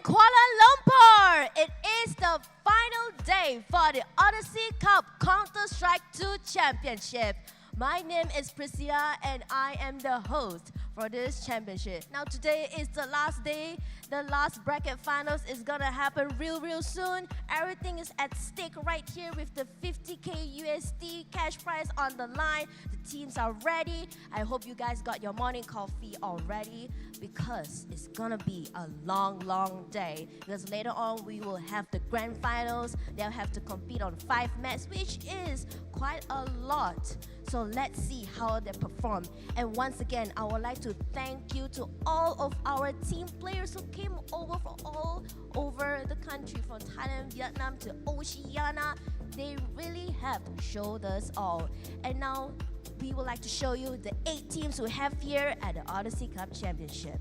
Kuala Lumpur. It is the final day for the Odyssey Cup Counter-Strike 2 Championship. My name is Priscilla and I am the host for this championship. Now today is the last day. The last bracket finals is gonna happen real soon. Everything is at stake right here with the 50k USD cash prize on the line. The teams are ready. I hope you guys got your morning coffee already because it's gonna be a long day. Because later on we will have the grand finals. They'll have to compete on 5 matches, which is quite a lot. So let's see how they perform. And once again, I would like to thank you to all of our team players who came over from all over the country, from Thailand, Vietnam to Oceania. They really have showed us all. And now we would like to show you the 8 teams we have here at the Odyssey Cup Championship.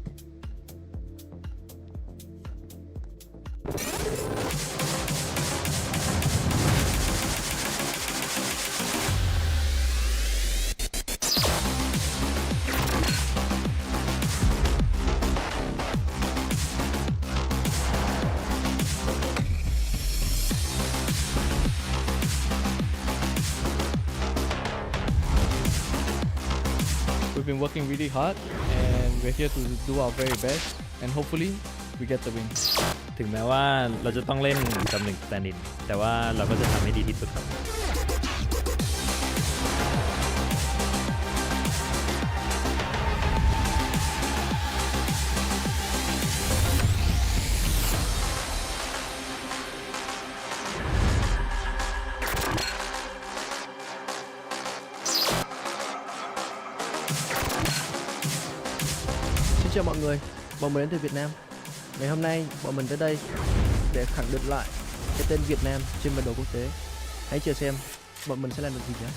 We've been working really hard and we're here to do our very best and hopefully we get the win. ถึงแม้ว่าเราจะต้องเล่นกับ1 stand-in แต่ว่าเราก็จะทำให้ดีที่สุดครับ Xin chào mọi người, bọn mình đến từ Việt Nam. Ngày hôm nay bọn mình tới đây để khẳng định lại cái tên Việt Nam trên bản đồ quốc tế. Hãy chờ xem bọn mình sẽ làm được gì nhé.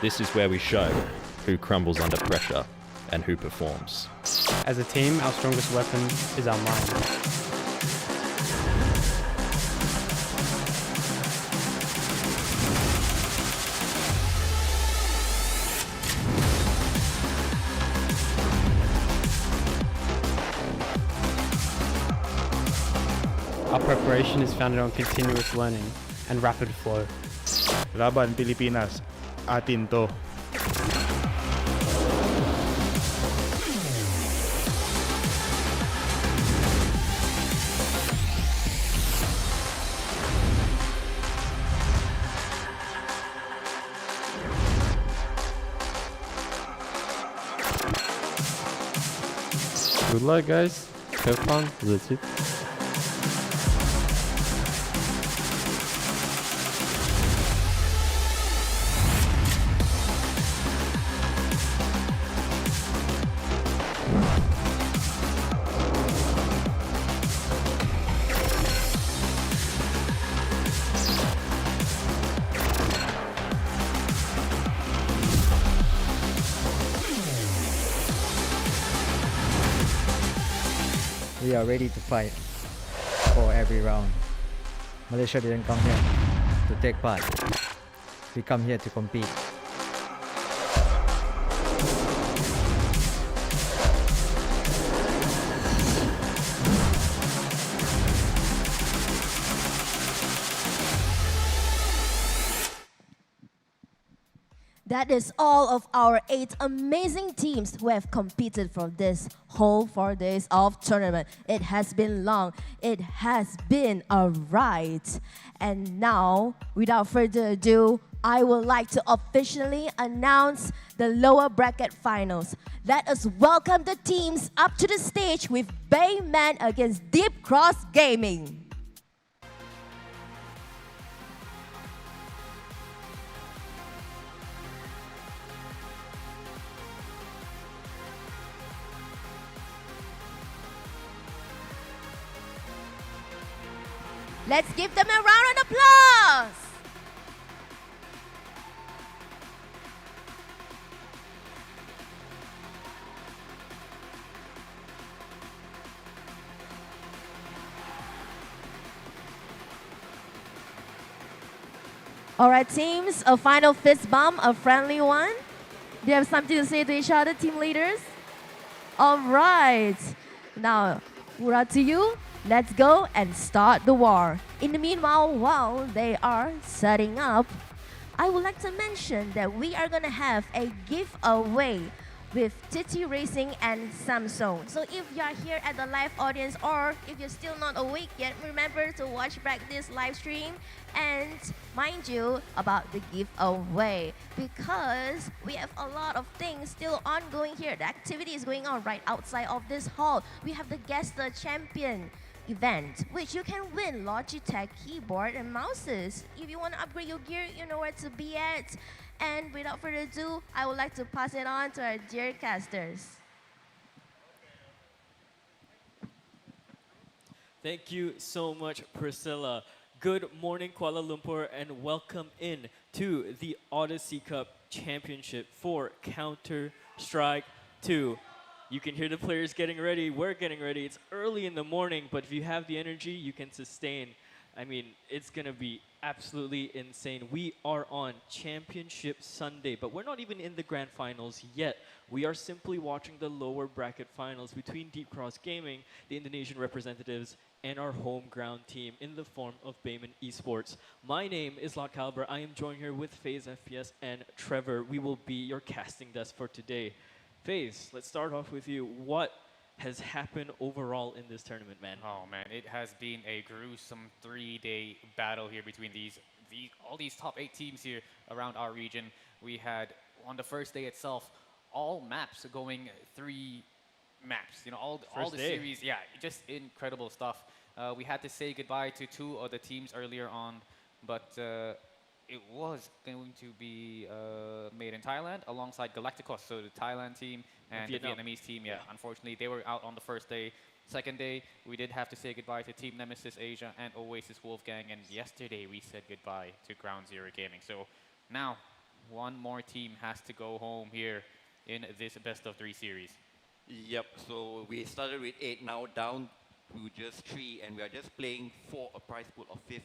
This is where we show who crumbles under pressure and who performs. As a team, our strongest weapon is our mind. Our preparation is founded on continuous learning and rapid flow. Laban Pilipinas, atin to. Good luck guys, have fun, that's it. We are ready to fight for every round. Malaysia didn't come here to take part. We come here to compete. That is all of our 8 amazing teams who have competed for this whole 4 days of tournament. It has been long. It has been a ride. And now, without further ado, I would like to officially announce the lower bracket finals. Let us welcome the teams up to the stage with Bayman against Deep Cross Gaming. Let's give them a round of applause. All right, teams, a final fist bump, a friendly one. Do you have something to say to each other, team leaders? All right. Now, hurrah to you. Let's go and start the war. In the meanwhile, while they are setting up, I would like to mention that we are going to have a giveaway with Titi Racing and Samsung. So if you are here at the live audience or if you're still not awake yet, remember to watch back this live stream and mind you about the giveaway because we have a lot of things still ongoing here. The activity is going on right outside of this hall. We have the Guess the Champion event, which you can win Logitech keyboard and mouses. If you want to upgrade your gear, you know where to be at. And without further ado, I would like to pass it on to our dear casters. Thank you so much, Priscilla. Good morning, Kuala Lumpur, and welcome in to the Odyssey Cup Championship for Counter-Strike 2. You can hear the players getting ready. We're getting ready. It's early in the morning, but if you have the energy, you can sustain. I mean, it's going to be absolutely insane. We are on Championship Sunday, but we're not even in the grand finals yet. We are simply watching the lower bracket finals between Deep Cross Gaming, the Indonesian representatives, and our home ground team in the form of Bayman Esports. My name is Lot Caliber. I am joined here with FaZe FPS and Trevor. We will be your casting desk for today. FaZe, let's start off with you. What has happened overall in this tournament, man? Oh man, it has been a gruesome 3-day battle here between all these top 8 teams here around our region. We had on the first day itself all maps going 3 maps. You know, all the series, yeah, just incredible stuff. We had to say goodbye to 2 of the teams earlier on, but it was going to be made in Thailand alongside Galacticos, so the Thailand team and the Vietnamese team. Yeah, unfortunately, they were out on the first day. Second day, we did have to say goodbye to Team Nemesis Asia and Oasis Wolfgang, and yesterday we said goodbye to Ground Zero Gaming. So now, one more team has to go home here in this best of 3 series. Yep, so we started with 8, now down to just 3, and we are just playing for a prize pool of $50,000.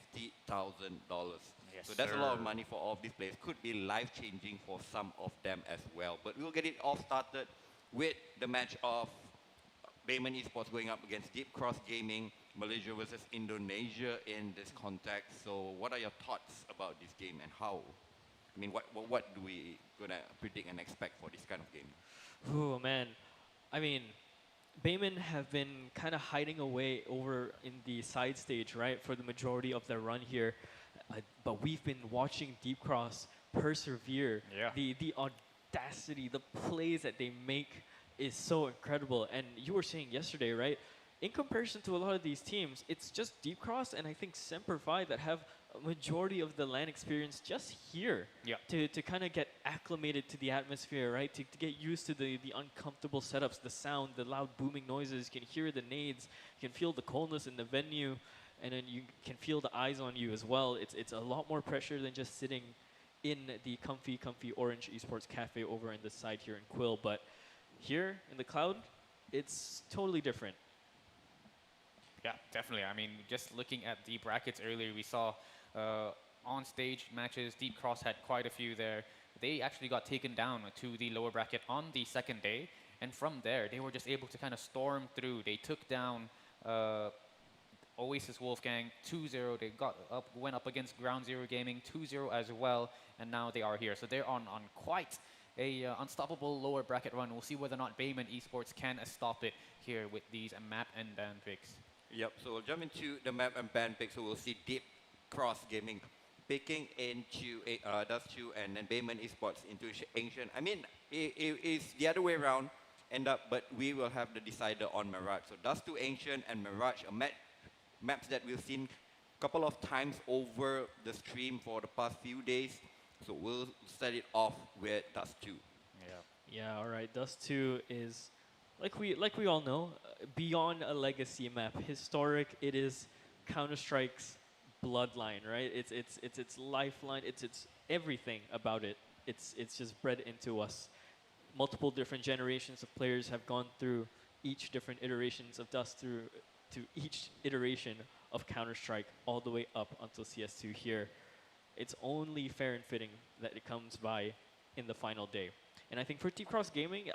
Yes, so that's a lot of money for all of these players. Could be life-changing for some of them as well. But we'll get it all started with the match of Bayman Esports going up against Deep Cross Gaming, Malaysia versus Indonesia in this context. So what are your thoughts about this game and how? I mean, what do we gonna predict and expect for this kind of game? Oh man, I mean, Bayman have been kind of hiding away over in the side stage, right, for the majority of their run here. But we've been watching Deep Cross persevere. Yeah. The audacity, the plays that they make is so incredible. And you were saying yesterday, right, in comparison to a lot of these teams, it's just Deep Cross and I think Semper Fi that have a majority of the LAN experience just here. Yeah. To kind of get acclimated to the atmosphere, right? To get used to the uncomfortable setups, the sound, the loud booming noises. You can hear the nades. You can feel the coldness in the venue. And then you can feel the eyes on you as well. It's a lot more pressure than just sitting in the comfy Orange Esports Cafe over in the side here in Quill. But here in the cloud, it's totally different. Yeah, definitely. I mean, just looking at the brackets earlier, we saw on-stage matches. Deep Cross had quite a few there. They actually got taken down to the lower bracket on the second day. And from there, they were just able to kind of storm through. They took down Oasis Wolfgang 2-0. They went up against Ground Zero Gaming 2-0 as well. And now they are here. So they're on quite a unstoppable lower bracket run. We'll see whether or not Bayman Esports can stop it here with these map and band picks. Yep, so we'll jump into the map and band picks. So we'll see Deep Cross Gaming picking into Dust2 and then Bayman Esports into Ancient. I mean, it's the other way around, but we will have the decider on Mirage. So Dust2 Ancient and Mirage are maps that we've seen a couple of times over the stream for the past few days. So we'll set it off with Dust2. Yeah, all right. Dust2 is, like we all know, beyond a legacy map. Historic, it is Counter-Strike's bloodline, right? It's its lifeline. It's everything about it. It's just bred into us. Multiple different generations of players have gone through each different iterations of Dust through to each iteration of Counter-Strike all the way up until CS2 here. it's only fair and fitting that it comes by in the final day. And I think for Team Cross Gaming,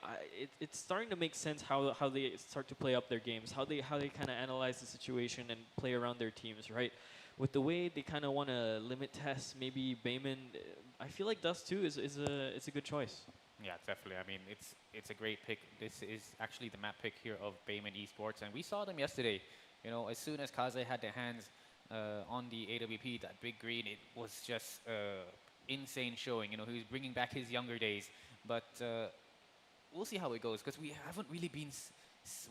it's starting to make sense how they start to play up their games, how they kind of analyze the situation and play around their teams, right? With the way they kind of want to limit tests, maybe Bayman, I feel like Dust 2 is a good choice. Yeah, definitely. I mean, it's a great pick. This is actually the map pick here of Bayman Esports, and we saw them yesterday. You know, as soon as Kaze had their hands on the AWP, that big green, it was just insane showing. You know, he was bringing back his younger days. But we'll see how it goes, because we haven't really been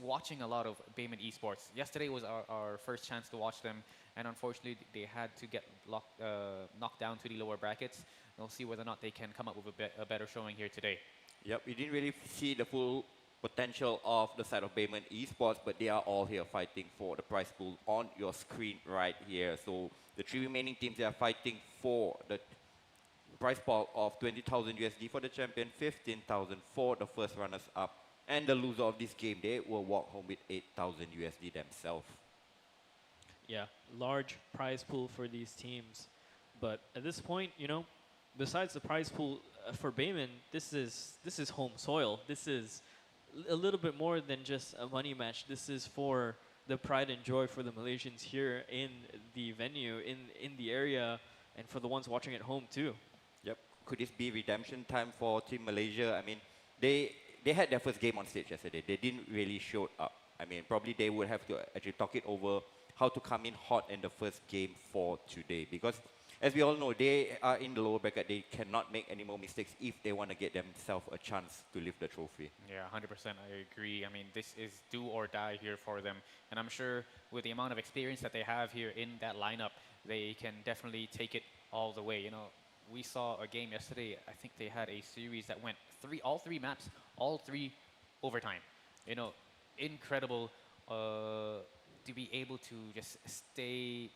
watching a lot of Bayman Esports. Yesterday was our first chance to watch them, and unfortunately they had to get knocked down to the lower brackets. We'll see whether or not they can come up with a better showing here today. Yep, we didn't really see the full potential of the side of Bayman Esports, but they are all here fighting for the prize pool on your screen right here. So the three remaining teams, they are fighting for the prize pool of 20,000 USD for the champion, 15,000 for the first runners up, and the loser of this game, they will walk home with 8,000 USD themselves. Yeah, large prize pool for these teams, but at this point, you know, besides the prize pool for Bayman, this is home soil. This is a little bit more than just a money match. This is for the pride and joy for the Malaysians here in the venue, in the area, and for the ones watching at home too. Yep. Could this be redemption time for Team Malaysia? I mean, they had their first game on stage yesterday. They didn't really show up. I mean, probably they would have to actually talk it over how to come in hot in the first game for today. Because as we all know, they are in the lower bracket. They cannot make any more mistakes if they want to get themselves a chance to lift the trophy. Yeah, 100%. I agree. I mean, this is do or die here for them. And I'm sure with the amount of experience that they have here in that lineup, they can definitely take it all the way. You know, we saw a game yesterday. I think they had a series that went all three maps, all three overtime. You know, incredible to be able to just stay,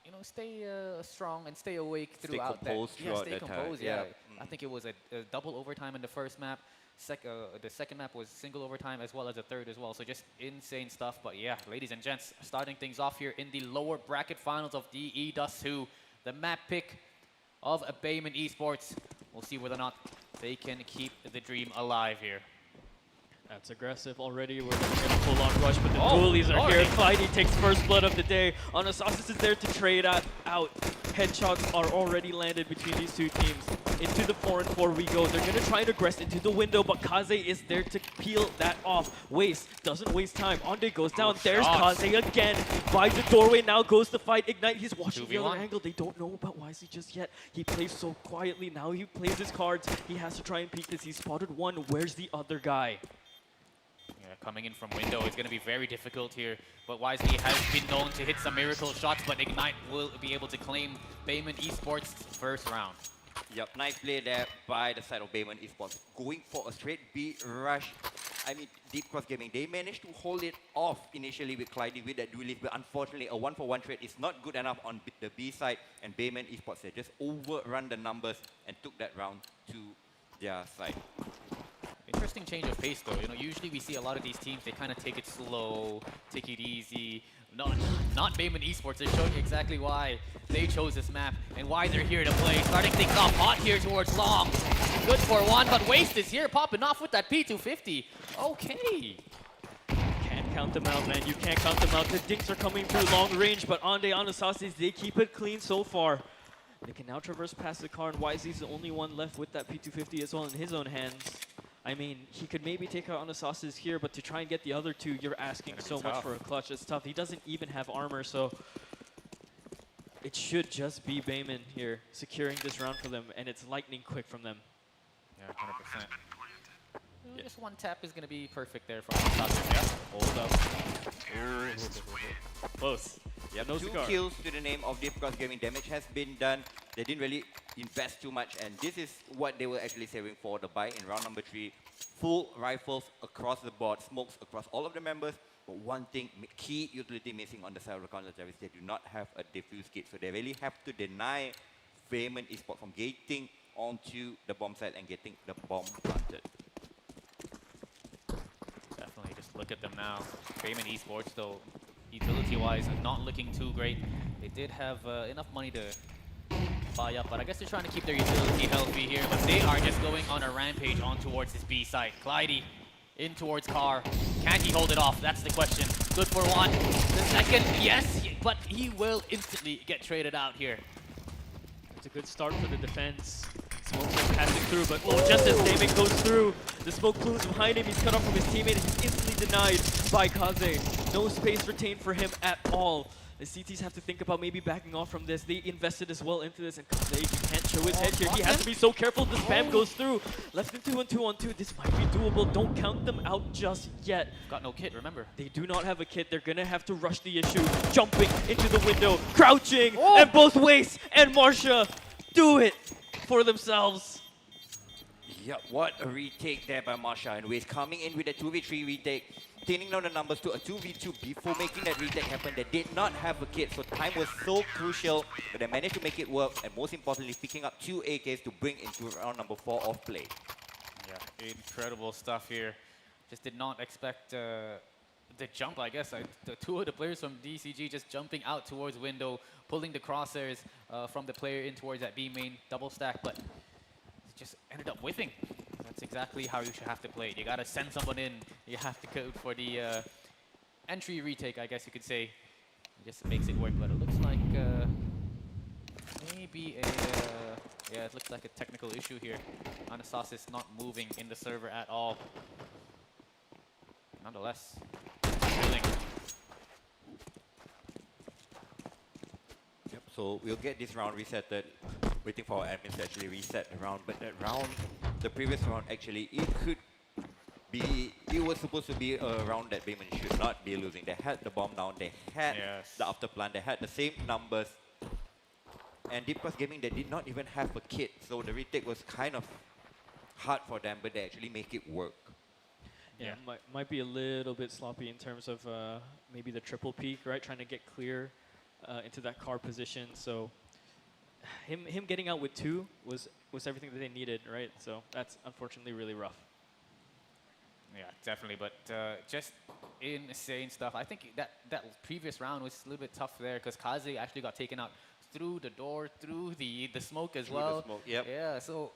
you know, stay strong and stay awake throughout that. Yeah, stay composed. Yeah, I think it was a double overtime in the first map. The second map was single overtime as well as the third as well. So just insane stuff. But yeah, ladies and gents, starting things off here in the lower bracket finals of DE Dust 2, the map pick of Bayman Esports. We'll see whether or not they can keep the dream alive here. That's aggressive already. We're looking at a full-on rush, but the dualies are here. Clyde takes first blood of the day. Anasasis is there to trade out. Headshots are already landed between these two teams. Into the 4-and-4 we go. They're going to try and aggress into the window, but Kaze is there to peel that off. Waste, doesn't waste time. Onde goes down. There's Kaze again. By the doorway, now goes to fight Ignite. He's watching the other angle. They don't know about Wisely just yet. He plays so quietly. Now he plays his cards. He has to try and peek this. He spotted one. Where's the other guy? Yeah, coming in from window is going to be very difficult here. But Wisely has been known to hit some miracle shots, but Ignite will be able to claim Bayman Esports' first round. Yep, nice play there by the side of Bayman Esports. Going for a straight B rush. I mean, Deep Cross Gaming, they managed to hold it off initially with Clyde with that duelist, but unfortunately a 1-for-1 trade is not good enough on the B side, and Bayman Esports, they just overrun the numbers and took that round to their side. Interesting change of pace though. You know, usually we see a lot of these teams, they kind of take it slow, take it easy. Not Bayman Esports. They're showing exactly why they chose this map and why they're here to play. Starting things off hot here towards Long. Good for one, but Waste is here popping off with that P250. Okay. Can't count them out, man. You can't count them out. The dinks are coming through long range, but Onde Anasasis, they keep it clean so far. They can now traverse past the car, and Wisely's the only one left with that P250 as well in his own hands. I mean, he could maybe take out Anasasis here, but to try and get the other two, you're asking so much for a clutch. It's tough. He doesn't even have armor, so it should just be Bayman here securing this round for them, and it's lightning quick from them. Yeah, 100%. Yeah. Just one tap is going to be perfect there for Anasasis. Yeah. Hold up. Close. Yeah, no 2 kills to the name of Deep Cross Gaming. Damage has been done. They didn't really invest too much, and this is what they were actually saving for the buy in round number 3. Full rifles across the board, smokes across all of the members, but one thing, key utility missing on the side of the counter is they do not have a defuse kit, so they really have to deny Bayman Esports from gating onto the bomb site and getting the bomb planted. Definitely, just look at them now. Bayman Esports, though, utility-wise, not looking too great. They did have enough money to buy up, but I guess they're trying to keep their utility healthy here, but they are just going on a rampage on towards this B site. Clyde in towards Carr. Can he hold it off? That's the question. Good for one. The second, yes, but he will instantly get traded out here. It's a good start for the defense. Smoke's like passing through, but just as Damon goes through, the smoke plumes behind him. He's cut off from his teammate and he's instantly denied by Kaze. No space retained for him at all. The CTs have to think about maybe backing off from this. They invested as well into this, and Kaze, he can't show his head here. He has to be so careful. The spam goes through. Left in 2 on 2 on 2. This might be doable. Don't count them out just yet. Got no kit, remember? They do not have a kit. They're gonna have to rush the issue. Jumping into the window, crouching, and both Waste and Marsha do it for themselves. Yeah, what a retake there by Marsha and Waze, coming in with a 2v3 retake, thinning down the numbers to a 2v2 before making that retake happen. They did not have a kit, so time was so crucial, but they managed to make it work, and most importantly, picking up 2 AKs to bring into round number 4 of play. Yeah, incredible stuff here. Just did not expect the jump, I guess. The 2 of the players from DCG just jumping out towards window, pulling the crosshairs from the player in towards that B main double stack, but just ended up whiffing. That's exactly how you should have to play it. You gotta send someone in. You have to go for the entry retake, I guess you could say. It just makes it work, but it looks like maybe a yeah, it looks like a technical issue here. Anastasis not moving in the server at all. Nonetheless, willing. Yep, so we'll get this round resetted. Waiting for our admins to actually reset the round, but that round, the previous round actually, it was supposed to be a round that Bayman should not be losing. They had the bomb down, they had the afterplan, they had the same numbers, and Deep Cross Gaming, they did not even have a kit, so the retake was kind of hard for them, but they actually make it work. Yeah, might be a little bit sloppy in terms of maybe the triple peak, right? Trying to get clear into that car position, so him getting out with 2 was everything that they needed, right? So that's unfortunately really rough. Yeah, definitely, but just insane stuff. I think that previous round was a little bit tough there because Kaze actually got taken out through the door, through the smoke as well. The smoke, yep. Yeah, so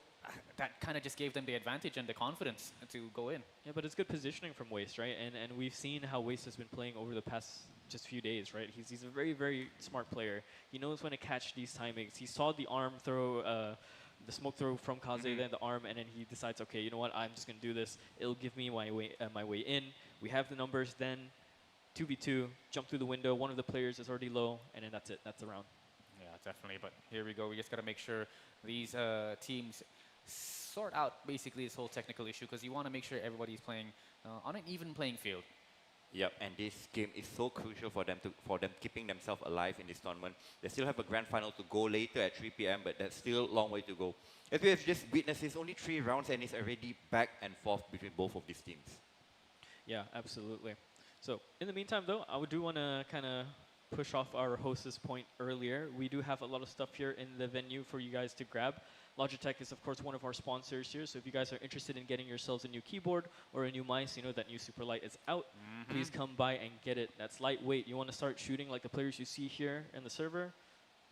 that kind of just gave them the advantage and the confidence to go in. Yeah, but it's good positioning from Waste, right? And we've seen how Waste has been playing over the past just few days, right? He's a very, very smart player. He knows when to catch these timings. He saw the arm throw, the smoke throw from Kaze, then the arm, and then he decides, okay, you know what? I'm just gonna do this. It'll give me my way in. We have the numbers. Then 2v2, jump through the window. One of the players is already low, and then that's it. That's the round. Yeah, definitely. But here we go. We just gotta make sure these teams sort out basically this whole technical issue because you want to make sure everybody's playing on an even playing field. Yep, and this game is so crucial for them keeping themselves alive in this tournament. They still have a grand final to go later at 3 p.m., but there's still a long way to go. As we have just witnessed, it's only 3 rounds and it's already back and forth between both of these teams. Yeah, absolutely. So in the meantime, though, I do want to kind of push off our hostess point earlier. We do have a lot of stuff here in the venue for you guys to grab. Logitech is, of course, one of our sponsors here. So if you guys are interested in getting yourselves a new keyboard or a new mice, you know that new Super Light is out. Please come by and get it. That's lightweight. You want to start shooting like the players you see here in the server?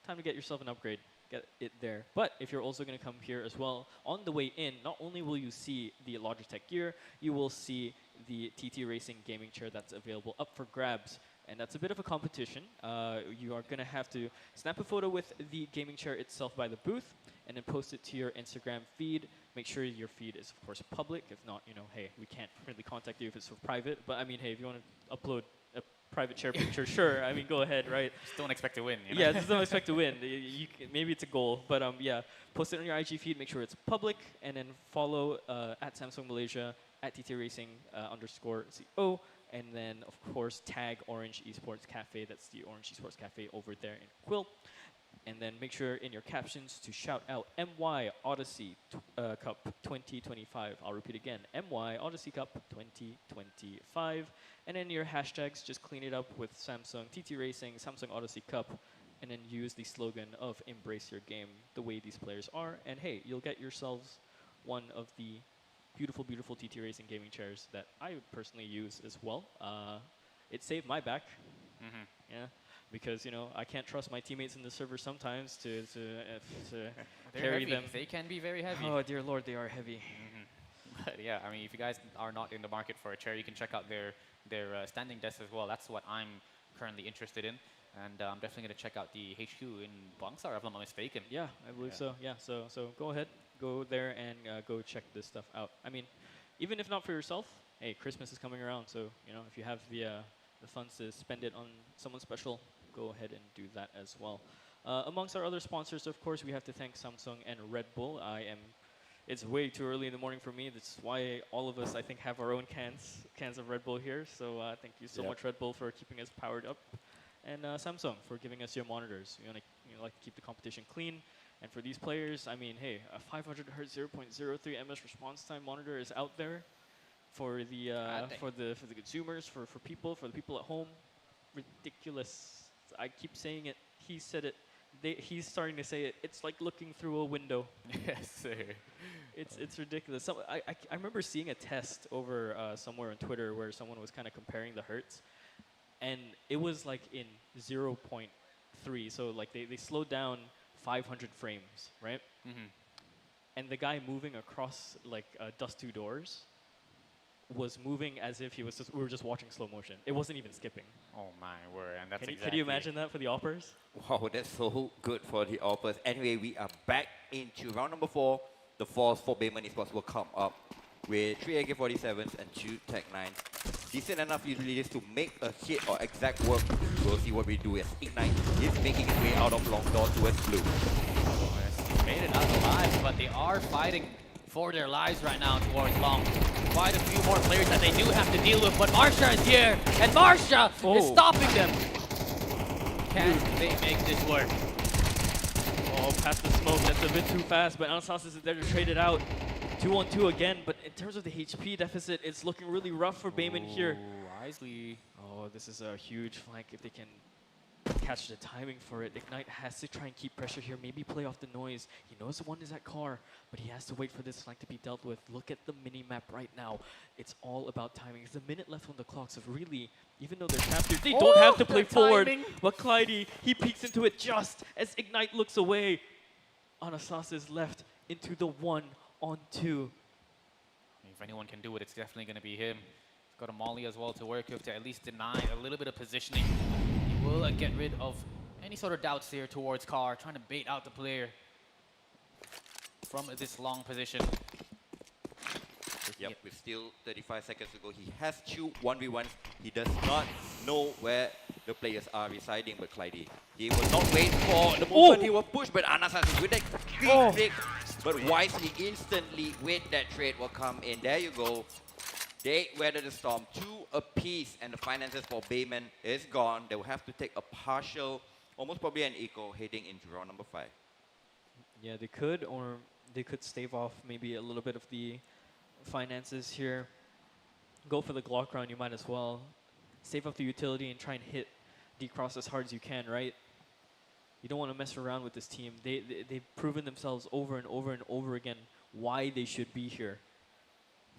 Time to get yourself an upgrade. Get it there. But if you're also going to come here as well, on the way in, not only will you see the Logitech gear, you will see the TT Racing gaming chair that's available up for grabs. And that's a bit of a competition. You are going to have to snap a photo with the gaming chair itself by the booth and then post it to your Instagram feed. Make sure your feed is, of course, public. If not, you know, hey, we can't really contact you if it's for private. But, I mean, hey, if you want to upload a private chair picture, sure. I mean, go ahead, right? Just don't expect to win, you know? Yeah, just don't expect to win. Maybe it's a goal. But, yeah, post it on your IG feed. Make sure it's public. And then follow at Samsung Malaysia, at TT Racing _CO. And then, of course, tag Orange Esports Cafe. That's the Orange Esports Cafe over there in Quill. And then make sure in your captions to shout out MY Odyssey Cup 2025. I'll repeat again, MY Odyssey Cup 2025. And then your hashtags, just clean it up with Samsung TT Racing, Samsung Odyssey Cup, and then use the slogan of embrace your game the way these players are. And hey, you'll get yourselves one of the beautiful, beautiful TT Racing gaming chairs that I personally use as well. It saved my back. Yeah. because you know I can't trust my teammates in the server sometimes to They're carry heavy. them. They can be very heavy. Oh dear lord, they are heavy. But yeah, I mean, if you guys are not in the market for a chair, you can check out their standing desk as well. That's what I'm currently interested in, and I'm definitely going to check out the HQ in Bangsar, if I'm not mistaken. Yeah, I believe so. Yeah, so go ahead, go there and go check this stuff out. I mean, even if not for yourself, hey, Christmas is coming around, so you know if you have the funds to spend it on someone special, go ahead and do that as well. Amongst our other sponsors, of course, we have to thank Samsung and Red Bull. It's way too early in the morning for me. That's why all of us, I think, have our own cans of Red Bull here. So thank you so much, Red Bull, for keeping us powered up. And Samsung for giving us your monitors. You like to keep the competition clean. And for these players, I mean, hey, a 500 Hz 0.03 ms response time monitor is out there for the consumers, for the people at home. Ridiculous. I keep saying it. He said it. He's starting to say it. It's like looking through a window. Yes, sir. It's ridiculous. I remember seeing a test over somewhere on Twitter where someone was kind of comparing the hertz, and it was like in 0.3. So like they slowed down 500 frames, right? Mm-hmm. And the guy moving across like Dust 2 Doors was moving as if we were just watching slow motion. It wasn't even skipping. Oh my word! And that's Can you imagine that for the Oppers? Wow, that's so good for the Oppers. Anyway, we are back into round number 4. The force for Bayman Esports will come up with 3 AK-47s and 2 Tech-9s. Decent enough utilities to make a hit or exact work. We'll see what we do as Ignite is making its way out of long door towards blue. Oh, yes, he made it out alive, but they are fighting for their lives right now towards long. Quite a few more players that they do have to deal with, but Marsha is here, and Marsha is stopping them. Can they make this work? Oh, past the smoke, that's a bit too fast, but Anastasis is there to trade it out. 2-on-2 again, but in terms of the HP deficit, it's looking really rough for Bayman here. Wisely. Oh, this is a huge flank if they can catch the timing for it. Ignite has to try and keep pressure here, maybe play off the noise. He knows the one is at car, but he has to wait for this flank to be dealt with. Look at the mini-map right now. It's all about timing. There's a minute left on the clock, so really, even though they're trapped here, they don't have to play forward. But Clyde, he peeks into it just as Ignite looks away. Anastasis is left into the 1-on-2. If anyone can do it, it's definitely going to be him. He's got a molly as well to work with to at least deny a little bit of positioning. He will get rid of any sort of doubts here towards Carr, trying to bait out the player from this long position. Yep, with still 35 seconds to go. He has 2 1v1s. He does not know where the players are residing, but Clyde. He will not wait for the movement. He will push, but Anastasis with that big kick, but wisely, instantly with that trade will come in. There you go. They weather the storm. 2 apiece, and the finances for Bayman is gone. They will have to take a partial, almost probably an eco, heading into round number 5. Yeah, they could, or they could stave off maybe a little bit of the finances here. Go for the Glock round, you might as well. Save up the utility and try and hit D-Cross as hard as you can, right? You don't want to mess around with this team. They've proven themselves over and over and over again why they should be here.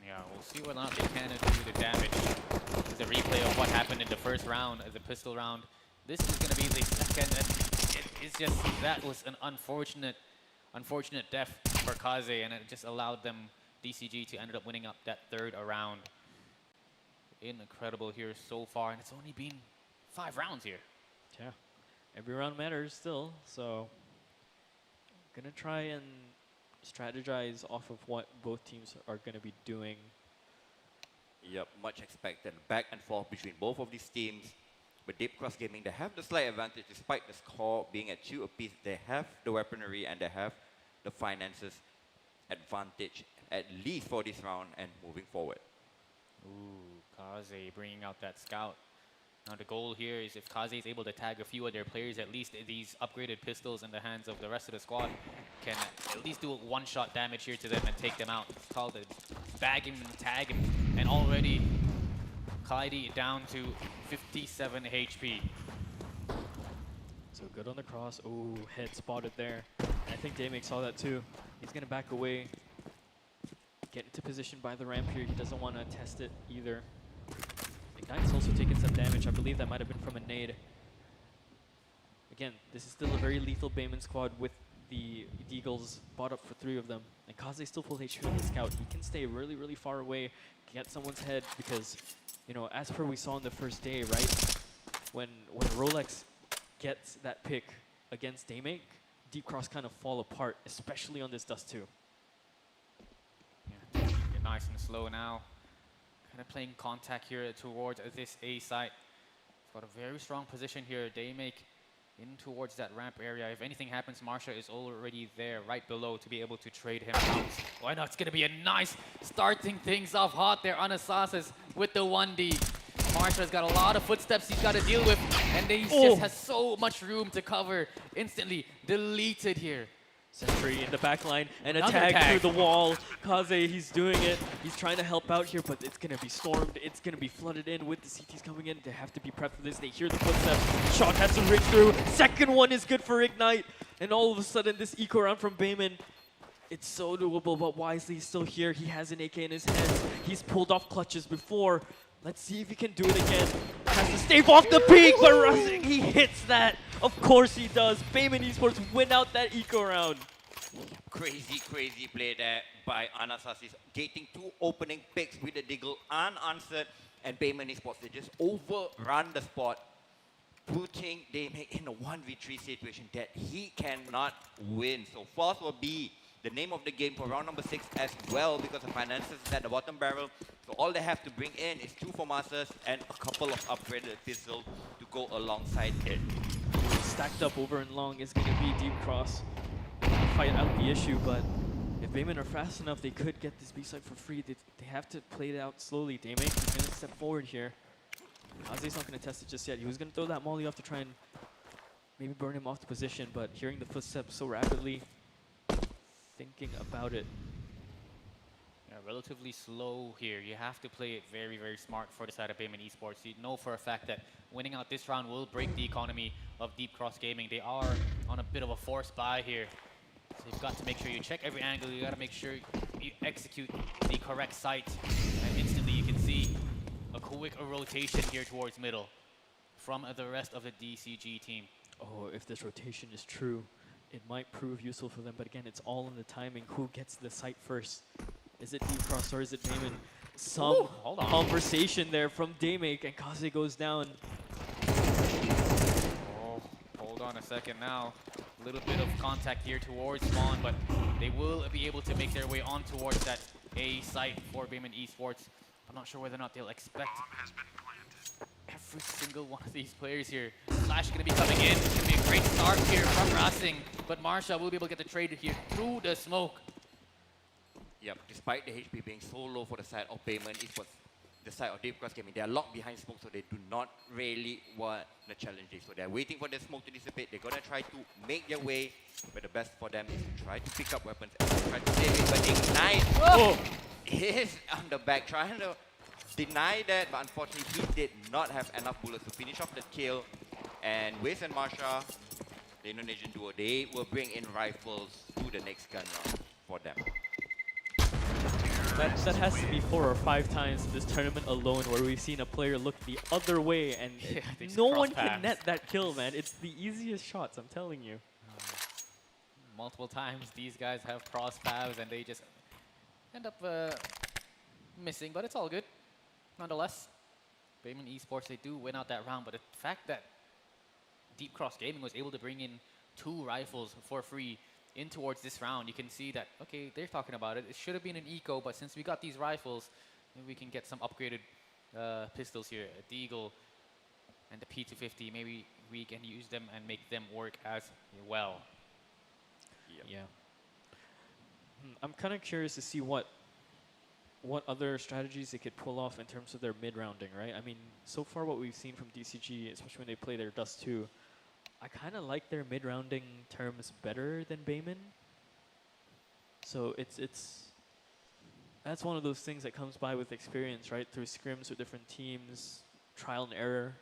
Yeah, we'll see whether or not they can do the damage. This is a replay of what happened in the first round, the pistol round. This is going to be the second, and it's just, that was an unfortunate death for Kaze, and it just allowed them, DCG, to end up winning up that third round. Incredible here so far, and it's only been 5 rounds here. Yeah, every round matters still, so gonna try and strategize off of what both teams are gonna be doing. Yep, much expected. Back and forth between both of these teams. But Deep Cross Gaming, they have the slight advantage despite the score being at 2 apiece. They have the weaponry and they have the finances advantage, at least for this round and moving forward. Ooh, Kaze bringing out that scout. Now the goal here is if Kaze is able to tag a few of their players, at least these upgraded pistols in the hands of the rest of the squad can at least do one-shot damage here to them and take them out. It's called a bag him and tag him, and already Clyde down to 57 HP. So good on the cross. Oh, head spotted there. I think Daymake saw that too. He's gonna back away. Get into position by the ramp here. He doesn't want to test it either. Ignite's also taking some damage. I believe that might have been from a nade. again, this is still a very lethal Bayman squad with the Eagles bought up for 3 of them. And Kaze still full HP on the scout. He can stay really, really far away, get someone's head, because, you know, as per we saw on the first day, right? When Rolex gets that pick against Daymake, Deep Cross kind of fall apart, especially on this Dust 2. Yeah, get nice and slow now. Kind of playing contact here towards this A site. Got a very strong position here. Daymake in towards that ramp area. If anything happens, Marsha is already there right below to be able to trade him out. Why not? It's going to be a nice starting things off hot there on Assasis with the 1D. Marsha's got a lot of footsteps he's got to deal with, and he just has so much room to cover. Instantly deleted here. Sentry in the back line and a Another tag tag. through the wall. Kaze, he's doing it. He's trying to help out here, but it's going to be stormed. It's going to be flooded in with the CTs coming in. They have to be prepped for this. They hear the footsteps. Shock has to rig through. Second one is good for Ignite. And all of a sudden, this eco round from Bayman, it's so doable, but Wisely is still here. He has an AK in his hands. He's pulled off clutches before. Let's see if he can do it again. Has to stave off the peak, but Russing, he hits that. Of course he does. Bayman Esports win out that eco round. Crazy, crazy play there by Anasasis, gating 2 opening picks with the Deagle unanswered, and Bayman Esports, they just overrun the spot, putting Daymake in a 1v3 situation that he cannot win. So fourth will be the name of the game for round number 6 as well, because the finances is at the bottom barrel. So all they have to bring in is 2 Formasas and a couple of upgraded pistols to go alongside it. Stacked up over and long is going to be Deep Cross. Fight out the issue, but if Bayman are fast enough, they could get this B-side for free. They have to play it out slowly. Daymake is going to step forward here. Kaze's not going to test it just yet. He was going to throw that molly off to try and maybe burn him off the position, but hearing the footsteps so rapidly, thinking about it. Yeah, relatively slow here. You have to play it very, very smart for the side of Bayman Esports. You know for a fact that winning out this round will break the economy of Deep Cross Gaming. They are on a bit of a forced buy here. So you've got to make sure you check every angle. You got to make sure you execute the correct site. And instantly you can see a quick rotation here towards middle from the rest of the DCG team. Oh, if this rotation is true, it might prove useful for them. But again, it's all in the timing. Who gets the site first? Is it Deep Cross or is it Bayman? Some conversation there from Daymake, and Kaze goes down. Oh, hold on a second now. A little bit of contact here towards Spawn, but they will be able to make their way on towards that A site for Bayman Esports. I'm not sure whether or not they'll expect every single one of these players here. Slash going to be coming in. It's going to be a great start here from Racing, but Marsha will be able to get the trade here through the smoke. Yep, despite the HP being so low for the side of Bayman Esports, the side of Deep Cross Gaming, they are locked behind smoke, so they do not really want the challenge this. So they're waiting for the smoke to dissipate. They're going to try to make their way, but the best for them is to try to pick up weapons and try to save it. But Ignite is on the back, trying to deny that, but unfortunately he did not have enough bullets to finish off the kill. And Wiz and Marsha, the Indonesian duo, they will bring in rifles to the next gun round for them. That has to be 4 or 5 times in this tournament alone where we've seen a player look the other way and no one can net that kill, man. It's the easiest shots, I'm telling you. Multiple times these guys have cross paths and they just end up missing, but it's all good. Nonetheless, Bayman Esports, they do win out that round, but the fact that Deep Cross Gaming was able to bring in 2 rifles for free in towards this round, you can see that, okay, they're talking about it. It should have been an eco, but since we got these rifles, maybe we can get some upgraded pistols here. A Deagle and the P250, maybe we can use them and make them work as well. Yeah. I'm kind of curious to see what other strategies they could pull off in terms of their mid-rounding, right? I mean, so far what we've seen from DCG, especially when they play their Dust 2, I kind of like their mid-rounding terms better than Bayman. So that's one of those things that comes by with experience, right? Through scrims with different teams, trial and error.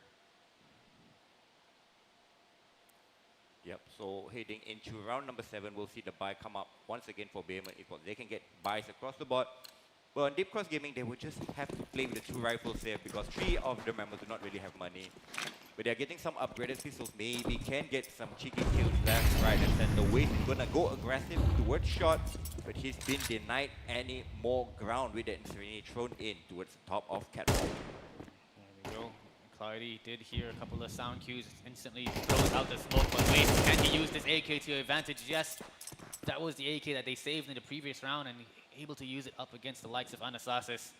Yep, so heading into round number 7, we'll see the buy come up once again for Bayman Esports. They can get buys across the board. But on Deep Cross Gaming, they would just have to play with the 2 rifles there because 3 of the members do not really have money. but they're getting some upgraded pistols. Maybe can get some cheeky kills left, right, and center. Waze is gonna go aggressive towards shot, but he's been denied any more ground with that Serenity thrown in towards the top of catwalk. There we go. Clarity did hear a couple of sound cues, instantly throws out the smoke, but wait, can he use this AK to your advantage? Yes, that was the AK that they saved in the previous round and able to use it up against the likes of Anasasis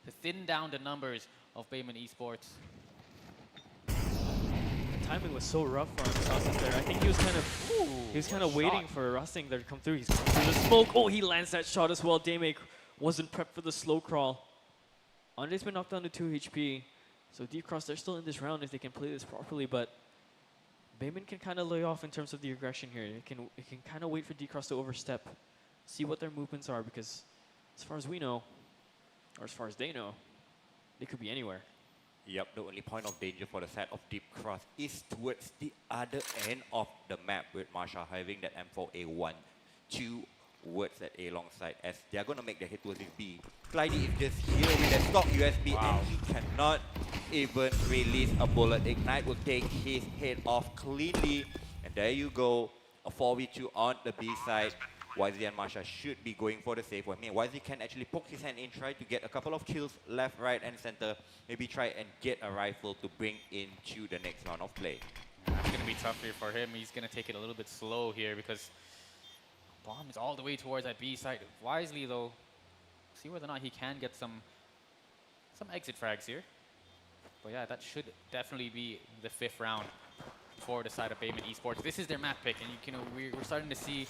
to thin down the numbers of Bayman Esports. The timing was so rough for Anasasis there. I think he was kind of waiting for Rustang there to come through. He's coming through the smoke. Oh, he lands that shot as well. Daymake wasn't prepped for the slow crawl. Andre's been knocked down to 2 HP. So Deep Cross, they're still in this round if they can play this properly, but Bayman can kind of lay off in terms of the aggression here. It can kind of wait for Deep Cross to overstep, see what their movements are, because as far as we know, or as far as they know, they could be anywhere. Yep, the only point of danger for the side of Deep Cross is towards the other end of the map, with Marsha having that M4A1, 2 towards that A long side, as they're going to make their hit towards this B. Clyde is just here with a stock USB, and he cannot even release a bullet. Ignite will take his head off cleanly, and there you go, a 4v2 on the B side. YZ and Marsha should be going for the safe one. I mean, YZ can actually poke his hand in, try to get a couple of kills left, right, and center. Maybe try and get a rifle to bring into the next round of play. It's going to be tough here for him. He's going to take it a little bit slow here because bomb is all the way towards that B side. Wisely, though, see whether or not he can get some exit frags here. But yeah, that should definitely be the 5th round for the side of Bayman Esports. This is their map pick, and you know we're starting to see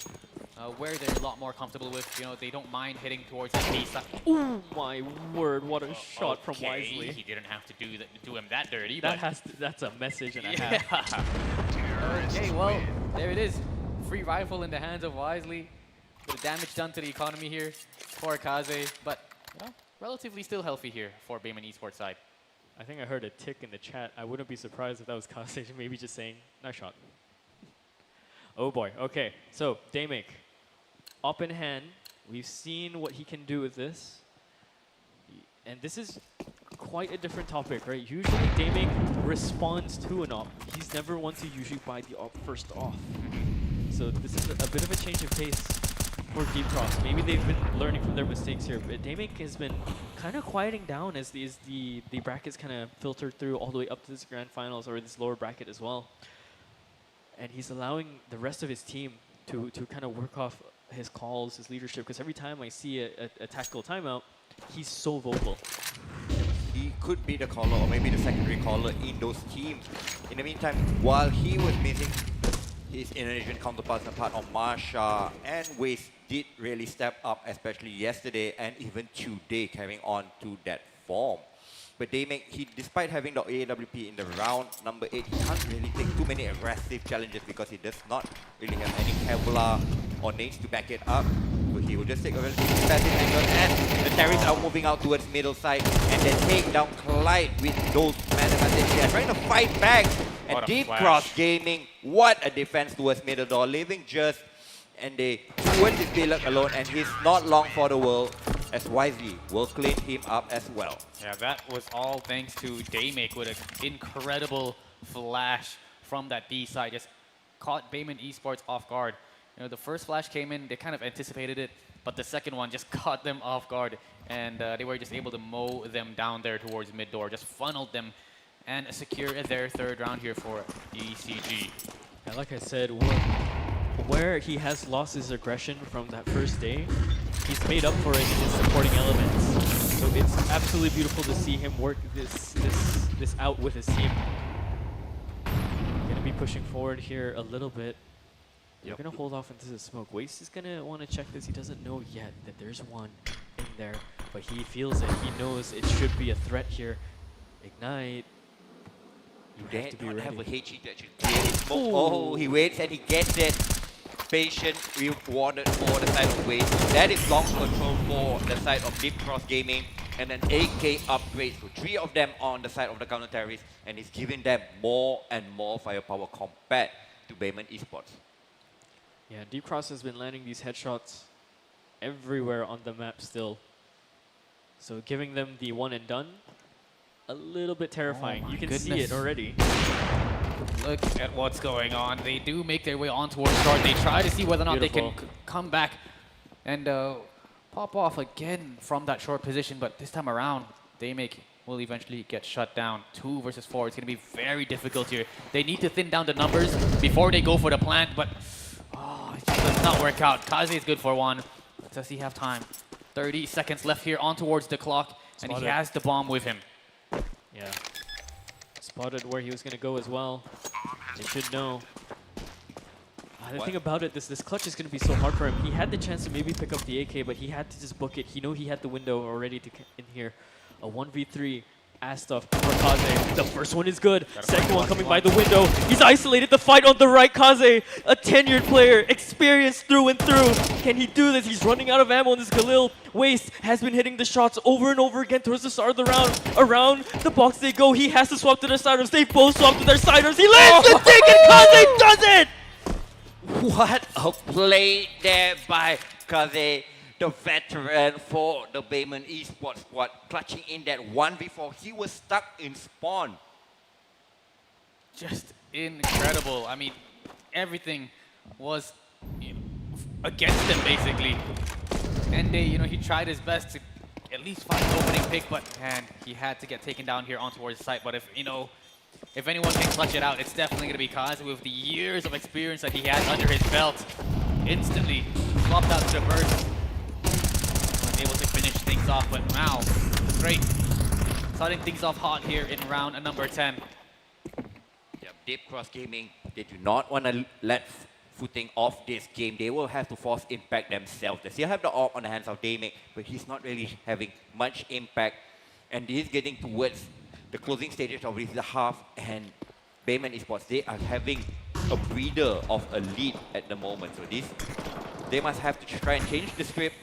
where they're a lot more comfortable with. You know, they don't mind hitting towards the B side. Oh my word! What a shot from Wisely. He didn't have to do him that dirty. But That's a message and a half. Okay, well, there it is. Free rifle in the hands of Wisely. Bit of damage done to the economy here for Kaze, but you know, relatively still healthy here for Bayman Esports side. I think I heard a tick in the chat. I wouldn't be surprised if that was Kase maybe just saying, nice shot. Oh boy, okay. So, Daymake, up in hand. We've seen what he can do with this. And this is quite a different topic, right? Usually Daymake responds to an op. He's never one to usually buy the op first off. So this is a bit of a change of pace for Deep Cross. Maybe they've been learning from their mistakes here, but Daymake has been kind of quieting down as the brackets kind of filter through all the way up to this grand finals, or this lower bracket as well. And he's allowing the rest of his team to kind of work off his calls, his leadership, because every time I see a tactical timeout, he's so vocal. He could be the caller, or maybe the secondary caller in those teams. In the meantime, while he was missing his Indonesian counterparts apart on Marsha and Waze did really step up, especially yesterday and even today, carrying on to that form. But despite having the AWP in the round number 8, he can't really take too many aggressive challenges because he does not really have any Kevlar or nades to back it up. So he will just take a relatively passive angle, and the terrorists are moving out towards middle side and then take down Clyde with those man advantage. They are trying to fight back. And Deep Cross Gaming, what a defense towards middle door, leaving just and they towards his pillar alone, and he's not long for the world, as Wisely will clean him up as well. Yeah, that was all thanks to Daymake with an incredible flash from that B side. Just caught Bayman Esports off guard. You know, the first flash came in, they kind of anticipated it, but the second one just caught them off guard, and they were just able to mow them down there towards mid door, just funneled them and secure their 3rd round here for ECG. Yeah, like I said, where he has lost his aggression from that first day, he's made up for it in his supporting elements. So it's absolutely beautiful to see him work this out with his team. Gonna be pushing forward here a little bit. They're gonna hold off into the smoke. Waste is gonna want to check this. He doesn't know yet that there's one in there, but he feels it. He knows it should be a threat here. Ignite. You have to be ready. Have a HE that should clear his smoke. Oh, he waits and he gets it. Patient rewarded for the side of Waste. That is long control for the side of Deep Cross Gaming, and an AK upgrade. So 3 of them on the side of the counter terrorists, and he's giving them more and more firepower compared to Bayman Esports. Yeah, Deep Cross has been landing these headshots everywhere on the map still. So giving them the one and done a little bit terrifying. Oh You my can see goodness. it already. Look at what's going on. They do make their way on towards short. They try to see whether or not they can Beautiful. come back and pop off again from that short position. But this time around, will eventually get shut down. 2 versus 4. It's going to be very difficult here. They need to thin down the numbers before they go for the plant. But it just does not work out. Kaze is good for 1. But does he have time? 30 seconds left here on towards the clock. And he Spotted. has the bomb with him. Yeah. Spotted where he was going to go as well. They should know. The thing about it, this clutch is going to be so hard for him. He had the chance to maybe pick up the AK, but he had to just book it. He knew he had the window already to in here. A 1v3 as stuff for Kaze. The first one is good. Second one coming by the window. He's isolated the fight on the right. Kaze, a tenured player, experienced through and through. Can he do this? He's running out of ammo in this Khalil. Waste has been hitting the shots over and over again towards the start of the round. Around the box they go. He has to swap to their sidearms. They both swap to their sidearms. He lands the dig and Kaze does it! What a play there by Kaze, the veteran for the Bayman Esports squad, clutching in that 1v4. He was stuck in spawn. Just incredible. I mean, everything was against him, basically. And he tried his best to at least find an opening pick, but man, he had to get taken down here on towards the site. But if anyone can clutch it out, it's definitely going to be Kaze with the years of experience that he has under his belt. Instantly swapped out to the burst. Was able to finish things off, but wow, great. Starting things off hot here in round number 10. Yeah, Deep Cross Gaming, they do not want to let footing off this game. They will have to force impact themselves. They still have the AWP on the hands of Damic, but he's not really having much impact. And he's getting towards the closing stages of this half, and Bayman Esports, they are having a breather of a lead at the moment. So they must have to try and change the script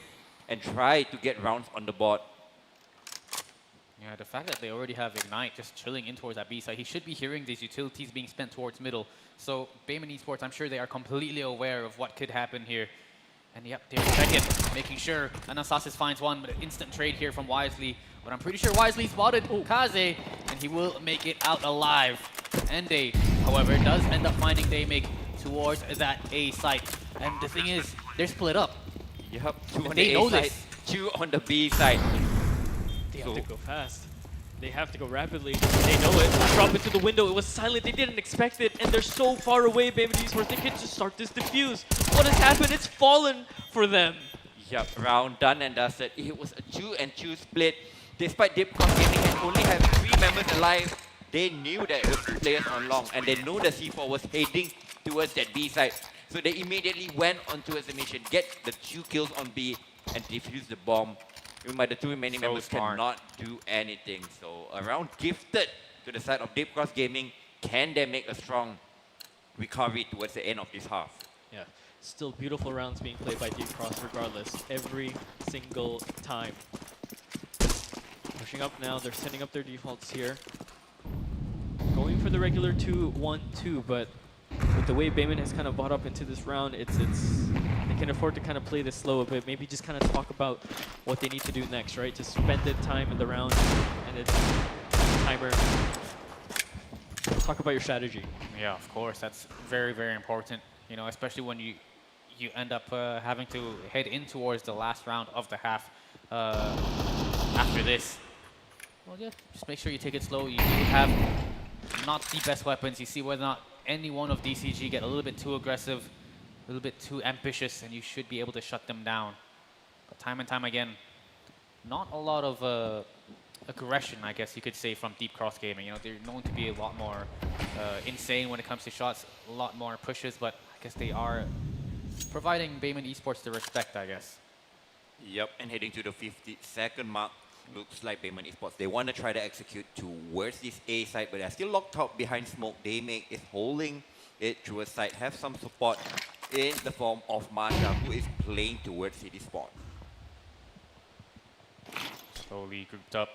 and try to get rounds on the board. Yeah, the fact that they already have Ignite just chilling in towards that B side, he should be hearing these utilities being spent towards middle. So Bayman Esports, I'm sure they are completely aware of what could happen here. And yep, they're checking, making sure Anastasis finds one, but an instant trade here from Wisely. But I'm pretty sure Wisely spotted Kaze, and he will make it out alive. Ende, however, does end up finding Damic towards that A site. And the thing is, they're split up. Yep, 2 on They the know A side, this. 2 on the B side. They have to go fast. They have to go rapidly. They know it. Drop into the window. It was silent. They didn't expect it. And they're so far away, Bayman Esports. They can just start this defuse. What has happened? It's fallen for them. Yep, round done and dusted. It was a 2-2 split. Despite Deep Cross Gaming had only had 3 members alive, they knew that it was 2 players on long, and they knew the C4 was heading towards that B side. So they immediately went on towards the mission, get the 2 kills on B, and defuse the bomb. Even by the 2 remaining members smart. cannot do anything. So a round gifted to the side of Deep Cross Gaming. Can they make a strong recovery towards the end of this half? Yeah, still beautiful rounds being played by Deep Cross regardless, every single time. Pushing up now, they're setting up their defaults here. Going for the regular 2-1-2, but with the way Bayman has kind of bought up into this round, they can afford to kind of play this slow a bit. Maybe just kind of talk about what they need to do next, right? Just spend the time in the round and it's timer. Talk about your strategy. Yeah, of course. That's very, very important. Especially when you end up having to head in towards the last round of the half after this. Well, yeah, just make sure you take it slow. You do have not the best weapons. You see whether or not any one of DCG get a little bit too aggressive, a little bit too ambitious, and you should be able to shut them down. But time and time again, not a lot of aggression, I guess you could say, from Deep Cross Gaming. They're known to be a lot more insane when it comes to shots, a lot more pushes, but I guess they are providing Bayman Esports the respect, I guess. Yep, and heading to the 50-second mark. Looks like Bayman Esports, they want to try to execute towards this A side, but they're still locked out behind smoke. Damic is holding it to a side, have some support in the form of Marsha, who is playing towards City Spawn. Slowly grouped up,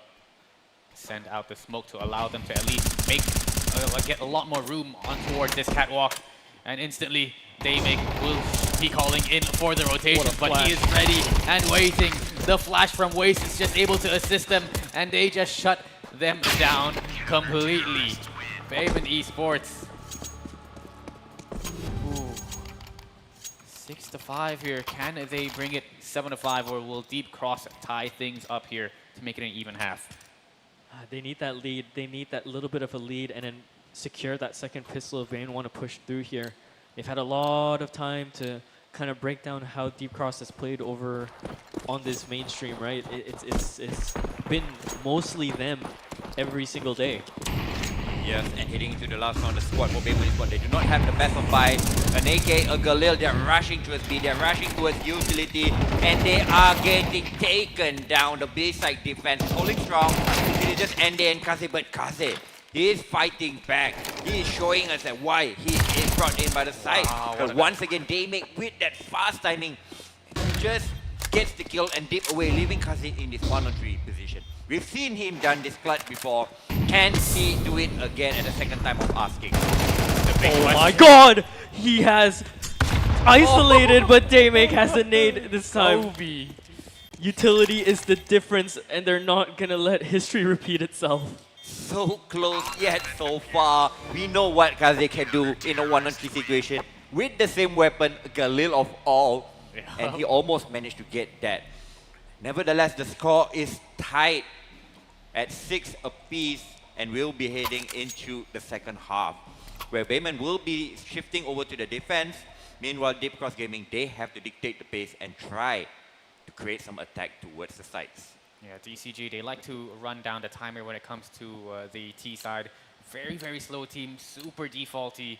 send out the smoke to allow them to at least get a lot more room on towards this catwalk. And instantly, Damic will be calling in for the rotation, but he is ready and waiting. The flash from Waste is just able to assist them, and they just shut them down completely. Baemin Esports. Ooh. 6-5 here. Can they bring it 7-5, or will Deep Cross tie things up here to make it an even half? They need that lead. They need that little bit of a lead and then secure that second pistol if they want to push through here. They've had a lot of time to kind of break down how Deep Cross has played over on this mainstream, right? It's been mostly them every single day. Yes, and heading into the last round, the squad for Baemin Esports, they do not have the best of 5. An AK, a Galil, they're rushing towards B, they're rushing towards utility, and they are getting taken down. The B side defense is holding strong. It is just Ende and Kaze, but Kaze, he is fighting back. He is showing us that why he is brought in by the side. But once again, they make with that fast timing, just gets the kill and dip away, leaving Kaze in this 1-on-3 position. We've seen him done this clutch before. Can he do it again at the second time of asking? Oh my god! He has isolated, but Daymake has a nade this time. Utility is the difference, and they're not gonna let history repeat itself. So close yet so far. We know what Kaze can do in a 1-on-3 situation with the same weapon, Galil of all, and he almost managed to get that. Nevertheless, the score is tied at 6 apiece, and we'll be heading into the second half, where Baemin will be shifting over to the defense. Meanwhile, Deep Cross Gaming, they have to dictate the pace and try to create some attack towards the sides. Yeah, DCG, they like to run down the timer when it comes to the T side. Very, very slow team, super defaulty.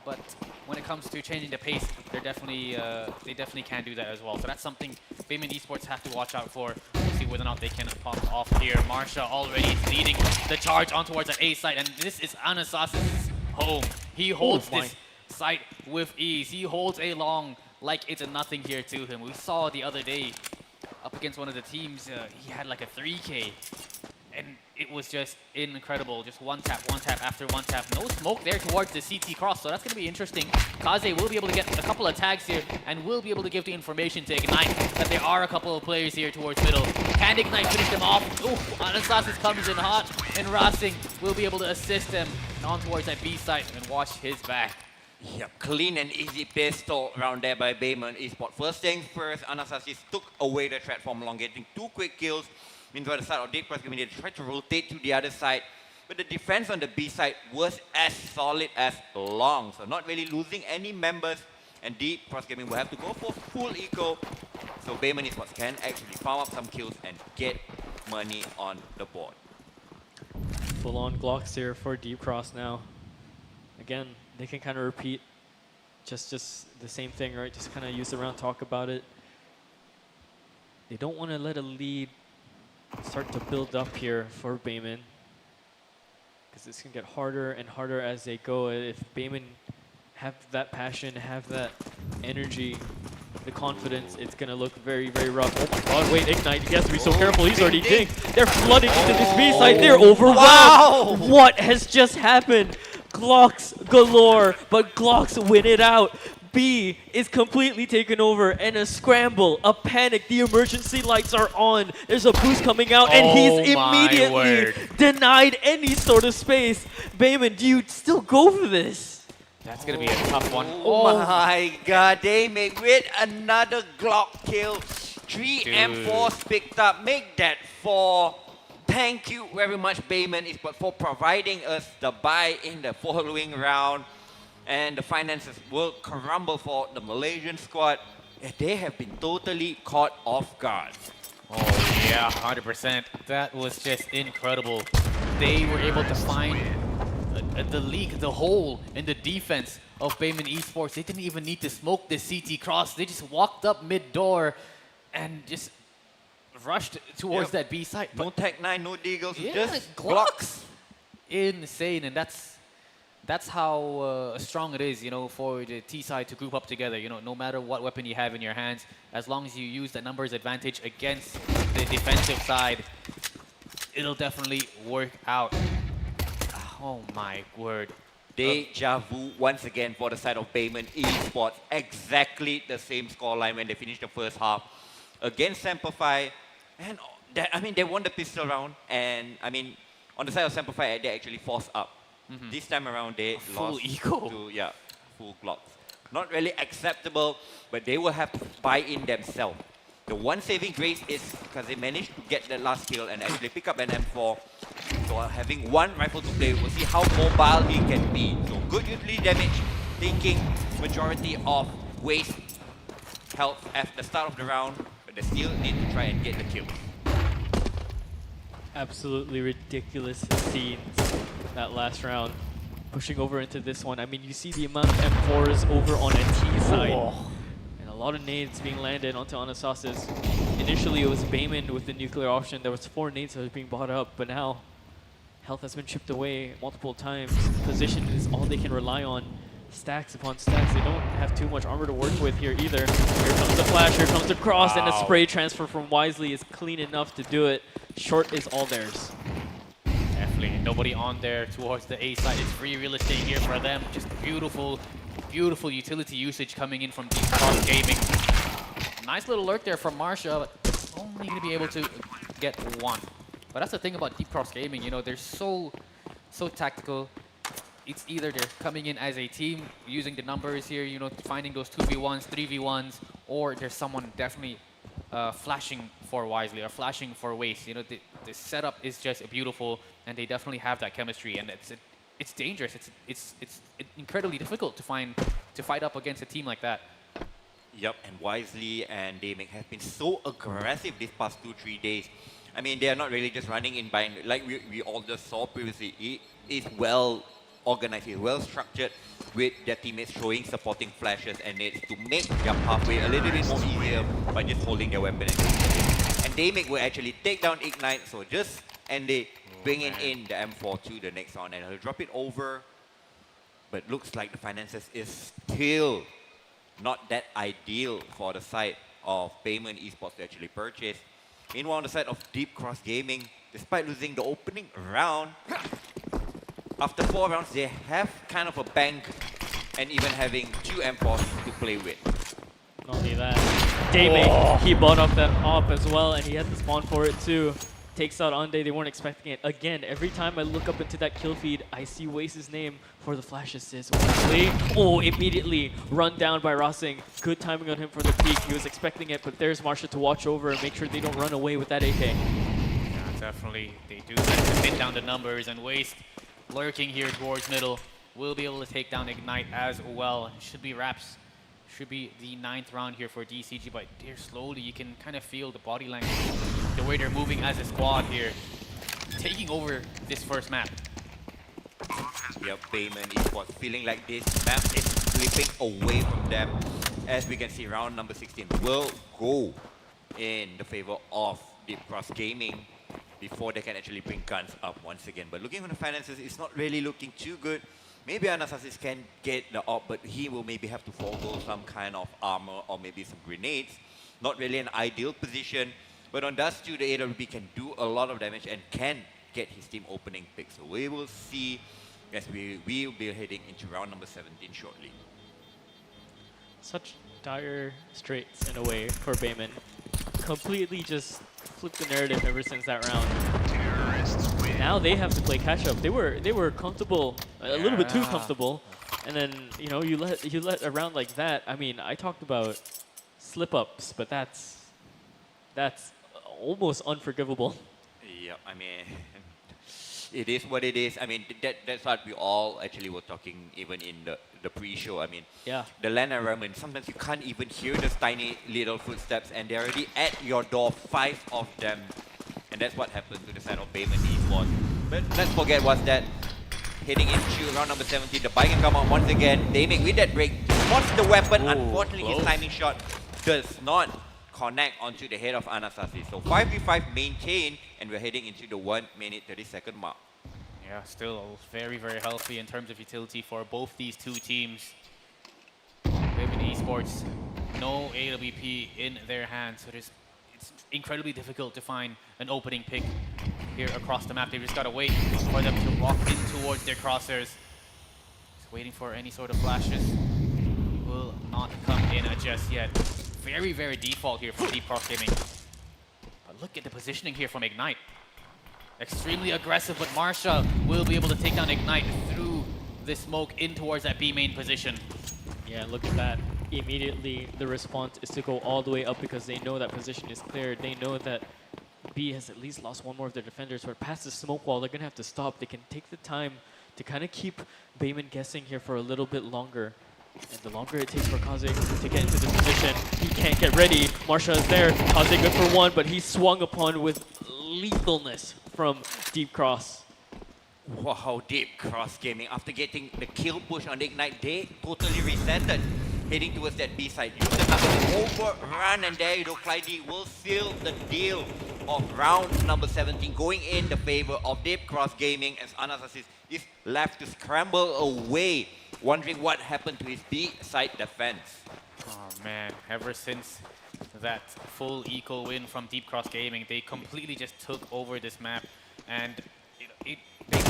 But when it comes to changing the pace, they definitely can do that as well. So that's something Baemin Esports have to watch out for. We'll see whether or not they can pop off here. Marsha already leading the charge on towards the A side, and this is Anastas's home. He holds this site with ease. He holds A long like it's a nothing here to him. We saw the other day up against one of the teams, he had like a 3K. And it was just incredible. Just one tap after one tap. No smoke there towards the CT cross, so that's going to be interesting. Kaze will be able to get a couple of tags here and will be able to give the information to Ignite that there are a couple of players here towards middle. Can Ignite finish them off? Ooh, Anastasis comes in hot, and Rasing will be able to assist him on towards that B side and watch his back. Yep, clean and easy pistol around there by Baemin Esports. First things first, Anastasis took away the threat from long, getting 2 quick kills. Meanwhile, the side of Deep Cross Gaming, they tried to rotate to the other side, but the defense on the B side was as solid as long, so not really losing any members, and Deep Cross Gaming will have to go for full eco, so Baemin Esports can actually farm up some kills and get money on the board. Full-on Glocks here for Deep Cross now. Again, they can kind of repeat just the same thing, right? Just kind of use the round, talk about it. They don't want to let a lead start to build up here for Baemin, because this can get harder and harder as they go. If Baemin have that passion, have that energy, the confidence, it's going to look very, very rough. Oh my god, wait, Ignite, he has to be so careful. He's already dinged. They're flooding into this B side. They're overwhelmed. Wow. What has just happened? Glocks galore, but Glocks win it out. B is completely taken over, and a scramble, a panic. The emergency lights are on. There's a boost coming out, and he's immediately denied any sort of space. Baemin, do you still go for this? That's going to be a tough one. Oh my god, they make with another Glock kill. 3 M4s picked up, make that 4. Thank you very much, Baemin Esports, for providing us the buy in the following round. And the finances will crumble for the Malaysian squad. They have been totally caught off guard. Oh yeah, 100%. That was just incredible. They were able to find the leak, the hole in the defense of Baemin Esports. They didn't even need to smoke the CT cross. They just walked up mid-door and just rushed towards that B site. No Tech 9, no Deagles, Yeah, just Glocks. Insane, and that's how strong it is, you know, for the T side to group up together. You know, no matter what weapon you have in your hands, as long as you use the numbers advantage against the defensive side, it'll definitely work out. Oh my word. Deja vu once again for the side of Baemin Esports. Exactly the same scoreline when they finished the first half against Semperfi. And I mean, they won the pistol round, and I mean, on the side of Semperfi, they actually forced up. This time around, they Full lost eco. to full blocks. Not really acceptable, but they will have to buy in themselves. The one saving grace is because they managed to get that last kill and actually pick up an M4. So having one rifle to play, we'll see how mobile he can be. So good utility damage, taking majority of waste health at the start of the round, but they still need to try and get the kill. Absolutely ridiculous scenes that last round. Pushing over into this one. I mean, you see the amount of M4s over on a T side. And a lot of nades being landed onto Anasasis. Initially, it was Bayman with the nuclear option. There was 4 nades that was being bought up, but now health has been chipped away multiple times. Position is all they can rely on. Stacks upon stacks. They don't have too much armor to work with here either. Here comes the flash, here comes the cross, and the spray transfer from Wisely is clean enough to do it. Short is all theirs. Definitely nobody on there towards the A side. It's free real estate here for them. Just beautiful, beautiful utility usage coming in from Deep Cross Gaming. Nice little lurk there from Marsha, but only going to be able to get one. But that's the thing about Deep Cross Gaming, you know, they're so tactical. It's either they're coming in as a team, using the numbers here, you know, finding those 2v1s, 3v1s, or there's someone definitely flashing for Wisely or flashing for Waste. You know, the setup is just beautiful, and they definitely have that chemistry, and it's dangerous. It's incredibly difficult to fight up against a team like that. Yep, and Wisely and Daming have been so aggressive these past 2-3 days. I mean, they are not really just running in by, like we all just saw previously. It is well organized, it's well structured, with their teammates showing supporting flashes and nades to make their pathway a little bit more easier by just holding their weapon. And Daming will actually take down Ignite, so just and they bringing in the M4 to the next round, and he'll drop it over. But looks like the finances is still not that ideal for the side of Payment Esports to actually purchase. Meanwhile, on the side of Deep Cross Gaming, despite losing the opening round, after 4 rounds, they have kind of a bank and even having 2 M4s to play with. Not only that, Daming, he bought up that op as well, and he had the spawn for it too. Takes out Ande, they weren't expecting it. Again, every time I look up into that kill feed, I see Wace's name for the flash assist. Wesley, immediately run down by Rossing. Good timing on him for the peak. He was expecting it, but there's Marsha to watch over and make sure they don't run away with that AK. Yeah, definitely. They do like to pin down the numbers, and Waste lurking here towards middle will be able to take down Ignite as well. It should be wraps. Should be the 9th round here for DCG, but they're slowly, you can kind of feel the body language, the way they're moving as a squad here, taking over this first map. Yep, Payment Esports feeling like this map is slipping away from them. As we can see, round number 16 will go in the favor of Deep Cross Gaming before they can actually bring guns up once again. But looking at the finances, it's not really looking too good. Maybe Anasasis can get the op, but he will maybe have to forego some kind of armor or maybe some grenades. Not really an ideal position, but on Dust 2, the AWP can do a lot of damage and can get his team opening pick. So we will see as we will be heading into round number 17 shortly. Such dire straits in a way for Bayman. Completely just flipped the narrative ever since that round. Now they have to play catch up. They were comfortable, a little bit too comfortable, and then you know you let a round like that. I mean, I talked about slip ups, but that's almost unforgivable. Yeah, I mean, it is what it is. I mean, that's what we all actually were talking even in the pre-show. I mean, yeah, the land environment, sometimes you can't even hear those tiny little footsteps, and they're already at your door, 5 of them. And that's what happened to the side of Payment Esports. But let's forget what's that. Heading into round number 17, the bike can come out once again. Daming with that break, spots the weapon. Unfortunately, his timing shot does not connect onto the head of Anasasis. So 5v5 maintained, and we're heading into the 1 minute 30-second mark. Yeah, still very, very healthy in terms of utility for both these two teams. Payment Esports, no AWP in their hands, so it's incredibly difficult to find an opening pick here across the map. They've just got to wait for them to walk in towards their crosshairs. Just waiting for any sort of flashes. Will not come in just yet. Very, very default here from Deep Cross Gaming. But look at the positioning here from Ignite. extremely aggressive, but Marsha will be able to take down Ignite through the smoke in towards that B main position. Yeah, look at that. Immediately, the response is to go all the way up because they know that position is cleared. They know that B has at least lost one more of their defenders, but past the smoke wall, they're going to have to stop. They can take the time to kind of keep Bayman guessing here for a little bit longer. And the longer it takes for Kaze to get into this position, he can't get ready. Marsha is there. Kaze good for one, but he's swung upon with lethalness from Deep Cross. Wow, Deep Cross Gaming, after getting the kill push on the Ignite, they totally resetted, heading towards that B side. Use the number overrun, and there you go, Clyde will seal the deal of round number 17, going in the favor of Deep Cross Gaming, as Anastasis is left to scramble away, wondering what happened to his B side defense. Oh man, ever since that full eco win from Deep Cross Gaming, they completely just took over this map, and they were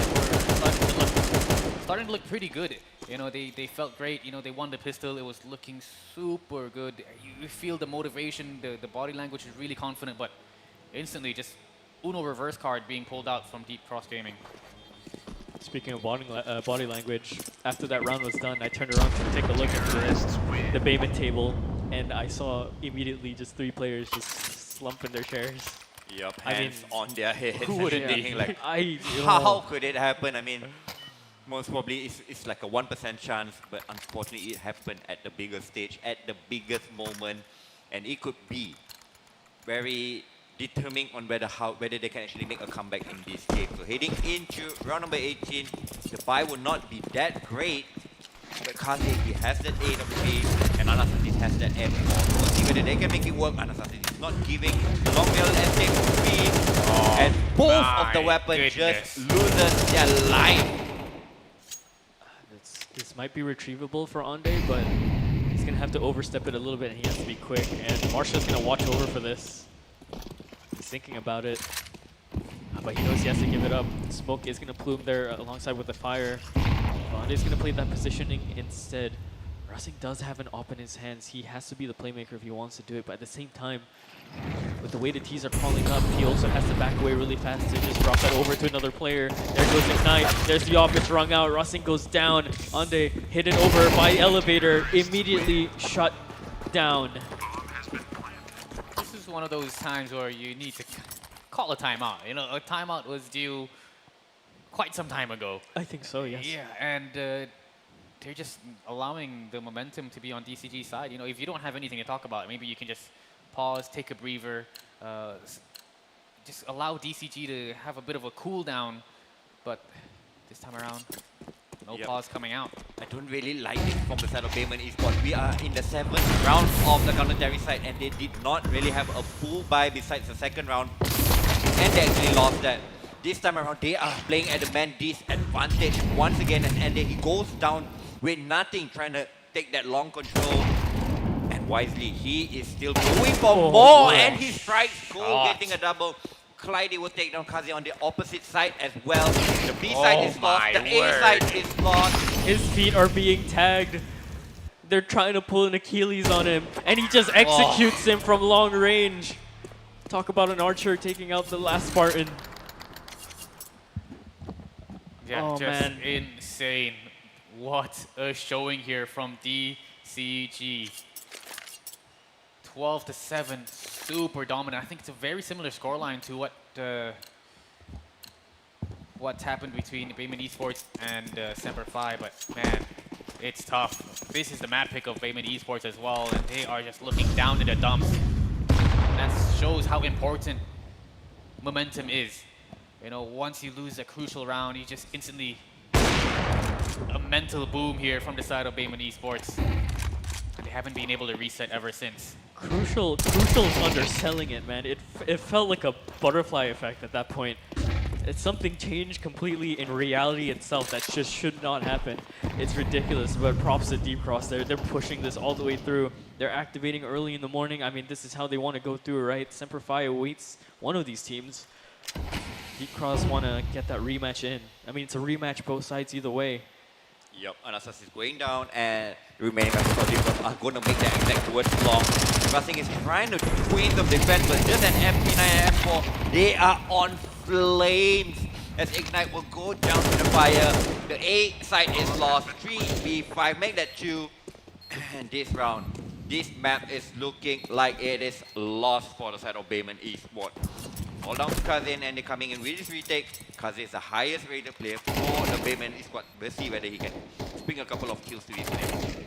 starting to look pretty good. You know, they felt great. You know, they won the pistol. It was looking super good. You feel the motivation, the body language is really confident, but instantly just Uno reverse card being pulled out from Deep Cross Gaming. Speaking of body language, after that round was done, I turned around to take a look at the Bayman table, and I saw immediately just 3 players just slumping their chairs. Yep, hands on their heads. Who wouldn't thinking be? like, I, how could it happen? I mean, most probably it's like a 1% chance, but unfortunately it happened at the biggest stage, at the biggest moment, and it could be very determining on whether they can actually make a comeback in this game. So heading into round number 18, the buy will not be that great, but Kaze, he has that 8 of K, and Anastasis has that M4. We'll see whether they can make it work. Anastasis is not giving the long barrel SX3, and both of the weapons just loses their life. This might be retrievable for Ande, but he's going to have to overstep it a little bit, and he has to be quick. And Marsha's going to watch over for this. He's thinking about it, but he knows he has to give it up. Smoke is going to plume there alongside with the fire. Ande's going to play that positioning instead. Racing does have an op in his hands. He has to be the playmaker if he wants to do it, but at the same time, with the way the T's are crawling up, he also has to back away really fast to just drop that over to another player. There goes Ignite. There's the op, it's rung out. Racing goes down. Ande hidden over by elevator, immediately shut down. This is one of those times where you need to call a timeout. You know, a timeout was due quite some time ago. I think so, yes. Yeah, and they're just allowing the momentum to be on DCG's side. You know, if you don't have anything to talk about, maybe you can just pause, take a breather, just allow DCG to have a bit of a cool down. But this time around, no pause coming out. I don't really like it from the side of Bayman Esports. We are in the 7th round of the commentary side, and they did not really have a full buy besides the 2nd round, and they actually lost that. This time around, they are playing at the man disadvantage once again, and then he goes down with nothing, trying to take that long control. And wisely, he is still going for more, and he strikes gold, getting a double. Clyde will take down Kaze on the opposite side as well. The B side is lost, the A side is lost. His feet are being tagged. They're trying to pull an Achilles on him, and he just executes him from long range. Talk about an archer taking out the last Spartan. Yeah, just insane. What a showing here from DCG. 12-7, super dominant. I think it's a very similar scoreline to what's happened between Bayman Esports and Semper Fi, but man, it's tough. This is the map pick of Bayman Esports as well, and they are just looking down in the dumps. And that shows how important momentum is. You know, once you lose a crucial round, you just instantly a mental boom here from the side of Bayman Esports. And they haven't been able to reset ever since. Crucial's underselling it, man. It felt like a butterfly effect at that point. It's something changed completely in reality itself that just should not happen. It's ridiculous, but props to Deep Cross. They're pushing this all the way through. They're activating early in the morning. I mean, this is how they want to go through, right? Semper Fi awaits one of these teams. Deep Cross want to get that rematch in. I mean, it's a rematch both sides either way. Yep, Anastasis is going down, and remaining members of Deep Cross are going to make their exact towards long. Racing is trying to twin the defense, but just an MP9 and M4, they are on flames as Ignite will go down to the fire. The A side is lost. 3v5, make that 2. And this round, this map is looking like it is lost for the side of Bayman Esports. All down to Kazin and they're coming in with this retake. Kazin is the highest rated player for the Bayman Esports. We'll see whether he can bring a couple of kills to his name.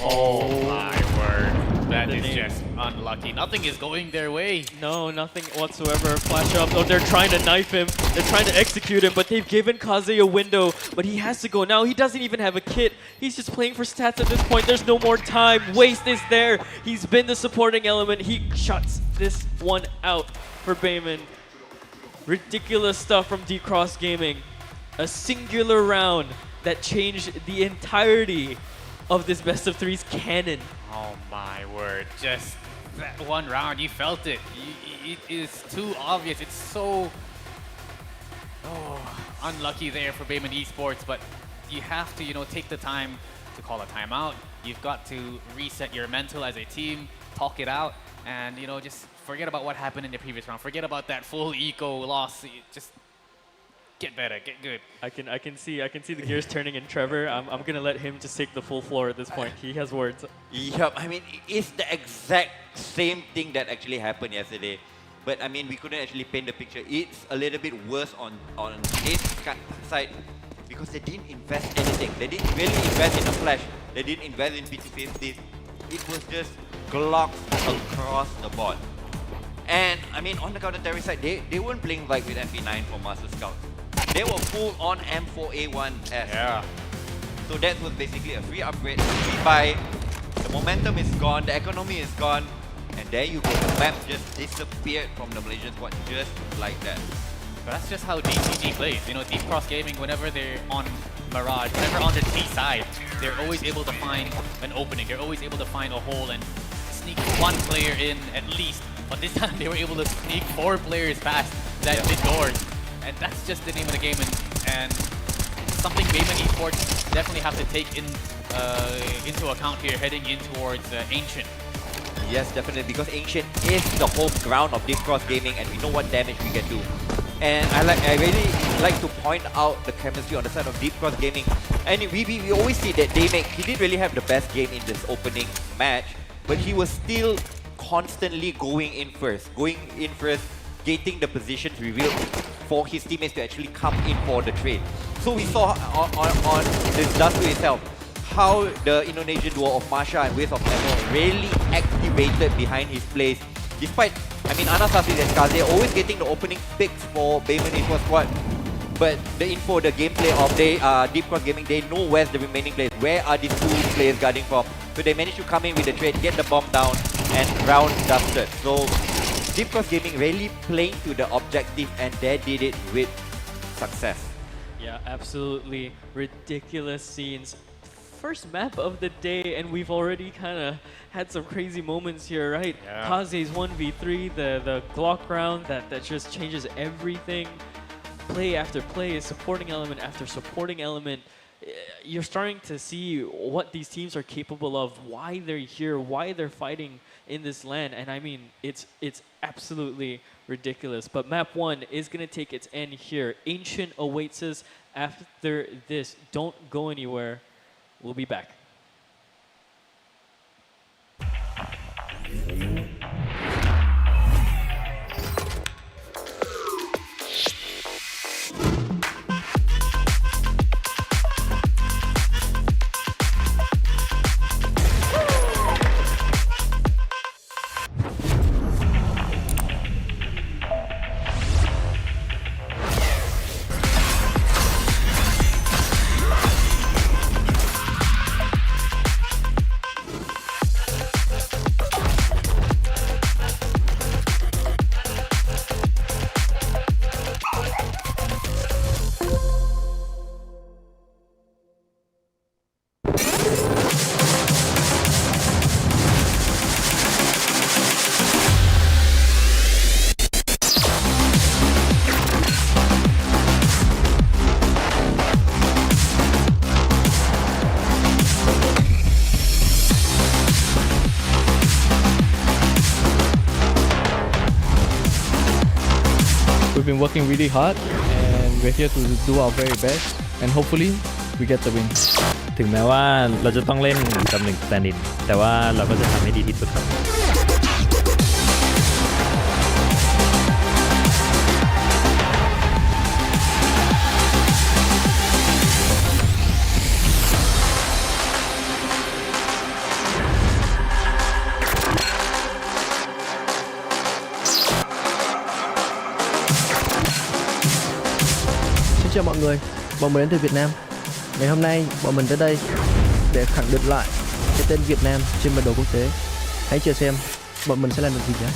Oh my word. That is just unlucky. Nothing is going their way. No, nothing whatsoever. Flash up. Oh, they're trying to knife him. They're trying to execute him, but they've given Kaze a window. But he has to go now. He doesn't even have a kit. He's just playing for stats at this point. There's no more time. Waste is there. He's been the supporting element. He shuts this one out for Bayman. Ridiculous stuff from Deep Cross Gaming. A singular round that changed the entirety of this best of threes canon. Oh my word. Just that one round, you felt it. It is too obvious. It's so unlucky there for Bayman Esports, but you have to, take the time to call a timeout. You've got to reset your mental as a team, talk it out, and, just forget about what happened in the previous round. Forget about that full eco loss. Just get better, get good. I can see the gears turning in Trevor. I'm gonna let him just take the full floor at this point. He has words. Yep, I mean, it's the exact same thing that actually happened yesterday. But I mean, we couldn't actually paint the picture. It's a little bit worse on this side because they didn't invest anything. They didn't really invest in a flash. They didn't invest in PT50. It was just Glocks across the board. And I mean, on the counter-terrorist side, they weren't playing like with MP9 for Master Scout. They were full on M4A1S. Yeah. So that was basically a free upgrade, free buy. The momentum is gone, the economy is gone, and there you go. The map just disappeared from the Malaysian squad just like that. But that's just how DCG plays. Deep Cross Gaming, whenever they're on Mirage, whenever on the T side, they're always able to find an opening. They're always able to find a hole and sneak one player in at least. But this time they were able to sneak 4 players past that mid doors. And that's just the name of the game, and something Bayman Esports definitely have to take into account here, heading in towards Ancient. Yes, definitely, because Ancient is the home ground of Deep Cross Gaming, and we know what damage we can do. And I really like to point out the chemistry on the side of Deep Cross Gaming. And we always see that he didn't really have the best game in this opening match, but he was still constantly going in first, getting the positions revealed for his teammates to actually come in for the trade. So we saw on this Dasu itself how the Indonesian duo of Masha and Waves of Nemo really activated behind his plays. Despite, I mean, Anastasis and Kaze always getting the opening picks for Bayman Esports squad. But the gameplay of Deep Cross Gaming, they know where's the remaining players. Where are these 2 players guarding from? So they managed to come in with the trade, get the bomb down, and round dusted. So Deep Cross Gaming really playing to the objective, and they did it with success. Yeah, absolutely ridiculous scenes. First map of the day, and we've already kind of had some crazy moments here, right? Yeah. Kaze's 1v3, the Glock round that just changes everything. Play after play, supporting element after supporting element. You're starting to see what these teams are capable of, why they're here, why they're fighting in this land, and I mean, it's absolutely ridiculous. But map 1 is going to take its end here. Ancient awaits us after this. Don't go anywhere. We'll be back. working really hard and we're here to do our very best and hopefully we get the win. ถึงแม้ว่าเราจะต้องเล่นตำแหน่ง stand-in แต่ว่าเราก็จะทำให้ดีที่สุดครับ Xin chào mọi người, bọn mình đến từ Việt Nam. Ngày hôm nay bọn mình tới đây để khẳng định lại cái tên Việt Nam trên bản đồ quốc tế. Hãy chờ xem bọn mình sẽ làm được gì nhé.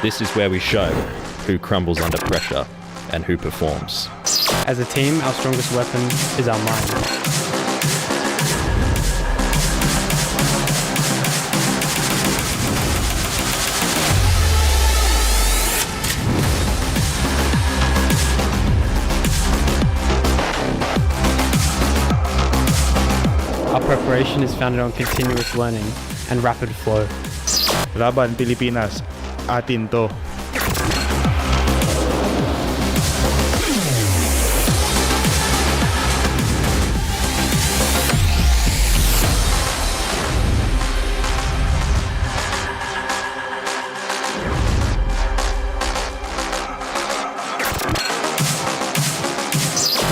This is where we show who crumbles under pressure and who performs. As a team, our strongest weapon is our mind. Our preparation is founded on continuous learning and rapid flow. Laban Pilipinas, atin to.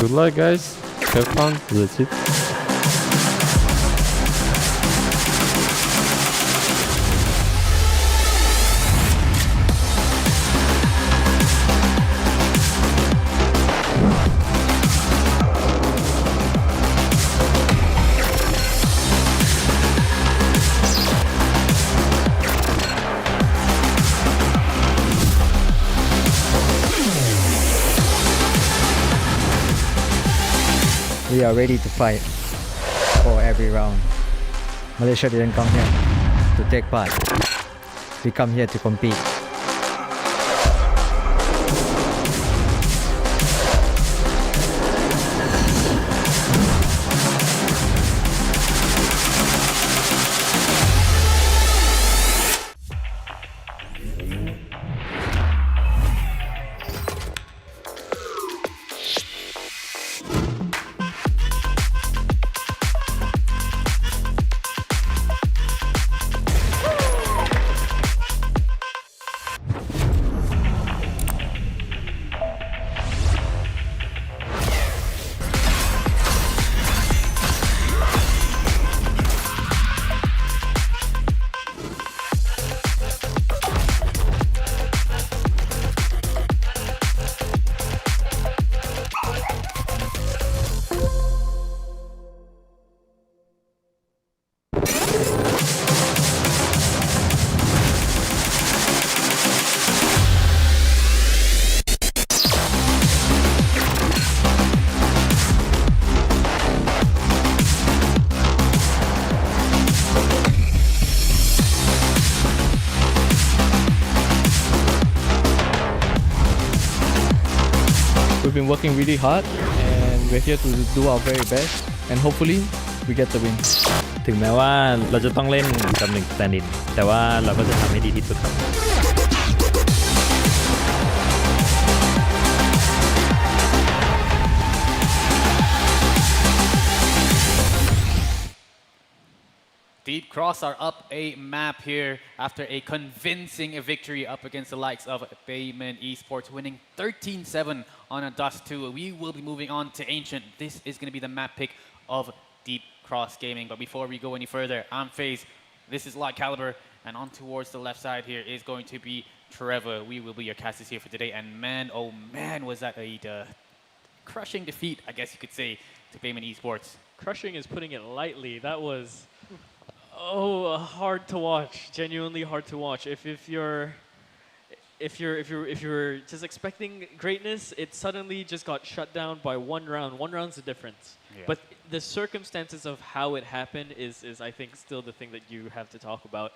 Good luck, guys. Have fun. That's it. We are ready to fight for every round. Malaysia didn't come here to take part. We come here to compete. We've been working really hard and we're here to do our very best and hopefully we get the win. ถึงแม้ว่าเราจะต้องเล่นตำแหน่ง stand-in แต่ว่าเราก็จะทำให้ดีที่สุดครับ Deep Cross are up a map here after a convincing victory up against the likes of Bayman Esports, winning 13-7 on a Dust 2. We will be moving on to Ancient. This is going to be the map pick of Deep Cross Gaming. But before we go any further, I'm FaZe. This is Light Caliber. And on towards the left side here is going to be Trevor. We will be your casters here for today. And man, oh man, was that a crushing defeat, I guess you could say, to Bayman Esports. Crushing is putting it lightly. That was hard to watch. Genuinely hard to watch. If you're just expecting greatness, it suddenly just got shut down by one round. One round's the difference. Yeah. But the circumstances of how it happened is I think still the thing that you have to talk about.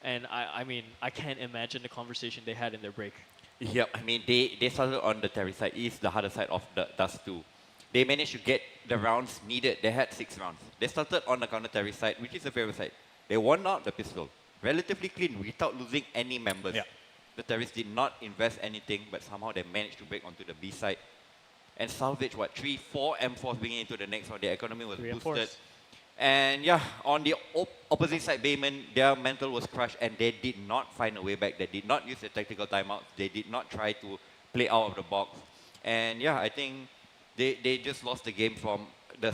And I mean, I can't imagine the conversation they had in their break. Yep, I mean, they started on the terrace side, is the harder side of the Dust 2. They managed to get the rounds needed. They had 6 rounds. They started on the counter terrace side, which is the favorite side. They won out the pistol. Relatively clean, without losing any members. Yeah. The terrorists did not invest anything, but somehow they managed to break onto the B side and salvage, 3, 4 M4s bringing into the next round. Their economy was 3 boosted. M4s. And yeah, on the opposite side, Bayman, their mental was crushed and they did not find a way back. They did not use the tactical timeouts. They did not try to play out of the box. And yeah, I think they just lost the game from the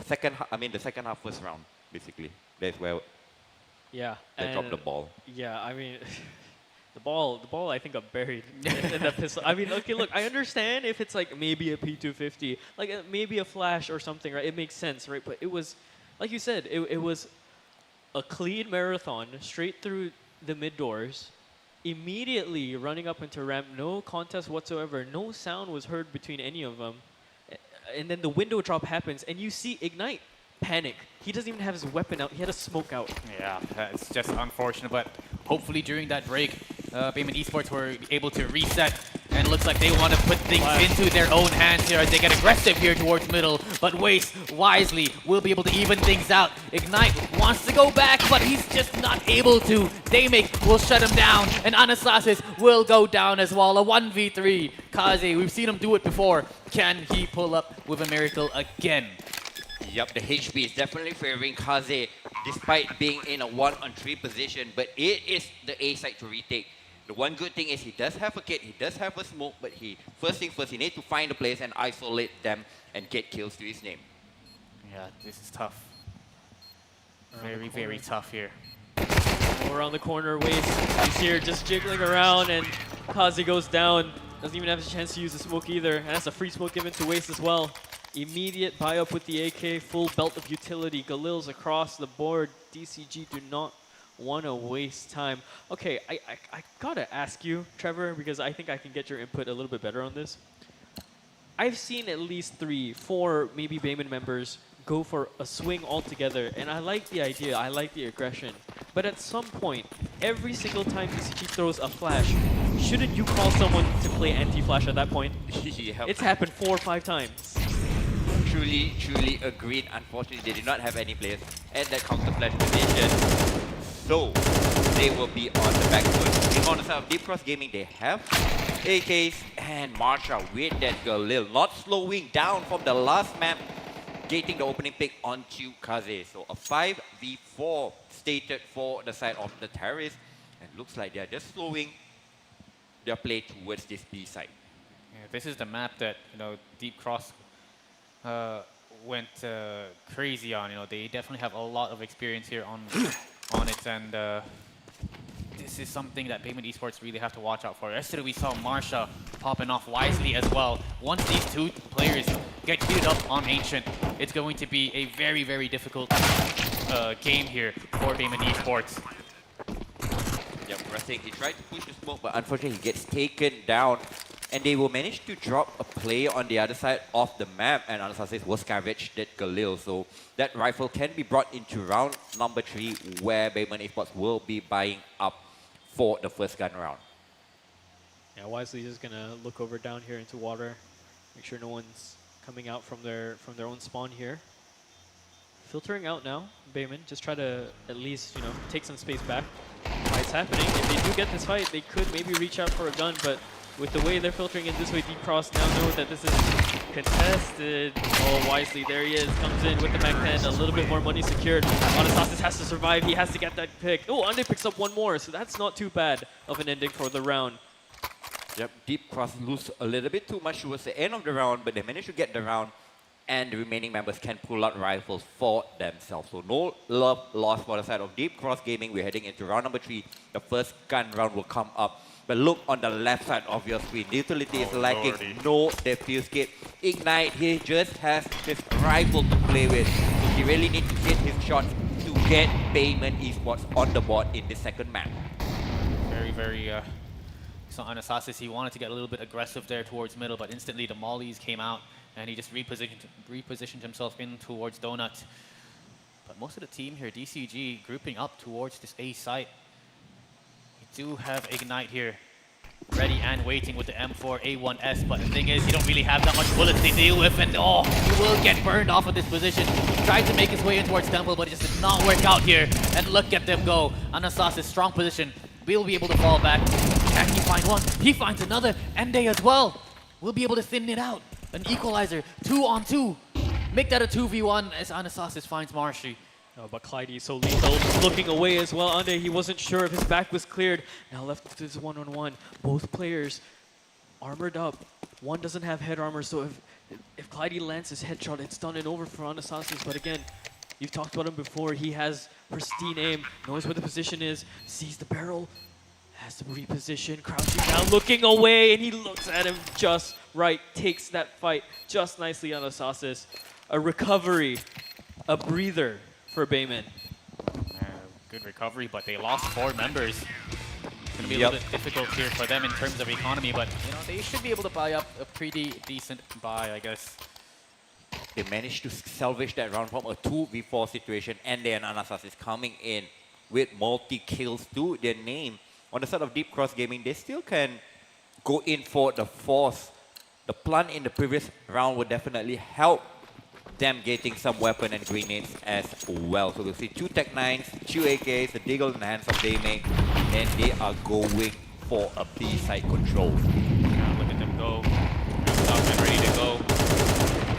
second half, first round, basically. That's where Yeah. they dropped the ball. Yeah, I mean, the ball I think got buried in the pistol. I mean, okay, look, I understand if it's like maybe a P250, like maybe a flash or something, right? It makes sense, right? But it was, like you said, it was a clean marathon straight through the mid doors, immediately running up into ramp, no contest whatsoever, no sound was heard between any of them. And then the window drop happens, and you see Ignite panic. He doesn't even have his weapon out. He had a smoke out. Yeah, it's just unfortunate, but hopefully during that break, Bayman Esports were able to reset, and it looks like they want to put things into their own hands here as they get aggressive here towards middle, but Waste wisely will be able to even things out. Ignite wants to go back, but he's just not able to. Daymake will shut him down, and Anastasis will go down as well. A 1v3. Kaze, we've seen him do it before. Can he pull up with a miracle again? Yep, the HP is definitely favoring Kaze despite being in a 1-on-3 position, but it is the A side to retake. The one good thing is he does have a kit, he does have a smoke, but first thing first, he needs to find the players and isolate them and get kills to his name. Yeah, this is tough. Very, very tough here. Around the corner, Waste. He's here just jiggling around, and Kaze goes down. Doesn't even have a chance to use the smoke either, and that's a free smoke given to Waste as well. Immediate buy-up with the AK, full belt of utility. Galil's across the board. DCG do not want to waste time. Okay, I gotta ask you, Trevor, because I think I can get your input a little bit better on this. I've seen at least 3, 4, maybe Bayman members go for a swing altogether, and I like the idea, I like the aggression. But at some point, every single time DCG throws a flash, shouldn't you call someone to play anti-flash at that point? Yep. It's happened 4 or 5 times. Truly agreed. Unfortunately, they did not have any players at that counter flash position, so they will be on the back foot. On the side of Deep Cross Gaming, they have AKs and Marsha with that Galil, not slowing down from the last map, getting the opening pick onto Kaze. So a 5v4 stated for the side of the terrorists, and looks like they are just slowing their play towards this B side. Yeah, this is the map that Deep Cross went crazy on. They definitely have a lot of experience here on it, and this is something that Bayman Esports really have to watch out for. Yesterday we saw Marsha popping off wisely as well. Once these 2 players get heated up on Ancient, it's going to be a very, very difficult game here for Bayman Esports. Yeah, Pressing, he tried to push the smoke, but unfortunately he gets taken down. And they will manage to drop a play on the other side of the map, and Anastasis will scavenge that Galil. So that rifle can be brought into round number 3, where Bayman Esports will be buying up for the first gun round. Yeah, Wisely is gonna look over down here into water, make sure no one's coming out from their own spawn here. Filtering out now, Bayman, just try to at least take some space back. Fight's happening. If they do get this fight, they could maybe reach out for a gun, but with the way they're filtering in this way, Deep Cross now know that this is contested. Oh, Wisely, there he is, comes in with the Mac 10, a little bit more money secured. Anastasis has to survive, he has to get that pick. Oh, Ande picks up 1 more, so that's not too bad of an ending for the round. Yep, Deep Cross lose a little bit too much towards the end of the round, but they managed to get the round, and the remaining members can pull out rifles for themselves. So no love lost for the side of Deep Cross Gaming. We're heading into round number 3. The first gun round will come up. But look on the left side of your screen. Utility is lacking. No defuse kit. Ignite, he just has his rifle to play with. So he really needs to hit his shots to get Bayman Esports on the board in the second map. Very, very... So Anastasis, he wanted to get a little bit aggressive there towards middle, but instantly the mollies came out and he just repositioned himself in towards Donut. But most of the team here, DCG, grouping up towards this A site. We do have Ignite here, ready and waiting with the M4 A1S, but the thing is, you don't really have that much bullets to deal with, and oh, he will get burned off of this position. Tried to make his way in towards Temple, but it just did not work out here, and look at them go. Anasasis, strong position, will be able to fall back. Can he find one? He finds another, Ende as well. We'll be able to thin it out. An equalizer, 2-on-2. Make that a 2v1 as Anasasis finds Marshy. Oh, but Clyde is so lethal, just looking away as well. Ande, he wasn't sure if his back was cleared. Now left to this one-on-one. Both players armored up. One doesn't have head armor, so if Clyde lands his headshot, it's done and over for Anasasis. But again, you've talked about him before. He has pristine aim, knows where the position is, sees the barrel, has to reposition, crouching down, looking away, and he looks at him just right, takes that fight just nicely. Anasasis. A recovery, a breather for Bayman. Good recovery, but they lost 4 members. It's going to be a little bit difficult here for them in terms of economy, but you know, they should be able to buy up a pretty decent buy, I guess. They managed to salvage that round from a 2v4 situation, and then Anasasis coming in with multi-kills to their name. On the side of Deep Cross Gaming, they still can go in for the force. The plant in the previous round would definitely help them getting some weapon and grenades as well. So we'll see 2 Tech 9s, 2 AKs, the Deagle in the hands of Daymay, and they are going for a B-side control. Yeah, look at them go. Up and ready to go.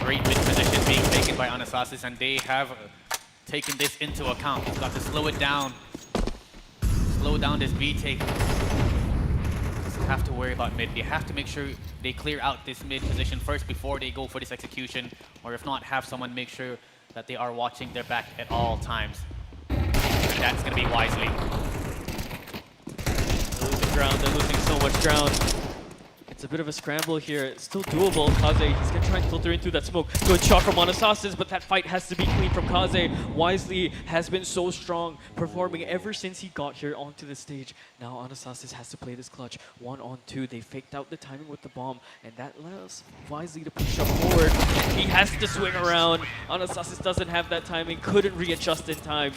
Great mid position being taken by Anasasis, and they have taken this into account. He's got to slow it down. Slow down this B take. Doesn't have to worry about mid. They have to make sure they clear out this mid position first before they go for this execution, or if not, have someone make sure that they are watching their back at all times. And that's going to be Wisely. They're losing ground, they're losing so much ground. It's a bit of a scramble here. It's still doable. Kaze, he's going to try and filter in through that smoke. Good shot from Anasasis, but that fight has to be clean from Kaze. Wisely has been so strong, performing ever since he got here onto the stage. Now Anasasis has to play this clutch. 1-on-2. They faked out the timing with the bomb, and that allows Wisely to push up forward. He has to swing around. Anasasis doesn't have that timing, couldn't readjust in time.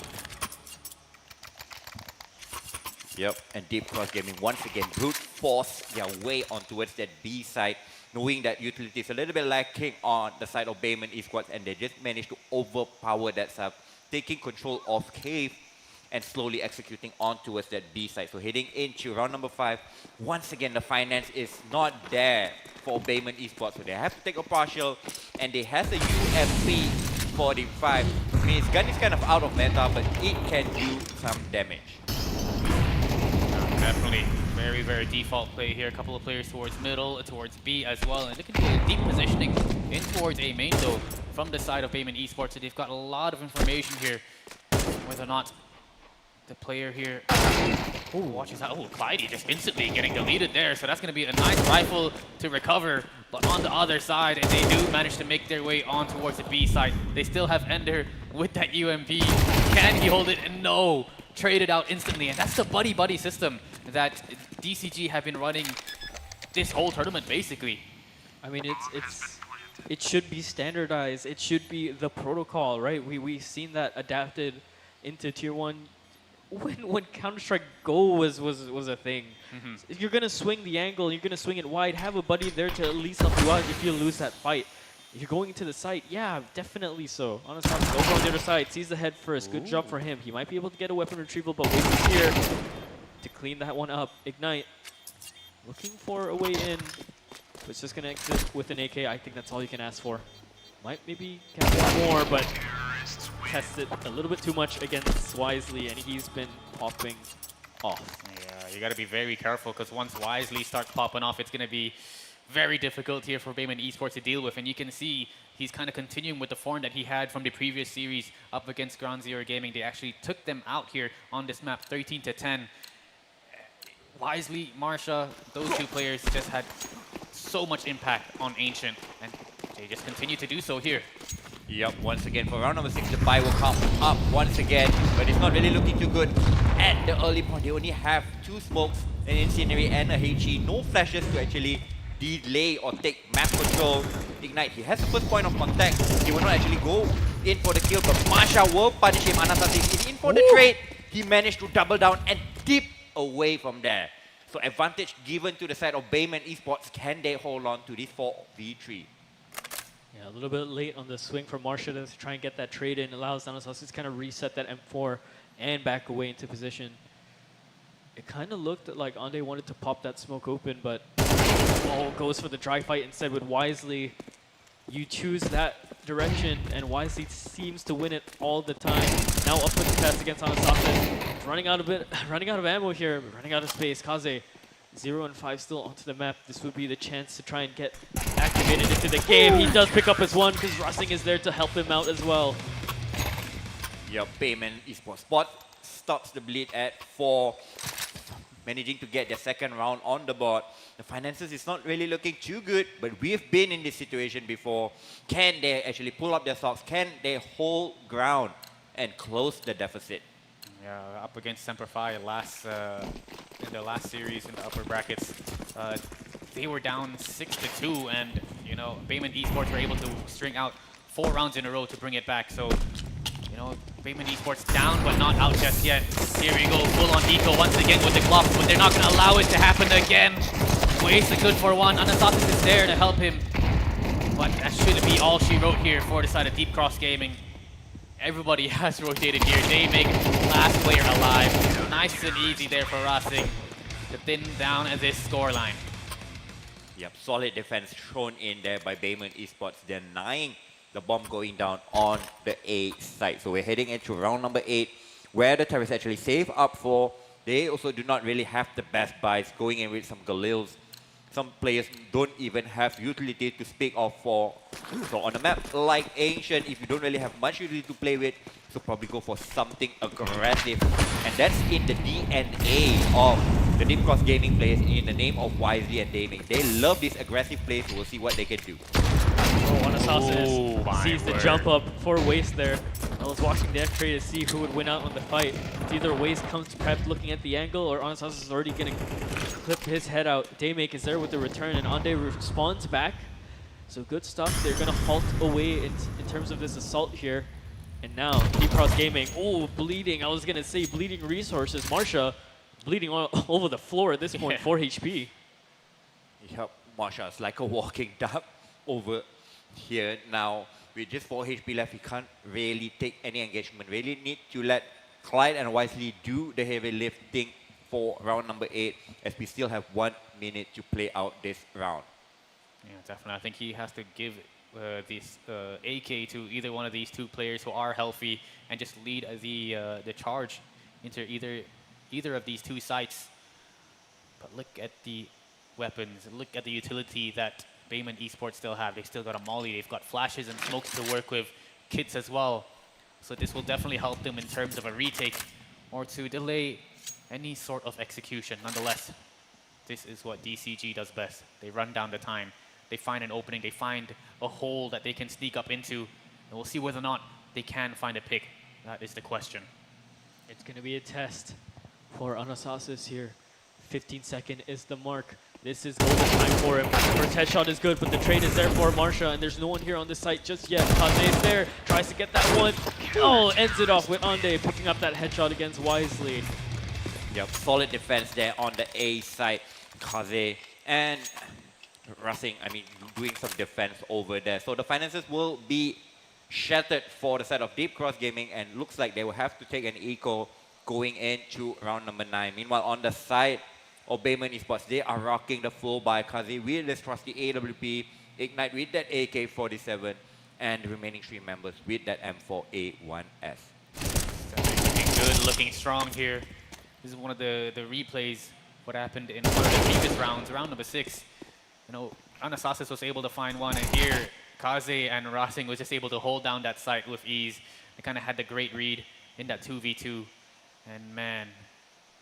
Yep, and Deep Cross Gaming once again brute force their way on towards that B side, knowing that utility is a little bit lacking on the side of Bayman eSquads, and they just managed to overpower that side, taking control of Cave and slowly executing on towards that B side. So heading into round number 5, once again the finance is not there for Bayman eSquads, so they have to take a partial, and they have the UMP 45. I mean, his gun is kind of out of meta, but it can do some damage. Definitely very, very default play here. A couple of players towards middle, towards B as well. And looking at deep positioning in towards A main though from the side of Bayman Esports. So they've got a lot of information here. Whether or not the player here watches out. Oh, Clyde just instantly getting deleted there. So that's going to be a nice rifle to recover. But on the other side, and they do manage to make their way on towards the B side. They still have Ender with that UMP. Can he hold it? No. Traded out instantly, and that's the buddy-buddy system that DCG have been running this whole tournament, basically. I mean, it should be standardized. It should be the protocol, right? We've seen that adapted into Tier 1 when Counter-Strike Go was a thing. If you're gonna swing the angle, you're gonna swing it wide, have a buddy there to at least help you out if you lose that fight. If you're going into the site, yeah, definitely so. Anasasis over on the other side, sees the head first. Good job for him. He might be able to get a weapon retrieval, but Wade's here to clean that one up. Ignite, looking for a way in. But it's just going to exit with an AK. I think that's all you can ask for. Might maybe get one more, but tested a little bit too much against Wisely, and he's been popping off. Yeah, you got to be very careful, because once Wisely starts popping off, it's going to be very difficult here for Bayman Esports to deal with, and you can see he's kind of continuing with the form that he had from the previous series up against Ground Zero Gaming. They actually took them out here on this map, 13-10. Wisely, Marsha, those two players just had so much impact on Ancient, and they just continue to do so here. Yep, once again for round number 6, the buy will come up once again, but it's not really looking too good at the early point. They only have 2 smokes, an incendiary and a HE, no flashes to actually delay or take map control. Ignite, he has the first point of contact. He will not actually go in for the kill, but Marsha will punish him. Anastasis is in for the trade. He managed to double down and dip away from there. So advantage given to the side of Bayman Esports. Can they hold on to this 4v3? Yeah, a little bit late on the swing from Marsha to try and get that trade in. Allows Anastasis to kind of reset that M4 and back away into position. It kind of looked like Ande wanted to pop that smoke open, but goes for the dry fight instead with Wisely. You choose that direction, and Wisely seems to win it all the time. Now up with the test against Anastasis. Running out of ammo here, running out of space. Kaze, 0 and 5 still onto the map. This would be the chance to try and get activated into the game. He does pick up his one because Russing is there to help him out as well. Yep, Bayman Esports spot stops the bleed at 4. Managing to get their second round on the board. The finances is not really looking too good, but we've been in this situation before. Can they actually pull up their socks? Can they hold ground and close the deficit? Yeah, up against Semper Fi in the last series in the upper brackets. They were down 6-2, and you know, Bayman Esports were able to string out 4 rounds in a row to bring it back. So, you know, Bayman Esports down, but not out just yet. Here we go, full on eco once again with the glove, but they're not going to allow it to happen again. Waste a good for one. Anastasis is there to help him, but that shouldn't be all she wrote here for the side of Deep Cross Gaming. Everybody has rotated here. They make last player alive. Nice and easy there for Racing to thin down at this scoreline. Yep, solid defense shown in there by Bayman Esports, denying the bomb going down on the A side. So we're heading into round number 8, where the terrorists actually save up for. They also do not really have the best buys, going in with some Galils. Some players don't even have utility to speak of for. So on a map like Ancient, if you don't really have much utility to play with, so probably go for something aggressive. And that's in the DNA of the Deep Cross Gaming players, in the name of Wisely and Daming. They love these aggressive plays, so we'll see what they can do. Oh, Anastasis sees the jump up for Waste there. I was watching the X-ray to see who would win out on the fight. It's either Waste comes prepped looking at the angle, or Anastasis is already going to clip his head out. Daymake is there with the return, and Ande responds back. So good stuff. They're going to halt away in terms of this assault here. And now, Deep Cross Gaming, bleeding. I was going to say bleeding resources. Marsha bleeding all over the floor at this point, 4 HP. Yep, Marsha is like a walking duck over here. Now, with just 4 HP left, he can't really take any engagement. Really need to let Clyde and Wisely do the heavy lifting for round number 8, as we still have 1 minute to play out this round. Yeah, definitely. I think he has to give this AK to either one of these 2 players who are healthy and just lead the charge into either of these 2 sites. But look at the weapons, look at the utility that Bayman Esports still have. They still got a molly, they've got flashes and smokes to work with, kits as well. So this will definitely help them in terms of a retake or to delay any sort of execution. Nonetheless, this is what DCG does best. They run down the time. They find an opening, they find a hole that they can sneak up into, and we'll see whether or not they can find a pick. That is the question. It's going to be a test for Anastasis here. 15-second is the mark. This is golden time for him. First headshot is good, but the trade is there for Marsha, and there's no one here on the site just yet. Kaze is there, tries to get that one. Ends it off with Ande picking up that headshot against Wisely. Yep, solid defense there on the A side. Kaze and Racing, doing some defense over there. So the finances will be shattered for the side of Deep Cross Gaming, and looks like they will have to take an eco going into round number 9. Meanwhile, on the side of Bayman Esports, they are rocking the full by Kaze with this trusty AWP, Ignite with that AK-47, and the remaining 3 members with that M4A1S. Looking good, looking strong here. This is one of the replays, what happened in one of the previous rounds, round number 6. You know, Anastasis was able to find one, and here Kaze and Racing was just able to hold down that site with ease. They kind of had the great read in that 2v2. And man,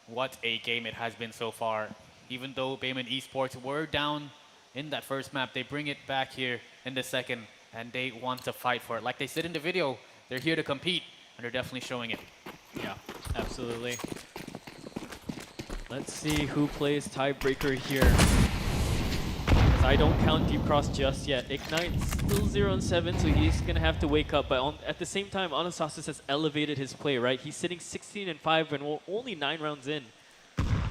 what a game it has been so far. Even though Bayman Esports were down in that first map, they bring it back here in the second, and they want to fight for it. Like they said in the video, they're here to compete, and they're definitely showing it. Yeah, absolutely. Let's see who plays tiebreaker here. So I don't count Deep Cross just yet. Ignite's still 0-7, so he's going to have to wake up. But at the same time, Anastasis has elevated his play, right? He's sitting 16-5 and we're only 9 rounds in.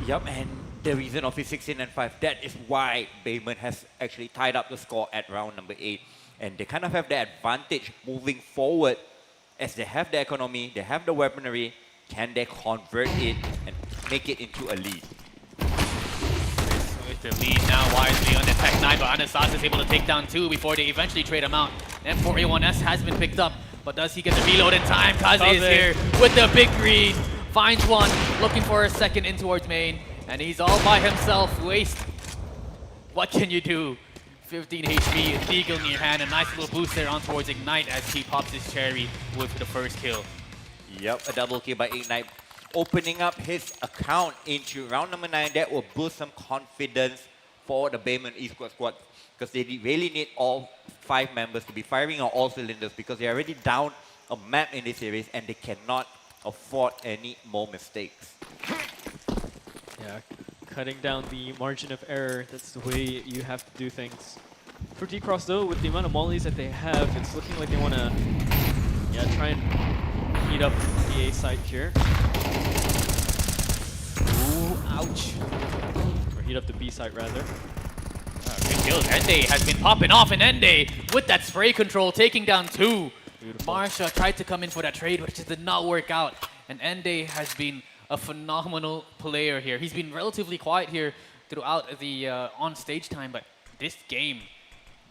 Yep, and the reason of his 16-5, that is why Bayman has actually tied up the score at round number 8. And they kind of have the advantage moving forward as they have the economy, they have the weaponry. Can they convert it and make it into a lead? With the lead now wisely on the Tech 9, but Anastasis is able to take down 2 before they eventually trade him out. M4A1S has been picked up, but does he get the reload in time? Kaze is here with the big green. Finds one, looking for a second in towards main, and he's all by himself. Waste. What can you do? 15 HP, Deagle in your hand, a nice little boost there on towards Ignite as he pops his cherry with the first kill. Yep, a double kill by Ignite, opening up his account into round number 9. That will boost some confidence for the Bayman Esports squad, because they really need all 5 members to be firing on all cylinders, because they're already down a map in this series and they cannot afford any more mistakes. Yeah, cutting down the margin of error, that's the way you have to do things. For D-Cross though, with the amount of mollies that they have, it's looking like they want to try and heat up the A site here. Ooh, ouch. Or heat up the B site rather. Good kills. Ende has been popping off, and Ende with that spray control taking down 2. Beautiful. Marsha tried to come in for that trade, but just did not work out. And Ende has been a phenomenal player here. He's been relatively quiet here throughout the on-stage time, but this game,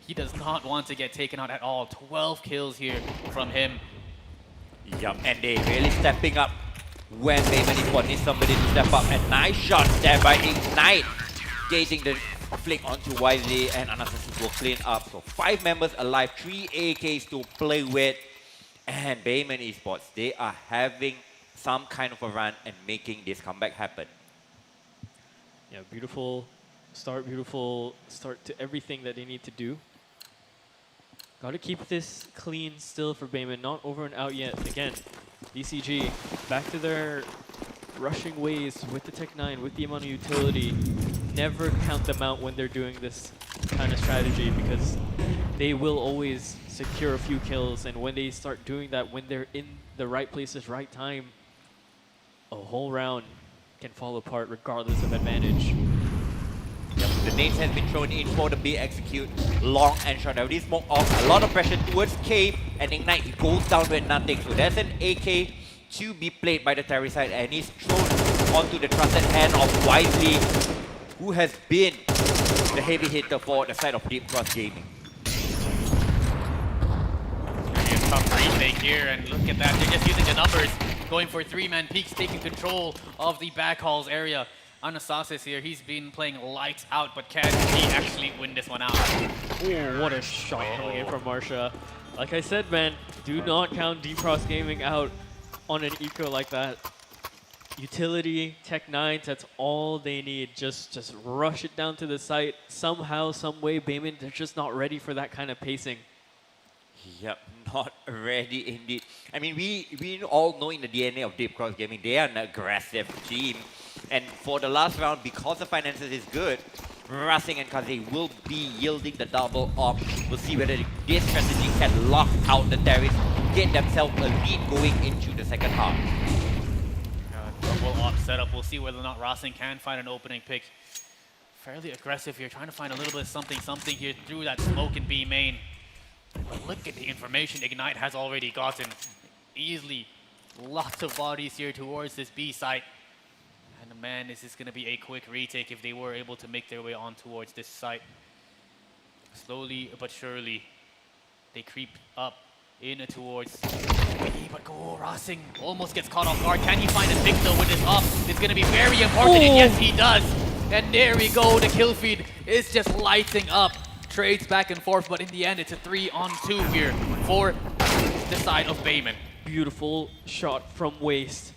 he does not want to get taken out at all. 12 kills here from him. Yup, and they really stepping up when Bayman Esports needs somebody to step up. And nice shot there by Ignite, gauging the flick onto Wisely, and Anastasis will clean up. So 5 members alive, 3 AKs to play with. And Bayman Esports, they are having some kind of a run and making this comeback happen. Yeah, beautiful start to everything that they need to do. Got to keep this clean still for Bayman, not over and out yet. Again, BCG back to their rushing ways with the Tech 9, with the amount of utility. Never count them out when they're doing this kind of strategy, because they will always secure a few kills, and when they start doing that, when they're in the right places, right time, a whole round can fall apart regardless of advantage. Yep, the nades has been thrown in for the B execute. Long and short. Now this smoke off, a lot of pressure towards Cave, and Ignite, he goes down with nothing. So there's an AK to be played by the Terry side, and he's thrown onto the trusted hand of Wisely, who has been the heavy hitter for the side of Deep Cross Gaming. Really a tough retake here, and look at that, they're just using the numbers, going for 3-man peaks, taking control of the backhauls area. Anastasis here, he's been playing lights out, but can he actually win this one out? Oh, what a shot coming in from Marsha. Like I said, man, do not count Deep Cross Gaming out on an eco like that. Utility, Tech 9s, that's all they need. Just rush it down to the site. Somehow, some way, Bayman, they're just not ready for that kind of pacing. Yep, not ready indeed. I mean, we all know in the DNA of Deep Cross Gaming, they are an aggressive team. And for the last round, because the finances is good, Racing and Kaze will be yielding the double op. We'll see whether this strategy can lock out the terrorists, get themselves a lead going into the second half. Double op setup. We'll see whether or not Racing can find an opening pick. Fairly aggressive here, trying to find a little bit of something here through that smoke and B main. But look at the information Ignite has already gotten. Easily, lots of bodies here towards this B site. And man, this is going to be a quick retake if they were able to make their way on towards this site. Slowly but surely, they creep up in towards B, but go Racing almost gets caught off guard. Can he find a pick though with this up? It's going to be very important, and yes he does. And there we go, the kill feed is just lighting up. Trades back and forth, but in the end it's a 3-on-2 here for the side of Bayman. Beautiful shot from Waste.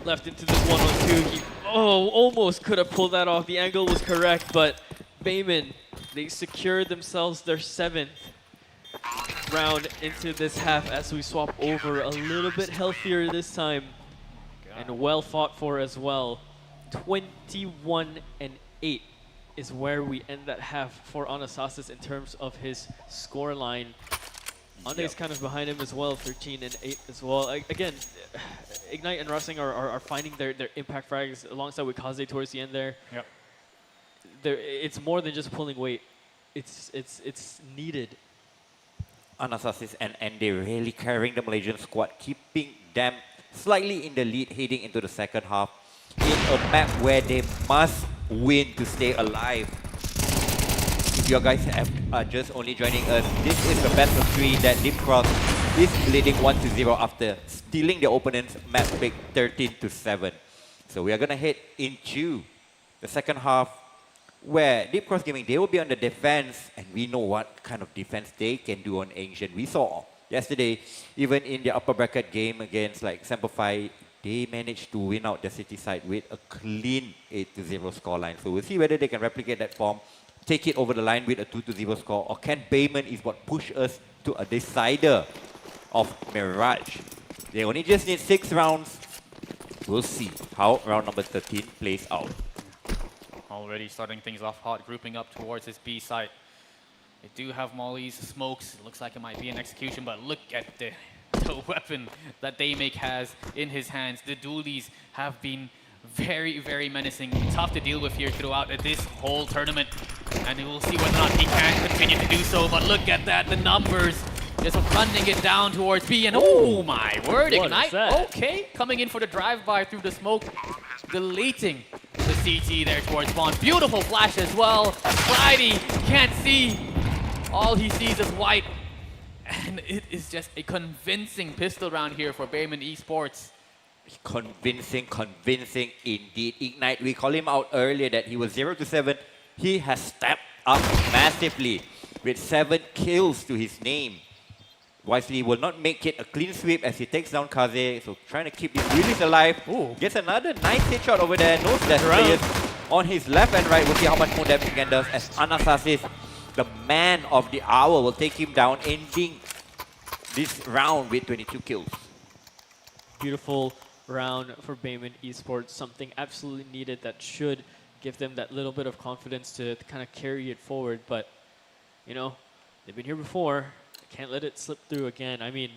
Left into this 1-on-2. He almost could have pulled that off. The angle was correct, but Bayman, they secured themselves their 7th round into this half as we swap over. A little bit healthier this time, and well fought for as well. 21-8 is where we end that half for Anastasis in terms of his score line. Ande is kind of behind him as well, 13 and 8 as well. Again, Ignite and Racing are finding their impact frags alongside with Kaze towards the end there. Yep. It's more than just pulling weight. It's needed. Anastasis and Ende really carrying the Malaysian squad, keeping them slightly in the lead heading into the second half in a map where they must win to stay alive. If you guys are just only joining us, this is the best of 3 that Deep Cross is leading 1-0 after stealing the opponent's map pick 13-7. So we are going to head into the second half where Deep Cross Gaming, they will be on the defense, and we know what kind of defense they can do on Ancient. We saw yesterday, even in the upper bracket game against like Semperfi, they managed to win out the city side with a clean 8-0 scoreline. So we'll see whether they can replicate that form, take it over the line with a 2-0 score, or can Bayman is what push us to a decider of Mirage. They only just need 6 rounds. We'll see how round number 13 plays out. Already starting things off hot, grouping up towards his B site. They do have Molly's smokes. It looks like it might be an execution, but look at the weapon that Daymake has in his hands. The dualies have been very, very menacing. Tough to deal with here throughout this whole tournament. And we'll see whether or not he can continue to do so. But look at that, the numbers. Just running it down towards B, and oh my word, Ignite. Okay, coming in for the drive-by through the smoke, deleting the CT there towards spawn. Beautiful flash as well. Friday can't see. All he sees is white. And it is just a convincing pistol round here for Bayman Esports. Convincing indeed. Ignite, we called him out earlier that he was 0-7. He has stepped up massively with 7 kills to his name. Wisely will not make it a clean sweep as he takes down Kaze. So trying to keep this release alive. Ooh. Gets another nice hit shot over there. No slash players on his left and right. We'll see how much more damage he can does as Anastasis, the man of the hour, will take him down, ending this round with 22 kills. Beautiful round for Bayman Esports. Something absolutely needed that should give them that little bit of confidence to kind of carry it forward. But, you know, they've been here before. Can't let it slip through again. I mean,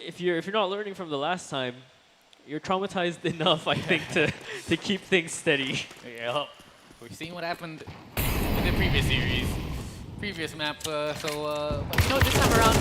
if you're not learning from the last time, you're traumatized enough, I think, to keep things steady. Yeah, we've seen what happened in the previous series, previous map. You know, this time around,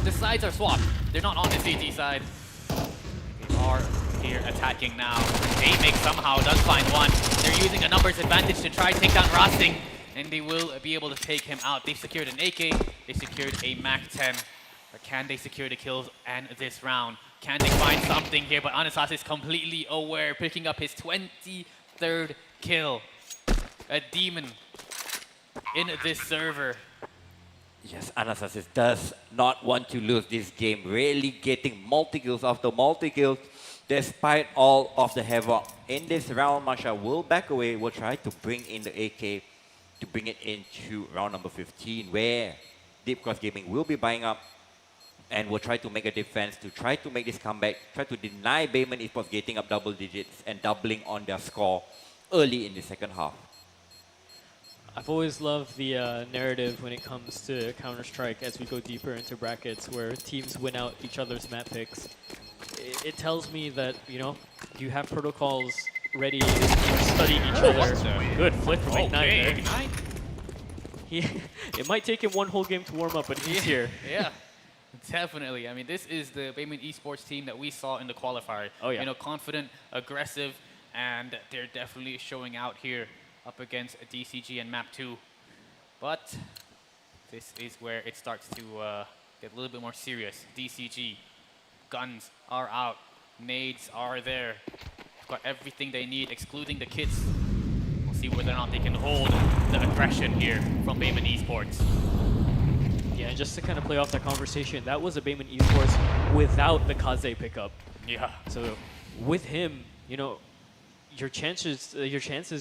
the sides are swapped. They're not on the CT side. They are here attacking now. Daymake somehow does find one. They're using a numbers advantage to try to take down Rasting, and they will be able to take him out. They've secured an AK, they secured a MAC-10, but can they secure the kills and this round? Can they find something here? But Anastasis is completely aware, picking up his 23rd kill. A demon in this server. Yes, Anastasis does not want to lose this game, really getting multi-kills after multi-kills, despite all of the havoc. In this round, Masha will back away, will try to bring in the AK, to bring it into round number 15, where Deep Cross Gaming will be buying up and will try to make a defense to try to make this comeback, try to deny Bayman Esports getting up double digits and doubling on their score early in the second half. I've always loved the narrative when it comes to Counter-Strike as we go deeper into brackets where teams win out each other's map picks. It tells me that, you know, you have protocols ready to study each other. Good flick from Ignite there. It might take him one whole game to warm up, but he's here. Yeah, definitely. I mean, this is the Bayman Esports team that we saw in the qualifier. Oh yeah. You know, confident, aggressive, and they're definitely showing out here up against DCG and Map 2. But this is where it starts to get a little bit more serious. DCG, guns are out, nades are there. Got everything they need, excluding the kits. We'll see whether or not they can hold the aggression here from Bayman Esports. Yeah, just to kind of play off that conversation, that was a Bayman Esports without the Kaze pickup. Yeah. So with him, you know, your chances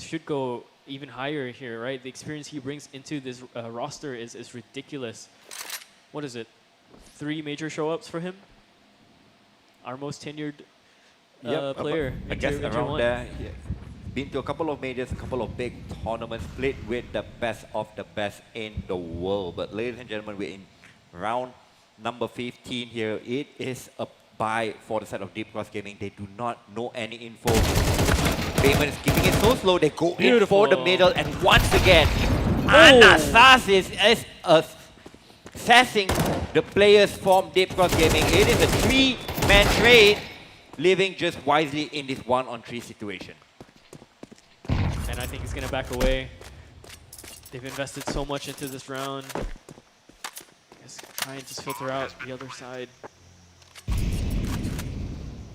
should go even higher here, right? The experience he brings into this roster is ridiculous. What is it? 3 major show-ups for him? Our most tenured player. I guess around there. Yeah. been to a couple of majors, a couple of big tournaments, played with the best of the best in the world. But ladies and gentlemen, we're in round number 15 here. It is a bye for the side of Deep Cross Gaming. They do not know any info. Payment is keeping it so slow. They go in for the middle, and once again, Anastasis is assessing the players from Deep Cross Gaming. It is a 3-man trade, living just wisely in this 1-on-3 situation. And I think he's going to back away. They've invested so much into this round. Let's try and just filter out the other side.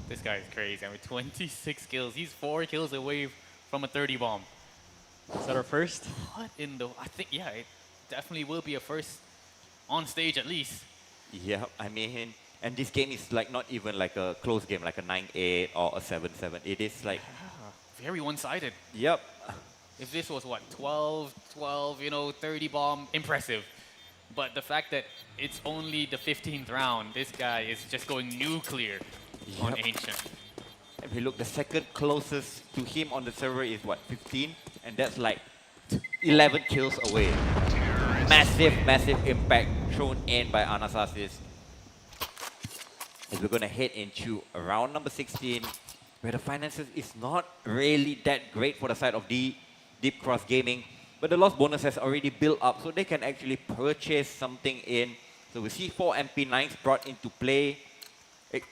This guy is crazy. I mean, 26 kills. He's 4 kills away from a 30 bomb. Is that our first? What in the... I think, yeah, it definitely will be a first on stage at least. Yeah, I mean, and this game is like not even like a close game, like a 9-8 or a 7-7. It is like... Very one-sided. Yep. If this was, what, 12, you know, 30 bomb, impressive. But the fact that it's only the 15th round, this guy is just going nuclear on Ancient. If you look, the second closest to him on the server is what, 15? And that's like 11 kills away. Massive, massive impact thrown in by Anastasis. As we're going to head into round number 16, where the finances is not really that great for the side of the Deep Cross Gaming, but the loss bonus has already built up, so they can actually purchase something in. So we see 4 MP9s brought into play.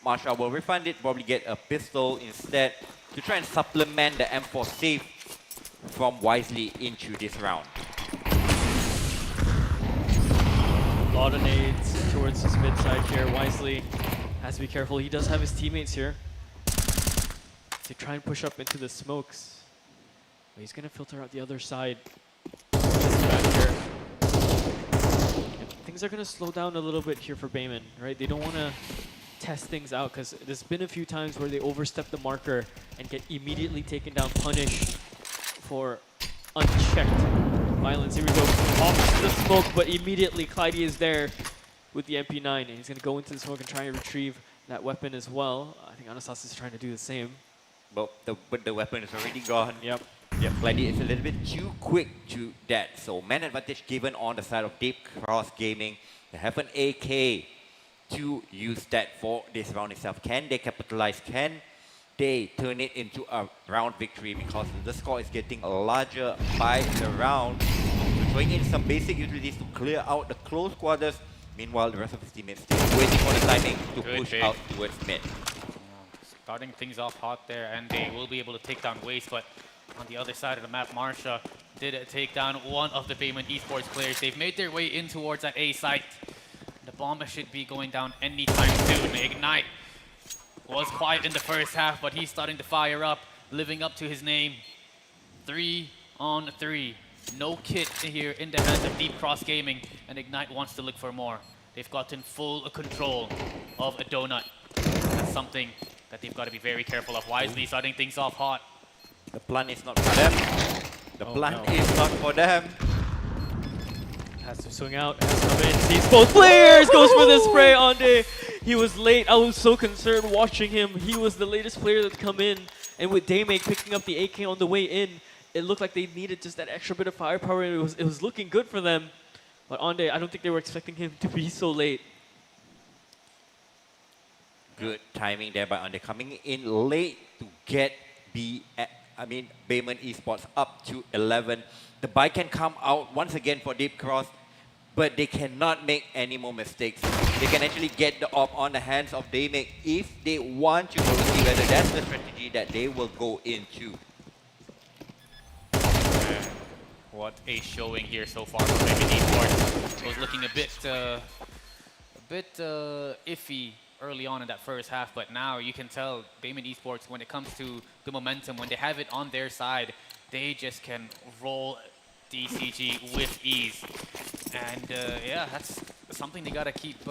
Marshall will refund it, probably get a pistol instead to try and supplement the M4 safe from Wisely into this round. A lot of nades towards his mid side here. Wisely has to be careful. He does have his teammates here to try and push up into the smokes. But he's going to filter out the other side. Back here. And things are going to slow down a little bit here for Bayman, right? They don't want to test things out because there's been a few times where they overstep the marker and get immediately taken down, punished for unchecked violence. Here we go, off the smoke, but immediately Clyde is there with the MP9, and he's going to go into the smoke and try and retrieve that weapon as well. I think Anastasis is trying to do the same. But the weapon is already gone. Yep. Yep, Clyde is a little bit too quick to that. So man advantage given on the side of Deep Cross Gaming. They have an AK to use that for this round itself. Can they capitalize? Can they turn it into a round victory? Because the score is getting larger by the round. So throwing in some basic utilities to clear out the close quarters. Meanwhile, the rest of his teammates still waiting for the timing to push out towards mid. Starting things off hot there, and they will be able to take down Waste, but on the other side of the map, Marsha did take down one of the Bayman Esports players. They've made their way in towards that A site. The bomb should be going down anytime soon. Ignite was quiet in the first half, but he's starting to fire up, living up to his name. 3 on 3. No kit here in the hands of Deep Cross Gaming, and Ignite wants to look for more. They've gotten full control of a donut. That's something that they've got to be very careful of. Wisely starting things off hot. The plan is not for them. The plan is not for them. Has to swing out, has to come in, sees both players, goes for the spray. Ande, he was late. I was so concerned watching him. He was the latest player to come in, and with Daymake picking up the AK on the way in, it looked like they needed just that extra bit of firepower, and it was looking good for them. But Ande, I don't think they were expecting him to be so late. Good timing there by Ande, coming in late to get Bayman Esports up to 11. The buy can come out once again for Deep Cross, but they cannot make any more mistakes. They can actually get the op on the hands of Daymake if they want to go to see whether that's the strategy that they will go into. What a showing here so far from Bayman Esports. It was looking a bit iffy early on in that first half, but now you can tell Bayman Esports, when it comes to the momentum, when they have it on their side, they just can roll DCG with ease. And yeah, that's something they gotta keep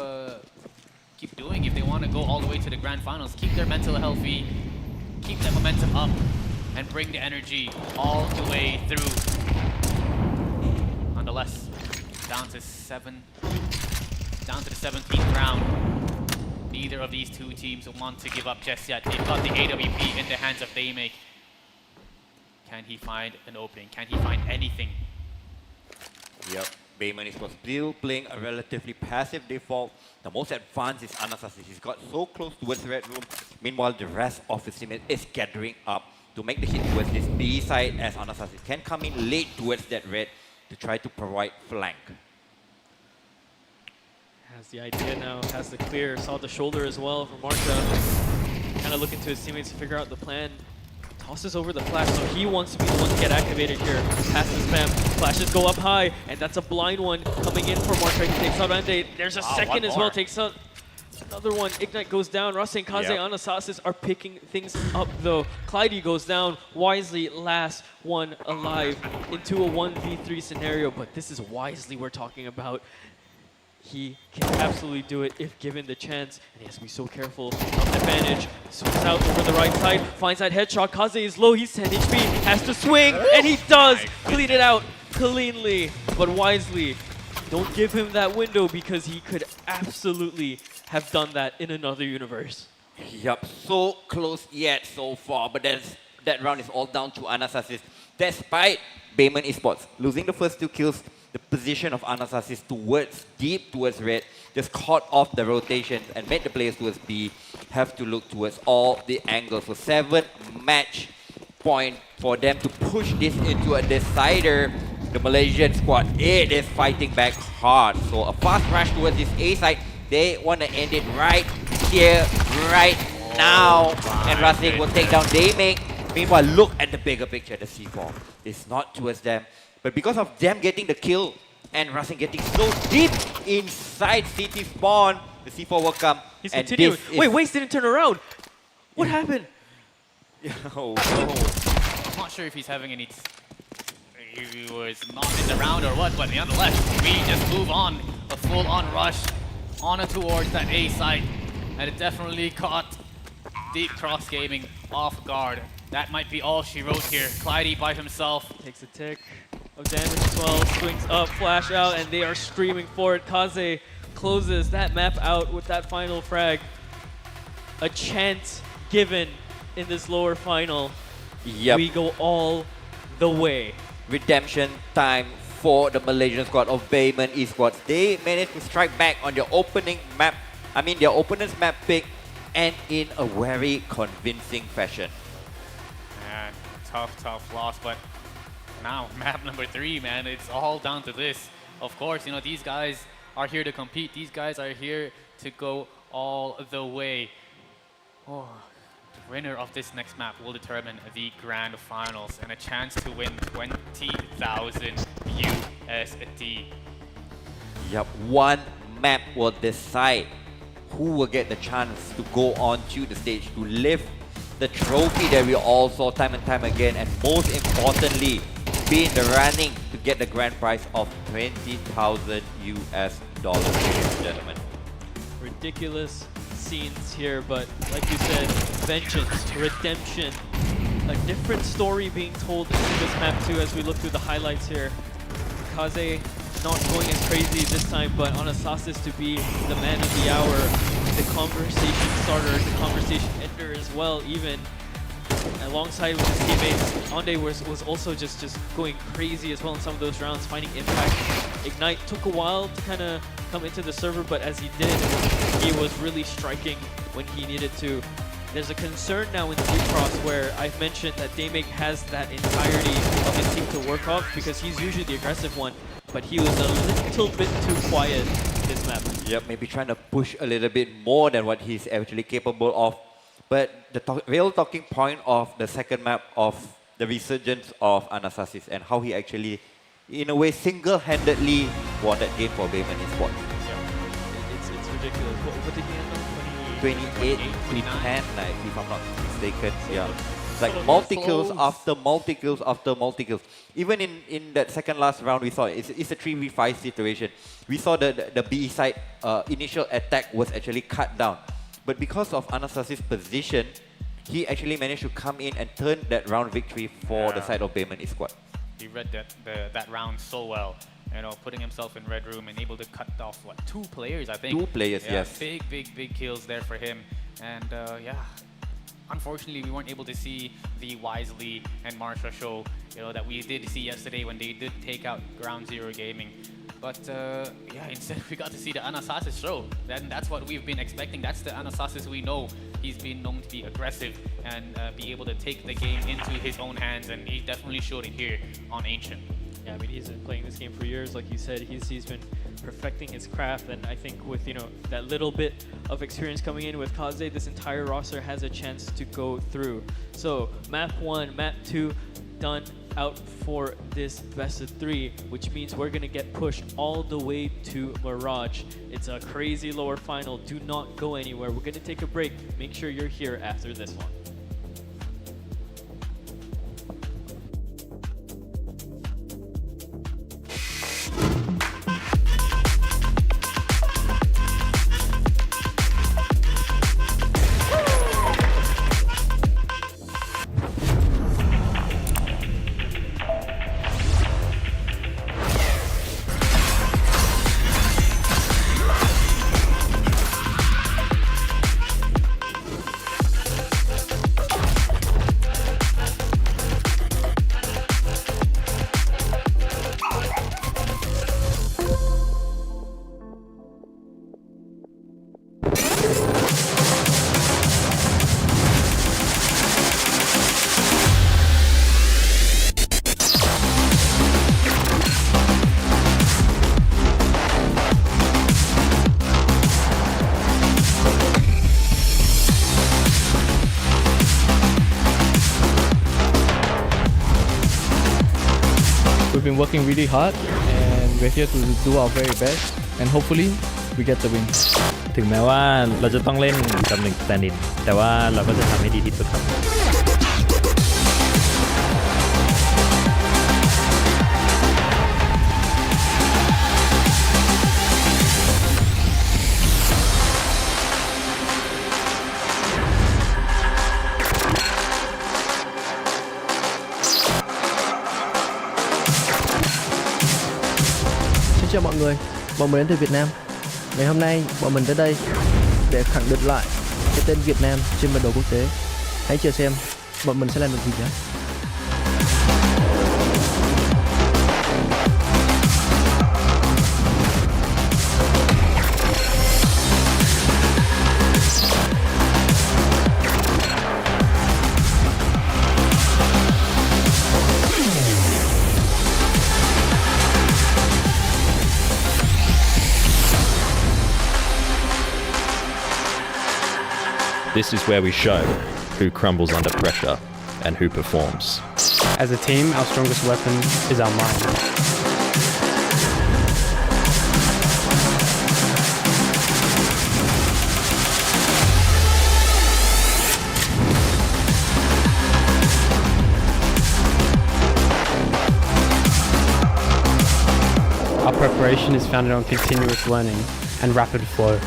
doing if they want to go all the way to the grand finals. Keep their mental healthy, keep that momentum up, and bring the energy all the way through. Nonetheless, down to the 17th round. Neither of these two teams want to give up just yet. They've got the AWP in the hands of Daymake. Can he find an opening? Can he find anything? Yep, Bayman is still playing a relatively passive default. The most advanced is Anasasis. He's got so close towards the red room. Meanwhile, the rest of his team is gathering up to make the hit towards this B side as Anasasis can come in late towards that red to try to provide flank. Has the idea now, has the clear, saw the shoulder as well from Marta. Kind of looking to his teammates to figure out the plan. Tosses over the flash, so he wants to be the one to get activated here. Pass the spam, flashes go up high, and that's a blind one coming in for Marta. He takes out Ande. There's a second as well, takes out another one. Ignite goes down. Rasen, Kaze, Anasasis are picking things up though. Clyde goes down. Wisely, last one alive into a 1v3 scenario, but this is Wisely we're talking about. He can absolutely do it if given the chance, and he has to be so careful. Advantage, swings out over the right side, finds that headshot. Kaze is low, he's 10 HP, has to swing, and he does clean it out cleanly. But Wisely, don't give him that window because he could absolutely have done that in another universe. Yup, so close yet so far, but that round is all down to Anasasis. Despite Bayman Esports losing the first 2 kills, the position of Anasasis deep towards red just caught off the rotation and made the players towards B have to look towards all the angles. So 7 match point for them to push this into a decider. The Malaysian squad, it is fighting back hard. So a fast rush towards this A side. They want to end it right here, right now. And Rasen will take down Daymake. Meanwhile, look at the bigger picture. The C4 is not towards them. But because of them getting the kill and Rasen getting so deep inside CT spawn, the C4 will come. He's continuing. Wait, Waste didn't turn around. What happened? Oh, I'm not sure if he's having any... He was not in the round or what, but nonetheless, we just move on. A full-on rush on and towards that A site. And it definitely caught Deep Cross Gaming off guard. That might be all she wrote here. Clyde by himself. Takes a tick of damage as well, swings up, flash out, and they are screaming for it. Kaze closes that map out with that final frag. A chance given in this lower final. Yep. We go all the way. Redemption time for the Malaysian squad of Bayman Esports. They managed to strike back on their opening map, their opponent's map pick, and in a very convincing fashion. Man, tough loss, but now map number 3, man, it's all down to this. Of course, you know, these guys are here to compete. These guys are here to go all the way. Oh, the winner of this next map will determine the grand finals and a chance to win 20,000 USD. Yep, one map will decide who will get the chance to go on to the stage to lift the trophy that we all saw time and time again, and most importantly, be in the running to get the grand prize of 20,000 US dollars, ladies and gentlemen. Ridiculous scenes here, but like you said, vengeance, redemption, a different story being told in this map too as we look through the highlights here. Kaze not going as crazy this time, but Anasasis to be the man of the hour, the conversation starter, the conversation ender as well, even alongside with his teammates. Ande was also just going crazy as well in some of those rounds, finding impact. Ignite took a while to kind of come into the server, but as he did, he was really striking when he needed to. There's a concern now in Deep Cross where I've mentioned that Daymake has that entirety of his team to work off because he's usually the aggressive one, but he was a little bit too quiet this map. Yep, maybe trying to push a little bit more than what he's actually capable of. But the real talking point of the second map of the resurgence of Anasasis and how he actually, in a way, single-handedly won that game for Bayman Esports. Yeah, it's ridiculous. What did he end on? 28 to 10, like, if I'm not mistaken. Yeah. It's like So multi-kills close. after multi-kills after multi-kills. Even in that second last round, we saw it's a 3v5 situation. We saw the B side initial attack was actually cut down. But because of Anasasis' position, he actually managed to come in and turn that round victory for the side of Bayman Esports. He read that round so well. You know, putting himself in red room and able to cut off, what, 2 players, I think? 2 players, yeah, yes. Big kills there for him. And yeah, unfortunately, we weren't able to see the Wisely and Marsha show, that we did see yesterday when they did take out Ground Zero Gaming. But yeah, instead we got to see the Anasasis show. Then that's what we've been expecting. That's the Anasasis we know. He's been known to be aggressive and be able to take the game into his own hands, and he definitely showed it here on Ancient. Yeah, I mean, he's been playing this game for years. Like you said, he's been perfecting his craft, and I think with that little bit of experience coming in with Kaze, this entire roster has a chance to go through. So map 1, map 2 done, out for this best of 3, which means we're gonna get pushed all the way to Mirage. It's a crazy lower final. Do not go anywhere. We're gonna take a break. Make sure you're here after this one. We've been working really hard and we're here to do our very best and hopefully we get the win. ถึงแม้ว่าเราจะต้องเล่นกับ1 stand-in แต่ว่าเราก็จะทำให้ดีที่สุดครับ Xin chào mọi người, bọn mình đến từ Việt Nam. Ngày hôm nay bọn mình tới đây để khẳng định lại cái tên Việt Nam trên bản đồ quốc tế. Hãy chờ xem bọn mình sẽ làm được gì nhé. This is where we show who crumbles under pressure and who performs. As a team, our strongest weapon is our mind. Our preparation is founded on continuous learning and rapid flow.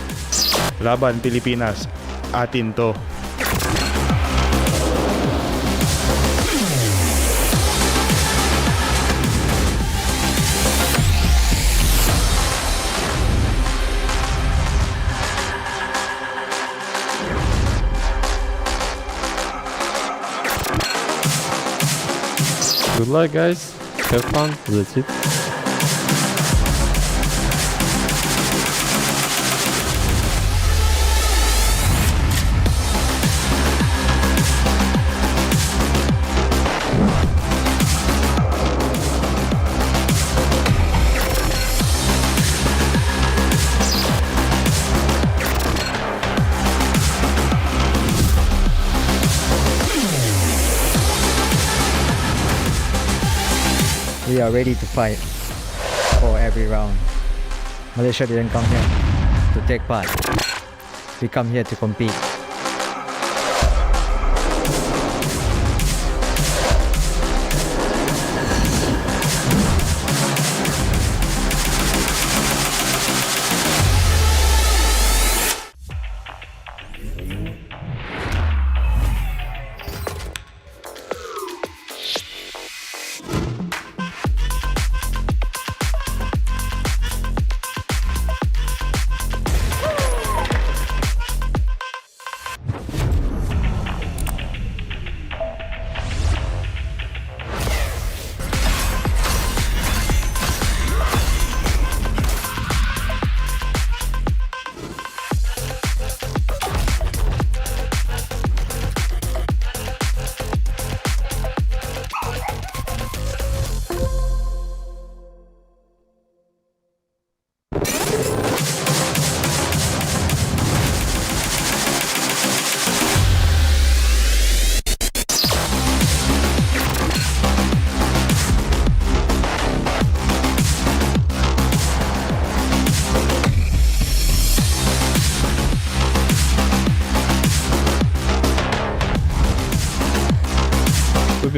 Laban Pilipinas, atin to. Good luck, guys. Have fun. That's it. We are ready to fight for every round. Malaysia didn't come here to take part. We come here to compete.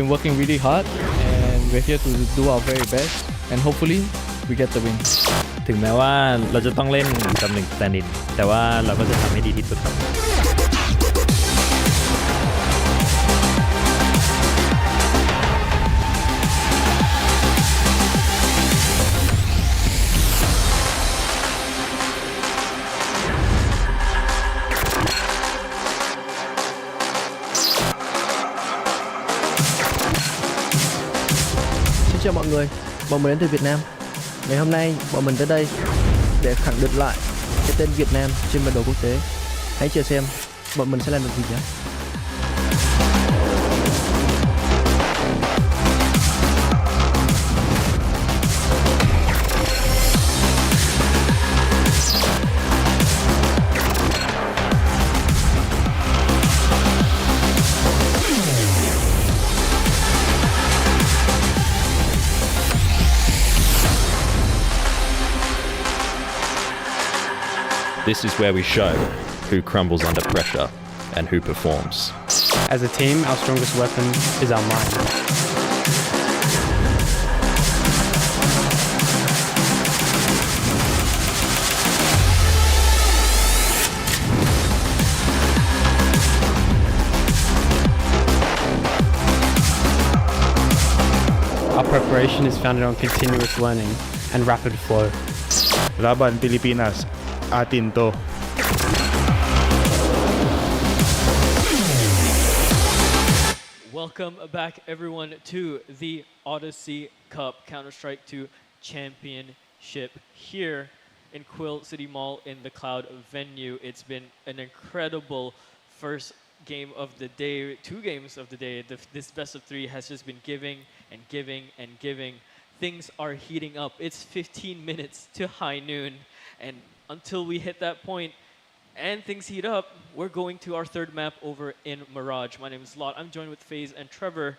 We've been working really hard and we're here to do our very best and hopefully we get the win. ถึงแม้ว่าเราจะต้องเล่นตำแหน่ง stand-in แต่ว่าเราก็จะทำให้ดีที่สุดครับ Xin chào mọi người, bọn mình đến từ Việt Nam. Ngày hôm nay bọn mình tới đây để khẳng định lại cái tên Việt Nam trên bản đồ quốc tế. Hãy chờ xem bọn mình sẽ làm được gì nhé. This is where we show who crumbles under pressure and who performs. As a team, our strongest weapon is our mind. Our preparation is founded on continuous learning and rapid flow. Laban Pilipinas, atin to. Welcome back, everyone, to the Odyssey Cup Counter-Strike 2 Championship here in Quill City Mall in the Cloud venue. It's been an incredible first game of the day, 2 games of the day. This best of 3 has just been giving and giving and giving. Things are heating up. It's 15 minutes to high noon, and until we hit that point and things heat up, we're going to our third map over in Mirage. My name is Lot. I'm joined with FaZe and Trevor.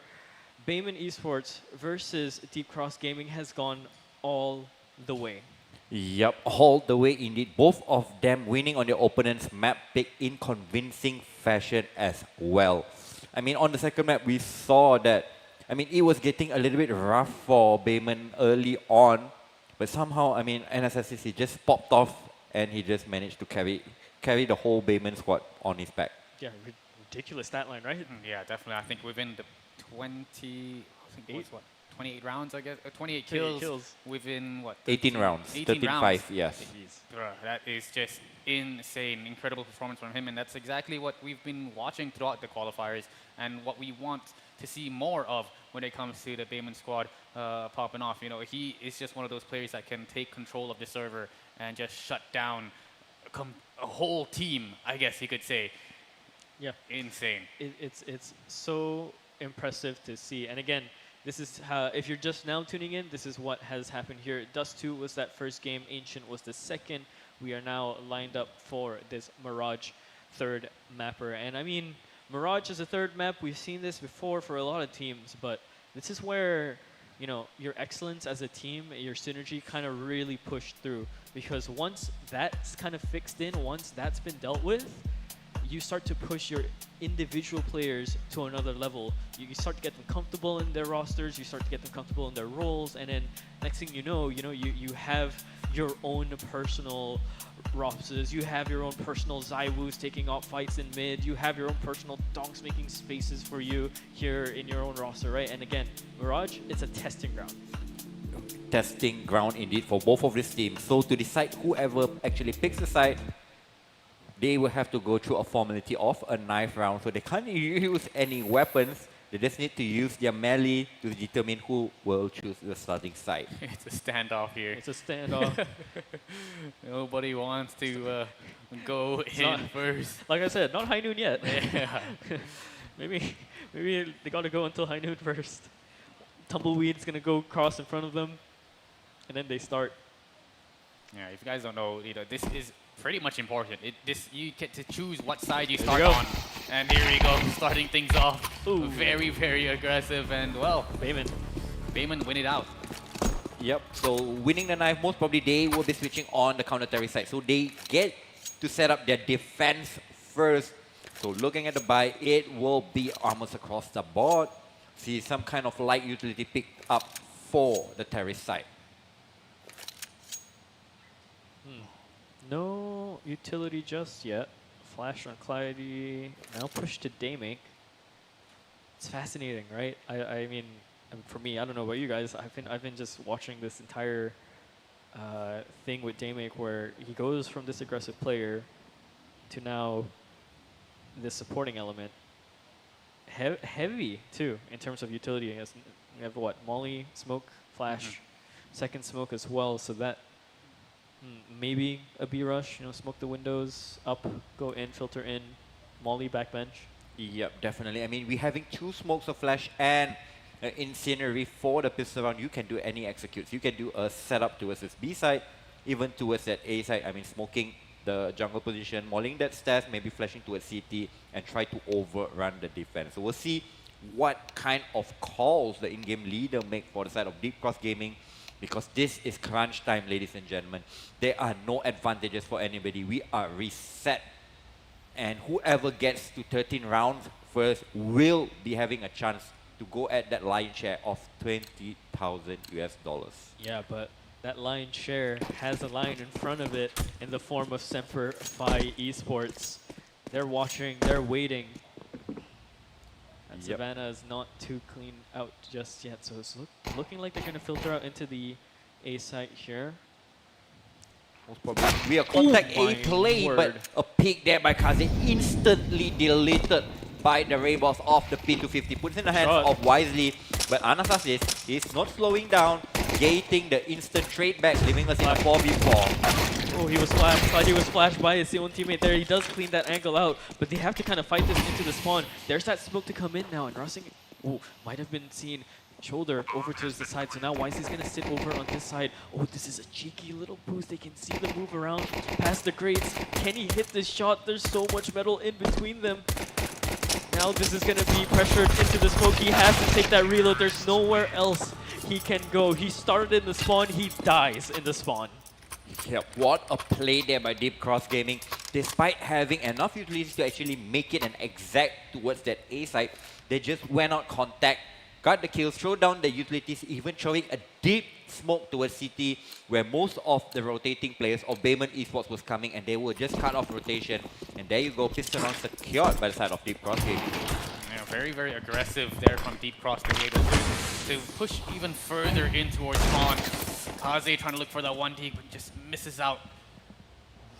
Bayman Esports versus Deep Cross Gaming has gone all the way. Yep, all the way indeed. Both of them winning on their opponent's map pick in convincing fashion as well. I mean, on the second map, we saw that, I mean, it was getting a little bit rough for Bayman early on, but somehow, I mean, NSSCC just popped off and he just managed to carry the whole Bayman squad on his back. Yeah, ridiculous stat line, right? Yeah, definitely. I think within the 28 rounds, I guess, 28 kills within what? 18 rounds, 13-5, yes. Bruh, that is just insane, incredible performance from him, and that's exactly what we've been watching throughout the qualifiers and what we want to see more of when it comes to the Bayman squad popping off. You know, he is just one of those players that can take control of the server and just shut down a whole team, I guess you could say. Yeah. Insane. It's so impressive to see. And again, this is how, if you're just now tuning in, this is what has happened here. Dust 2 was that first game. Ancient was the second. We are now lined up for this Mirage third mapper. And I mean, Mirage is a third map. We've seen this before for a lot of teams, but this is where, you know, your excellence as a team, your synergy kind of really pushed through. Because once that's kind of fixed in, once that's been dealt with, you start to push your individual players to another level. You start to get them comfortable in their rosters, you start to get them comfortable in their roles, and then next thing you know, you have your own personal rosters, you have your own personal Zywus taking off fights in mid, you have your own personal donks making spaces for you here in your own roster, right? And again, Mirage, it's a testing ground. Testing ground indeed for both of these teams. So to decide whoever actually picks the side, they will have to go through a formality of a knife round. So they can't use any weapons. They just need to use their melee to determine who will choose the starting side. It's a standoff here. It's a standoff. Nobody wants to go It's in not, first. Like I said, not high noon yet. Yeah. maybe they gotta go until high noon first. Tumbleweed's gonna go cross in front of them, and then they start. Yeah, if you guys don't know, this is pretty much important. You get to choose what side you There start we go. on. And here we go, starting things off. Ooh. Very, very aggressive, and well, Bayman win it out. Yep, so winning the knife, most probably they will be switching on the counter-terry side. So they get to set up their defense first. So looking at the buy, it will be almost across the board. see some kind of light utility picked up for the terrace side. No utility just yet. Flash on Clyde, now push to Daymake. It's fascinating, right? I mean, for me, I don't know about you guys. I've been just watching this entire thing with Daymake where he goes from this aggressive player to now this supporting element. Heavy too in terms of utility. We have what? Molly, smoke, flash, second smoke as well. So that maybe a B rush. You know, smoke the windows up, go in, filter in, Molly backbench. Yep, definitely. I mean, we're having 2 smokes of flash and incinerary for the pistol round. You can do any executes. You can do a setup towards this B side, even towards that A side. I mean, smoking the jungle position, mauling that stairs, maybe flashing towards CT and try to overrun the defense. So we'll see what kind of calls the in-game leader make for the side of Deep Cross Gaming, because this is crunch time, ladies and gentlemen. There are no advantages for anybody. We are reset. And whoever gets to 13 rounds first will be having a chance to go at that lion share of 20,000 US dollars. Yeah, but that lion share has a lion in front of it in the form of Semper Fi Esports. They're watching, they're waiting. And Savannah is not too clean out just yet, so it's looking like they're going to filter out into the A site here. Most probably. We are contact A play, but a pick there by Kaze instantly deleted by the Ray Boss off the P250. Puts in the hands of Wisely, but Anastasis is not slowing down, gating the instant trade back, leaving us in a 4v4. Oh, he was flashed. Thought he was flashed by his own teammate there. He does clean that angle out, but they have to kind of fight this into the spawn. There's that smoke to come in now, and Russing might have been seen shoulder over towards the side. So now Wisely's going to sit over on this side. Oh, this is a cheeky little boost. They can see the move around past the grates. Can he hit this shot? There's so much metal in between them. Now this is going to be pressured into the smoke. He has to take that reload. There's nowhere else he can go. He started in the spawn. He dies in the spawn. Yeah, what a play there by Deep Cross Gaming. Despite having enough utilities to actually make it an exact towards that A side, they just went out contact, got the kills, throw down the utilities, even showing a deep smoke towards CT, where most of the rotating players of Bayman Esports was coming, and they will just cut off rotation. And there you go, pistol round secured by the side of Deep Cross Gaming. Yeah, very, very aggressive there from Deep Cross to be able to push even further in towards spawn. Kaze trying to look for that 1D, but just misses out.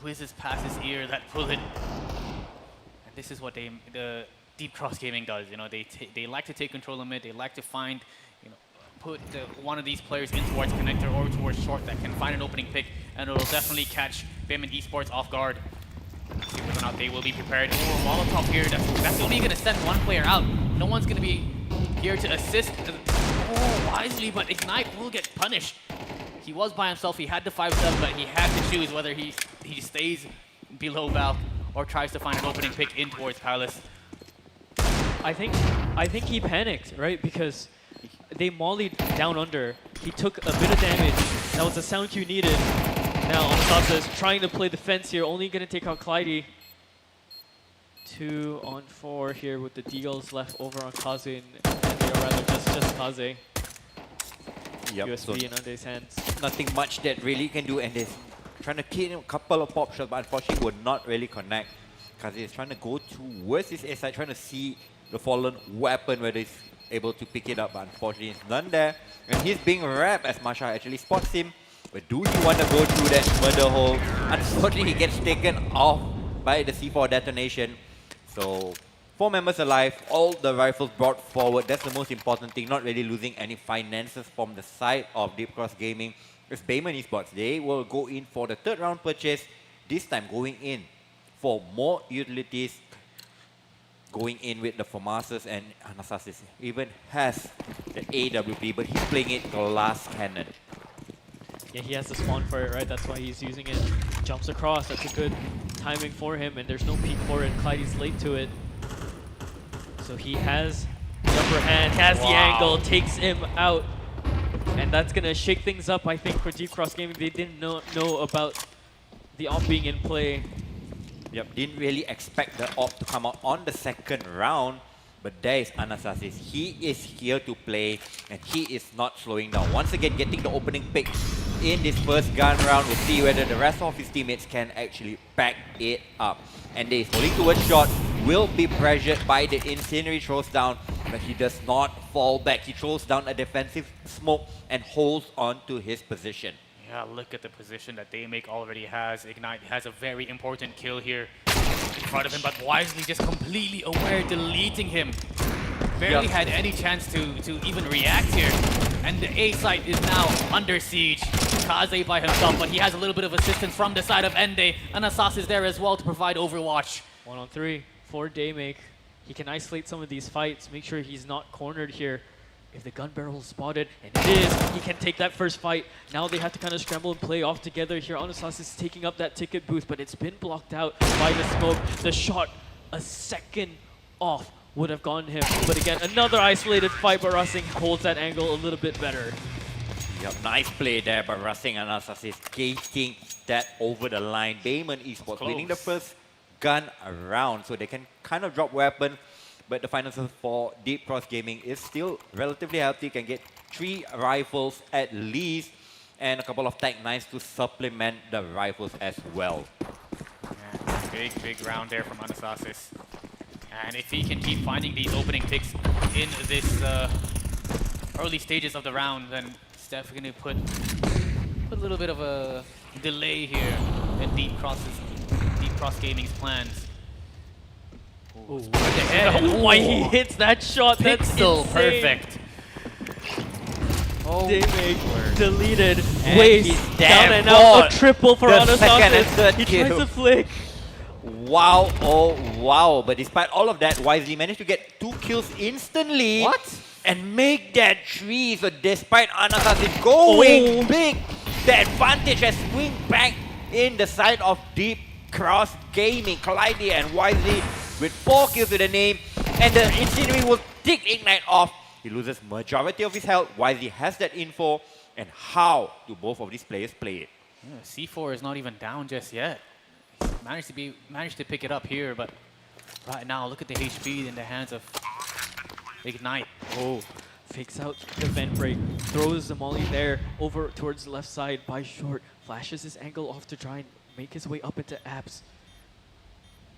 Whizzes past his ear, that bullet. And this is what the Deep Cross Gaming does. You know, they like to take control of mid. They like to find, you know, put one of these players in towards connector or towards short that can find an opening pick, and it'll definitely catch Bayman Esports off guard. See whether or not they will be prepared. Oh, Molotov here. That's only going to send one player out. No one's going to be here to assist. Oh, Wisely, but Ignite will get punished. He was by himself. He had the 5-7, but he had to choose whether he stays below Valk or tries to find an opening pick in towards Palace. I think he panicked, right? Because they mollied down under. He took a bit of damage. That was the sound cue needed. Now Anastasia is trying to play defense here, only going to take out Clyde. 2 on 4 here with the deals left over on Kaze, or rather just Kaze. Yep, USB so in Ande's hands. nothing much that really can do, and they're trying to kill a couple of pop shots, but unfortunately would not really connect. Kaze is trying to go towards his A side, trying to see the fallen weapon, whether he's able to pick it up, but unfortunately it's none there. And he's being wrapped as Masha actually spots him. But do you want to go through that murder hole? Unfortunately, he gets taken off by the C4 detonation. So 4 members alive, all the rifles brought forward. That's the most important thing, not really losing any finances from the side of Deep Cross Gaming. With Bayman Esports, they will go in for the 3rd round purchase, this time going in for more utilities, going in with the FAMASas, and Anastasis even has the AWP, but he's playing it glass cannon. Yeah, he has to spawn for it, right? That's why he's using it. Jumps across, that's a good timing for him, and there's no peek for it. Clyde's late to it. So he has the upper hand, has the angle, takes him out. And that's going to shake things up, I think, for Deep Cross Gaming. They didn't know about the AWP being in play. Yep, didn't really expect the AWP to come out on the 2nd round. But there is Anastasis. He is here to play, and he is not slowing down. Once again, getting the opening pick in this first gun round. We'll see whether the rest of his teammates can actually back it up. And they is holding towards shot, will be pressured by the incendiary throws down, but he does not fall back. He throws down a defensive smoke and holds on to his position. Yeah, look at the position that Daymake already has. Ignite has a very important kill here in front of him, but Wisely just completely aware, deleting him. Barely had any chance to even react here. And the A site is now under siege. Kaze by himself, but he has a little bit of assistance from the side of Ende. And Asas is there as well to provide overwatch. 1-on-3 for Daymake. He can isolate some of these fights, make sure he's not cornered here. If the gun barrel is spotted, and it is, he can take that first fight. Now they have to kind of scramble and play off together here. Anastas is taking up that ticket booth, but it's been blocked out by the smoke. The shot a second off would have gone him. But again, another isolated fight, but Racing holds that angle a little bit better. Yep, nice play there by Racing. Anastasis gating that over the line. Bayman Esports winning the first gun around, so they can kind of drop weapons. But the finances for Deep Cross Gaming is still relatively healthy. Can get 3 rifles at least, and a couple of Tech 9s to supplement the rifles as well. Yeah, big round there from Anastasis. And if he can keep finding these opening picks in this early stages of the round, then it's definitely going to put a little bit of a delay here in Deep Cross Gaming's plans. Ooh, why he hits that shot, that's Pixel insane. perfect. Oh, Daymake deleted. And Waste he's down dead and out. for A triple for the second and Anastasis. third He kill. tries to flick. Wow, oh wow. But despite all of that, Wisely managed to get 2 kills instantly. What? And make that 3. So despite Anastasis going big, the advantage has swing back in the side of Deep Cross Gaming. Kalydia and Wisely with 4 kills to the name. And the Incendiary will tick Ignite off. He loses majority of his health. Wisely has that info. And how do both of these players play it? Yeah, C4 is not even down just yet. He's managed to pick it up here, but right now, look at the HP in the hands of Ignite. Oh, fakes out the vent break, throws the molly there over towards the left side by short, flashes his angle off to try and make his way up into apps.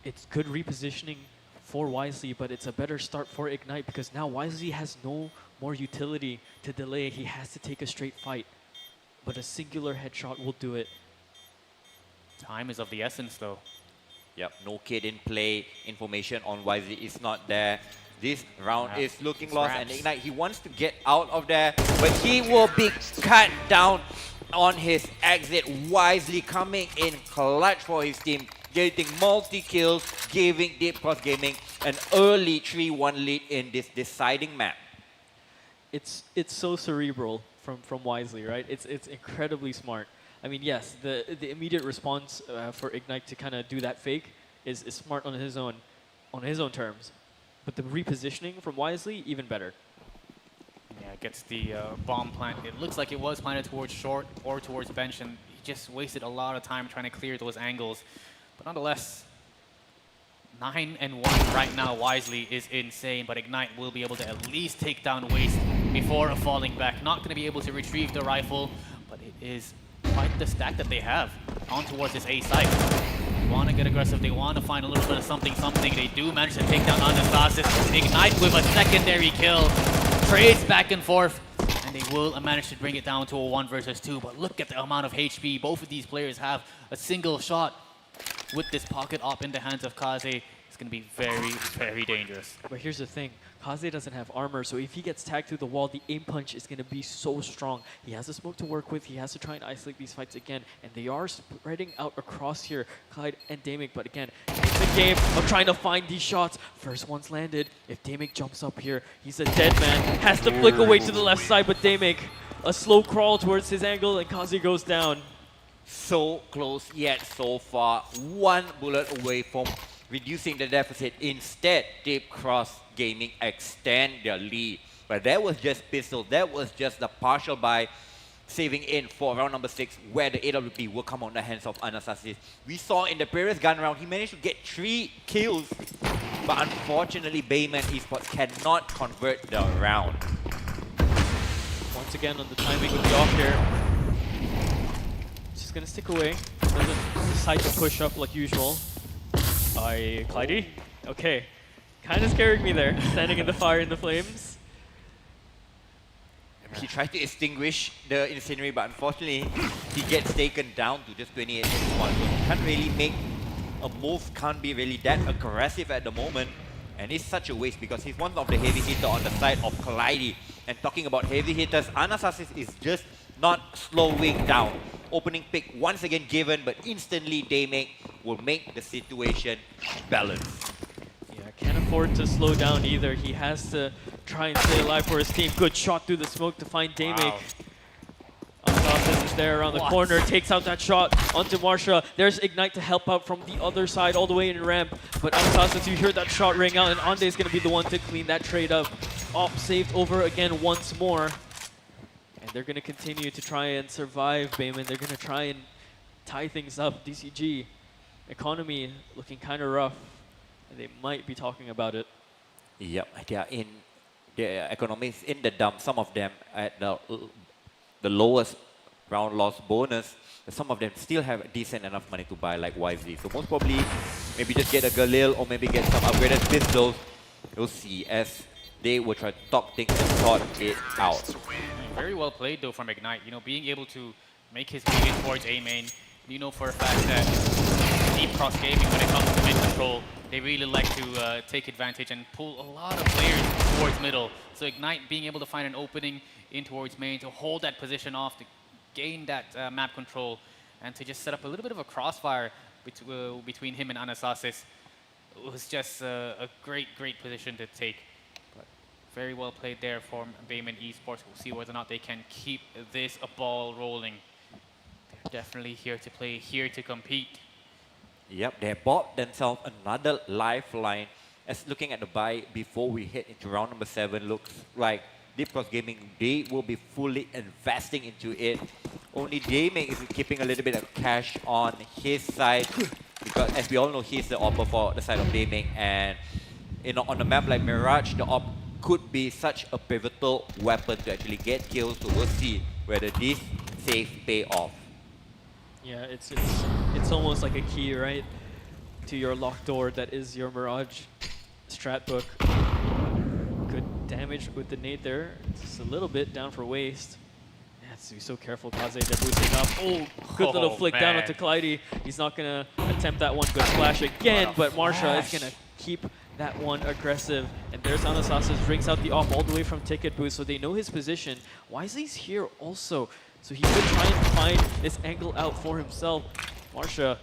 It's good repositioning for Wisely, but it's a better start for Ignite because now Wisely has no more utility to delay. He has to take a straight fight, but a singular headshot will do it. Time is of the essence, though. Yep, no kid in play. Information on Wisely is not there. This round is looking lost, and Ignite, he wants to get out of there, but he will be cut down on his exit. Wisely coming in clutch for his team, getting multi-kills, giving Deep Cross Gaming an early 3-1 lead in this deciding map. It's so cerebral from Wisely, right? It's incredibly smart. I mean, yes, the immediate response for Ignite to kind of do that fake is smart on his own terms, but the repositioning from Wisely even better. Yeah, gets the bomb plant. It looks like it was planted towards short or towards bench, and he just wasted a lot of time trying to clear those angles. But nonetheless, 9-1 right now. Wisely is insane, but Ignite will be able to at least take down Waste before falling back. Not going to be able to retrieve the rifle, but it is quite the stack that they have on towards this A site. They want to get aggressive. They want to find a little bit of something. They do manage to take down Anastasis. Ignite with a secondary kill. Trades back and forth, and they will manage to bring it down to a 1 versus 2. But look at the amount of HP. Both of these players have a single shot. With this pocket op in the hands of Kaze, it's going to be very, very dangerous. But here's the thing, Kaze doesn't have armor, so if he gets tagged through the wall, the aim punch is going to be so strong. He has the smoke to work with, he has to try and isolate these fights again, and they are spreading out across here, Clyde and Daymake, but again, it's the game of trying to find these shots. First one's landed. If Daymake jumps up here, he's a dead man, has to flick away to the left side, but Daymake, a slow crawl towards his angle, and Kaze goes down. So close yet so far. 1 bullet away from reducing the deficit. Instead, Deep Cross Gaming extend their lead. But that was just pistol. That was just the partial buy. saving in for round number 6, where the AWP will come on the hands of Anastasis. We saw in the previous gun round, he managed to get 3 kills, but unfortunately, Bayman Esports cannot convert the round. Once again on the timing with the off here. Just gonna stick away. Doesn't decide to push up like usual. Clyde? Okay. Kind of scaring me there, standing in the fire in the flames. He tried to extinguish the incendiary, but unfortunately, he gets taken down to just 28 HP. So he can't really make a move, can't be really that aggressive at the moment. And it's such a waste because he's one of the heavy hitter on the side of Clyde. And talking about heavy hitters, Anastasis is just not slowing down. Opening pick once again given, but instantly Daymake will make the situation balanced. Yeah, can't afford to slow down either. He has to try and stay alive for his team. Good shot through the smoke to find Daymake. Anastasis is there around the corner, takes out that shot onto Marsha. There's Ignite to help out from the other side, all the way in ramp. But Anastasis, you heard that shot ring out, and Ande is going to be the one to clean that trade up. Op saved over again once more. And they're going to continue to try and survive, Bayman. They're going to try and tie things up. DCG, economy looking kind of rough. And they might be talking about it. Yep, they are in their economics in the dump. Some of them at the lowest round loss bonus. But some of them still have decent enough money to buy like Wisely. So most probably, maybe just get a Galil or maybe get some upgraded pistols. We'll see as they will try to top things and sort it out. Very well played though from Ignite. You know, being able to make his way in towards A main. You know for a fact that Deep Cross Gaming, when it comes to mid control, they really like to take advantage and pull a lot of players towards middle. So Ignite being able to find an opening in towards main to hold that position off, to gain that map control, and to just set up a little bit of a crossfire between him and Anastasis. It was just a great position to take. But very well played there from Bayman Esports. We'll see whether or not they can keep this ball rolling. They're definitely here to play, here to compete. Yep, they bought themselves another lifeline. As looking at the buy before we head into round number 7, looks like Deep Cross Gaming, they will be fully investing into it. Only Daymake is keeping a little bit of cash on his side, because as we all know, he's the opper for the side of Daymake, and you know, on a map like Mirage, the op could be such a pivotal weapon to actually get kills. So we'll see whether this save pay off. Yeah, it's almost like a key, right, to your locked door that is your Mirage strat book. Good damage with the nade there. Just a little bit down for waste. Yeah, have to be so careful. Kaze, they're boosting up. Oh, good little flick down onto Clyde. He's not going to attempt that one. Good flash again, but Marsha is going to keep that one aggressive. And there's Anastasis, brings out the off all the way from ticket boost, so they know his position. Wisely's here also, so he could try and find this angle out for himself. Marsha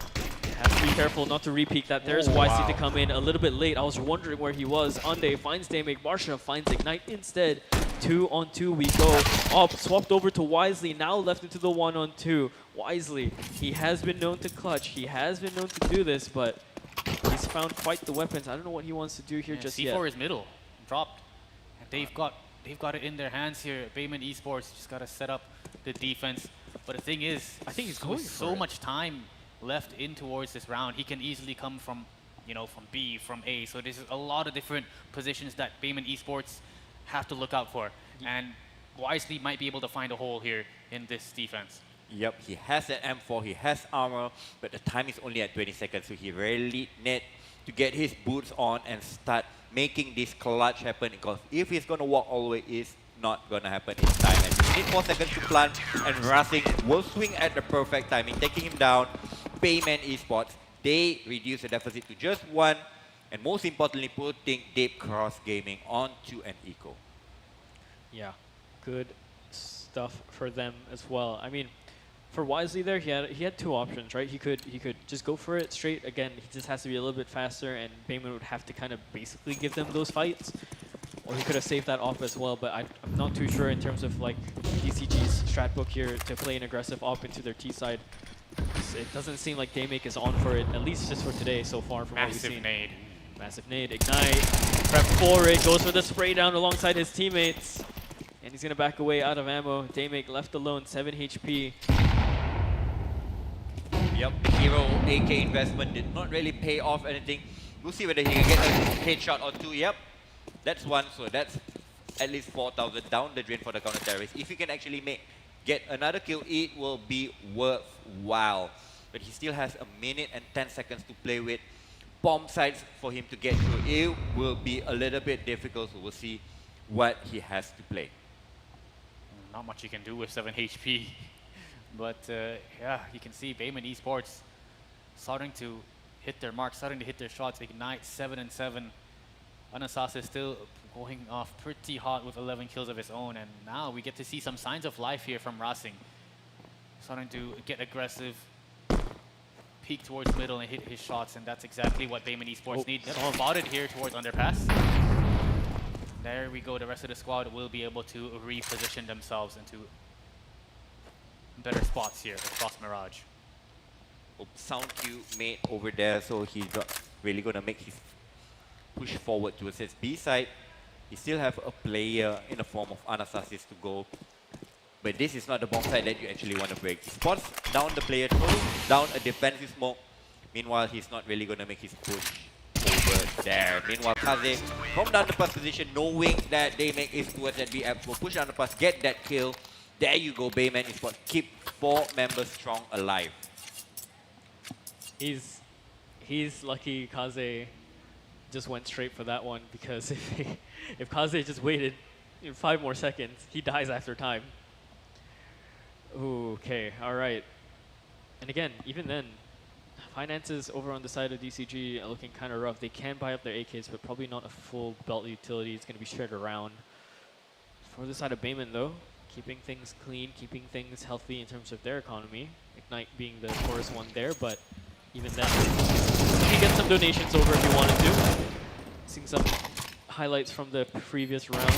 has to be careful not to re-peek that. There's Wisely to come in a little bit late. I was wondering where he was. Ande finds Daymake. Marsha finds Ignite instead. 2-on-2 we go. Up, swapped over to Wisely. Now left into the 1-on-2. Wisely, he has been known to clutch. He has been known to do this, but he's found quite the weapons. I don't know what he wants to do here just yet. C4 is middle, dropped. And they've got it in their hands here. Bayman Esports just got to set up the defense. But the thing is, I think he's going with so much time left in towards this round, he can easily come from, you know, from B, from A. So there's a lot of different positions that Bayman Esports have to look out for. And Wisely might be able to find a hole here in this defense. Yep, he has an M4, he has armor, but the time is only at 20 seconds, so he really needs to get his boots on and start making this clutch happen, because if he's going to walk all the way, it's not going to happen in time. And he needs 4 seconds to plant, and Racing will swing at the perfect timing, taking him down. Bayman Esports, they reduce the deficit to just 1, and most importantly, putting Deep Cross Gaming onto an eco. Yeah, good stuff for them as well. I mean, for Wisely there, he had two options, right? He could just go for it straight. Again, he just has to be a little bit faster, and Bayman would have to kind of basically give them those fights. Or he could have saved that off as well, but I'm not too sure in terms of like DCG's strat book here to play an aggressive op into their T side. It doesn't seem like Daymake is on for it, at least just for today so far from what we've seen. Nade. Massive nade, Ignite, prep for it, goes for the spray down alongside his teammates. And he's gonna back away out of ammo. Daymake left alone, 7 HP. Yep, hero AK investment did not really pay off anything. We'll see whether he can get a headshot or two. Yep, that's one, so that's at least 4,000 down the drain for the counter-terrorist. If he can actually get another kill, it will be worthwhile. But he still has a minute and 10 seconds to play with. Bomb sites for him to get through. It will be a little bit difficult, so we'll see what he has to play. Not much you can do with 7 HP. But yeah, you can see Bayman Esports starting to hit their mark, starting to hit their shots. Ignite 7 and 7. Anasazi is still going off pretty hot with 11 kills of his own, and now we get to see some signs of life here from Racing. Starting to get aggressive, peek towards middle and hit his shots, and that's exactly what Bayman Esports need. Spotted here towards underpass. There we go, the rest of the squad will be able to reposition themselves into better spots here across Mirage. Sound cue made over there, so he's really gonna make his push forward towards his B side. He still have a player in the form of Anastasis to go, but this is not the bomb side that you actually want to break. He spots down the player, throws down a defensive smoke. Meanwhile, he's not really gonna make his push over there. Meanwhile, Kaze from the underpass position, knowing that Daymake is towards that B app, will push the underpass, get that kill. There you go, Bayman Esports. Keep 4 members strong alive. He's lucky Kaze just went straight for that one, because if Kaze just waited 5 more seconds, he dies after time. Ooh, okay, all right. And again, even then, finances over on the side of DCG are looking kind of rough. They can buy up their AKs, but probably not a full belt utility. It's going to be shared around. For the side of Bayman, though, keeping things clean, keeping things healthy in terms of their economy. Ignite being the poorest one there, but even then, you can get some donations over if you wanted to. Seeing some highlights from the previous round.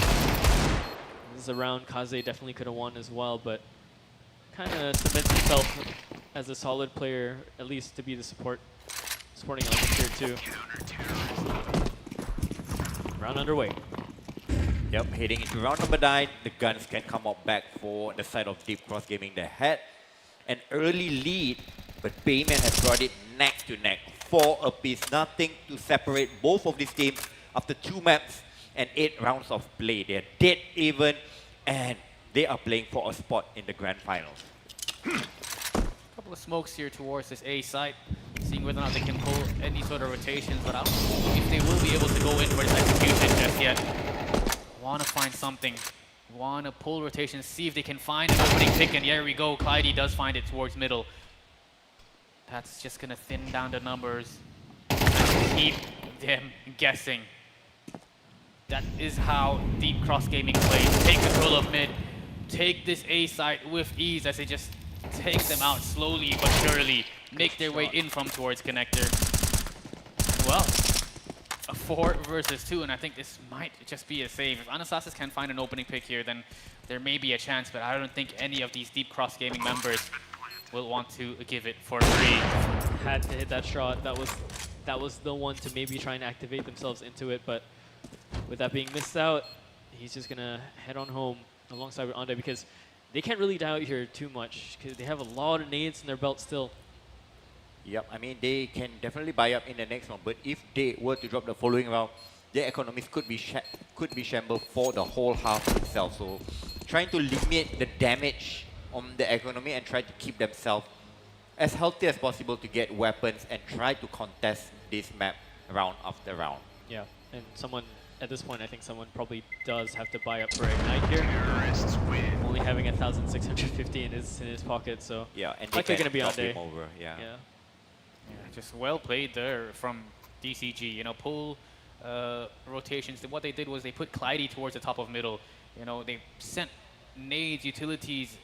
This is a round Kaze definitely could have won as well, but kind of cements himself as a solid player, at least to be the supporting element here too. Round underway. Yep, heading into round number 9, the guns can come up back for the side of Deep Cross Gaming. They had an early lead, but Bayman has brought it neck to neck. 4 apiece, nothing to separate both of these teams after 2 maps and 8 rounds of play. They're dead even, and they are playing for a spot in the grand finals. Couple of smokes here towards this A site, seeing whether or not they can pull any sort of rotations, but I don't know if they will be able to go in for this execution just yet. Want to find something, want to pull rotations, see if they can find an opening pick, and here we go, Clyde does find it towards middle. That's just going to thin down the numbers and keep them guessing. That is how Deep Cross Gaming plays. Take control of mid, take this A site with ease as they just take them out slowly but surely, make their way in from towards connector. And well, a 4 versus 2, and I think this might just be a save. If Anastasis can find an opening pick here, then there may be a chance, but I don't think any of these Deep Cross Gaming members will want to give it for free. Had to hit that shot. That was the one to maybe try and activate themselves into it, but with that being missed out, he's just gonna head on home alongside with Ande, because they can't really die out here too much because they have a lot of nades in their belt still. Yep, I mean, they can definitely buy up in the next round, but if they were to drop the following round, their economies could be shambled for the whole half itself. So trying to limit the damage on the economy and try to keep themselves as healthy as possible to get weapons and try to contest this map round after round. Yeah, and someone, at this point, I think someone probably does have to buy up for Ignite here. Only having 1,650 in his pocket, so yeah, and likely going to be on day. Over. Yeah. Yeah, just well played there from DCG. You know, pull rotations. What they did was they put Clyde towards the top of middle. You know, they sent nades, utilities,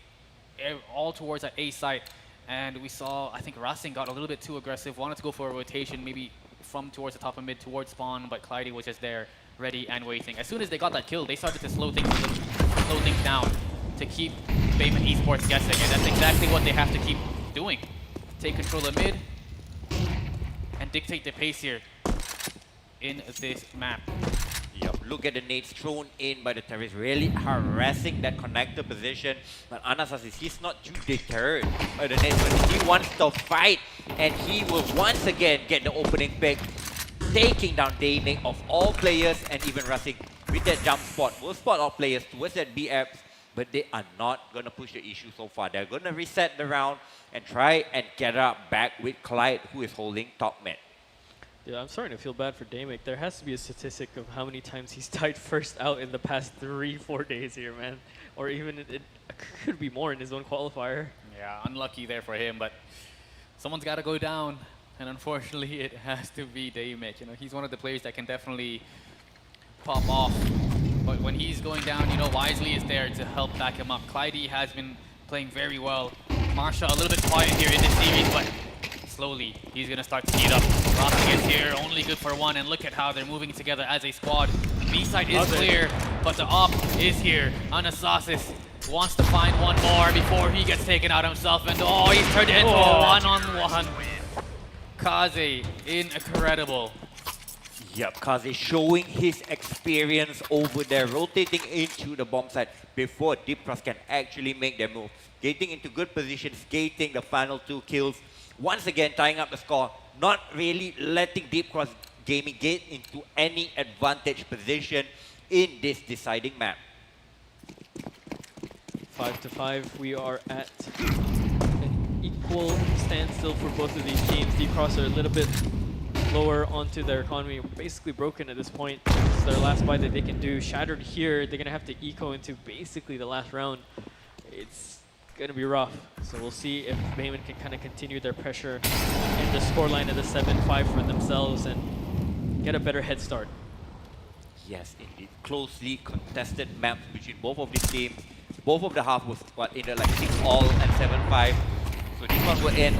all towards that A site. And we saw, I think Racing got a little bit too aggressive, wanted to go for a rotation, maybe from towards the top of mid towards spawn, but Clyde was just there, ready and waiting. As soon as they got that kill, they started to slow things down to keep Bayman Esports guessing, and that's exactly what they have to keep doing. Take control of mid and dictate the pace here in this map. Yep, Look at the nades thrown in by the terrorists, really harassing that connector position. But Anasasis, he's not too deterred by the nades, but he wants to fight, and he will once again get the opening pick, taking down Daming of all players, and even rushing with that jump spot. Will spot all players towards that BF, but they are not going to push the issue so far. They're going to reset the round and try and get up back with Clyde, who is holding top mid. Yeah, I'm starting to feel bad for Damick. There has to be a statistic of how many times he's died first out in the past 3-4 days here, man. Or even it could be more in his own qualifier. Yeah, unlucky there for him, but someone's got to go down, and unfortunately it has to be Damick. You know, he's one of the players that can definitely pop off, but when he's going down, you know, Wisely is there to help back him up. Clyde has been playing very well. Marsha a little bit quiet here in this series, but slowly he's going to start to heat up. Rossi is here, only good for one, and look at how they're moving together as a squad. B-side is clear, but the op is here. Anasasis wants to find one more before he gets taken out himself, and oh, he's turned it into a one-on-one. Kaze, incredible. Yep, Kaze showing his experience over there, rotating into the bomb site before Deep Cross can actually make their move. Getting into good positions, getting the final 2 kills. Once again, tying up the score, not really letting Deep Cross Gaming get into any advantage position in this deciding map. 5-5, we are at an equal standstill for both of these teams. Deep Cross are a little bit lower onto their economy, basically broken at this point. It's their last buy that they can do. Shattered here, they're gonna have to eco into basically the last round. It's gonna be rough, so we'll see if Bayman can kind of continue their pressure in the scoreline of the 7-5 for themselves and get a better head start. Yes, indeed. Closely contested maps between both of these teams. Both of the half was in the like 6-all and 7-5. So this one will end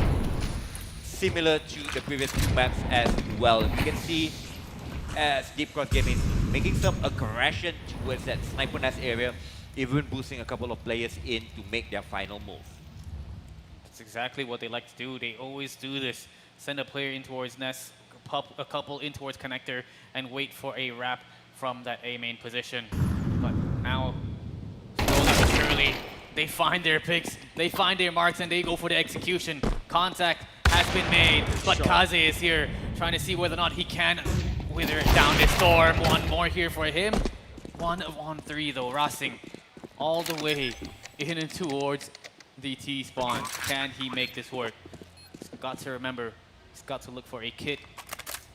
similar to the previous 2 maps as well. You can see as Deep Cross Gaming making some aggression towards that sniper nest area, even boosting a couple of players in to make their final move. That's exactly what they like to do. They always do this. Send a player in towards nest, a couple in towards connector, and wait for a wrap from that A main position. But now, slowly but surely, they find their picks, they find their marks, and they go for the execution. Contact has been made, but Kaze is here, trying to see whether or not he can wither down this storm. One more here for him. 1-on-3 though, Racing all the way in and towards the T-spawn. Can he make this work? He's got to remember, he's got to look for a kit.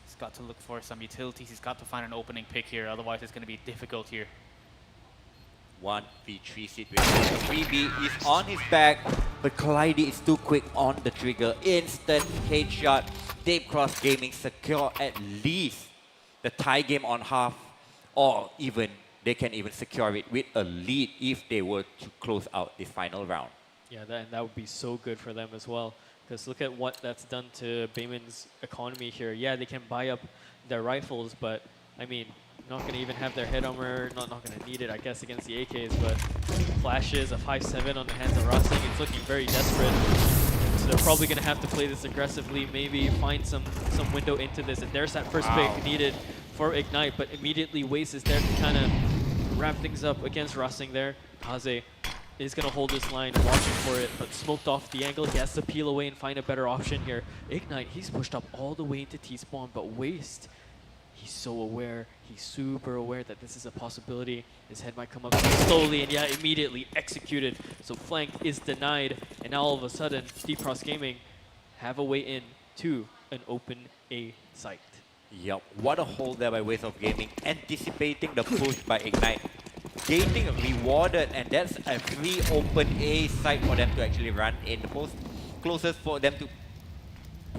He's got to look for some utilities. He's got to find an opening pick here, otherwise it's going to be difficult here. 1v3 situation. 3B is on his back, but Clyde is too quick on the trigger. Instant headshot. Deep Cross Gaming secure at least the tie game on half, or even they can even secure it with a lead if they were to close out this final round. Yeah, that would be so good for them as well. Because look at what that's done to Bayman's economy here. Yeah, they can buy up their rifles, but I mean, not going to even have their head armor, not going to need it, I guess, against the AKs, but flashes, a 5-7 on the hands of Rosing. It's looking very desperate. So they're probably going to have to play this aggressively, maybe find some window into this. And there's that first pick needed for Ignite, but immediately Waste is there to kind of wrap things up against Rosing there. Kaze is going to hold this line, watching for it, but smoked off the angle. He has to peel away and find a better option here. Ignite, he's pushed up all the way into T-spawn, but Waste, he's so aware, he's super aware that this is a possibility. His head might come up slowly, and yeah, immediately executed. So flank is denied, and now all of a sudden, Deep Cross Gaming have a way in to an open A site. Yep, what a hold there by Waste of Gaming, anticipating the push by Ignite. Getting rewarded, and that's a free open A site for them to actually run in. The most closest for them to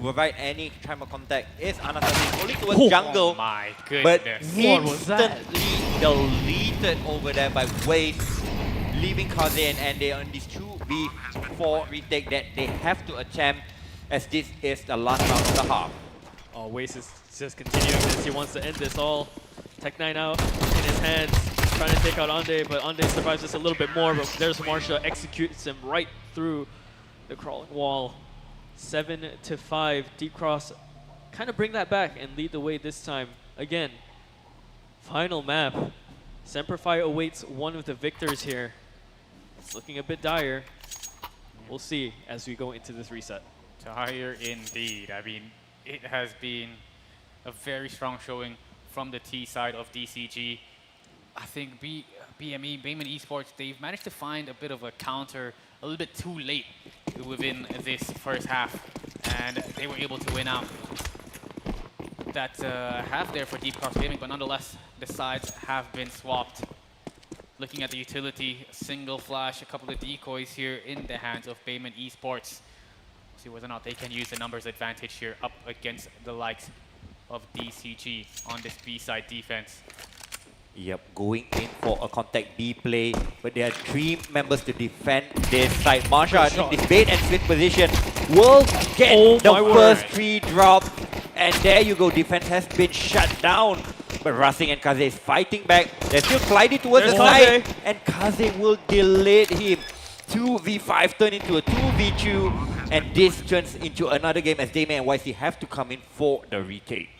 provide any type of contact is Anastasia only towards jungle, my but goodness. What was that? instantly deleted over there by Waste, leaving Kaze, and they are on this 2v4 retake that they have to attempt, as this is the last round of the half. Oh, Waste is just continuing this. He wants to end this all. Tech9 out in his hands, trying to take out Ande, but Ande survives just a little bit more, but there's Marsha, executes him right through the crawling wall. 7-5, Deep Cross kind of bring that back and lead the way this time. Again, Final map. Semperfi awaits one of the victors here. It's looking a bit dire. We'll see as we go into this reset. Dire indeed. I mean, it has been a very strong showing from the T side of DCG. I think BME, Bayman Esports, they've managed to find a bit of a counter a little bit too late within this first half, and they were able to win out that half there for Deep Cross Gaming, but nonetheless, the sides have been swapped. Looking at the utility, a single flash, a couple of decoys here in the hands of Bayman Esports. See whether or not they can use the numbers advantage here up against the likes of DCG on this B-side defense. Yep, going in for a contact B play, but there are 3 members to defend this side. Marsha in this bait and switch position will get the first 3 drop, and there you go, defense has been shut down. But Racing and Kaze is fighting back. They're still gliding towards the side, and Kaze will delay him. 2v5 turn into a 2v2, and this turns into another game as Damien and YC have to come in for the retake.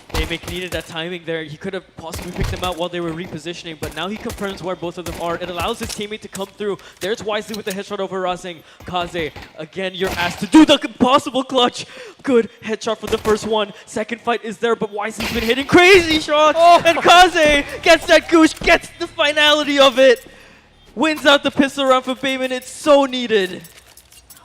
Damick needed that timing there. He could have possibly picked them out while they were repositioning, but now he confirms where both of them are. It allows his teammate to come through. There's Wisely with the headshot over Racing. Kaze, again, you're asked to do the impossible clutch. Good headshot for the first one. Second fight is there, but Wisely's been hitting crazy shots. And Kaze gets that goosh, gets the finality of it. Wins out the pistol round for Bayman. It's so needed.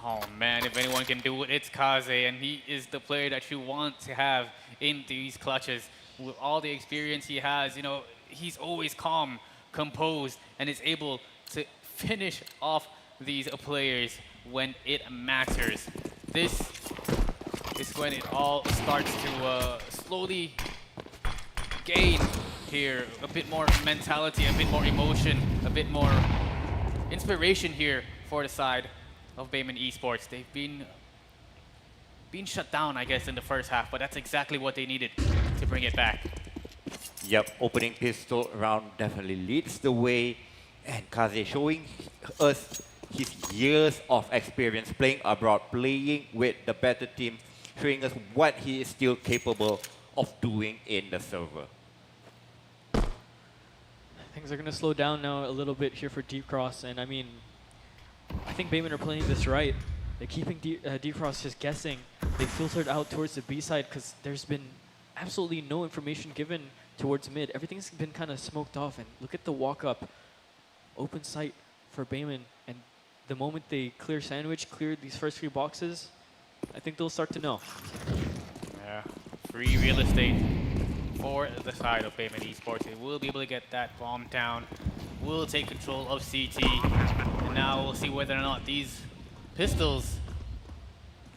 Oh man, if anyone can do it, it's Kaze, and he is the player that you want to have in these clutches. With all the experience he has, you know, he's always calm, composed, and is able to finish off these players when it matters. This is when it all starts to slowly gain here a bit more mentality, a bit more emotion, a bit more inspiration here for the side of Bayman Esports. They've been shut down, I guess, in the first half, but that's exactly what they needed to bring it back. Yep, opening pistol round definitely leads the way, and Kaze showing us his years of experience playing abroad, playing with the better team, showing us what he is still capable of doing in the server. Things are going to slow down now a little bit here for Deep Cross, and I mean, I think Bayman are playing this right. They're keeping Deep Cross just guessing. They filtered out towards the B side because there's been absolutely no information given towards mid. Everything's been kind of smoked off, and look at the walk up. Open sight for Bayman, and the moment they clear Sandwich, clear these first 3 boxes, I think they'll start to know. Yeah, free real estate for the side of Bayman Esports. They will be able to get that bomb down, will take control of CT, and now we'll see whether or not these pistols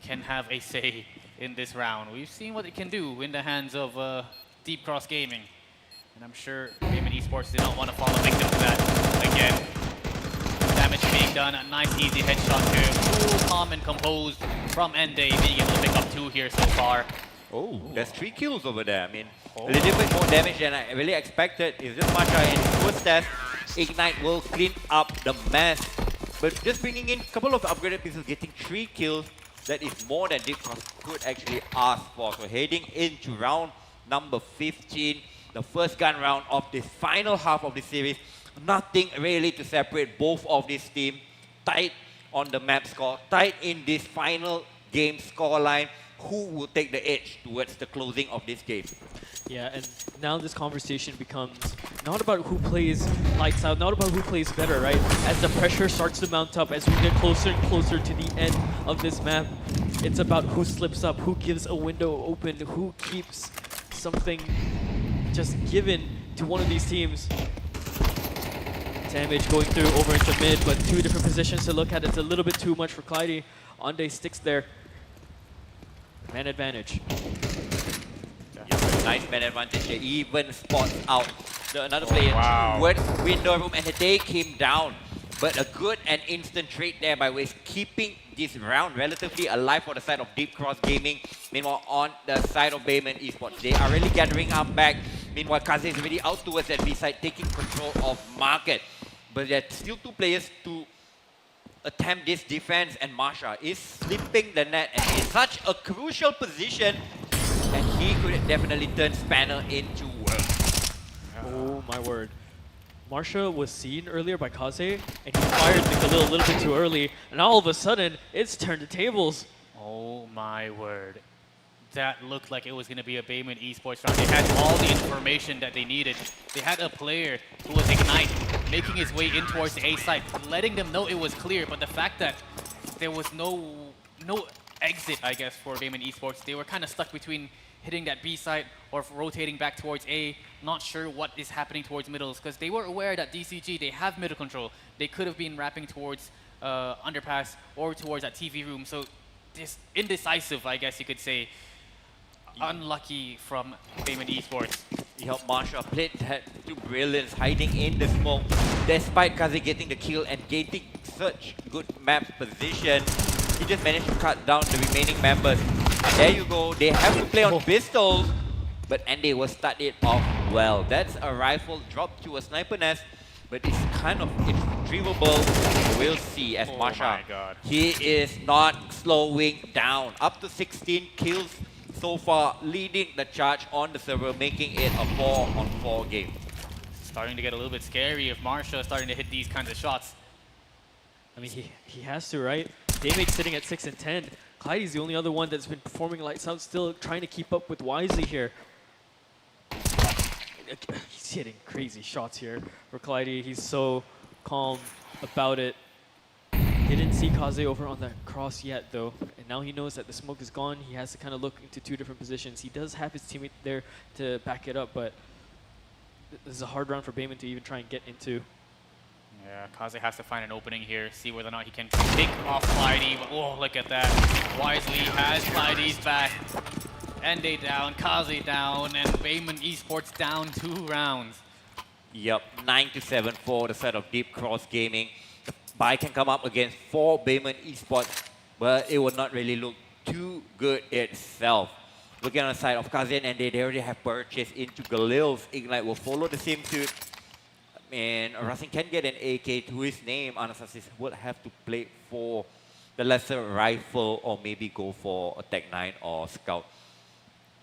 can have a say in this round. We've seen what it can do in the hands of Deep Cross Gaming, and I'm sure Bayman Esports did not want to fall victim to that again. Damage being done, a nice easy headshot here. Cool, calm and composed from Ende, being able to pick up 2 here so far. Oh, there's 3 kills over there. I mean, a little bit more damage than I really expected. Is this Masha and first test, Ignite will clean up the mess. But just bringing in a couple of upgraded pieces, getting 3 kills, that is more than Deep Cross could actually ask for. So heading into round number 15, the first gun round of this final half of the series. Nothing really to separate both of these teams. Tight on the map score, tight in this final game scoreline. Who will take the edge towards the closing of this game? Yeah, and now this conversation becomes not about who plays lights out, not about who plays better, right? As the pressure starts to mount up, as we get closer and closer to the end of this map, it's about who slips up, who gives a window open, who keeps something just given to one of these teams. Damage going through over into mid, but 2 different positions to look at. It's a little bit too much for Clyde. Ande sticks there. Man advantage. Nice man advantage here. Even spots out another player wow. towards window room and they take him down. But a good and instant trade there by Waze, keeping this round relatively alive for the side of Deep Cross Gaming. Meanwhile, on the side of Bayman Esports, they are really gathering up back. Meanwhile, Kaze is already out towards that B side, taking control of market. But there are still 2 players to attempt this defense, and Marsha is slipping the net and in such a crucial position, and he could definitely turn Spanner into work. Oh my word. Marsha was seen earlier by Kaze, and he fired the Galil a little bit too early, and all of a sudden, it's turned to tables. Oh my word. That looked like it was going to be a Bayman Esports round. They had all the information that they needed. They had a player who was Ignite, making his way in towards the A site, letting them know it was clear, but the fact that there was no exit, I guess, for Bayman Esports, they were kind of stuck between hitting that B site or rotating back towards A, not sure what is happening towards middles, because they were aware that DCG, they have middle control. They could have been wrapping towards underpass or towards that TV room, so this indecisive, I guess you could say. Unlucky from Bayman Esports. Marsha played that to brilliance, hiding in the smoke. Despite Kaze getting the kill and getting such good map position, he just managed to cut down the remaining members. And there you go, they have to play on pistols, but Andy will start it off well. That's a rifle drop to a sniper nest, but it's kind of irretrievable. We'll see as Marsha. He is not slowing down. Up to 16 kills so far, leading the charge on the server, making it a 4-on-4 game. Starting to get a little bit scary if Marsha is starting to hit these kinds of shots. I mean, he has to, right? Daymake's sitting at 6 and 10. Clyde's the only other one that's been performing lights out, still trying to keep up with Wisely here. He's hitting crazy shots here for Clyde. He's so calm about it. Didn't see Kaze over on that cross yet, though. And now he knows that the smoke is gone. He has to kind of look into two different positions. He does have his teammate there to back it up, but this is a hard round for Bayman to even try and get into. Yeah, Kaze has to find an opening here, see whether or not he can pick off Clyde. But oh, look at that. Wisely has Clyde's back. Ende down, Kaze down, and Bayman Esports down 2 rounds. Yep, 9-7 for the set of Deep Cross Gaming. The buy can come up against 4 Bayman Esports, but it will not really look too good itself. Looking on the side of Kaze and they already have purchased into Galil's. Ignite will follow the same suit. And Racing can get an AK to his name. Anastasis would have to play for the lesser rifle or maybe go for a Tech 9 or Scout.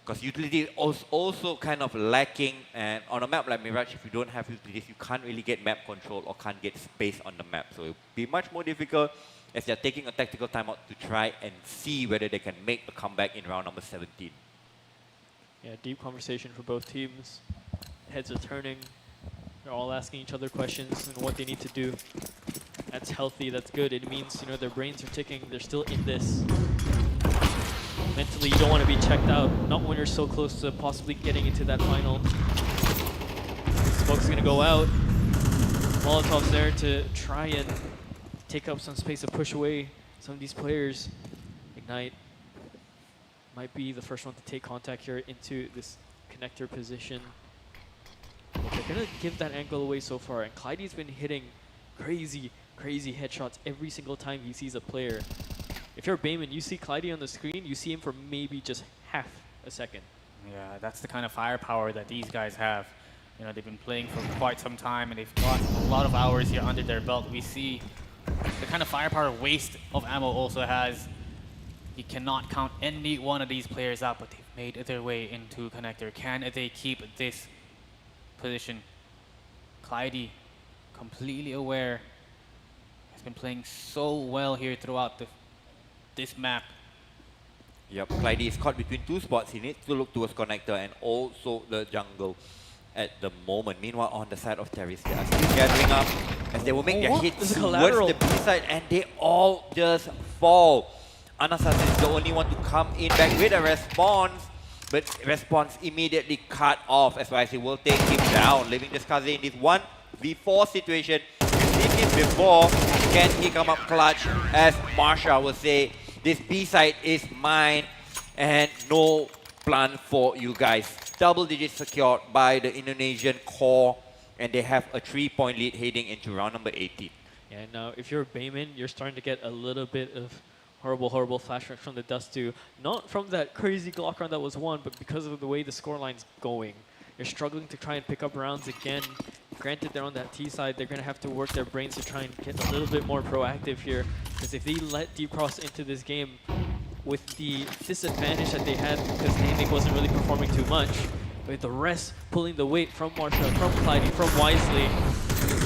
Because utility is also kind of lacking, and on a map like Mirage, if you don't have utilities, you can't really get map control or can't get space on the map. So it'll be much more difficult as they're taking a tactical timeout to try and see whether they can make a comeback in round number 17. Yeah, deep conversation for both teams. Heads are turning. They're all asking each other questions and what they need to do. That's healthy, that's good. It means, you know, their brains are ticking. They're still in this. Mentally, you don't want to be checked out. Not when you're so close to possibly getting into that final. Smoke's going to go out. Molotov's there to try and take up some space to push away some of these players. Ignite might be the first one to take contact here into this connector position. But they're going to give that angle away so far. And Clyde's been hitting crazy headshots every single time he sees a player. If you're Bayman, you see Clyde on the screen, you see him for maybe just half a second. Yeah, that's the kind of firepower that these guys have. You know, they've been playing for quite some time and they've got a lot of hours here under their belt. We see the kind of firepower waste of ammo also has. You cannot count any one of these players out, but they've made their way into connector. Can they keep this position? Clyde, completely aware, has been playing so well here throughout this map. Yep, Clyde is caught between 2 spots. He needs to look towards connector and also the jungle at the moment. Meanwhile, on the side of Terrace, they are still gathering up as they will make their hits towards the B side and they all just fall. Anastasis is the only one to come in back with a response, but response immediately cut off as YC will take him down, leaving this Kaze in this 1v4 situation. We've seen this before. Can he come up clutch? As Marsha will say, this B side is mine and no plan for you guys. Double digits secured by the Indonesian core and they have a 3-point lead heading into round number 18. Yeah, now if you're Bayman, you're starting to get a little bit of horrible flashbacks from the dust too. Not from that crazy Glock round that was won, but because of the way the scoreline's going. You're struggling to try and pick up rounds again. Granted, they're on that T side. They're going to have to work their brains to try and get a little bit more proactive here. Because if they let Deep Cross into this game with the disadvantage that they had because Naming wasn't really performing too much, with the rest pulling the weight from Marsha, from Clyde, from Wisely.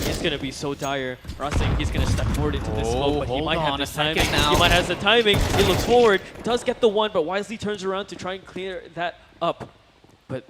It's gonna be so dire. Ross saying he's gonna step forward into this smoke, but he hold might have on the a second timing. now. He might have the timing. He looks forward, does get the one, but Wisely turns around to try and clear that up. But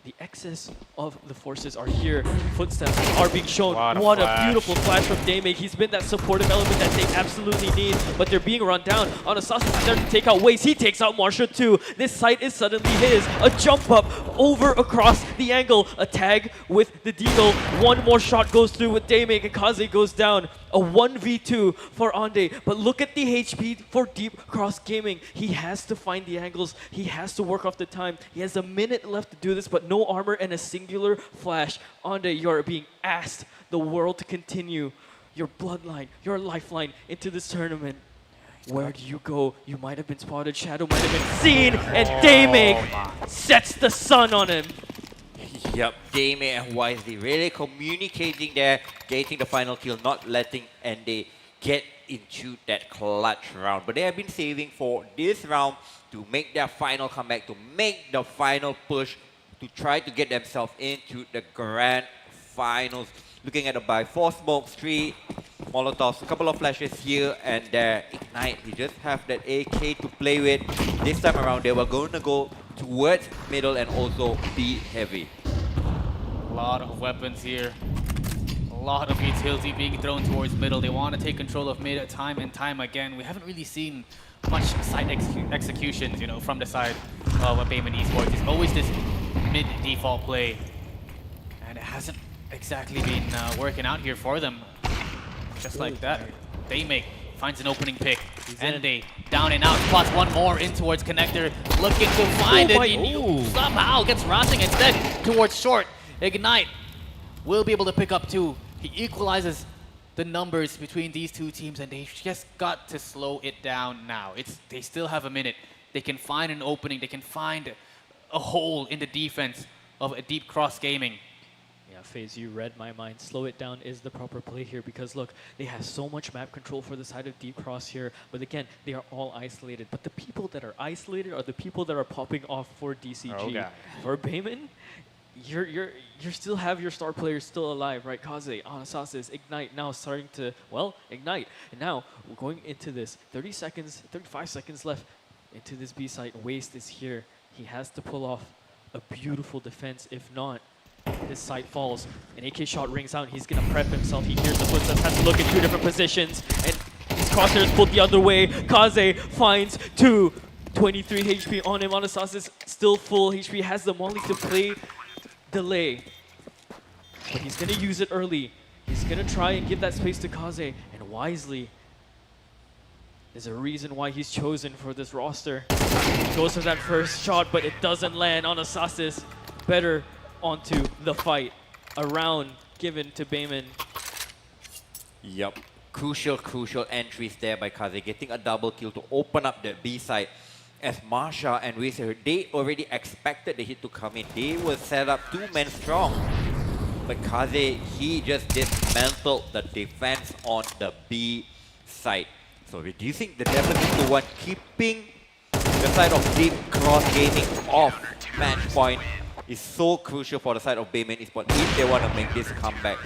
the excess of the forces are here. Footsteps are being shown. What a beautiful flash from Daymake. He's been that supportive element that they absolutely need, but they're being run down. Anastasis is there to take out Waze. He takes out Marsha too. This site is suddenly his. A jump up over across the angle. A tag with the Deagle. One more shot goes through with Daymake and Kaze goes down. A 1v2 for Ande, but look at the HP for Deep Cross Gaming. He has to find the angles. He has to work off the time. He has a minute left to do this, but no armor and a singular flash. Ande, you're being asked the world to continue your bloodline, your lifeline into this tournament. Where do you go? You might have been spotted. Shadow might have been seen, and Daymake sets the sun on him. Yep, Daymake and Wisely really communicating there, getting the final kill, not letting Ende get into that clutch round. But they have been saving for this round to make their final comeback, to make the final push, to try to get themselves into the grand finals. Looking at the buy, 4 smokes, 3 Molotovs, a couple of flashes here and there. Ignite, you just have that AK to play with. This time around, they were going to go towards middle and also be heavy. A lot of weapons here. A lot of utility being thrown towards middle. They want to take control of mid time and time again. We haven't really seen much side executions, you know, from the side of Bayman Esports. It's always this mid default play, and it hasn't exactly been working out here for them. Just like that, Daymake finds an opening pick. Ende down and out, spots one more in towards connector, looking to find it. He somehow gets rushing instead towards short. Ignite will be able to pick up 2. He equalizes the numbers between these two teams, and they just got to slow it down now. They still have a minute. They can find an opening. They can find a hole in the defense of a Deep Cross Gaming. Yeah, FaZe, you read my mind. Slow it down is the proper play here because look, they have so much map control for the side of Deep Cross here, but again, they are all isolated. But the people that are isolated are the people that are popping off for DCG. Oh, God. For Bayman, you still have your star players still alive, right? Kaze, Anastasis, Ignite now starting to, well, Ignite. And now we're going into this 35 seconds left into this B site. Waste is here. He has to pull off a beautiful defense. If not, this site falls. An AK shot rings out. He's going to prep himself. He hears the footsteps, has to look in 2 different positions. And his crosshairs pulled the other way. Kaze finds 2. 23 HP on him. Anastasis still full HP. Has the molly to play delay. But he's going to use it early. He's going to try and give that space to Kaze. And Wisely, there's a reason why he's chosen for this roster. He goes for that first shot, but it doesn't land. Anastasis better onto the fight. A round given to Bayman. Yep. Crucial entries there by Kaze, getting a double kill to open up the B side. As Marsha and Wizard, they already expected the hit to come in. They were set up 2 men strong. But Kaze, he just dismantled the defense on the B side. So reducing the deficit to 1, keeping the side of Deep Cross Gaming off match point is so crucial for the side of Bayman Esports if they want to make this comeback.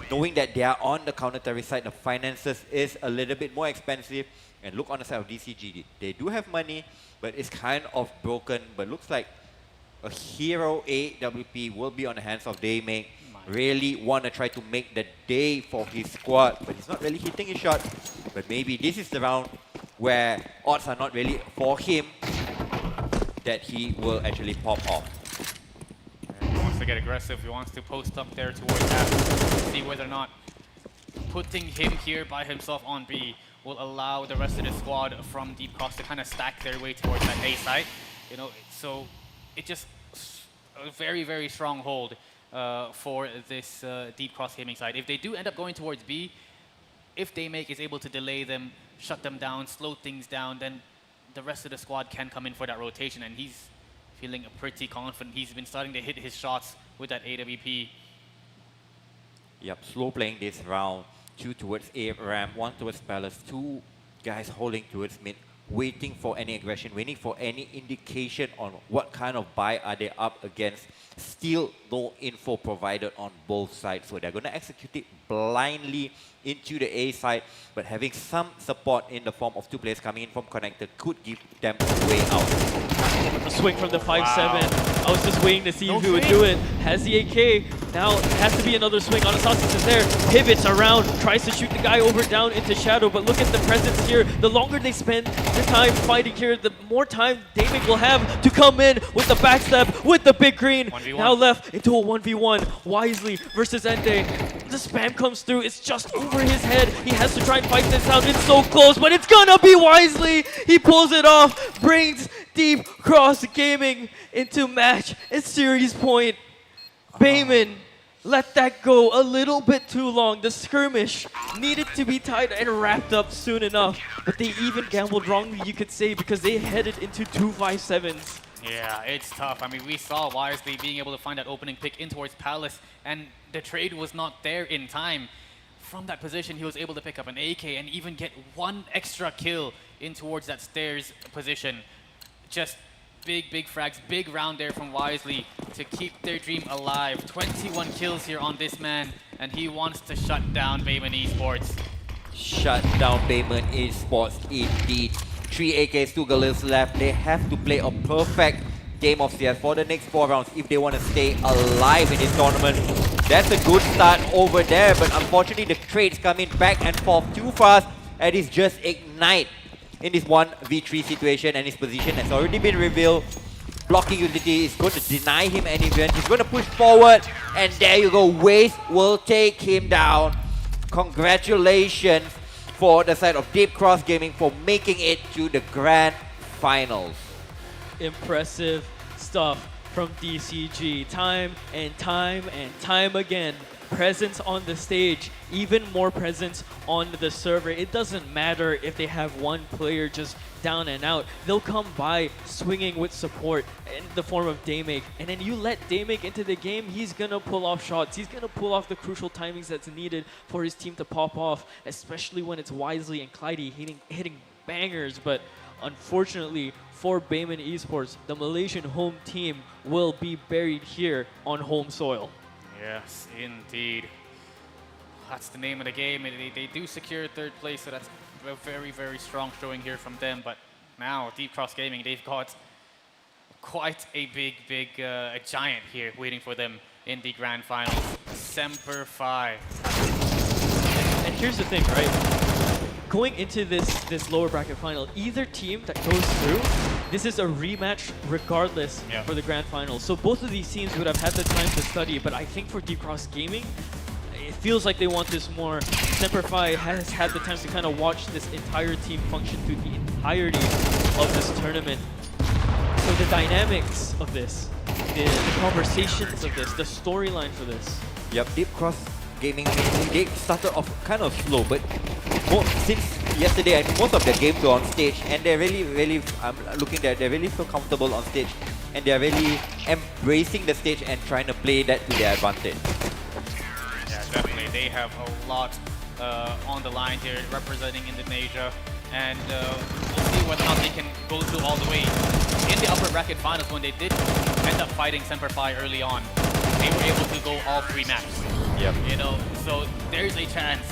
Knowing that they are on the counter-terror side, the finances is a little bit more expensive. And look on the side of DCG, they do have money, but it's kind of broken. But looks like a hero AWP will be on the hands of Daymake. Really want to try to make the day for his squad, but he's not really hitting his shot. But maybe this is the round where odds are not really for him that he will actually pop off. He wants to get aggressive. He wants to post up there towards that. See whether or not putting him here by himself on B will allow the rest of the squad from Deep Cross to kind of stack their way towards that A side. You know, so it just a very, very strong hold for this Deep Cross Gaming side. If they do end up going towards B, if Daymake is able to delay them, shut them down, slow things down, then the rest of the squad can come in for that rotation, and he's feeling pretty confident. He's been starting to hit his shots with that AWP. Yep, slow playing this round. 2 towards A ramp, 1 towards Palace, 2 guys holding towards mid. waiting for any aggression, waiting for any indication on what kind of buy are they up against. Still no info provided on both sides, so they're going to execute it blindly into the A side, but having some support in the form of two players coming in from connector could give them a way out. A swing from the 5-7. I was just waiting to see if he would do it. Has the AK. Now it has to be another swing. Anastasis is there. Pivots around. Tries to shoot the guy over down into shadow. But look at the presence here. The longer they spend the time fighting here, the more time Damon will have to come in with the backstep, with the big green. 1v1. Now left into a 1v1. Wisely versus Ende. The spam comes through. It's just over his head. He has to try and fight this out. It's so close, but it's gonna be Wisely. He pulls it off. Brings Deep Cross Gaming into match and series point. Bayman let that go a little bit too long. The skirmish needed to be tied and wrapped up soon enough, but they even gambled wrongly, you could say, because they headed into 2 5-7s. Yeah, it's tough. I mean, we saw Wisely being able to find that opening pick in towards Palace, and the trade was not there in time. From that position, he was able to pick up an AK and even get one extra kill in towards that stairs position. Just big frags, big round there from Wisely to keep their dream alive. 21 kills here on this man, and he wants to shut down Bayman Esports. Shut down Bayman Esports indeed. 3 AKs, 2 Galils left. They have to play a perfect game of CS for the next 4 rounds if they want to stay alive in this tournament. That's a good start over there, but unfortunately the trades coming back and forth too fast, and it's just Ignite in this 1v3 situation, and his position has already been revealed. Blocking utility is going to deny him an event. He's going to push forward, and there you go. Waste will take him down. Congratulations for the side of Deep Cross Gaming for making it to the grand finals. Impressive stuff from DCG. Time and time again. Presence on the stage, even more presence on the server. It doesn't matter if they have one player just down and out. They'll come by swinging with support in the form of Daymake. And then you let Daymake into the game, he's gonna pull off shots. He's gonna pull off the crucial timings that's needed for his team to pop off, especially when it's Wisely and Clyde hitting bangers. But unfortunately for Bayman Esports, the Malaysian home team will be buried here on home soil. Yes, indeed. That's the name of the game. They do secure 3rd place, so that's a very strong showing here from them. But now, Deep Cross Gaming, they've got quite a big a giant here waiting for them in the grand finals. Semper Fi. And here's the thing, right? Going into this lower bracket final, either team that goes through, this is a rematch regardless for the grand final. So both of these teams would have had the time to study, but I think for Deep Cross Gaming, it feels like they want this more. Semper Fi has had the time to kind of watch this entire team function through the entirety of this tournament. So the dynamics of this, the conversations of this, the storyline for this. Yep, Deep Cross Gaming, they started off kind of slow, but since yesterday, most of their games were on stage, and they're really, I'm looking at, they really feel comfortable on stage, and they're really embracing the stage and trying to play that to their advantage. Yeah, definitely. They have a lot on the line here, representing Indonesia, and we'll see whether or not they can go through all the way. In the upper bracket finals, when they did end up fighting Semper Fi early on, they were able to go all 3 maps. Yep. You know, so there's a chance,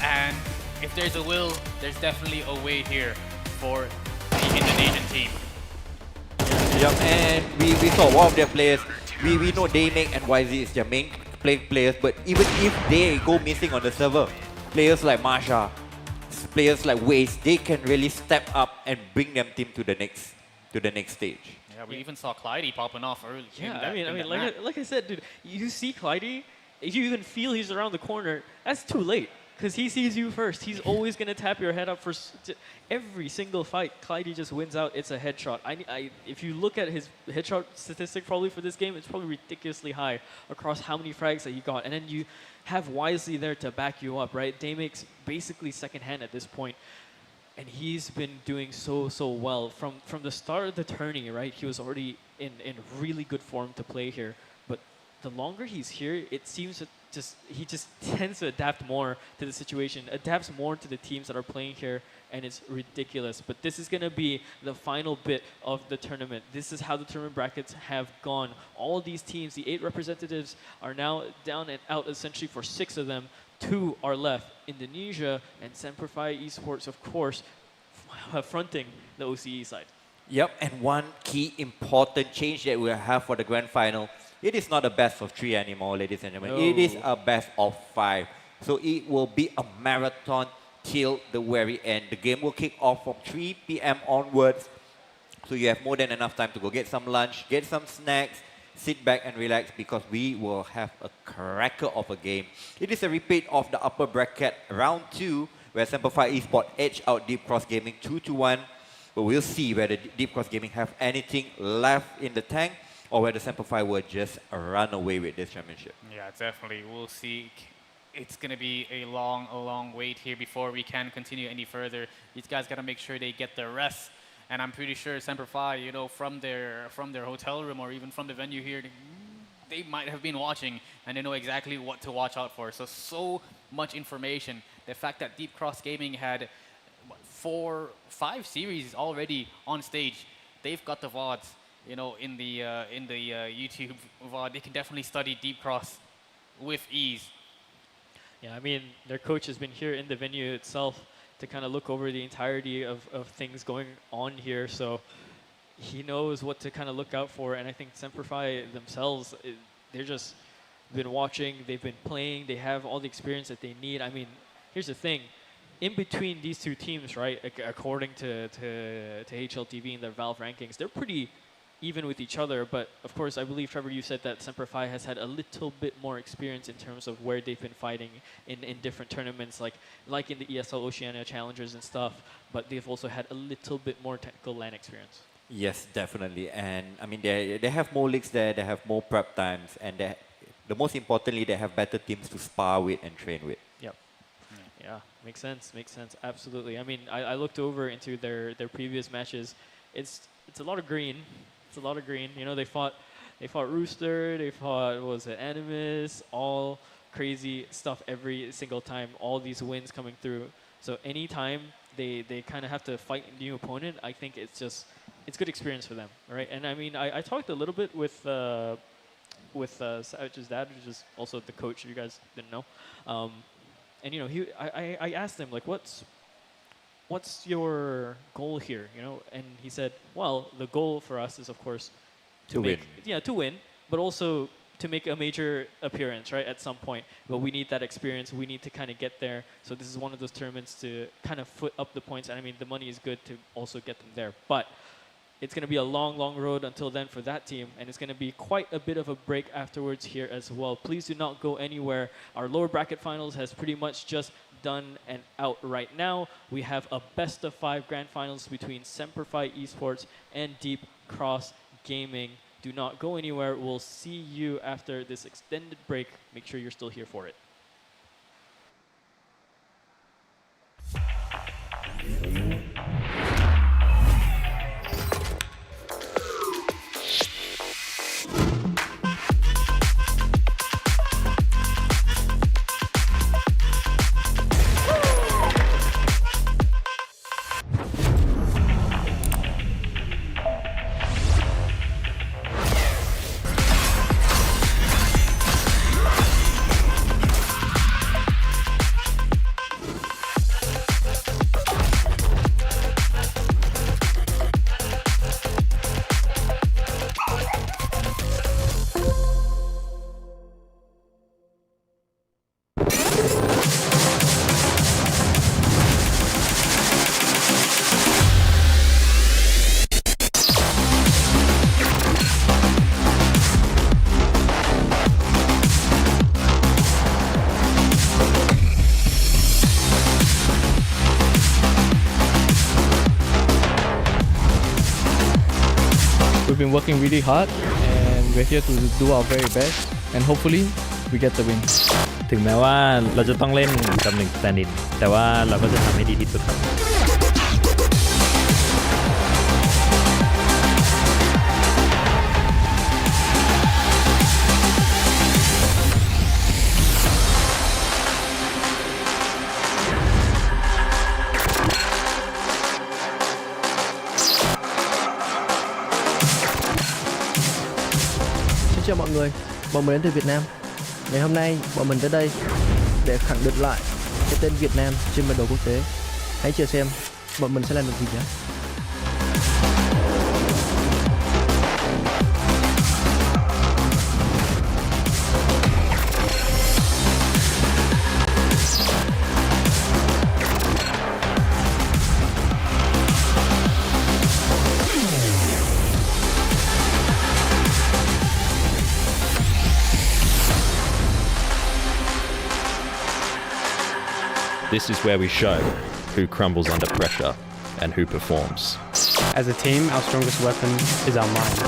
and if there's a will, there's definitely a way here for the Indonesian team. Yep, and we saw one of their players. We know Daymake and YZ is their main players, but even if they go missing on the server, players like Marsha, players like Waste, they can really step up and bring them team to the next stage. Yeah, we even saw Clyde popping off early. Yeah, I mean, like I said, dude, you see Clyde, if you even feel he's around the corner, that's too late. Because he sees you first. He's always going to tap your head up for every single fight. Clyde just wins out. It's a headshot. If you look at his headshot statistic probably for this game, it's probably ridiculously high across how many frags that he got. And then you have Wisely there to back you up, right? Daymake's basically second hand at this point. And he's been doing so well. From the start of the tourney, right? He was already in really good form to play here. But the longer he's here, it seems that he just tends to adapt more to the situation, adapts more to the teams that are playing here, and it's ridiculous. But this is going to be the final bit of the tournament. This is how the tournament brackets have gone. All these teams, the 8 representatives, are now down and out essentially for 6 of them. 2 are left. Indonesia and Semperfi Esports, of course, fronting the OCE side. Yep, and one key important change that we'll have for the grand final, it is not a best of 3 anymore, ladies and gentlemen. No. It is a best of 5. So it will be a marathon till the very end. The game will kick off from 3 p.m. onwards. So you have more than enough time to go get some lunch, get some snacks, sit back and relax because we will have a cracker of a game. It is a repeat of the upper bracket round 2 where Semperfi Esports edged out Deep Cross Gaming 2-1. But we'll see whether Deep Cross Gaming have anything left in the tank or whether Semperfi will just run away with this championship. Yeah, definitely. We'll see. It's going to be a long wait here before we can continue any further. These guys got to make sure they get their rest. And I'm pretty sure Semperfi, you know, from their hotel room or even from the venue here, they might have been watching and they know exactly what to watch out for. So much information. The fact that Deep Cross Gaming had 5 series already on stage. They've got the VODs, you know, in the YouTube VOD. They can definitely study Deep Cross with ease. Yeah, I mean, their coach has been here in the venue itself to kind of look over the entirety of things going on here. So he knows what to kind of look out for. And I think Semperfi themselves, they're just been watching, they've been playing, they have all the experience that they need. I mean, here's the thing. In between these 2 teams, right, according to HLTV and their Valve rankings, they're pretty even with each other. But of course, I believe, Trevor, you said that Semperfi has had a little bit more experience in terms of where they've been fighting in different tournaments, like in the ESL Oceania Challengers and stuff. But they've also had a little bit more technical LAN experience. Yes, definitely. And I mean, they have more leagues there, they have more prep times, and the most importantly, they have better teams to spar with and train with. Yep. Yeah, makes sense, absolutely. I mean, I looked over into their previous matches. It's a lot of green. It's a lot of green. You know, they fought Rooster, they fought, what was it, Animus, all crazy stuff every single time, all these wins coming through. So anytime they kind of have to fight a new opponent, I think it's good experience for them, right? And I mean, I talked a little bit with Savage's dad, which is also the coach, if you guys didn't know. And you know, I asked him, like, what's your goal here, you know? And he said, well, the goal for us is, of course, to win. Yeah, to win, but also to make a major appearance, right, at some point. But we need that experience. We need to kind of get there. So this is one of those tournaments to kind of foot up the points. And I mean, the money is good to also get them there. But it's going to be a long road until then for that team. And it's going to be quite a bit of a break afterwards here as well. Please do not go anywhere. Our lower bracket finals has pretty much just done and out right now. We have a best of 5 grand finals between Semperfi Esports and Deep Cross Gaming. Do not go anywhere. We'll see you after this extended break. Make sure you're still here for it. We've been working really hard and we're here to do our very best and hopefully we get the win. ถึงแม้ว่าเราจะต้องเล่นกับ1 stand-in แต่ว่าเราก็จะทำให้ดีที่สุดครับ mọi người, bọn mình đến từ Việt Nam. Ngày hôm nay bọn mình tới đây để khẳng định lại cái tên Việt Nam trên bản đồ quốc tế. Hãy chờ xem bọn mình sẽ làm được gì nhé. This is where we show who crumbles under pressure and who performs. As a team, our strongest weapon is our mind.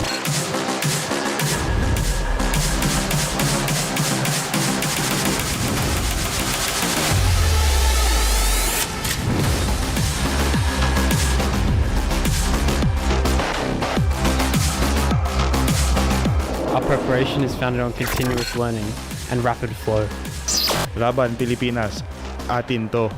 Our preparation is founded on continuous learning and rapid flow. Laban Pilipinas, atin to.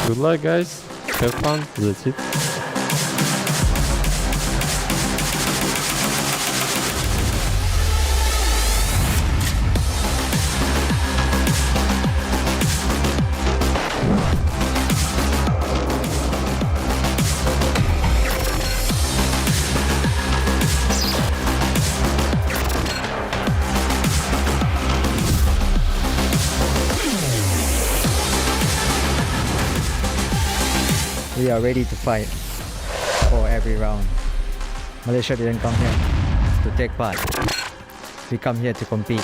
Good luck, guys. Have fun. That's it. We are ready to fight for every round. Malaysia didn't come here to take part. We come here to compete.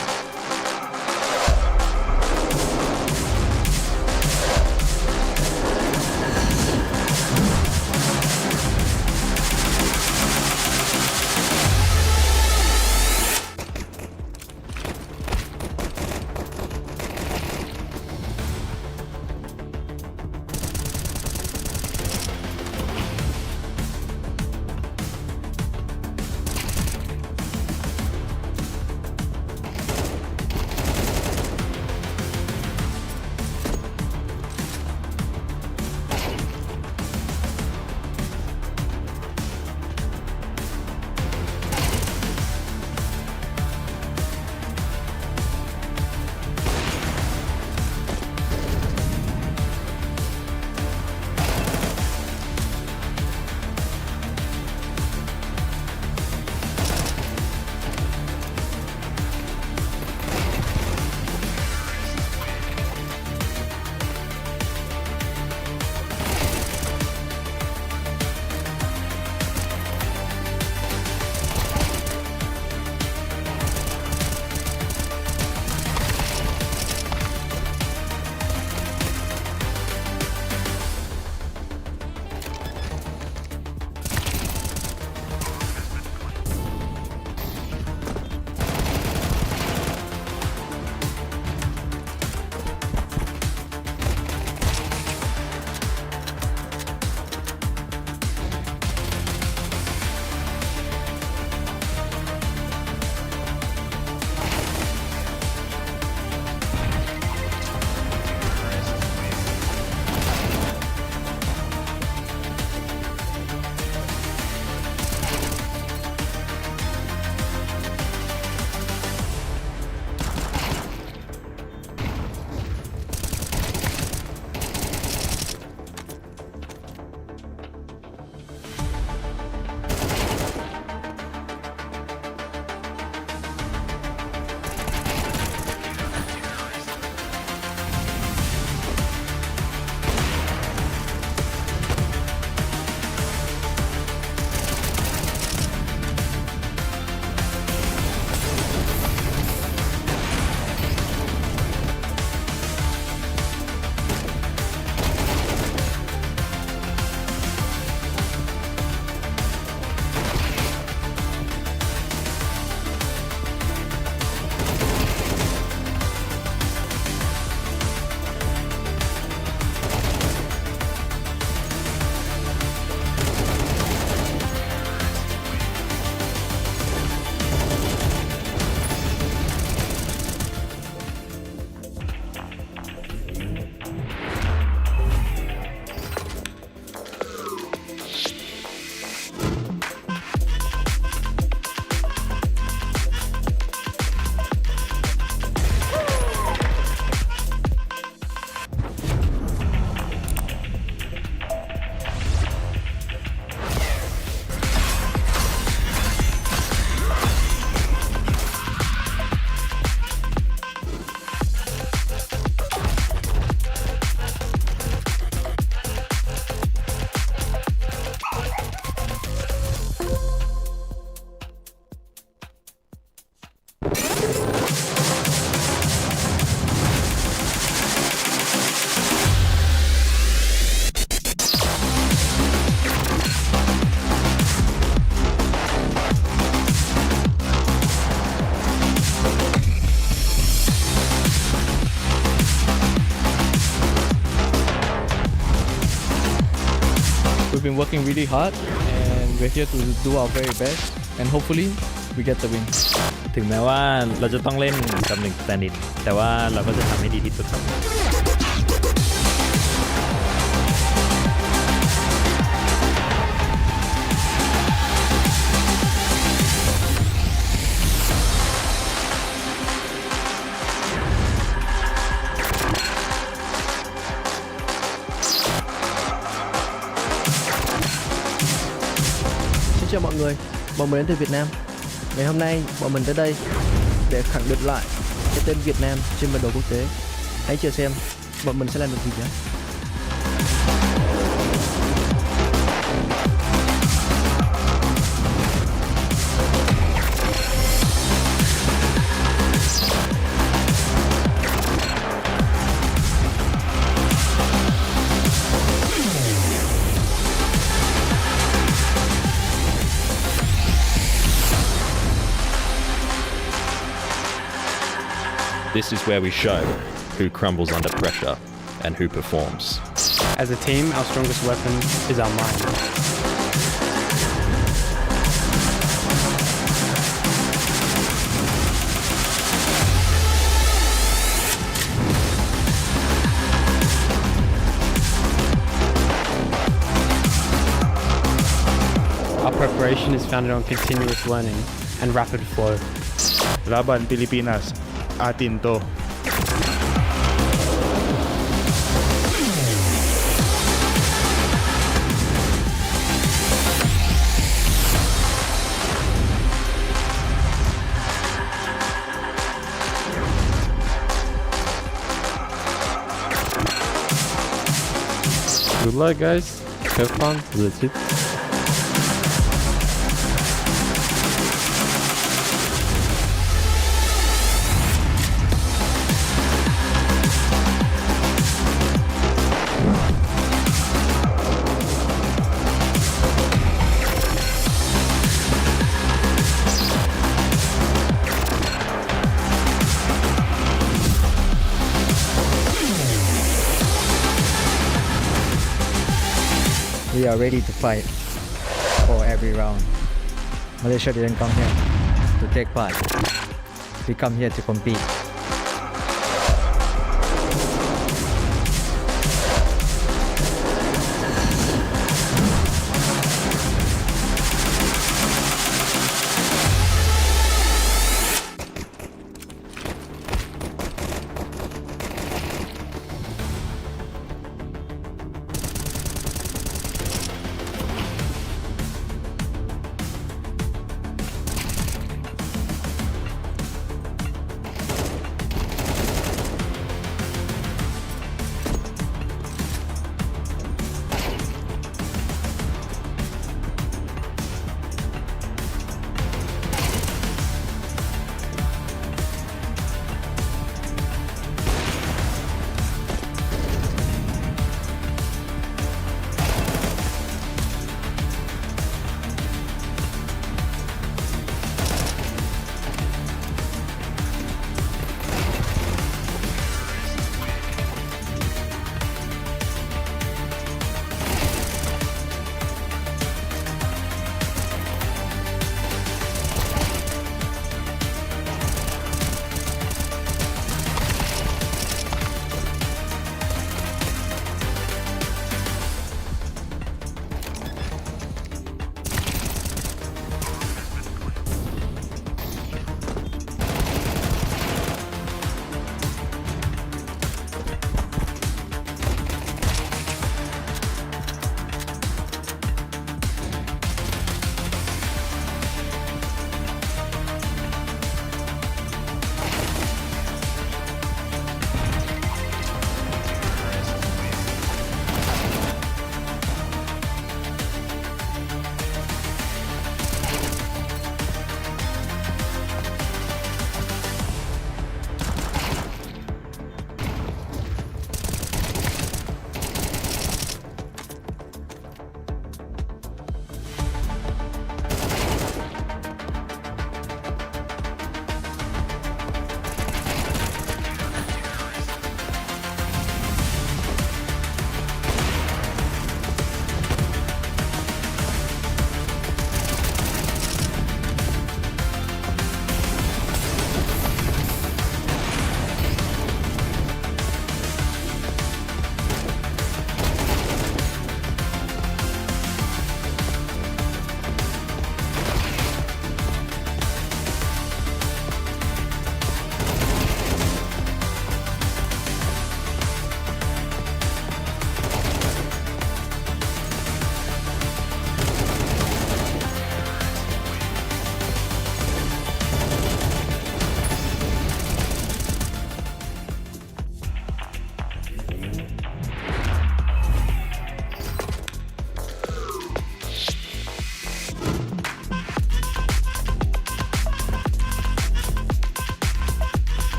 been working really hard and we're here to do our very best and hopefully we get the win. ถึงแม้ว่าเราจะต้องเล่นกับ1 stand-in แต่ว่าเราก็จะทำให้ดีที่สุดครับ Xin chào mọi người, bọn mình đến từ Việt Nam. Ngày hôm nay bọn mình tới đây để khẳng định lại cái tên Việt Nam trên bản đồ quốc tế. Hãy chờ xem bọn mình sẽ làm được gì nhé. This is where we show who crumbles under pressure and who performs. As a team, our strongest weapon is our mind. Our preparation is founded on continuous learning and rapid flow. Laban Pilipinas, atin to. Good luck, guys. Have fun. That's it. We are ready to fight for every round. Malaysia didn't come here to take part. We come here to compete.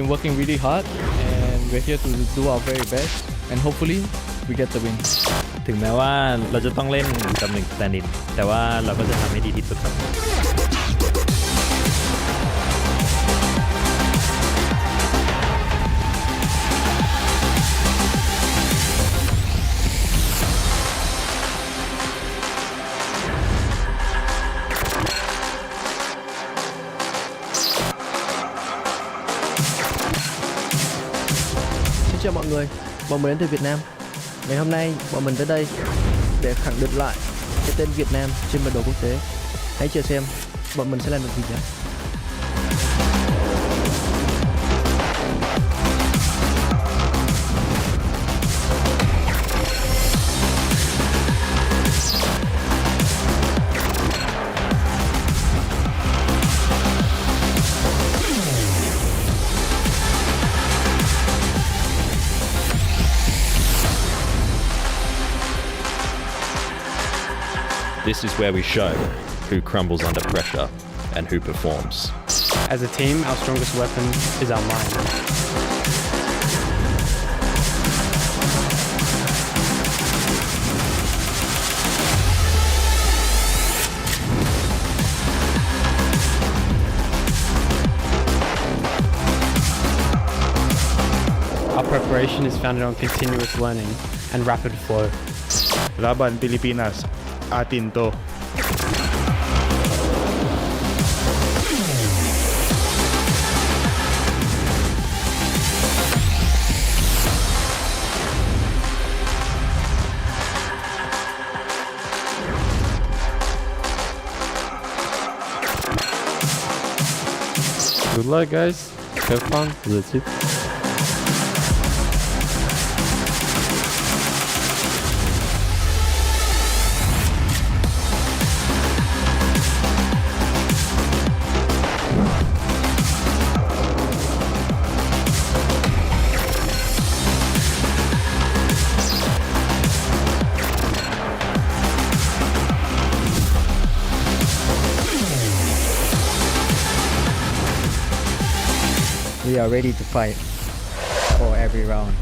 working really hard and we're here to do our very best and hopefully we get the win. ถึงแม้ว่าเราจะต้องเล่นตำแหน่งสแตนด์อินแต่ว่าเราก็จะทำให้ดีที่สุดครับ Xin chào mọi người, bọn mình đến từ Việt Nam. Ngày hôm nay bọn mình tới đây để khẳng định lại cái tên Việt Nam trên bản đồ quốc tế. Hãy chờ xem bọn mình sẽ làm được gì nhé. This is where we show who crumbles under pressure and who performs. As a team, our strongest weapon is our mind. Our preparation is founded on continuous learning and rapid flow. Laban Pilipinas, atin to. Good luck, guys. Have fun. That's it. We are ready to fight for every round.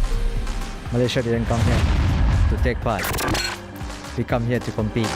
Malaysia didn't come here to take part. We come here to compete.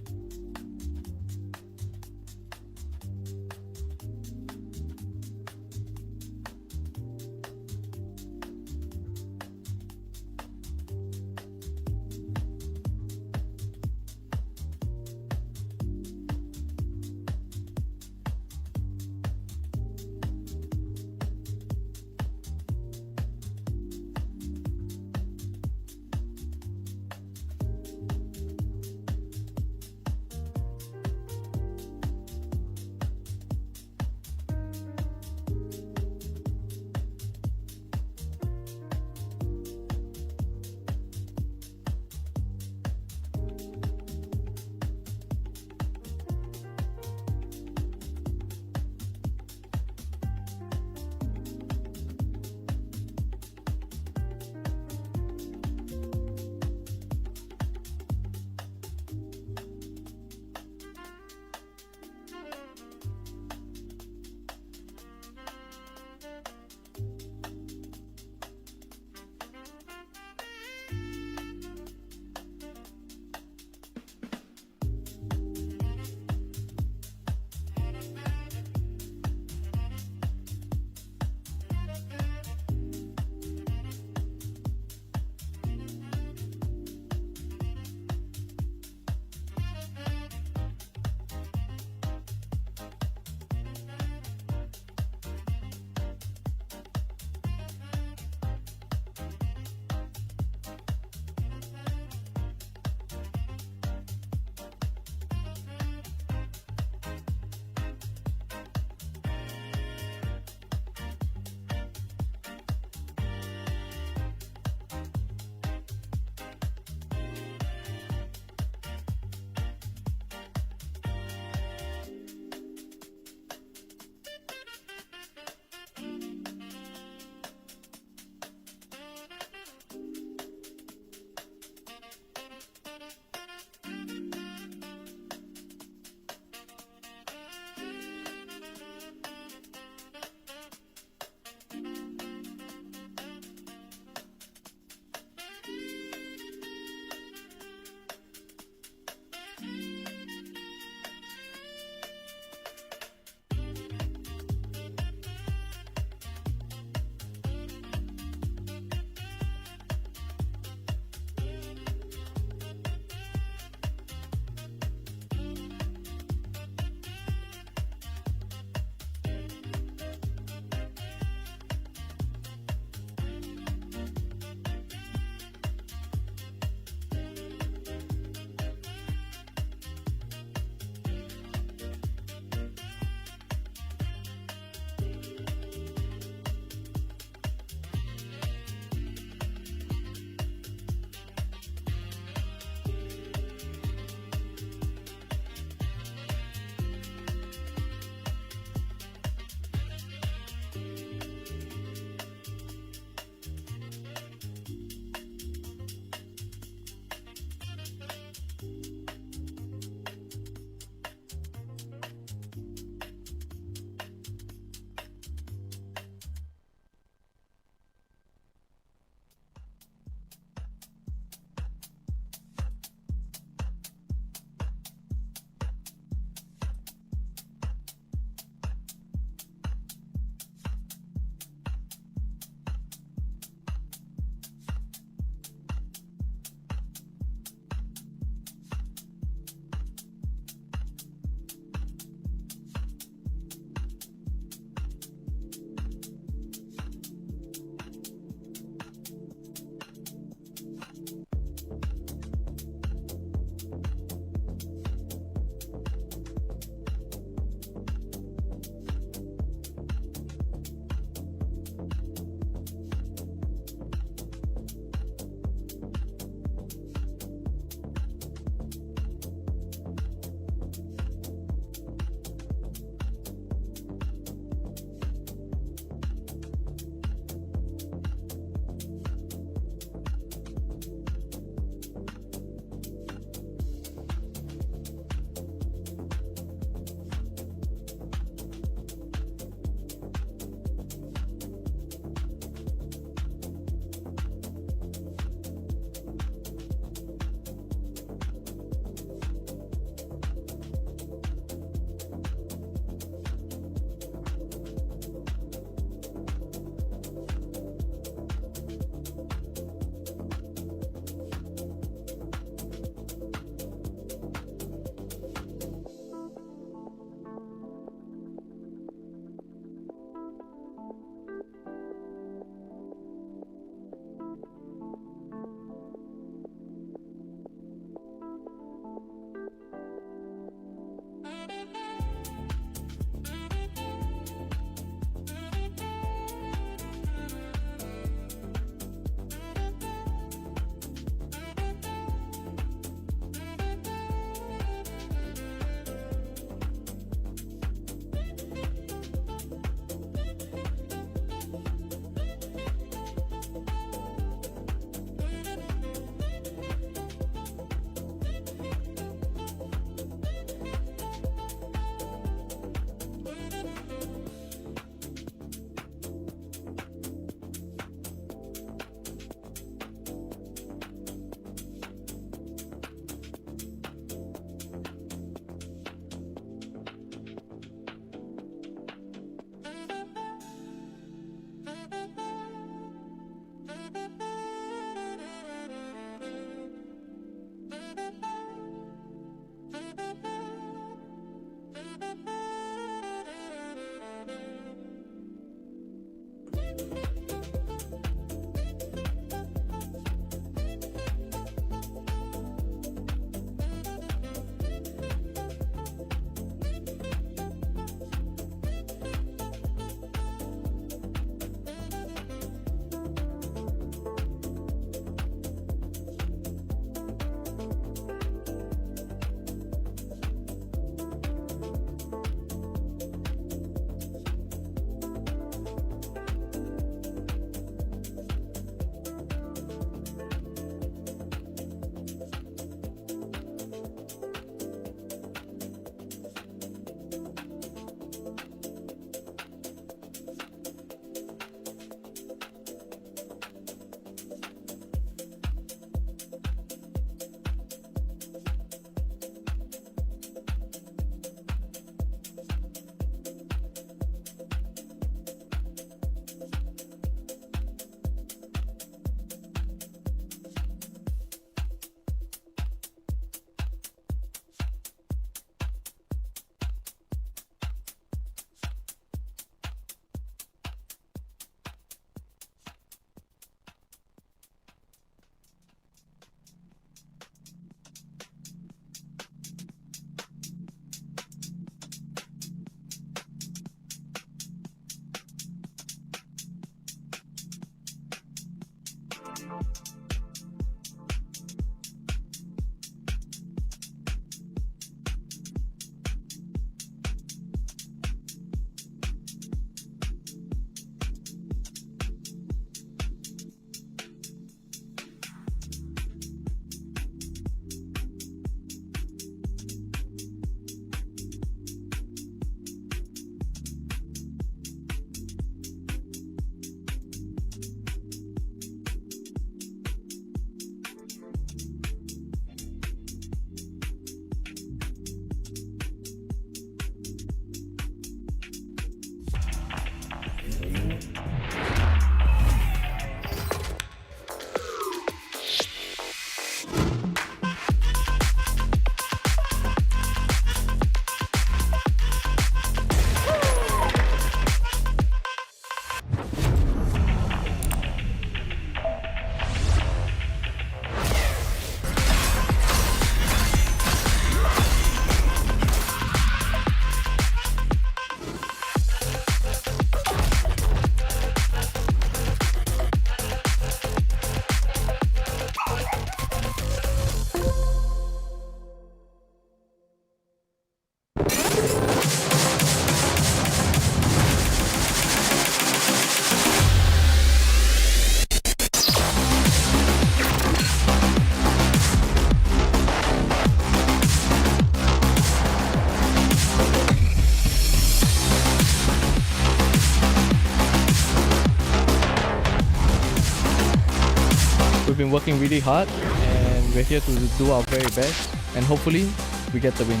We've been working really hard and we're here to do our very best and hopefully we get the win.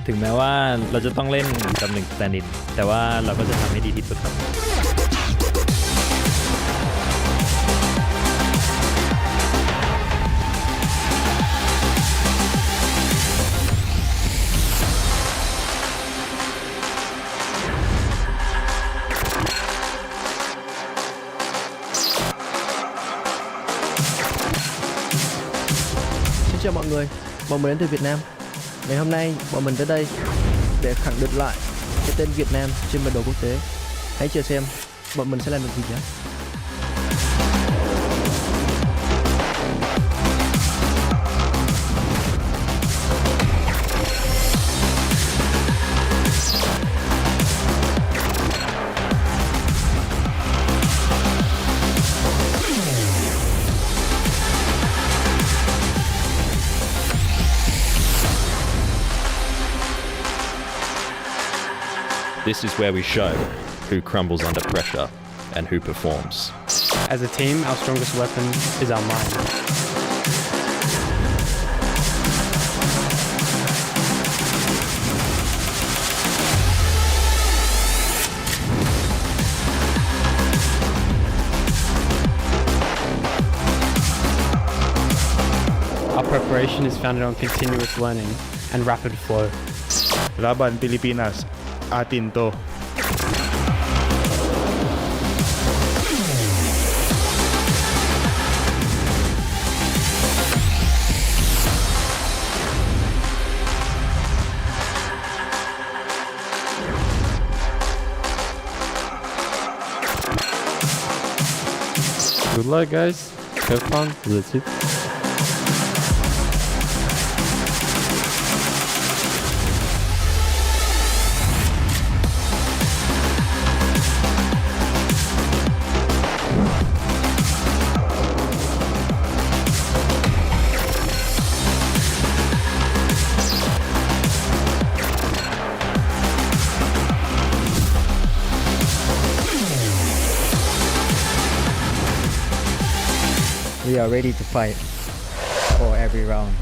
ถึงแม้ว่าเราจะต้องเล่นกับ1 stand-in แต่ว่าเราก็จะทำให้ดีที่สุดครับ Xin chào mọi người, bọn mình đến từ Việt Nam. Ngày hôm nay bọn mình tới đây để khẳng định lại cái tên Việt Nam trên bản đồ quốc tế. Hãy chờ xem bọn mình sẽ làm được gì nhé. This is where we show who crumbles under pressure and who performs. As a team, our strongest weapon is our mind. Our preparation is founded on continuous learning and rapid flow. Laban Pilipinas, atin to. Good luck, guys. Have fun. That's it. We are ready to fight for every round.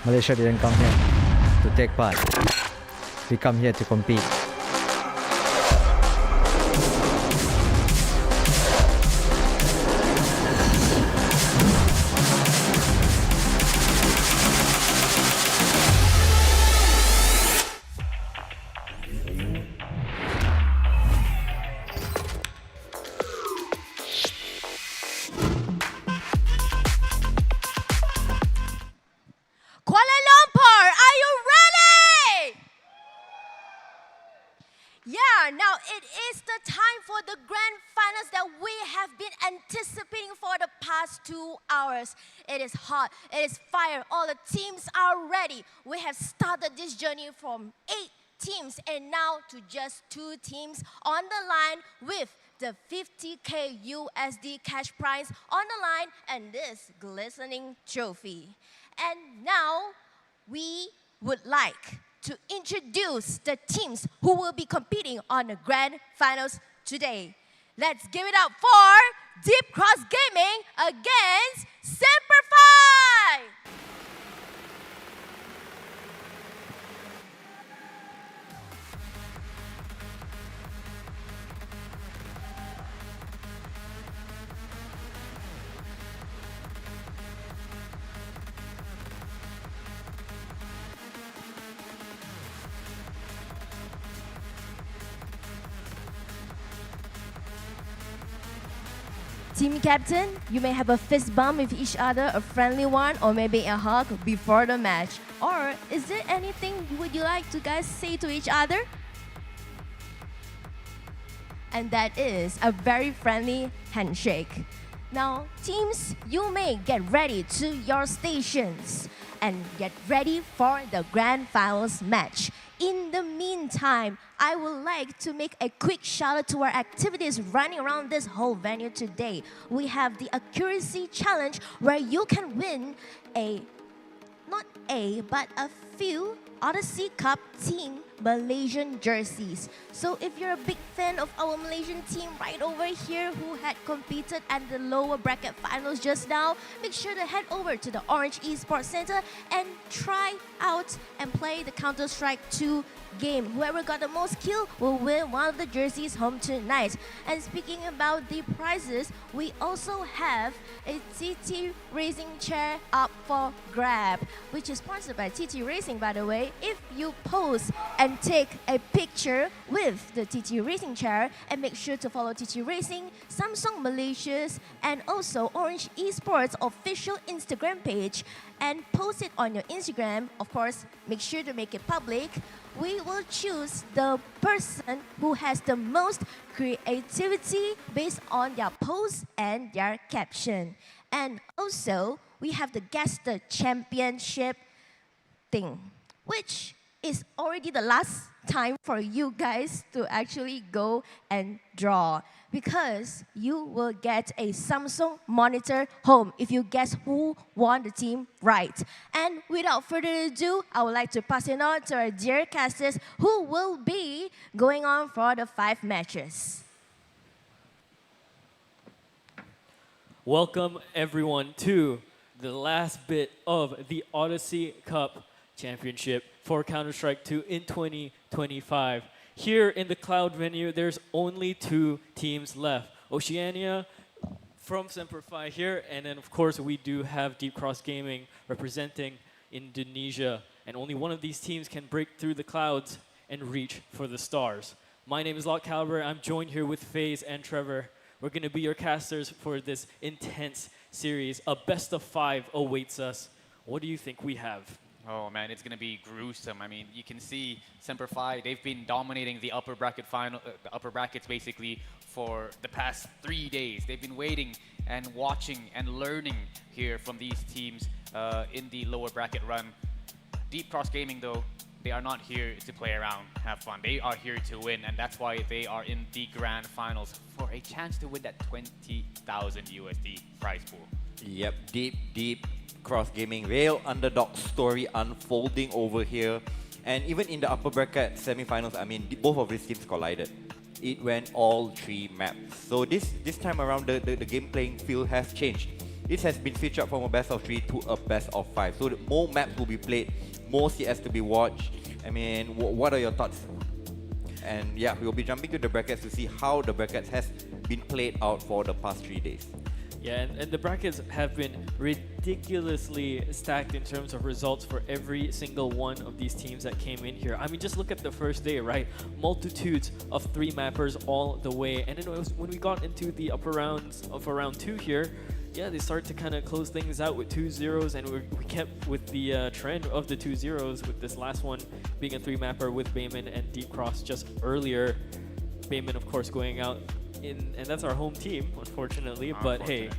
Malaysia didn't come here to take part. We come here to compete. Kuala Lumpur, are you ready? Yeah, now it is the time for the grand finals that we have been anticipating for the past 2 hours. It is hot, it is fire, all the teams are ready. We have started this journey from 8 teams and now to just 2 teams on the line with the 50K USD cash prize on the line and this glistening trophy. And now we would like to introduce the teams who will be competing on the grand finals today. Let's give it up for Deep Cross Gaming against Semperfi! Team captain, you may have a fist bump with each other, a friendly one, or maybe a hug before the match. Or is there anything would you like to guys say to each other? And that is a very friendly handshake. Now, teams, you may get ready to your stations and get ready for the grand finals match. In the meantime, I would like to make a quick shout out to our activities running around this whole venue today. We have the accuracy challenge where you can win but a few Odyssey Cup team Malaysian jerseys. So if you're a big fan of our Malaysian team right over here who had competed at the lower bracket finals just now, make sure to head over to the Orange Esports Center and try out and play the Counter-Strike 2 game. Whoever got the most kill will win one of the jerseys home tonight. And speaking about the prizes, we also have a TT Racing chair up for grab, which is sponsored by TT Racing, by the way. If you pose and take a picture with the TT Racing chair and make sure to follow TT Racing, Samsung Malaysia's and also Orange Esports official Instagram page and post it on your Instagram, of course, make sure to make it public. We will choose the person who has the most creativity based on their post and their caption. And also, we have the Guess the Championship thing, which is already the last time for you guys to actually go and draw, because you will get a Samsung monitor home if you guess who won the team right. And without further ado, I would like to pass it on to our dear casters who will be going on for the 5 matches. Welcome everyone to the last bit of the Odyssey Cup Championship for Counter-Strike 2 in 2025. Here in the Cloud venue, there's only 2 teams left. Oceania from Semperfi here, and then of course we do have Deep Cross Gaming representing Indonesia. And only one of these teams can break through the clouds and reach for the stars. My name is Lot Caliber. I'm joined here with FaZe and Trevor. We're going to be your casters for this intense series. A best of 5 awaits us. What do you think we have? Oh man, it's gonna be gruesome. I mean, you can see Semper Fi. They've been dominating the upper bracket the upper brackets basically for the past 3 days. They've been waiting and watching and learning here from these teams in the lower bracket run. Deep Cross Gaming, though, they are not here to play around, have fun. They are here to win, and that's why they are in the grand finals for a chance to win that 20,000 USD prize pool. Yep, deep cross gaming, real underdog story unfolding over here. And even in the upper bracket semi-finals, I mean, both of these teams collided. It went all 3 maps. So this time around, the game playing field has changed. This has been switched up from a best of 3 to a best of 5. So more maps will be played, more CS to be watched. I mean, what are your thoughts? And yeah, we'll be jumping to the brackets to see how the brackets has been played out for the past 3 days. Yeah, and the brackets have been ridiculously stacked in terms of results for every single one of these teams that came in here. I mean, just look at the first day, right? Multitudes of 3 mappers all the way. And then when we got into the upper rounds of round 2 here, yeah, they started to kind of close things out with 2 zeros, and we kept with the trend of the 2 zeros, with this last one being a 3-mapper with Bayman and Deep Cross just earlier. Bayman, of course, going out and that's our home team, unfortunately. But hey,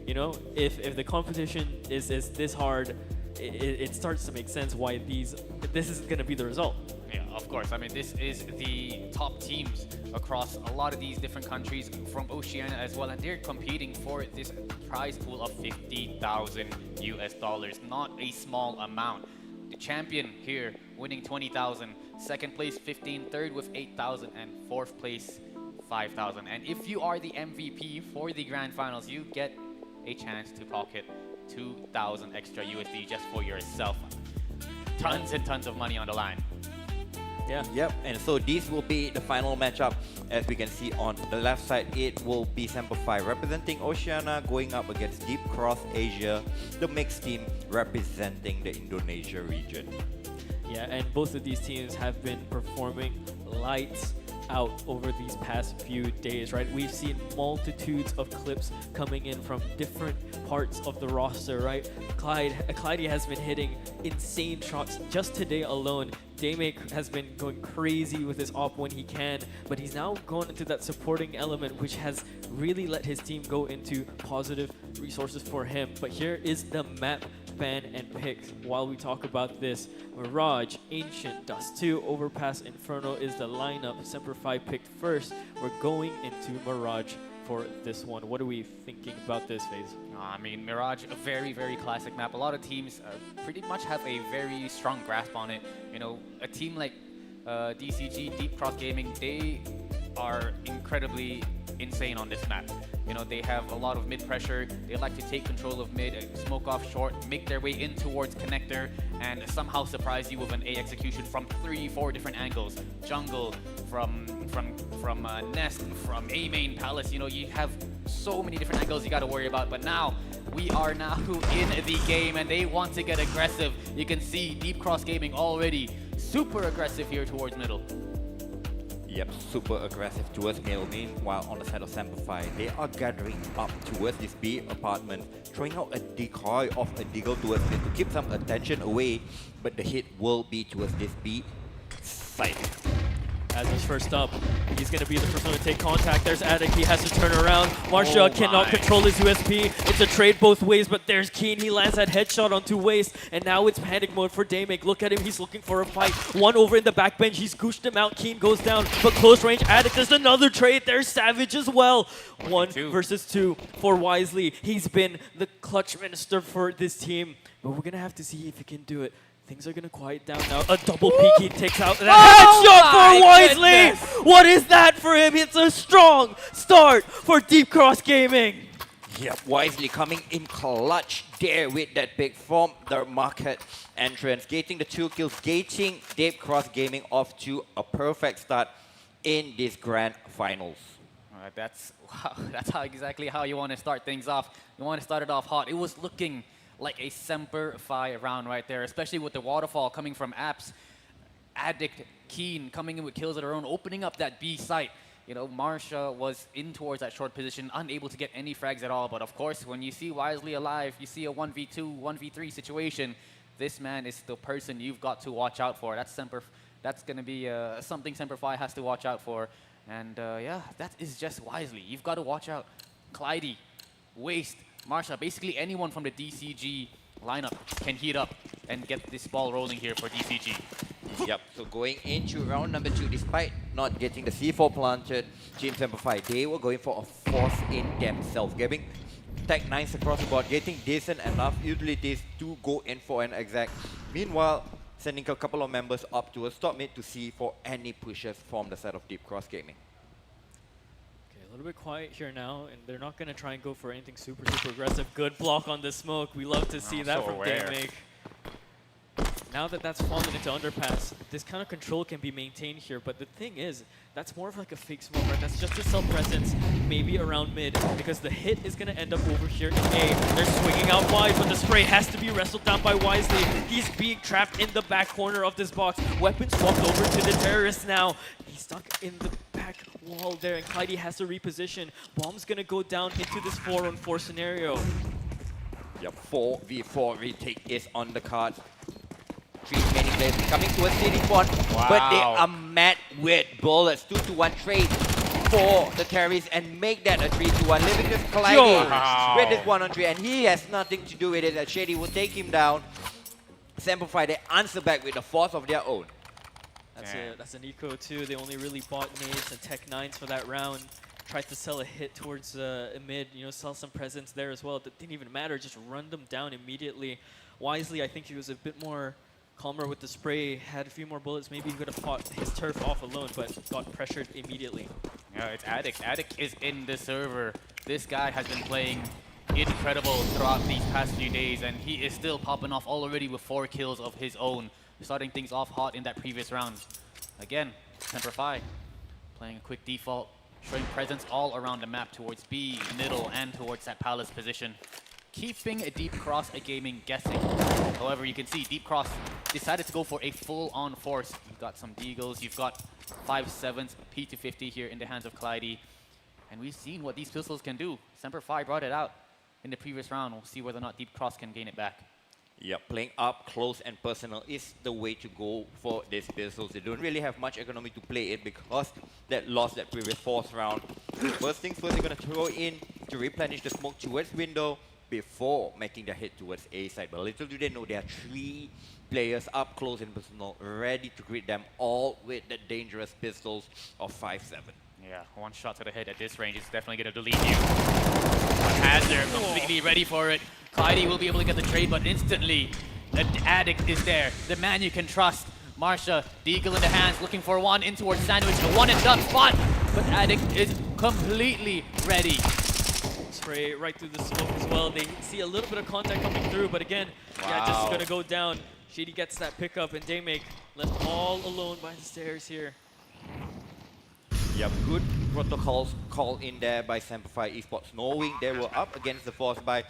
you know, if the competition is this hard, it starts to make sense why this is going to be the result. Yeah, of course. I mean, this is the top teams across a lot of these different countries from Oceania as well, and they're competing for this prize pool of 50,000 US dollars. Not a small amount. The champion here winning 20,000, second place 15, third with 8,000, and fourth place 5,000. And if you are the MVP for the grand finals, you get a chance to pocket 2,000 extra USD just for yourself. Tons and tons of money on the line. Yeah. Yep, and so this will be the final matchup. As we can see on the left side, it will be Semper Fi representing Oceania going up against Deep Cross Asia, the mixed team representing the Indonesia region. Yeah, and both of these teams have been performing lights out over these past few days, right? We've seen multitudes of clips coming in from different parts of the roster, right? Clyde has been hitting insane shots just today alone. Daymake has been going crazy with his op when he can, but he's now going into that supporting element, which has really let his team go into positive resources for him. But here is the map ban and picks while we talk about this. Mirage, Ancient, Dust 2, Overpass, Inferno is the lineup. Semper Fi picked first. We're going into Mirage for this one. What are we thinking about this phase? I mean, Mirage, a very, very classic map. A lot of teams pretty much have a very strong grasp on it. You know, a team like DCG, Deep Cross Gaming, they are incredibly insane on this map. You know, they have a lot of mid pressure. They like to take control of mid, smoke off short, make their way in towards connector, and somehow surprise you with an A execution from 3-4 different angles. Jungle, from Nest, from A main Palace. You know, you have so many different angles you got to worry about. But now we are now in the game, and they want to get aggressive. You can see Deep Cross Gaming already super aggressive here towards middle. Yep, super aggressive towards middle. Meanwhile, on the side of Semper Fi, they are gathering up towards this B apartment, throwing out a decoy of a deagle towards it to keep some attention away, but the hit will be towards this B side. As he's first up, he's going to be the first one to take contact. There's Attic, he has to turn around. Marsha cannot control his USP. It's a trade both ways, but there's Keen. He lands that headshot onto Waste, and now it's panic mode for Daymake. Look at him, he's looking for a fight. One over in the backbench, he's gooshed him out. Keen goes down, but close range Attic, there's another trade. There's Savage as well. 1 versus 2 for Wisely. He's been the clutch minister for this team, but we're going to have to see if he can do it. Things are going to quiet down now. A double peek, he takes out that headshot for Wisely! Goodness. What is that for him? It's a strong start for Deep Cross Gaming. Yep, Wisely coming in clutch there with that pick from the market entrance. Gating the 2 kills, gating Deep Cross Gaming off to a perfect start in this grand finals. That's exactly how you want to start things off. You want to start it off hot. It was looking like a Semper Fi round right there, especially with the waterfall coming from Apps. Addict, Keen coming in with kills of their own, opening up that B site. You know, Marsha was in towards that short position, unable to get any frags at all. But of course, when you see Wisely alive, you see a 1v2, 1v3 situation, this man is the person you've got to watch out for. That's going to be something Semper Fi has to watch out for. And yeah, that is just wisely. You've got to watch out. Clyde, Waste, Marsha, basically anyone from the DCG lineup can heat up and get this ball rolling here for DCG. Yep, so going into round number 2, despite not getting the C4 planted, Team Semper Fi, they were going for a force in themselves, getting tech 9s across the board, getting decent enough utilities to go in for an exact. Meanwhile, sending a couple of members up to a stop mid to see for any pushes from the side of Deep Cross Gaming. Okay, a little bit quiet here now, and they're not going to try and go for anything super aggressive. Good block on the smoke. We love to see that from Daymake. Now that that's fallen into underpass, this kind of control can be maintained here, but the thing is, that's more of like a fake smoke, right? That's just a self-presence, maybe around mid, because the hit is going to end up over here in A. They're swinging out wide, but the spray has to be wrestled down by Wisely. He's being trapped in the back corner of this box. Weapons walked over to the terrorist now. He's stuck in the back wall there, and Clyde has to reposition. Bomb's going to go down into this 4-on-4 scenario. Yep, 4v4 retake is on the card. 3 remaining players coming towards City Spawn, but they are met with bullets. 2-1 trade for the terrorists and make that a 3-1, leaving this Clyde with this 1-on-3, and he has nothing to do with it. That Shady will take him down. Semper Fi, they answer back with a force of their own. That's an eco too. They only really bought nades and tech 9s for that round. Tried to sell a hit towards mid, you know, sell some presence there as well. That didn't even matter, just run them down immediately. Wisely, I think he was a bit more calmer with the spray, had a few more bullets. Maybe he could have fought his turf off alone, but got pressured immediately. Yeah, it's Addict. Addict is in the server. This guy has been playing incredible throughout these past few days, and he is still popping off already with 4 kills of his own, starting things off hot in that previous round. Again, Semper Fi playing a quick default, showing presence all around the map towards B, middle, and towards that palace position. Keeping a Deep Cross Gaming guessing. However, you can see Deep Cross decided to go for a full-on force. You've got some Deagles, you've got 5.7s, P250 here in the hands of Clyde. And we've seen what these pistols can do. Semper Fi brought it out in the previous round. We'll see whether or not Deep Cross can gain it back. Yeah, playing up close and personal is the way to go for these pistols. They don't really have much economy to play it because that lost that previous 4th round. First things first, they're going to throw in to replenish the smoke towards window before making their hit towards A side. But little do they know there are 3 players up close and personal, ready to greet them all with the dangerous pistols of 5.7. Yeah, 1 shot to the head at this range is definitely going to delete you. Hazard completely ready for it. Clyde will be able to get the trade, but instantly the Addict is there. The man you can trust. Marsha, Deagle in the hands, looking for 1 in towards Sandwich. The 1 and done spot, but Addict is completely ready. Spray right through the smoke as well. They see a little bit of contact coming through, but again, yeah, just gonna go down. Shady gets that pickup, and Daymake left all alone by the stairs here. Yep, good protocols called in there by Semper Fi Esports, knowing they were up against the force by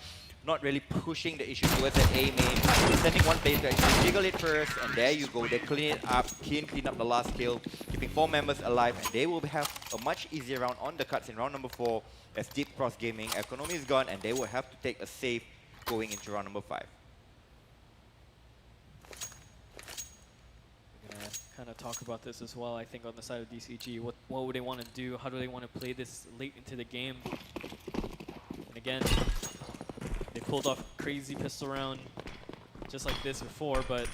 not really pushing the issue towards that A main, sending 1 player to actually jiggle it first, and there you go, they clean it up, clean up the last kill, keeping 4 members alive, and they will have a much easier round on the cuts in round number 4, as Deep Cross Gaming economy is gone, and they will have to take a save going into round number 5. We're gonna kind of talk about this as well, I think, on the side of DCG. What would they want to do? How do they want to play this late into the game? And again, they pulled off crazy pistol round just like this before, but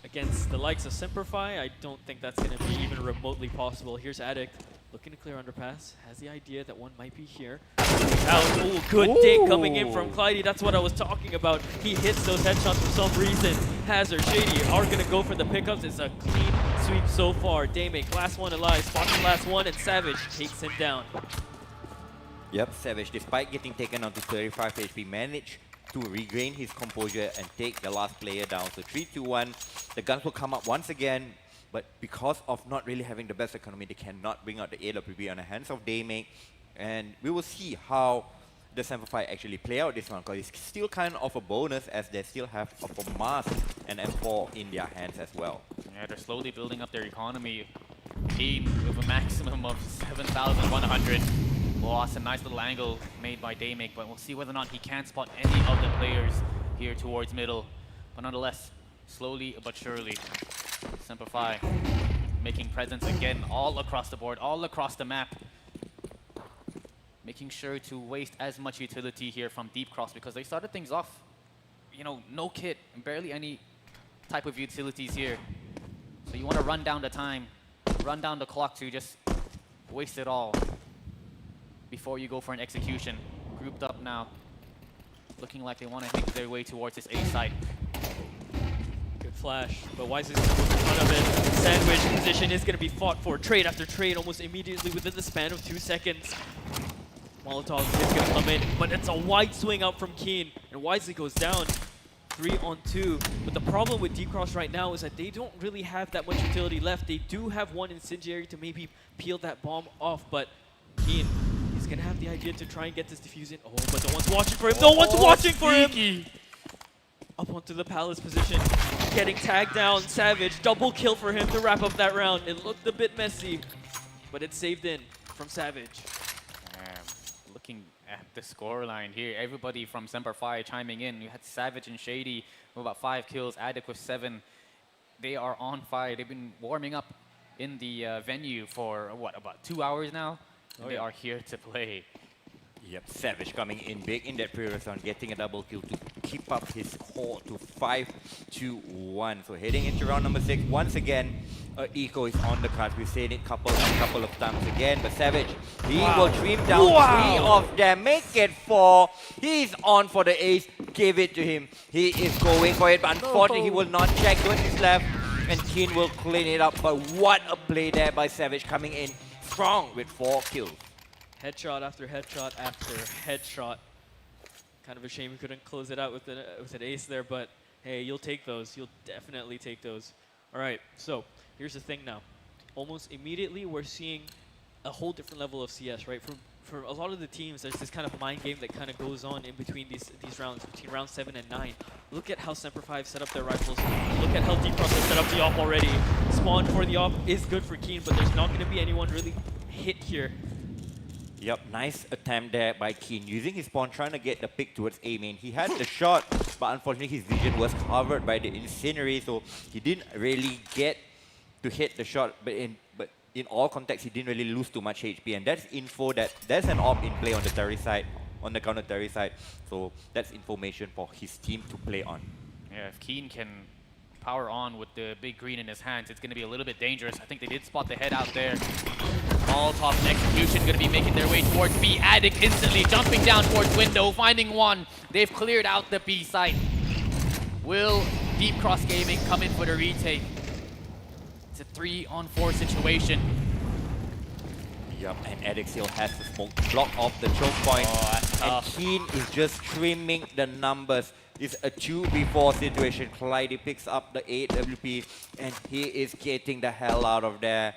against the likes of Semper Fi, I don't think that's going to be even remotely possible. Here's Addict looking to clear underpass, has the idea that 1 might be here. Oh, good dig coming in from Clyde. That's what I was talking about. He hits those headshots for some reason. Hazard, Shady are going to go for the pickups. It's a clean sweep so far. Daymake, last 1 alive, spots the last 1, and Savage takes him down. Yep, Savage, despite getting taken down to 35 HP, managed to regain his composure and take the last player down. So 3-2-1, the guns will come up once again, but because of not really having the best economy, they cannot bring out the AWP on the hands of Daymake. And we will see how the Semper Fi actually play out this one, because it's still kind of a bonus as they still have a Mask and M4 in their hands as well. Yeah, they're slowly building up their economy. Team with a maximum of 7,100. Well, that's a nice little angle made by Daymake, but we'll see whether or not he can spot any of the players here towards middle. But nonetheless, slowly but surely, Simplify making presence again all across the board, all across the map. Making sure to waste as much utility here from Deep Cross because they started things off, you know, no kit, barely any type of utilities here. So you want to run down the time, run down the clock to just waste it all before you go for an execution. Grouped up now, looking like they want to make their way towards this A site. Good flash, but Wisely's going to move in front of it. Sandwich position is going to be fought for trade after trade almost immediately within the span of 2 seconds. Molotov is going to come in, but it's a wide swing out from Keen, and Wisely goes down 3 on 2. But the problem with D-Cross right now is that they don't really have that much utility left. They do have one incendiary to maybe peel that bomb off, but Keen is going to have the idea to try and get this defuse in. Oh, but no one's watching for him. No one's watching for him! Up onto the Palace position, getting tagged down. Savage, double kill for him to wrap up that round. It looked a bit messy, but it's saved in from Savage. Looking at the scoreline here, everybody from Semper Fi chiming in. You had Savage and Shady with about 5 kills, Addict with 7. They are on fire. They've been warming up in the venue for, what, about 2 hours now? They are here to play. Yep, Savage coming in big in that previous round, getting a double kill to keep up his score to 5-1. So heading into round number 6, once again, Eco is on the cards. We've seen it a couple of times again, but Savage, he will trim down 3 of them, make it 4. He's on for the ace, give it to him. He is going for it, but unfortunately he will not check towards his left, and Keen will clean it up. But what a play there by Savage, coming in strong with 4 kills. Headshot after headshot after headshot. Kind of a shame we couldn't close it out with an ace there, but hey, you'll take those. You'll definitely take those. All right, so here's the thing now. Almost immediately, we're seeing a whole different level of CS, right? For a lot of the teams, there's this kind of mind game that kind of goes on in between these rounds, between round 7 and 9. Look at how Semper Fi set up their rifles. Look at how Deep Cross has set up the op already. Spawn for the op is good for Keen, but there's not going to be anyone really hit here. Yep, nice attempt there by Keen, using his spawn, trying to get the pick towards A main. He had the shot, but unfortunately his vision was covered by the incendiary, so he didn't really get to hit the shot. But in all contexts, he didn't really lose too much HP, and that's info that there's an op in play on the terrorist side, on the counter terrorist side. So that's information for his team to play on. Yeah, if Keen can power on with the big green in his hands, it's going to be a little bit dangerous. I think they did spot the head out there. Molotov and Execution going to be making their way towards B. Addict instantly jumping down towards window, finding one. They've cleared out the B site. Will Deep Cross Gaming come in for the retake? It's a 3-on-4 situation. Yup, and Addict still has the smoke block off the choke point. Oh, that's and tough. Keen is just trimming the numbers. It's a 2v4 situation. Clyde picks up the 8 WP, and he is getting the hell out of there.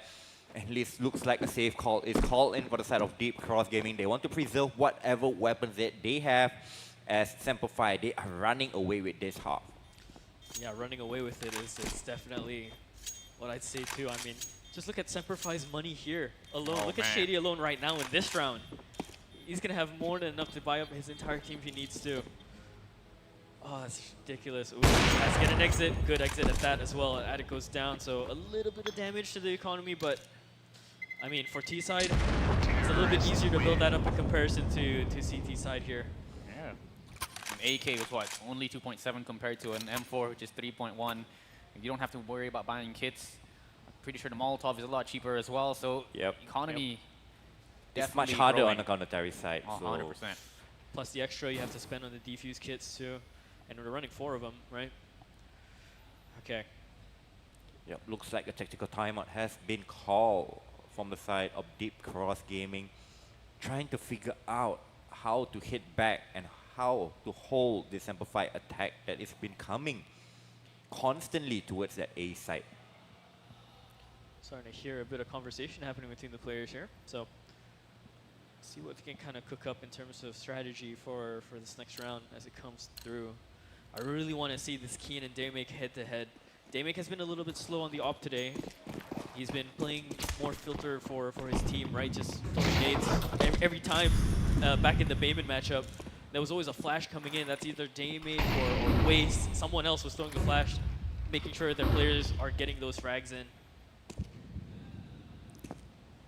At least looks like a safe call is called in for the side of Deep Cross Gaming. They want to preserve whatever weapons that they have. As Semper Fi, they are running away with this half. Yeah, running away with it is definitely what I'd say too. I mean, just look at Semper Fi's money here alone. Oh, look at Shady alone right now in this round. He's going to have more than enough to buy up his entire team if he needs to. Oh, that's ridiculous. Ooh, has to get an exit. Good exit at that as well. Addict goes down, so a little bit of damage to the economy, but I mean, for T side, it's a little bit easier to build that up in comparison to CT side here. Yeah. An AK was what? Only 2.7 compared to an M4, which is 3.1. You don't have to worry about buying kits. I'm pretty sure the Molotov is a lot cheaper as well, so economy It's much harder on the counter terrorist side. Oh, so 100%. Plus the extra you have to spend on the defuse kits too. And we're running 4 of them, right? Okay. Yep, looks like a tactical timeout has been called from the side of Deep Cross Gaming, trying to figure out how to hit back and how to hold this Semper Fi attack that has been coming constantly towards that A site. Starting to hear a bit of conversation happening between the players here. So see what we can kind of cook up in terms of strategy for this next round as it comes through. I really want to see this Keen and Daymake head-to-head. Daymake has been a little bit slow on the op today. He's been playing more filter for his team, right? Just throwing nades every time back in the Bayman matchup. there was always a flash coming in. That's either Damage or Waste. Someone else was throwing the flash, making sure their players are getting those frags in.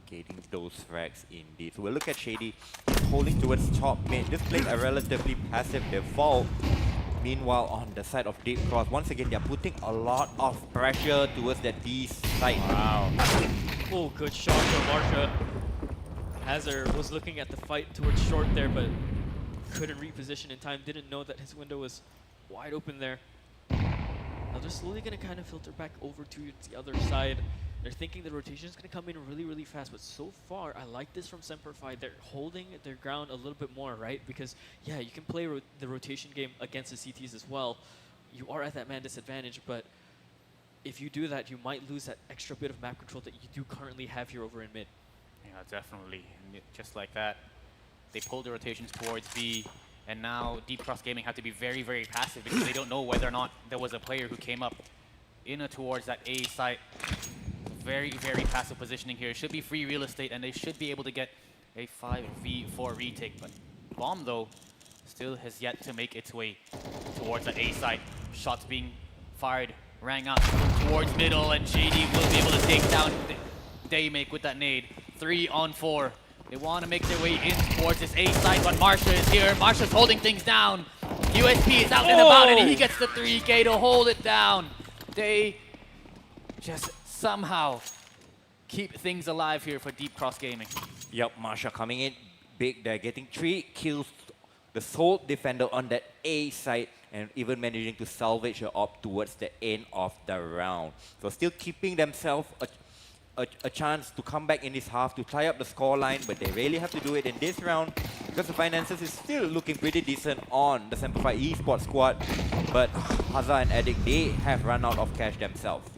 Getting those frags indeed. So we'll look at Shady. He's holding towards top mid, just playing a relatively passive default. Meanwhile, on the side of Deep Cross, once again, they're putting a lot of pressure towards that D side. Wow. Oh, good shot from Marsha. Hazard was looking at the fight towards short there, but couldn't reposition in time. Didn't know that his window was wide open there. Now they're slowly going to kind of filter back over to the other side. They're thinking the rotation is going to come in really, really fast, but so far, I like this from Semper Fi. They're holding their ground a little bit more, right? Because, yeah, you can play the rotation game against the CTs as well. You are at that man disadvantage, but if you do that, you might lose that extra bit of map control that you do currently have here over in mid. Yeah, definitely. And just like that, they pulled the rotations towards B, and now Deep Cross Gaming have to be very, very passive because they don't know whether or not there was a player who came up in or towards that A site. Very, very passive positioning here. It should be free real estate, and they should be able to get a 5v4 retake. But Bomb, though, still has yet to make its way towards that A site. Shots being fired, rang out towards middle, and JD will be able to take down Daymake with that nade. 3 on 4. They want to make their way in towards this A site, but Marsha is here. Marsha's holding things down. USP is out and about, and he gets the 3K to hold it down. They just somehow keep things alive here for Deep Cross Gaming. Yep, Marsha coming in big. They're getting 3 kills. The sole defender on that A side, and even managing to salvage her up towards the end of the round. So still keeping themselves a chance to come back in this half to tie up the scoreline, but they really have to do it in this round because the finances is still looking pretty decent on the Semper Fi eSports squad. But Hazard and Addict, they have run out of cash themselves.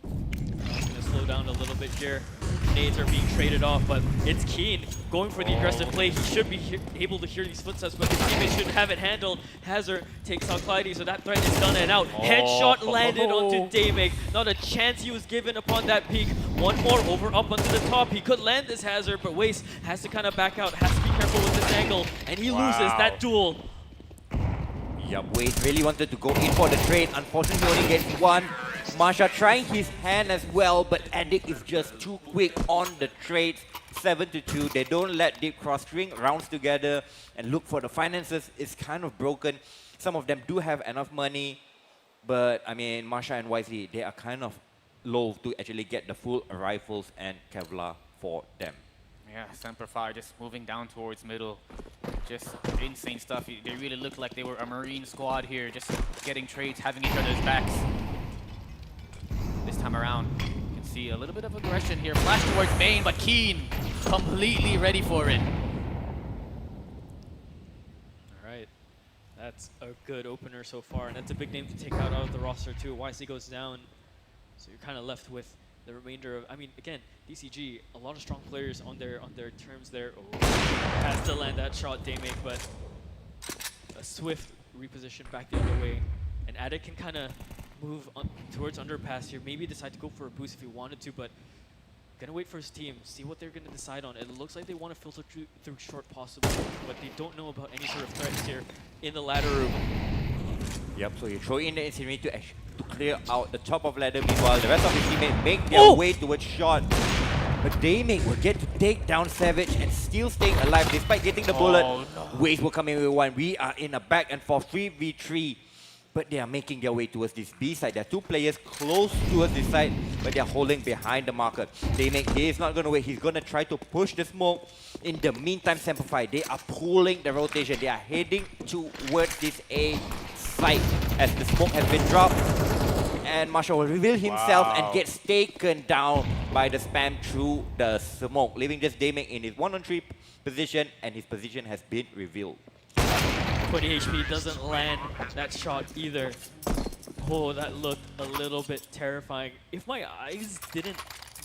Gonna slow down a little bit here. Nades are being traded off, but it's Keen going for the aggressive play. He should be able to hear these footsteps, but his teammates should have it handled. Hazard takes out Clyde, so that threat is done and out. Headshot landed onto Daymake. Not a chance he was given upon that peak. One more over up onto the top. He could land this Hazard, but Waste has to kind of back out, has to be careful with this angle, and he loses that duel. Yep, Waste really wanted to go in for the trade. Unfortunately, he only gets one. Marsha trying his hand as well, but Addict is just too quick on the trades. 7-2. They don't let Deep Cross string rounds together and look for the finances. It's kind of broken. Some of them do have enough money, but I mean, Marsha and YZ, they are kind of low to actually get the full rifles and Kevlar for them. Yeah, Semper Fi just moving down towards middle. Just insane stuff. They really looked like they were a Marine squad here, just getting trades, having each other's backs. This time around, you can see a little bit of aggression here. Flash towards main, but Keen completely ready for it. All right, that's a good opener so far, and that's a big name to take out of the roster too. YC goes down, so you're kind of left with the remainder of. I mean, again, DCG, a lot of strong players on their terms there. Oh, has to land that shot, Daymake, but a swift reposition back the other way, and Addict can kind of move on towards underpass here. Maybe decide to go for a boost if he wanted to, but gonna wait for his team, see what they're gonna decide on. It looks like they want to filter through short possible, but they don't know about any sort of threats here in the ladder room. Yep, so you throw in the incinerator to clear out the top of ladder. Meanwhile, the rest of his teammates make their way towards shot. But Daymake will get to take down Savage and still staying alive despite getting the bullet. No. Waze will come in with one. We are in a back and forth 3v3. But they are making their way towards this B side. There are 2 players close towards this side, but they are holding behind the marker. Daymake, he is not going to wait. He's going to try to push the smoke. In the meantime, Semper Fi, they are pulling the rotation. They are heading towards this A site as the smoke has been dropped. And Marshall will reveal himself and gets taken down by the spam through the smoke, leaving just Daymake in his 1-on-3 position, and his position has been revealed. 20 HP doesn't land that shot either. Oh, that looked a little bit terrifying. If my eyes didn't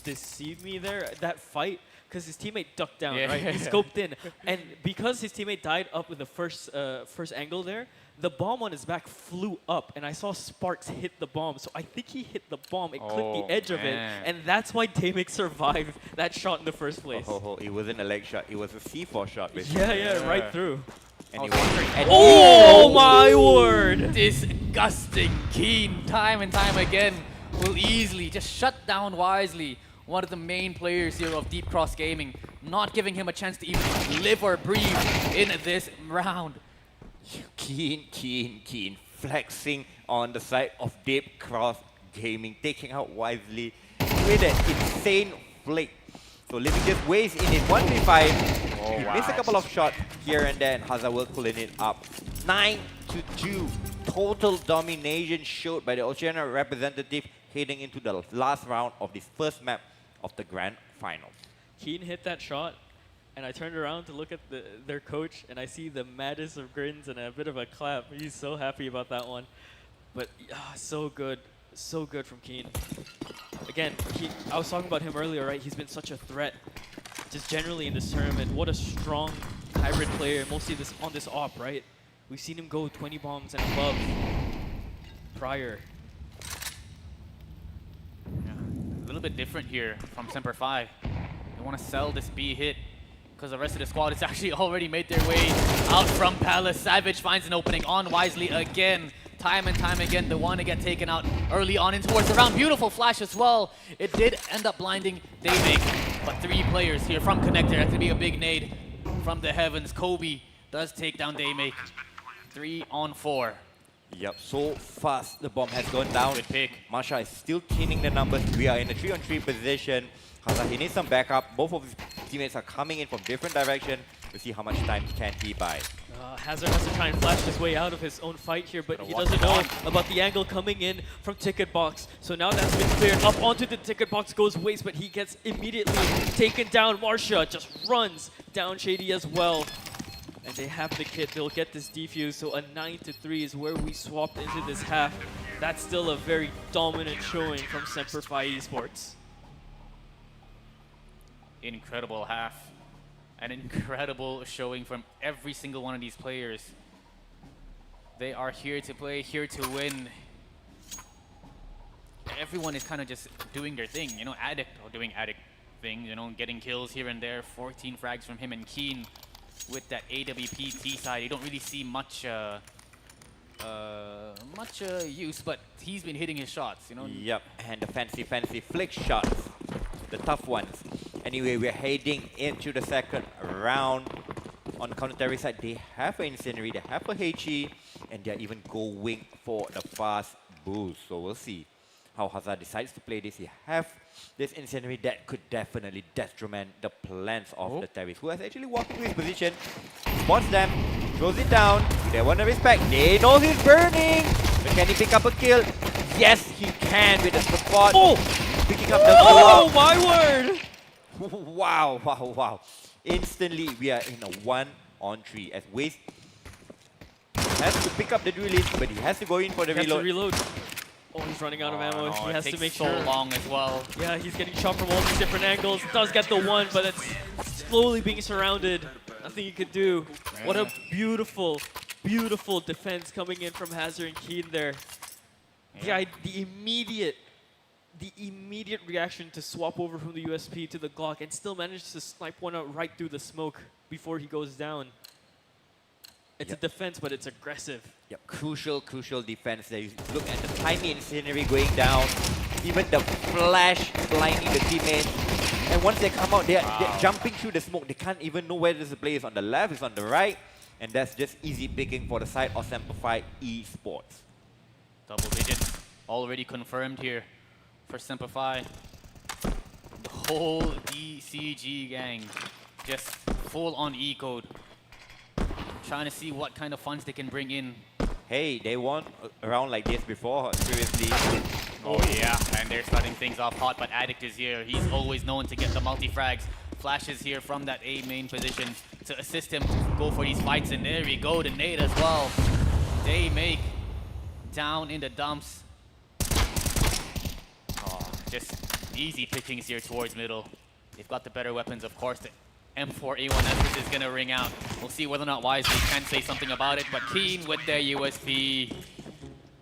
deceive me there, that fight because his teammate ducked down, Yeah. right? He scoped in, and because his teammate died up with the first angle there, the bomb on his back flew up, and I saw sparks hit the bomb. So I think he hit the bomb. It clipped the edge of it, and that's why Damek survived that shot in the first place. It wasn't a leg shot. It was a C4 shot. Basically. Yeah, right through. And he went Oh my word! Disgusting. Keen, time and time again, will easily just shut down Wisely, one of the main players here of Deep Cross Gaming, not giving him a chance to even live or breathe in this round. Keen, flexing on the side of Deep Cross Gaming, taking out Wisely with an insane flick. So Living just weighs in 1v5. He missed a couple of shots here and there, and Hazard will pulling it up. 9-2. Total domination showed by the Oceania representative heading into the last round of this first map of the grand final. Keen hit that shot, and I turned around to look at their coach, and I see the maddest of grins and a bit of a clap. He's so happy about that one. But so good from Keen. Again, I was talking about him earlier, right? He's been such a threat, just generally in this tournament. What a strong hybrid player, mostly on this op, right? We've seen him go 20 bombs and above prior. A little bit different here from Semper Fi. They want to sell this B hit because the rest of the squad has actually already made their way out from Palace. Savage finds an opening on Wisely again. Time and time again, they want to get taken out early on in towards the round. Beautiful flash as well. It did end up blinding Damek, but 3 players here from Connector. That's going to be a big nade from the heavens. Kobe does take down Damek. 3 on 4. Yep, so fast the bomb has gone down. Good pick. Masha is still thinning the numbers. We are in a 3-on-3 position. Hazard, he needs some backup. Both of his teammates are coming in from different direction. We'll see how much time can he buy. Hazard has to try and flash his way out of his own fight here, but he doesn't know about the angle coming in from Ticket Box. So now that's been cleared. Up onto the Ticket Box goes Waste, but he gets immediately taken down. Marsha just runs down Shady as well. And they have the kit. They'll get this defuse. So a 9-3 is where we swapped into this half. That's still a very dominant showing from Semper Fi Esports. Incredible half. An incredible showing from every single one of these players. They are here to play, here to win. Everyone is kind of just doing their thing, you know, Addict doing Addict thing, you know, getting kills here and there. 14 frags from him and Keen with that AWP T side. You don't really see much use, but he's been hitting his shots, you know. Yep, and the fancy flick shots, the tough ones. Anyway, we're heading into the second round. On the counter-terrorist side, they have an Incendiary, they have a HE, and they're even going for the fast boost. So we'll see how Hazard decides to play this. He have this Incendiary that could definitely detriment the plans of the terrorist, who has actually walked into his position, spots them, throws it down. They want to respect. They know he's burning. But can he pick up a kill? Yes, he can with the support. Picking up the Oh my word! Wow. Instantly, we are in a 1-on-3 as Waste has to pick up the duelist, but he has to go in for the reload. Oh, he's running out of ammo. He has to make so sure. long as well. Yeah, he's getting shot from all these different angles. Does get the one, but it's slowly being surrounded. Nothing he could do. What a beautiful defense coming in from Hazard and Keen there. Yeah, the immediate reaction to swap over from the USP to the Glock and still manage to snipe one out right through the smoke before he goes down. It's a defense, but it's aggressive. Yep, crucial defense there. You look at the tiny Incendiary going down, even the flash blinding the teammates. And once they come out, they're jumping through the smoke. They can't even know whether the player is on the left, is on the right. And that's just easy picking for the side of Semper Fi Esports. Double digits already confirmed here for Semper Fi. The whole DCG gang just full on E-code. Trying to see what kind of funds they can bring in. Hey, they won a round like this before, seriously. Oh yeah, and they're starting things off hot, but Addict is here. He's always known to get the multi-frags. Flashes here from that A main position to assist him to go for these fights, and there we go, the nade as well. They make down in the dumps. Oh, just easy pickings here towards middle. They've got the better weapons, of course. The M4A1S is going to ring out. We'll see whether or not Wisely can say something about it, but Keen with their USP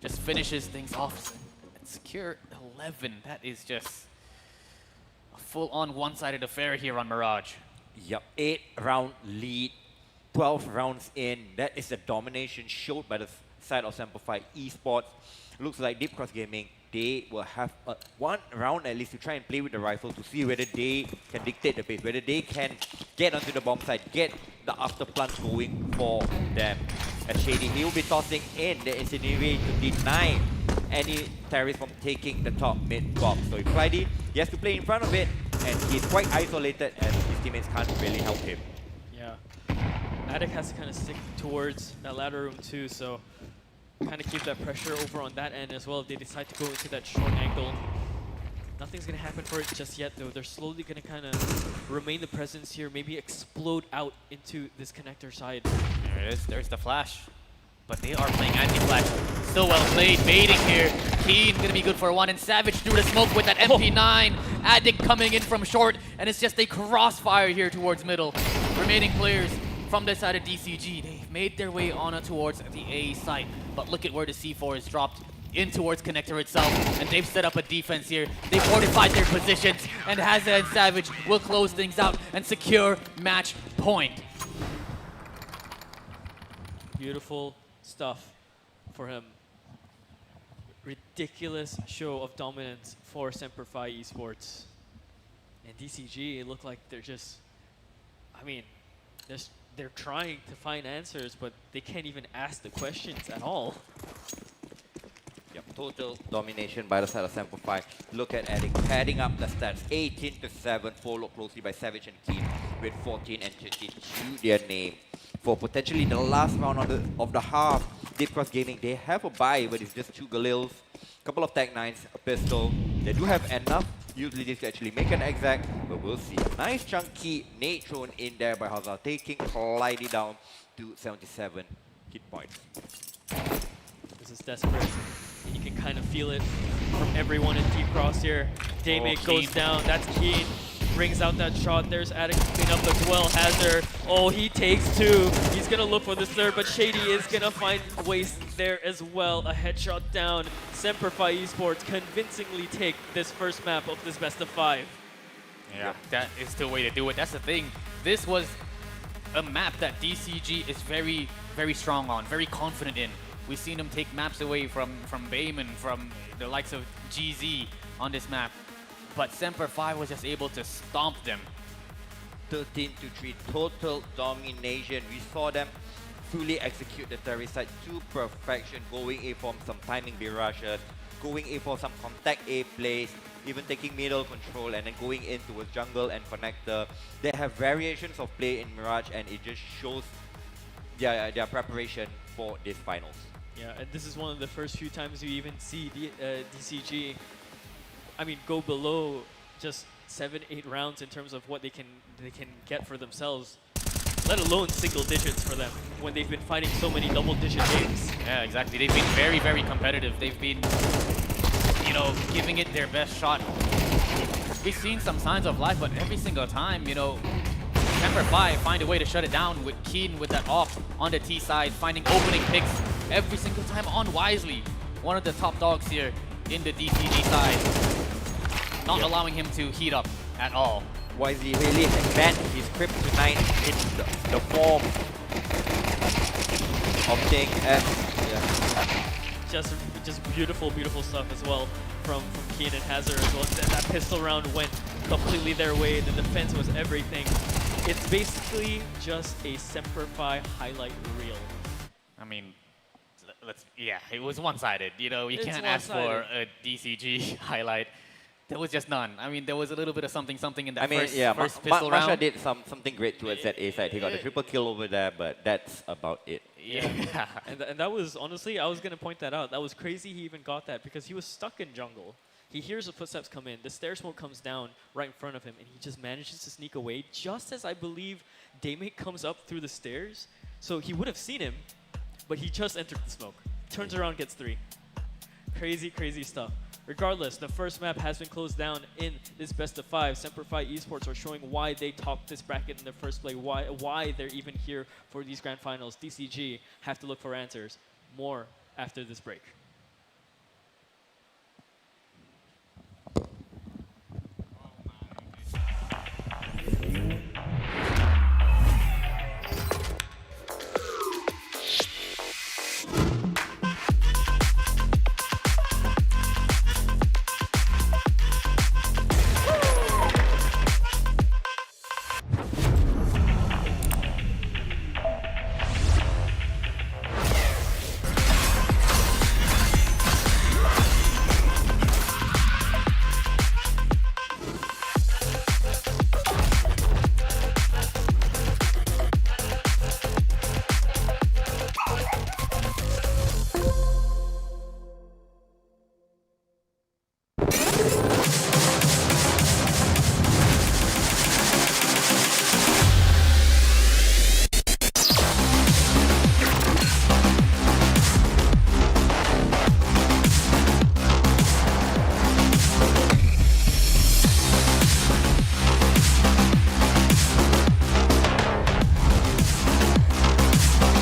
just finishes things off. And secure 11. That is just a full-on one-sided affair here on Mirage. Yep, 8-round lead, 12 rounds in. That is the domination showed by the side of Semper Esports. Looks like Deep Cross Gaming, they will have one round at least to try and play with the rifle to see whether they can dictate the pace, whether they can get onto the bomb side, get the after plunge going for them. As Shady, he will be tossing in the incendiary to deny any terrorists from taking the top mid box. So if Friday, he has to play in front of it, and he's quite isolated as his teammates can't really help him. Yeah. Attic has to kind of stick towards that ladder room too, so kind of keep that pressure over on that end as well if they decide to go into that short angle. Nothing's going to happen for it just yet though. They're slowly going to kind of remain the presence here, maybe explode out into this connector side. There it is, there's the flash. But they are playing anti-flash. So well played, baiting here. Keen gonna be good for one, and Savage through the smoke with that MP9. Addict coming in from short, and it's just a crossfire here towards middle. Remaining players from the side of DCG, they've made their way on towards the A site. But look at where the C4 is dropped in towards connector itself, and they've set up a defense here. They fortified their positions, and Hazza and Savage will close things out and secure match point. Beautiful stuff for him. Ridiculous show of dominance for Semper Esports. And DCG, it looked like they're just, I mean, they're trying to find answers, but they can't even ask the questions at all. Yep, total domination by the side of Semper. Look at Addict padding up the stats, 18-7, followed closely by Savage and Keen with 14 and 13 to their name. For potentially the last round of the half, Deep Cross Gaming, they have a buy, but it's just 2 Galils, a couple of Tech 9s, a pistol. They do have enough utilities to actually make an exact, but we'll see. Nice chunky nade thrown in there by Hazard, taking Clyde down to 77 hit points. This is desperate. You can kind of feel it from everyone in Deep Cross here. Daymake goes down, that's Keen. Brings out that shot. There's Addict picking up the Dwell Hazard. Oh, he takes 2. He's going to look for the third, but Shady is going to find waste there as well. A headshot down. Semper Esports convincingly take this first map of this best of 5. Yeah, that is the way to do it. That's the thing. This was a map that DCG is very, very strong on, very confident in. We've seen them take maps away from Bayman, from the likes of GZ on this map. But Semper was just able to stomp them. 13-3, total domination. We saw them fully execute the terrorist side to perfection, going A for some timing B rushes, going A for some contact A plays, even taking middle control and then going in towards jungle and connector. They have variations of play in Mirage, and it just shows their preparation for these finals. Yeah, and this is one of the first few times you even see DCG, I mean, go below just 7-8 rounds in terms of what they can get for themselves, let alone single digits for them when they've been fighting so many double-digit games. Yeah, exactly. They've been very, very competitive. They've been, you know, giving it their best shot. We've seen some signs of life, but every single time, you know, Semper find a way to shut it down with Keen with that off on the T side, finding opening picks every single time on Wisely, one of the top dogs here in the DCG side, not allowing him to heat up at all. Wisely really bent his kryptonite in the form of thing, and just beautiful stuff as well from Keen and Hazard as well. That pistol round went completely their way. The defense was everything. It's basically just a Semper highlight reel. I mean, yeah, it was one-sided. You know, you can't ask for a DCG highlight. There was just none. I mean, there was a little bit of something in that first pistol round. Masha did something great towards that A side. He got a triple kill over there, but that's about it. Yeah. And that was, honestly, I was going to point that out. That was crazy he even got that because he was stuck in jungle. He hears the footsteps come in. The stair smoke comes down right in front of him, and he just manages to sneak away just as I believe Daymake comes up through the stairs. So he would have seen him, but he just entered the smoke. Turns around, gets 3. Crazy stuff. Regardless, the first map has been closed down in this best of 5. Semper Esports are showing why they topped this bracket in the first place, why they're even here for these grand finals. DCG have to look for answers. More after this break.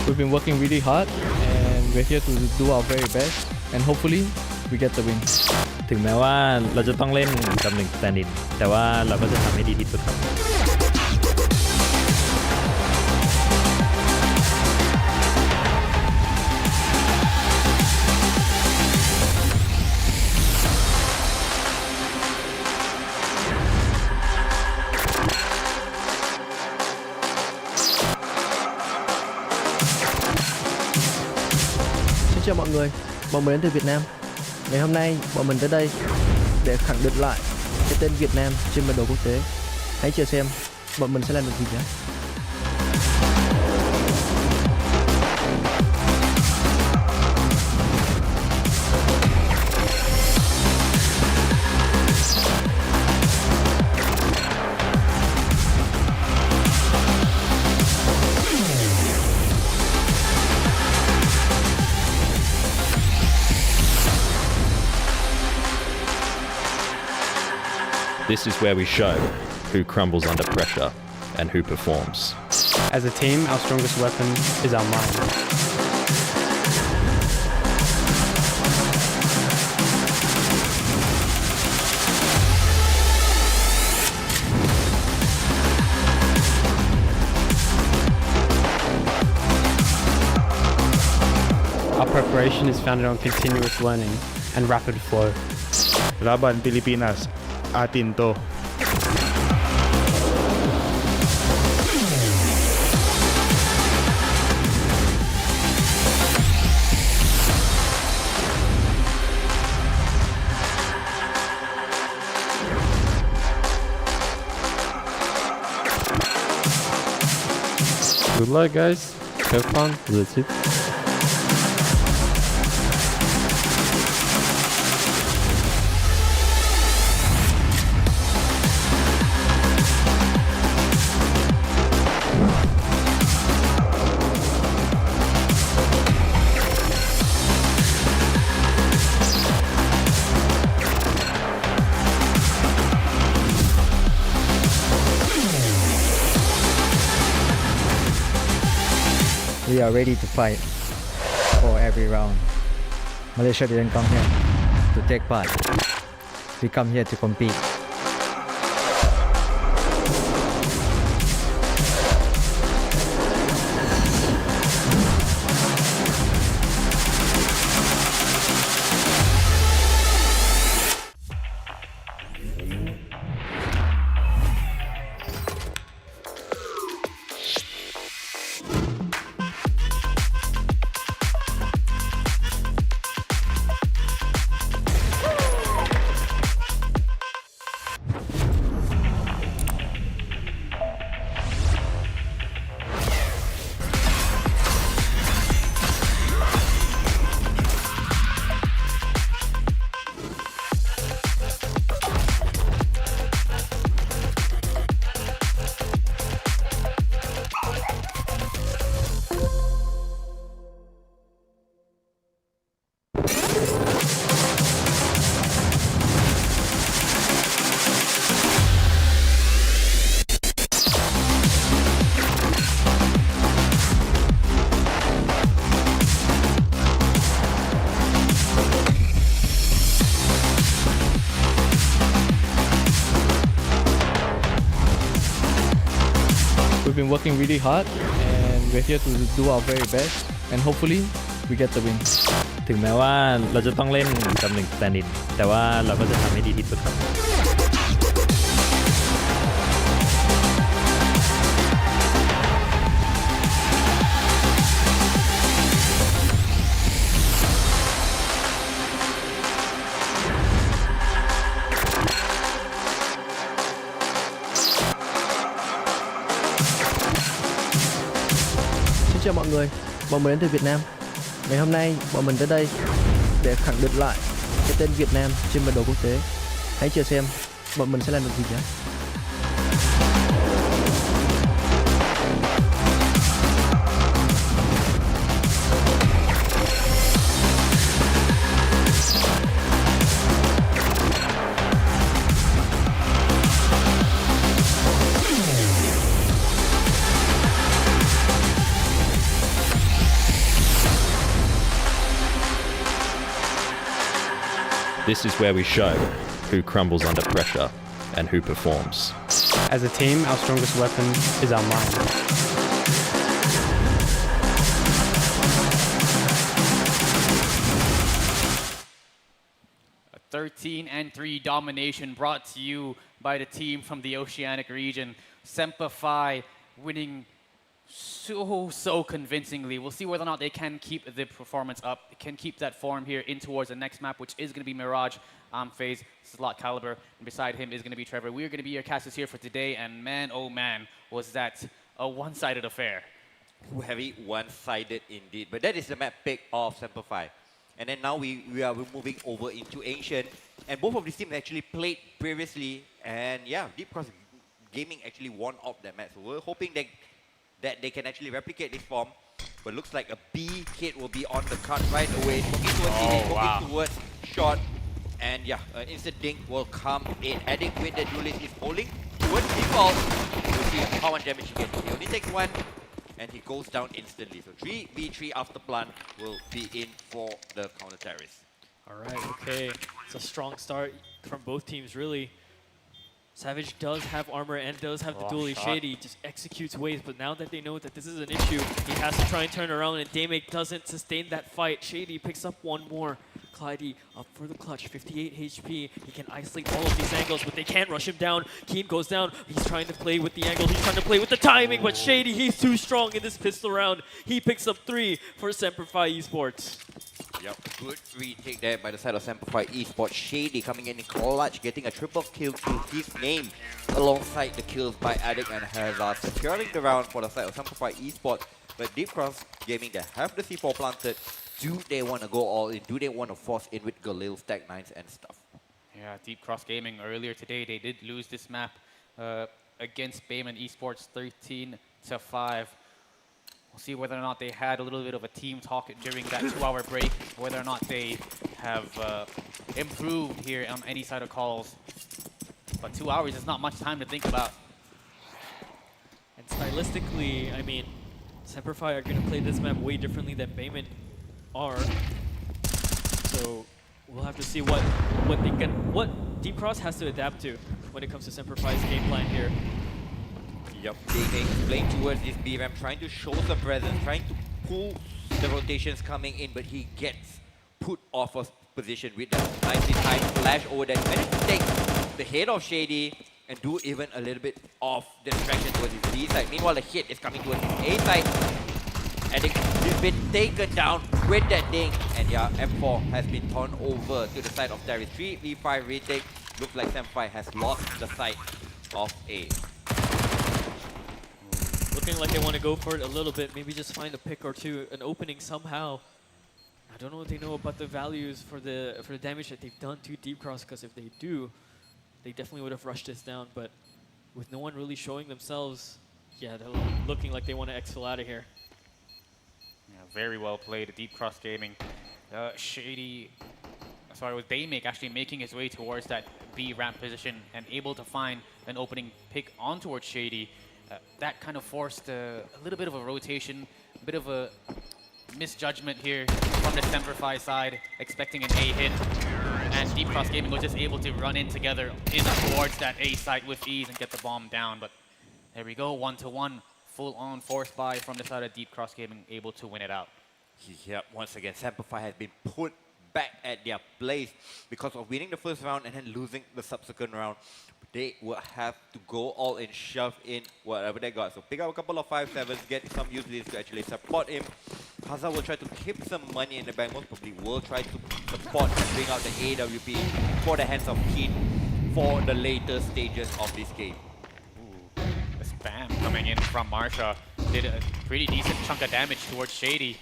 We've been working really hard and we're here to do our very best and hopefully we get the win. ถึงแม้ว่าเราจะต้องเล่นกับ1 stand-in แต่ว่าเราก็จะทำให้ดีที่สุดครับ Xin chào mọi người, bọn mình đến từ Việt Nam. Ngày hôm nay bọn mình tới đây để khẳng định lại cái tên Việt Nam trên bản đồ quốc tế. Hãy chờ xem bọn mình sẽ làm được gì nhé. This is where we show who crumbles under pressure and who performs. As a team, our strongest weapon is our mind. Our preparation is founded on continuous learning and rapid flow. Laban Pilipinas, atin to. Good luck, guys. Have fun. That's it. We are ready to fight for every round. Malaysia didn't come here to take part. We come here to compete. working really hard, and we're here to do our very best, and hopefully we get the win. ถึงแม้ว่าเราจะต้องเล่นตำแหน่ง stand-in แต่ว่าเราก็จะทำให้ดีที่สุดครับ Xin chào mọi người, bọn mình đến từ Việt Nam. Ngày hôm nay bọn mình tới đây để khẳng định lại cái tên Việt Nam trên bản đồ quốc tế. Hãy chờ xem bọn mình sẽ làm được gì nhé. This is where we show who crumbles under pressure and who performs. As a team, our strongest weapon is our mind. A 13-3 domination brought to you by the team from the Oceanic region. Semper Fi winning so convincingly. We'll see whether or not they can keep the performance up, can keep that form here in towards the next map, which is going to be Mirage, FaZe, Slot Caliber, and beside him is going to be Trevor. We're going to be your casters here for today, and man, oh man, was that a one-sided affair. Very one-sided indeed. But that is the map pick of Semper Fi. And then now we are moving over into Ancient. And both of these teams actually played previously. And yeah, Deep Cross Gaming actually won off that match. So we're hoping that they can actually replicate this form. But looks like a B kit will be on the card right away. Smoking towards smoking towards shot. And yeah, an instant dink will come in. Heading with the duelist is holding towards default. We'll see how much damage he gets. He only takes one, and he goes down instantly. So 3v3 after plant will be in for the counter terrorist. All right, okay. It's a strong start from both teams, really. Savage does have armor and does have the dually. Shady just executes waves, but now that they know that this is an issue, he has to try and turn around, and Daymek doesn't sustain that fight. Shady picks up one more. Clyde up for the clutch, 58 HP. He can isolate all of these angles, but they can't rush him down. Keen goes down. He's trying to play with the angle. He's trying to play with the timing, but Shady, he's too strong in this pistol round. He picks up 3 for Semper Fi Esports. Yep, good retake there by the side of Semper Fi Esports. Shady coming in clutch, getting a triple kill to his name alongside the kills by Addict and Hazard, securing the round for the side of Semper Fi Esports. But Deep Cross Gaming, they have the C4 planted. Do they want to go all in? Do they want to force in with Galil, Stack 9s and stuff? Yeah, Deep Cross Gaming earlier today, they did lose this map against Bayman Esports 13-5. We'll see whether or not they had a little bit of a team talk during that 2-hour break, whether or not they have improved here on any side of calls. But 2 hours is not much time to think about. And stylistically, I mean, Semper Fi are going to play this map way differently than Bayman are. So we'll have to see what Deep Cross has to adapt to when it comes to Semper Fi's game plan here. Yep, Daymek playing towards this B ramp, trying to show some presence, trying to pull the rotations coming in, but he gets put off of position with that nicely timed flash over there. He managed to take the head of Shady and do even a little bit of distraction towards his B side. Meanwhile, the hit is coming towards his A side. And he's been taken down with that ding. And yeah, M4 has been turned over to the side of Terry. 3v5 retake. Looks like Semper Fi has lost the sight of A. Looking like they want to go for it a little bit, maybe just find a pick or two, an opening somehow. I don't know what they know about the values for the damage that they've done to Deep Cross, because if they do, they definitely would have rushed this down. But with no one really showing themselves, yeah, they're looking like they want to exfil out of here. Yeah, very well played, Deep Cross Gaming. Shady, sorry, with Daymek actually making his way towards that B ramp position and able to find an opening pick on towards Shady. That kind of forced a little bit of a rotation, a bit of a misjudgment here from the Semper Fi side, expecting an A hit. And Deep Cross Gaming was just able to run in together towards that A site with ease and get the bomb down. But there we go, 1-1 full-on force buy from the side of Deep Cross Gaming, able to win it out. Yep, once again, Semperfi has been put back at their place because of winning the first round and then losing the subsequent round. They will have to go all in, shove in whatever they got. So pick up a couple of 5-7s, get some useless to actually support him. Hazard will try to keep some money in the bank, most probably will try to support and bring out the AWP for the hands of Keen for the later stages of this game. Ooh, the spam coming in from Marsha did a pretty decent chunk of damage towards Shady.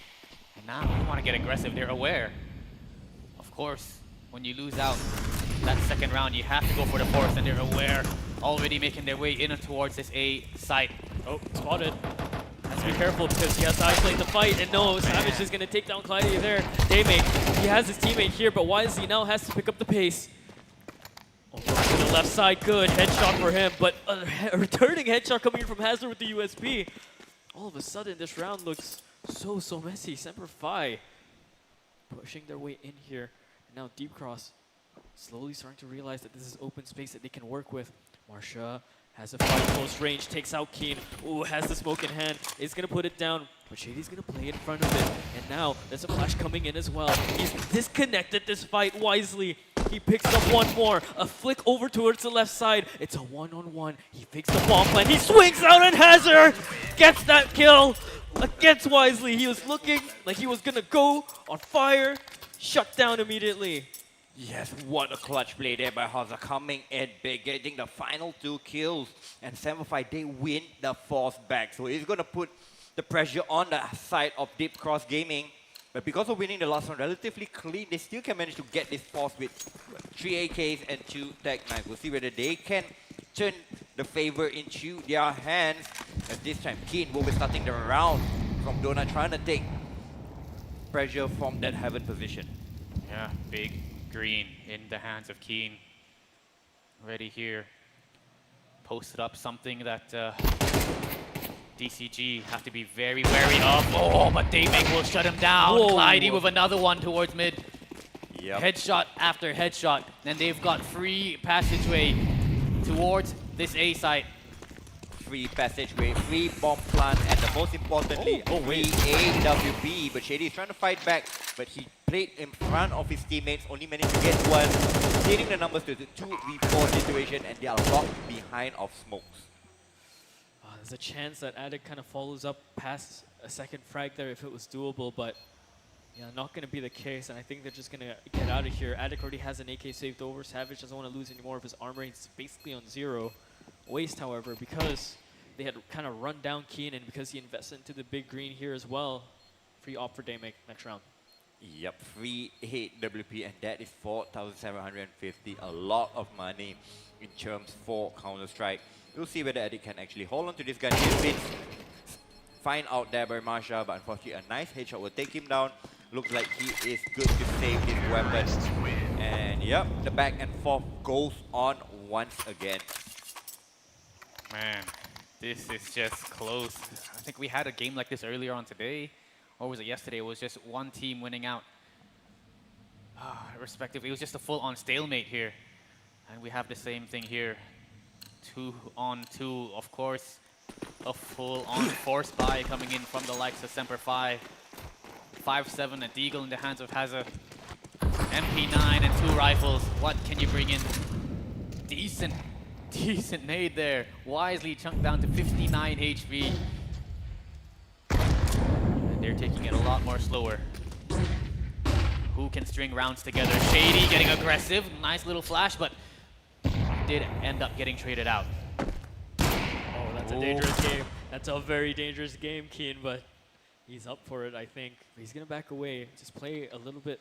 And now they want to get aggressive, they're aware. Of course, when you lose out that second round, you have to go for the force, and they're aware, already making their way in towards this A site. Oh, spotted. Has to be careful because he has to isolate the fight, and no, Savage is going to take down Clyde there. Daymake, he has his teammate here, but Wisely now has to pick up the pace. Oh, to the left side, good headshot for him, but a returning headshot coming in from Hazard with the USB. All of a sudden, this round looks so messy. Semperfi pushing their way in here. And now Deep Cross slowly starting to realize that this is open space that they can work with. Marsha has a fight close range, takes out Keen. Ooh, has the smoke in hand, is gonna put it down, but Shady's gonna play in front of it. And now there's a flash coming in as well. He's disconnected this fight wisely. He picks up one more, a flick over towards the left side. It's a one-on-one. He picks the bomb plant, he swings out and Hazard gets that kill against Wisely. He was looking like he was gonna go on fire, shut down immediately. Yes, what a clutch play there by Hazard, coming in big, getting the final 2 kills. And Semperfi, they win the force back. So he's going to put the pressure on the side of Deep Cross Gaming. But because of winning the last one relatively clean, they still can manage to get this force with 3 AKs and 2 Tech 9. We'll see whether they can turn the favor into their hands. And this time, Keen will be starting the round from Donut, trying to take pressure from that heaven position. Yeah, big green in the hands of Keen. Ready here. Posted up something that DCG have to be very wary of. Oh, but Daymake will shut him down. Clydey with another one towards mid. Yep. Headshot after headshot. And they've got free passageway towards this A site. Free passageway, free bomb plant, and the most importantly, free AWP. But Shady is trying to fight back, but he played in front of his teammates, only managed to get one, stealing the numbers to the 2v4 situation, and they are locked behind of smokes. There's a chance that Addict kind of follows up past a second frag there if it was doable, but yeah, not going to be the case, and I think they're just going to get out of here. Addict already has an AK saved over. Savage doesn't want to lose any more of his armor. He's basically on 0. Waste, however, because they had kind of run down Keenan, because he invested into the big green here as well. Free op for Daymake next round. Yep, free AWP, and that is 4,750. A lot of money in terms for Counter-Strike. We'll see whether Eddie can actually hold on to this gun. He's been fine out there by Marsha, but unfortunately a nice headshot will take him down. Looks like he is good to save his weapon. And yep, the back and forth goes on once again. Man, this is just close. I think we had a game like this earlier on today. Or was it yesterday? It was just one team winning out. Respectively, it was just a full-on stalemate here. And we have the same thing here. 2-on-2, of course. A full-on force buy coming in from the likes of Semperfi. 5-7, a deagle in the hands of Hazard. MP9 and 2 rifles. What can you bring in? Decent nade there. Wisely chunked down to 59 HP. And they're taking it a lot more slower. Who can string rounds together? Shady getting aggressive. Nice little flash, but did end up getting traded out. Oh, that's a dangerous game. That's a very dangerous game, Keen, but he's up for it, I think. But he's going to back away. Just play a little bit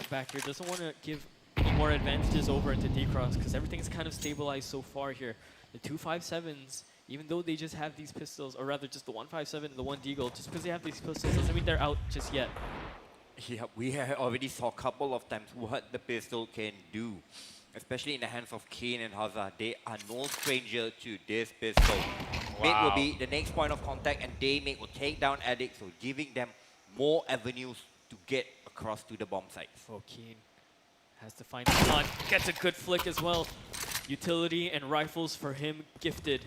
back here. Doesn't want to give any more advantages over into D-Cross, because everything's kind of stabilized so far here. The 2.57s, even though they just have these pistols, or rather just the 1.57 and the 1 Deagle, just because they have these pistols doesn't mean they're out just yet. Yeah, we already saw a couple of times what the pistol can do. Especially in the hands of Keen and Hazard. They are no stranger to this pistol. Wow. Mid will be the next point of contact, and Daymake will take down Addict, so giving them more avenues to get across to the bomb site. Oh, Keen has to find a gun. Gets a good flick as well. Utility and rifles for him gifted.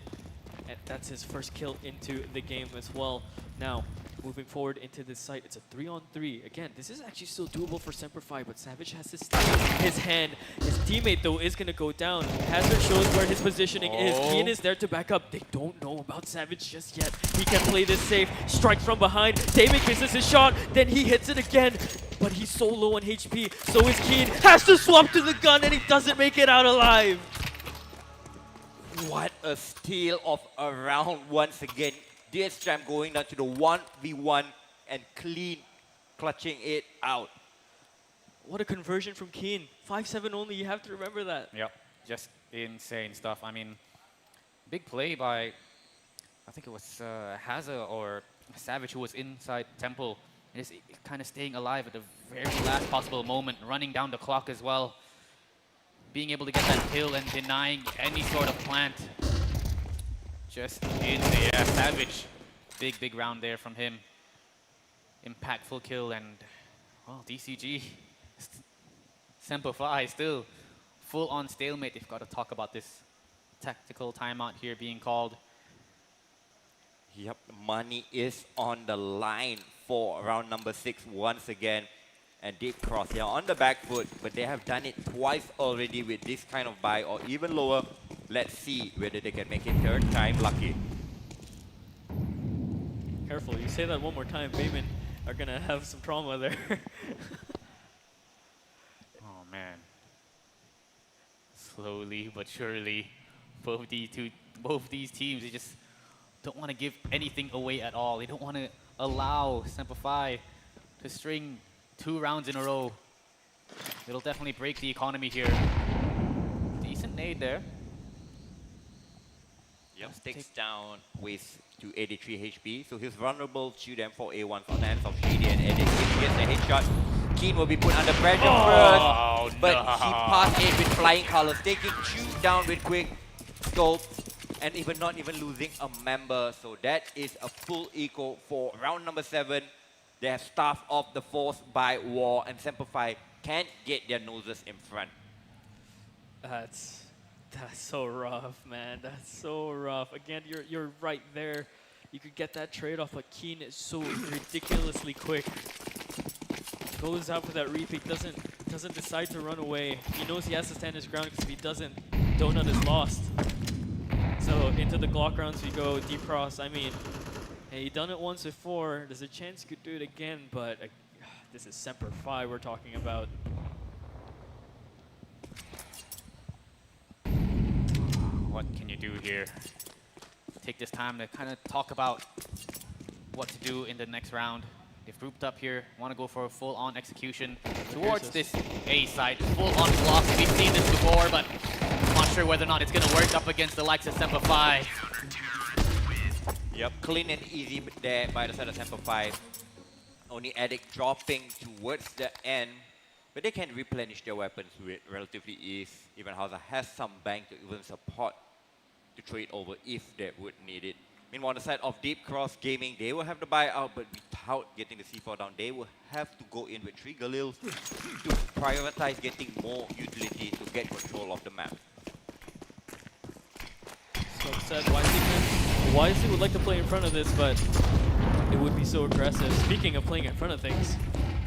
and that's his first kill into the game as well. Now, moving forward into this site, it's a 3-on-3. Again, this is actually still doable for Semper Fi, but Savage has to stay his hand. His teammate, though, is going to go down. Hazard shows where his positioning is. Kian is there to back up. They don't know about Savage just yet. He can play this safe. Strikes from behind. Damon misses his shot. Then he hits it again. But he's so low on HP. So is Kian. Has to swap to the gun, and he doesn't make it out alive. What a steal of a round once again. DS Jam going down to the 1v1 and clean, clutching it out. What a conversion from Kian. 5-7 only, you have to remember that. Yep, just insane stuff. I mean, big play by, I think it was Hazard or Savage who was inside Temple. And is kind of staying alive at the very last possible moment, running down the clock as well. Being able to get that kill and denying any sort of plant. Just in there, Savage. Big round there from him. Impactful kill and, well, DCG. Semper Fi still full on stalemate. They've got to talk about this tactical timeout here being called. Yep, money is on the line for round number 6 once again. And Deep Cross, they are on the back foot, but they have done it twice already with this kind of buy or even lower. Let's see whether they can make it third time lucky. Careful, you say that one more time, Bayman are going to have some trauma there. Oh man. Slowly but surely, both these teams, they just don't want to give anything away at all. They don't want to allow Semper Fi to string 2 rounds in a row. It'll definitely break the economy here. Decent nade there. Yep, takes down with 283 HP, so he's vulnerable to them for A1 from the hands of Shady, and if he gets a headshot, Keen will be put under pressure first, but he passed it with flying colors, taking 2 down with quick scope, and not even losing a member, so that is a full eco for round number 7. They have starved off the force by War, and Semper Fi can't get their noses in front. That's so rough, man. That's so rough. Again, you're right there. You could get that trade-off, but Keen is so ridiculously quick. Goes out for that repeat, doesn't decide to run away. He knows he has to stand his ground because if he doesn't, Donut is lost. So into the Glock rounds we go. Deep Cross, I mean, hey, he done it once before. There's a chance he could do it again, but this is Semper Fi we're talking about. What can you do here? Take this time to kind of talk about what to do in the next round. They've grouped up here, want to go for a full-on execution towards this A side. Full-on blocks, we've seen this before, but I'm not sure whether or not it's going to work up against the likes of Semper Fi. Yep, clean and easy there by the side of Semper Fi. Only Addict dropping towards the end, but they can replenish their weapons with relatively ease. Even Hauser has some bank to even support to trade over if they would need it. Meanwhile, on the side of Deep Cross Gaming, they will have the buyout, but without getting the C4 down, they will have to go in with 3 Galils to prioritize getting more utility to get control of the map. So upset, Wisely would like to play in front of this, but it would be so aggressive. Speaking of playing in front of things,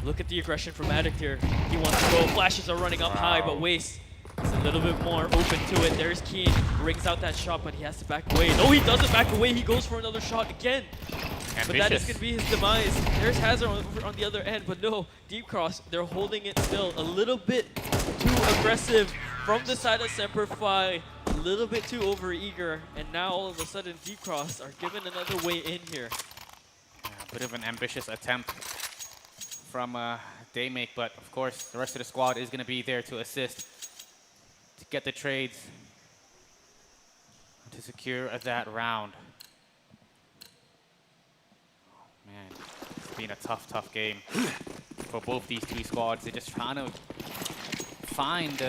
look at the aggression from Addict here. He wants to go, flashes are running up high, but Waste is a little bit more open to it. There's Keen, rings out that shot, but he has to back away. No, he doesn't back away, he goes for another shot again. Ambitious. But that is going to be his demise. There's Hazard on the other end, but no, Deep Cross, they're holding it still. A little bit too aggressive from the side of Semper Fi. A little bit too overeager, and now all of a sudden Deep Cross are given another way in here. A bit of an ambitious attempt from Daymake, but of course the rest of the squad is going to be there to assist, to get the trades, to secure that round. Oh, man, it's been a tough game for both these 2 squads. They're just trying to find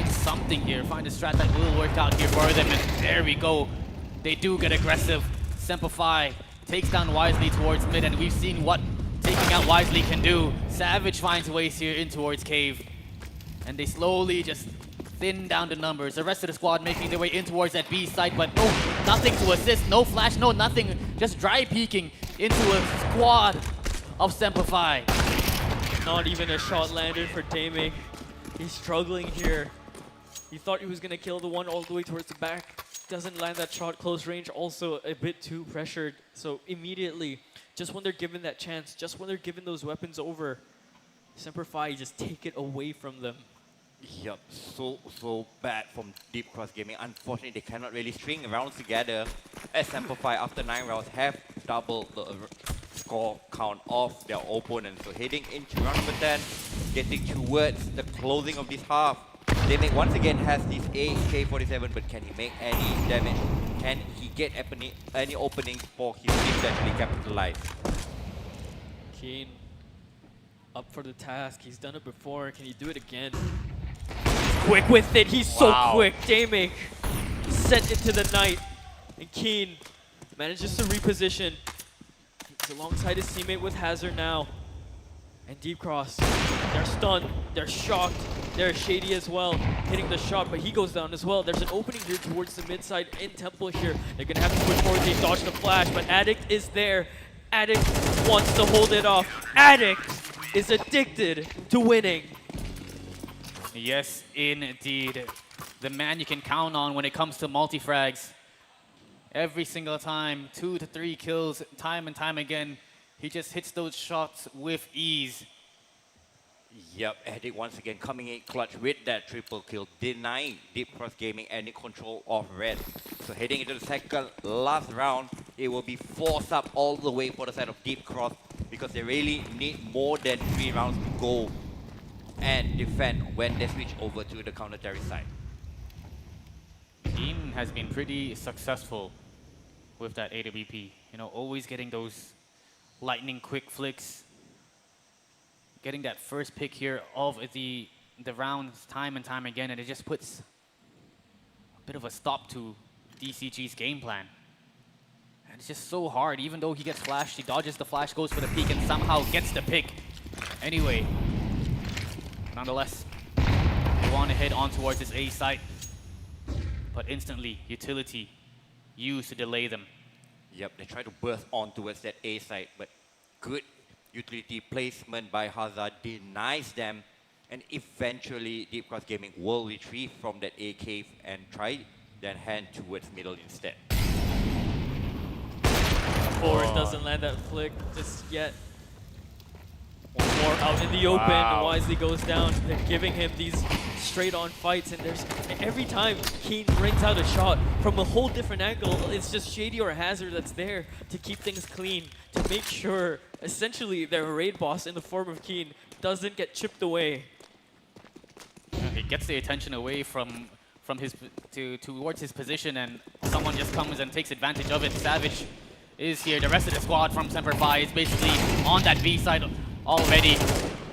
something here, find a strat that will work out here for them, and there we go. They do get aggressive. Semper Fi takes down Wisely towards mid, and we've seen what taking out Wisely can do. Savage finds ways here in towards Cave, and they slowly just thin down the numbers. The rest of the squad making their way in towards that B site, but no, nothing to assist, no flash, no nothing. Just dry peeking into a squad of Semper. Not even a shot landed for Damake. He's struggling here. He thought he was gonna kill the one all the way towards the back. Doesn't land that shot close range, also a bit too pressured. So immediately, just when they're given that chance, just when they're given those weapons over, Semper just take it away from them. Yep, so bad from Deep Cross Gaming. Unfortunately, they cannot really string rounds together. As Semper after 9 rounds have doubled the score count of their opponent. So heading into round number 10, getting towards the closing of this half. Damake once again has this AK-47, but can he make any damage? Can he get any openings for his team to actually capitalize? Keen up for the task. He's done it before. Can he do it again? Quick with it. He's so quick. Damake sent it to the night. And Keen manages to reposition. He's alongside his teammate with Hazard now. And Deep Cross, they're stunned, they're shocked, they're shady as well, hitting the shot, but he goes down as well. There's an opening here towards the mid side in Temple here. They're gonna have to push forward, they dodge the flash, but Addict is there. Addict wants to hold it off. Addict is addicted to winning. Yes, indeed. The man you can count on when it comes to multi-frags. Every single time, 2 to 3 kills, time and time again. He just hits those shots with ease. Yep, Addict once again coming in clutch with that triple kill, denying Deep Cross Gaming any control of red. So heading into the second last round, it will be forced up all the way for the side of Deep Cross because they really need more than 3 rounds to go and defend when they switch over to the counter-terrorist side. Keen has been pretty successful with that AWP. You know, always getting those lightning quick flicks. Getting that first pick here of the rounds time and time again, and it just puts a bit of a stop to DCG's game plan. And it's just so hard, even though he gets flashed, he dodges the flash, goes for the peek, and somehow gets the pick. Anyway, nonetheless, they want to head on towards this A site, but instantly, utility used to delay them. Yep, they try to burst on towards that A site, but good utility placement by Hazard denies them, and eventually Deep Cross Gaming will retrieve from that A cave and try then hand towards middle instead. Forward doesn't land that flick just yet. One more out in the open. Wisely goes down. They're giving him these straight-on fights, and there's every time Keen brings out a shot from a whole different angle, it's just Shady or Hazard that's there to keep things clean, to make sure essentially their raid boss in the form of Keen doesn't get chipped away. He gets the attention away from his towards his position, and someone just comes and takes advantage of it. Savage is here. The rest of the squad from Semper is basically on that B side already.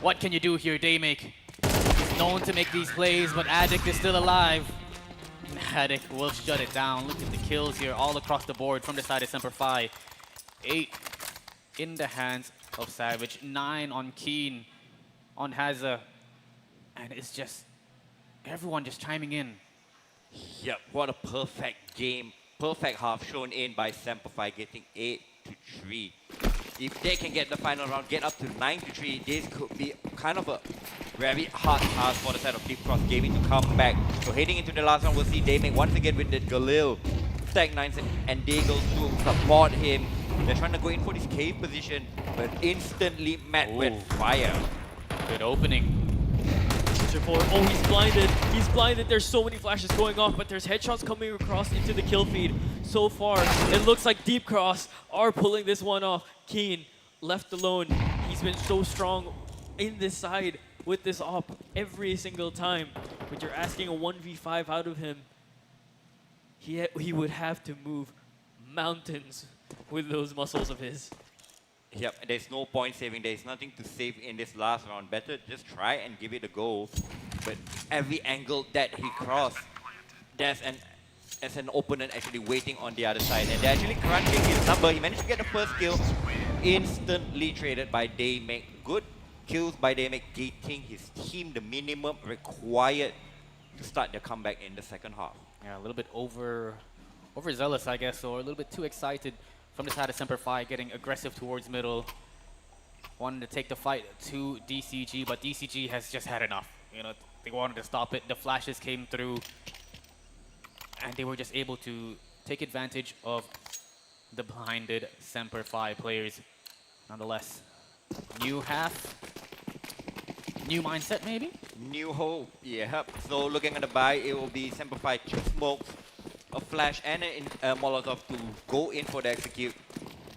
What can you do here, Damake? He's known to make these plays, but Addict is still alive. Addict will shut it down. Look at the kills here all across the board from the side of Semper 8 in the hands of Savage, 9 on Keen, on Hazza, and it's just everyone just chiming in. Yep, what a perfect game, perfect half shown in by Semper getting 8-3. If they can get the final round, get up to 9-3, this could be kind of a very hard task for the side of Deep Cross Gaming to come back. So heading into the last round, we'll see Damake once again with the Galil, Stack 9 and Dagel to support him. They're trying to go in for this cave position, but instantly met with fire. Good opening. Oh, he's blinded. He's blinded. There's so many flashes going off, but there's headshots coming across into the kill feed. So far, it looks like Deep Cross are pulling this one off. Keen, left alone. He's been so strong in this side with this op every single time. But you're asking a 1v5 out of him. He would have to move mountains with those muscles of his. Yep, there's no point saving. There's nothing to save in this last round. Better just try and give it a go. But every angle that he crossed, there's an opponent actually waiting on the other side. And they're actually crunching his number. He managed to get the first kill, instantly traded by Damake. Good kills by Damake, getting his team the minimum required to start their comeback in the second half. Yeah, a little bit overzealous, I guess, or a little bit too excited from the side of Semper Fi, getting aggressive towards middle. Wanted to take the fight to DCG, but DCG has just had enough. You know, they wanted to stop it. The flashes came through, and they were just able to take advantage of the blinded Semper Fi players. Nonetheless, new half, new mindset maybe? New hope, yeah. So looking at the buy, it will be Semper Fi 2 smokes, a flash and a Molotov to go in for the execute.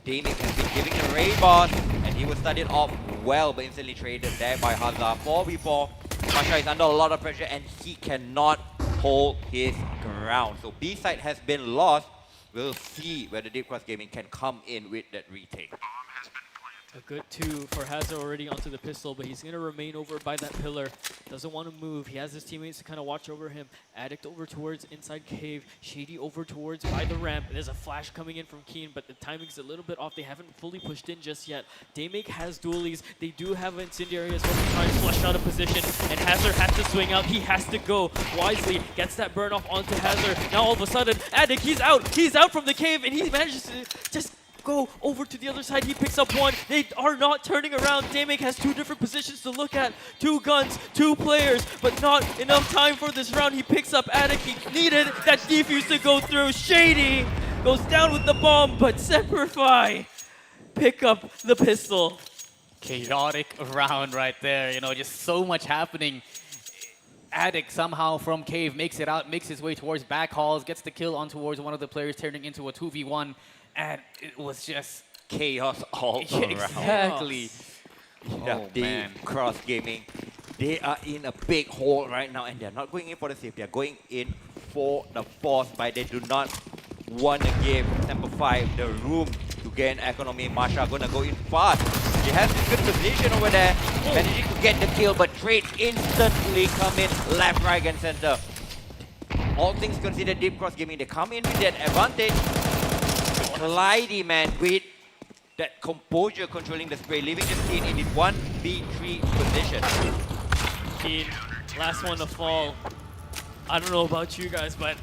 Damic has been giving the Ray boss, and he was started off well, but instantly traded there by Hazard. 4v4, Masha is under a lot of pressure, and he cannot hold his ground. So B side has been lost. We'll see whether Deep Cross Gaming can come in with that retake. A good 2 for Hazard already onto the pistol, but he's going to remain over by that pillar. Doesn't want to move. He has his teammates to kind of watch over him. Addict over towards inside cave. Shady over towards by the ramp. There's a flash coming in from Keen, but the timing's a little bit off. They haven't fully pushed in just yet. Daymake has dualies. They do have incendiary as well to try and flush out of position, and Hazard has to swing out. He has to go wisely. Gets that burn off onto Hazard. Now all of a sudden, Addict, he's out. He's out from the cave, and he manages to just go over to the other side. He picks up one. They are not turning around. Daymake has 2 different positions to look at. 2 guns, 2 players, but not enough time for this round. He picks up Attic. He needed that defuse to go through. Shady goes down with the bomb, but Semper Fi pick up the pistol. Chaotic round right there. You know, just so much happening. Addict somehow from cave makes it out, makes his way towards back halls, gets the kill on towards one of the players, turning into a 2v1. And it was just chaos all around. Exactly. Yeah, Oh, Deep man. Cross Gaming, they are in a big hole right now, and they're not going in for the save. They're going in for the boss, but they do not want to give Semper Fi the room to gain economy. Masha gonna go in fast. He has this good position over there, managing to get the kill, but trades instantly come in left, right, and center. All things considered, Deep Cross Gaming, they come in with that advantage. Glidey, man, with that composure controlling the spray, leaving the scene in his 1v3 position. Keen, last one to fall. I don't know about you guys, but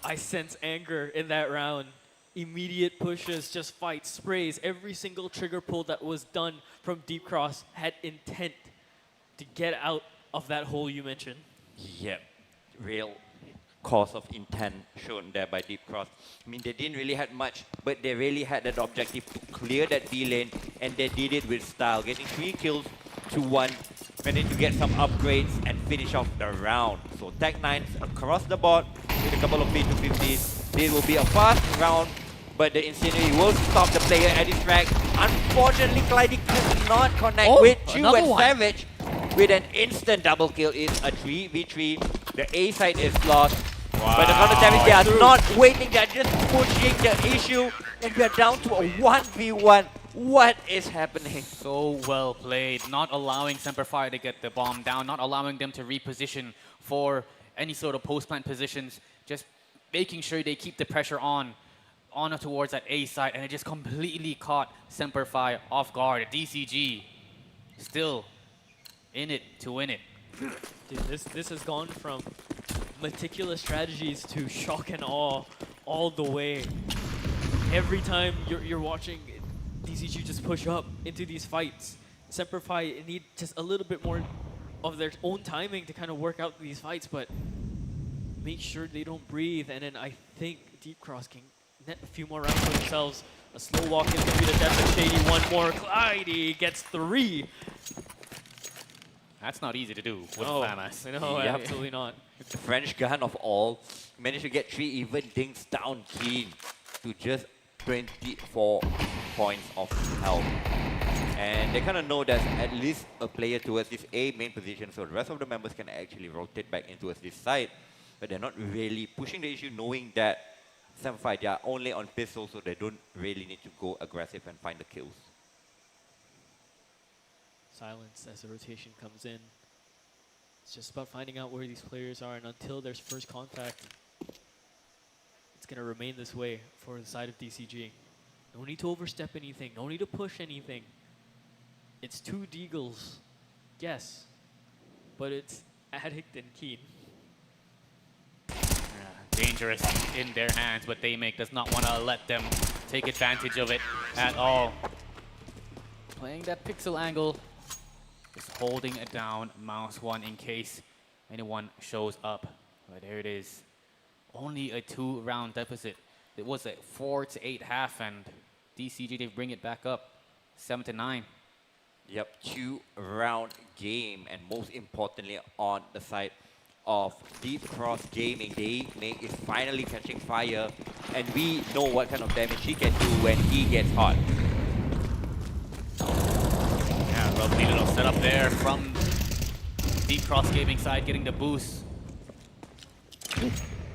I sense anger in that round. Immediate pushes, just fights, sprays. Every single trigger pull that was done from Deep Cross had intent to get out of that hole you mentioned. Yep, real cause of intent shown there by Deep Cross. I mean, they didn't really have much, but they really had that objective to clear that B lane, and they did it with style, getting 3 kills to 1, managing to get some upgrades and finish off the round. So Tech 9s across the board with a couple of P250s. This will be a fast round, but the Incendiary will stop the player at his track. Unfortunately, Glidey could not connect with Chu and Savage. With an instant double kill, it's a 3v3. The A side is lost. But the counter damage, they are not waiting, they are just pushing the issue. And we are down to a 1v1. What is happening? So well played, not allowing Semper Fi to get the bomb down, not allowing them to reposition for any sort of post-plant positions, just making sure they keep the pressure on towards that A side, and it just completely caught Semper Fi off guard. DCG still in it to win it. Dude, this has gone from meticulous strategies to shock and awe all the way. Every time you're watching DCG just push up into these fights, Semper Fi need just a little bit more of their own timing to kind of work out these fights, but make sure they don't breathe. And then I think Deep Cross can net a few more rounds for themselves. A slow walk is going to be the death of Shady. One more. Glidey gets 3. That's not easy to do with FAMAS. No, Yep. absolutely not. The French gun of all managed to get 3 even dings down Keen to just 24 points of health. And they kind of know there's at least a player towards this A main position, so the rest of the members can actually rotate back into this side. But they're not really pushing the issue, knowing that Semper Fi, they are only on pistol, so they don't really need to go aggressive and find the kills. Silence as the rotation comes in. It's just about finding out where these players are, and until there's first contact, it's going to remain this way for the side of DCG. No need to overstep anything. No need to push anything. It's 2 Deagles, yes, but it's Addict and Keen. dangerous in their hands, but Daymake does not want to let them take advantage of it at all. Playing that pixel angle, just holding it down, mouse one in case anyone shows up. But there it is. Only a 2-round deficit. It was a 4-8 half, and DCG, they bring it back up 7-9. Yep, 2-round game, and most importantly on the side of Deep Cross Gaming, Daymake is finally catching fire, and we know what kind of damage he can do when he gets hot. Yeah, lovely little setup there from Deep Cross Gaming side, getting the boost.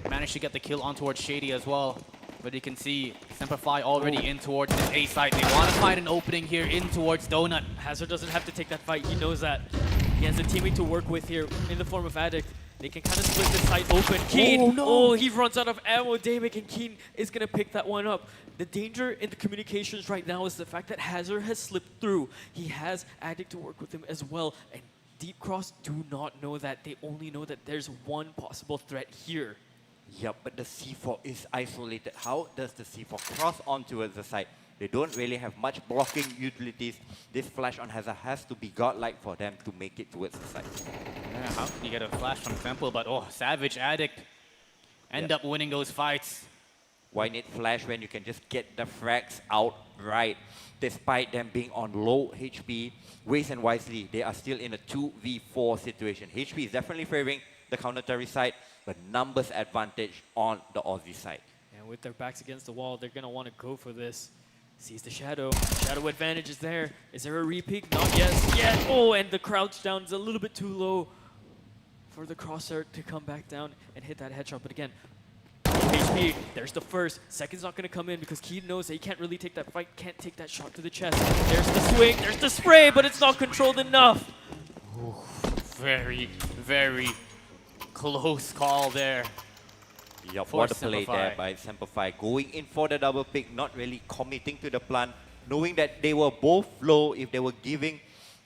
Managed to get the kill on towards Shady as well. But you can see Semperfi already in towards this A side. They want to find an opening here in towards Donut. Hazard doesn't have to take that fight. He knows that. He has a teammate to work with here in the form of Addict. They can kind of split this side open. Keen, he runs out of ammo. Daymake, and Keen is going to pick that one up. The danger in the communications right now is the fact that Hazard has slipped through. He has Addict to work with him as well. And Deep Cross do not know that. They only know that there's one possible threat here. Yep, but the C4 is isolated. How does the C4 cross onto the side? They don't really have much blocking utilities. This flash on Hazard has to be godlike for them to make it towards the side. Yeah, how can you get a flash from Temple? But Savage Addict end up winning those fights. Why need flash when you can just get the frags out right? Despite them being on low HP, Waze and Wisely, they are still in a 2v4 situation. HP is definitely favoring the counter side, but numbers advantage on the Aussie side. And with their backs against the wall, they're going to want to go for this. Sees the shadow. Shadow advantage is there. Is there a repeat? Not yet. Oh, and the crouch down is a little bit too low for the crosshair to come back down and hit that headshot. But again, HP, there's the first. Second's not going to come in because Keen knows that he can't really take that fight, can't take that shot to the chest. There's the swing, there's the spray, but it's not controlled enough. Ooh, very, very close call there. Yep, what a play there by Semperfi. Going in for the double pick, not really committing to the plan, knowing that they were both low. If they were giving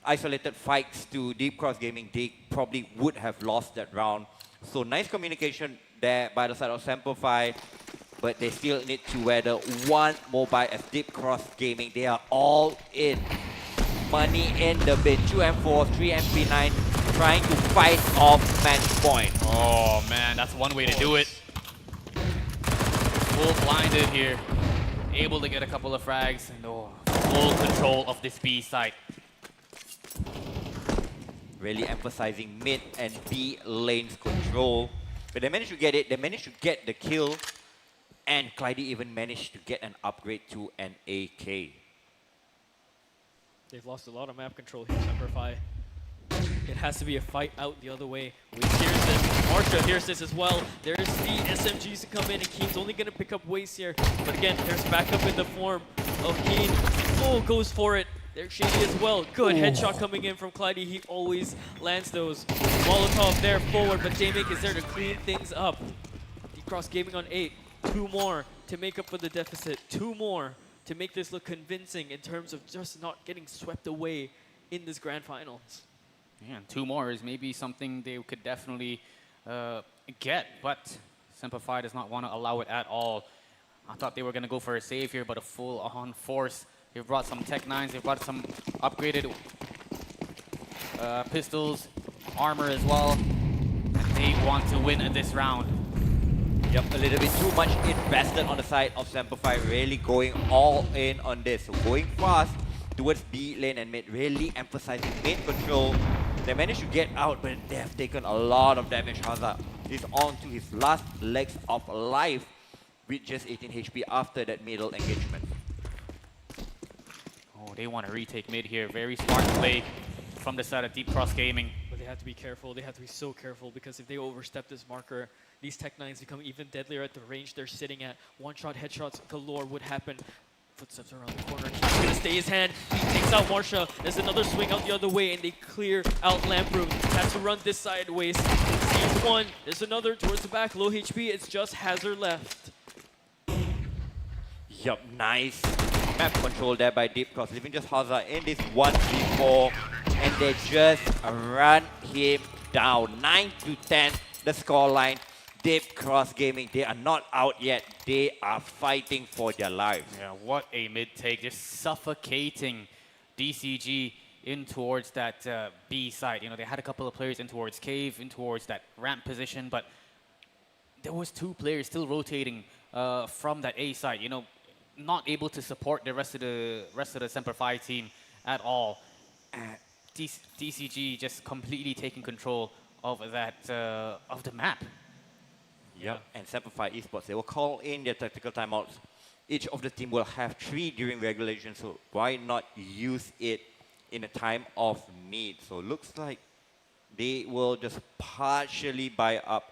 isolated fights to Deep Cross Gaming, they probably would have lost that round. So nice communication there by the side of Semperfi, but they still need to weather one more bite as Deep Cross Gaming. They are all in. Money in the bin. 2 M4, 3 MP9, trying to fight off match point. Oh man, that's one way to do it. Full blinded here. Able to get a couple of frags and full control of this B site. Really emphasizing mid and B lanes control. But they managed to get it, they managed to get the kill, and Clyde even managed to get an upgrade to an AK. They've lost a lot of map control here, Semperfi. It has to be a fight out the other way. We hears this. Marsha hears this as well. There's the SMGs to come in, and Keen's only going to pick up Waste here. But again, there's backup in the form of Keen. Oh, goes for it. There's Shady as well. Good headshot coming in from Clyde. He always lands those. Molotov there forward, but Daymake is there to clean things up. Deep Cross Gaming on 8. 2 more to make up for the deficit. 2 more to make this look convincing in terms of just not getting swept away in this grand finals. Yeah, and 2 more is maybe something they could definitely get, but Semperfi does not want to allow it at all. I thought they were going to go for a save here, but a full-on force. They've brought some Tech 9s, they've brought some upgraded pistols, armor as well. And they want to win this round. Yep, a little bit too much invested on the side of Semperfi, really going all in on this. So going fast towards B lane and mid, really emphasizing mid control. They managed to get out, but they have taken a lot of damage. Hazard is on to his last legs of life with just 18 HP after that middle engagement. Oh, they want to retake mid here. Very smart play from the side of Deep Cross Gaming. But they have to be careful. They have to be so careful because if they overstep this marker, these Tech 9s become even deadlier at the range they're sitting at. One-shot headshots galore would happen. Footsteps around the corner. He's going to stay his hand. He takes out Marsha. There's another swing out the other way, and they clear out Lamproom. Has to run this sideways. Sees one. There's another towards the back. Low HP. It's just Hazard left. Yup, nice map control there by Deep Cross, leaving just Hazard in this 1v4, and they just run him down. 9-10, the scoreline. Deep Cross Gaming, they are not out yet. They are fighting for their lives. Yeah, what a mid-take, just suffocating DCG in towards that B side. You know, they had a couple of players in towards cave, in towards that ramp position, but there was 2 players still rotating from that A side. You know, not able to support the rest of the Semper Fi team at all. DCG just completely taking control of that of the map. Yep. And Semper Fi Esports, they will call in their tactical timeouts. Each of the team will have 3 during regulation, so why not use it in a time of need? So looks like they will just partially buy up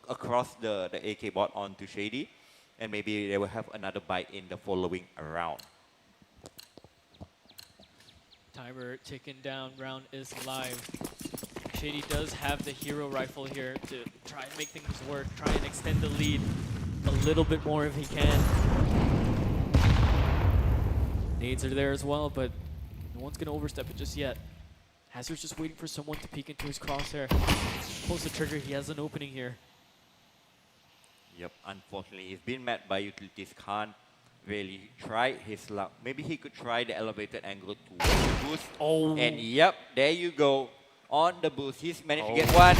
across the AK bot onto Shady, and maybe they will have another buy in the following round. Timer ticking down, round is live. Shady does have the hero rifle here to try and make things work, try and extend the lead a little bit more if he can. Nades are there as well, but no one's gonna overstep it just yet. Hazard's just waiting for someone to peek into his crosshair. Pulls the trigger, he has an opening here. Yep, unfortunately, he's been met by utilities, can't really try his luck. Maybe he could try the elevated angle to boost. Oh. And yep, there you go. On the boost, he's managed to get one.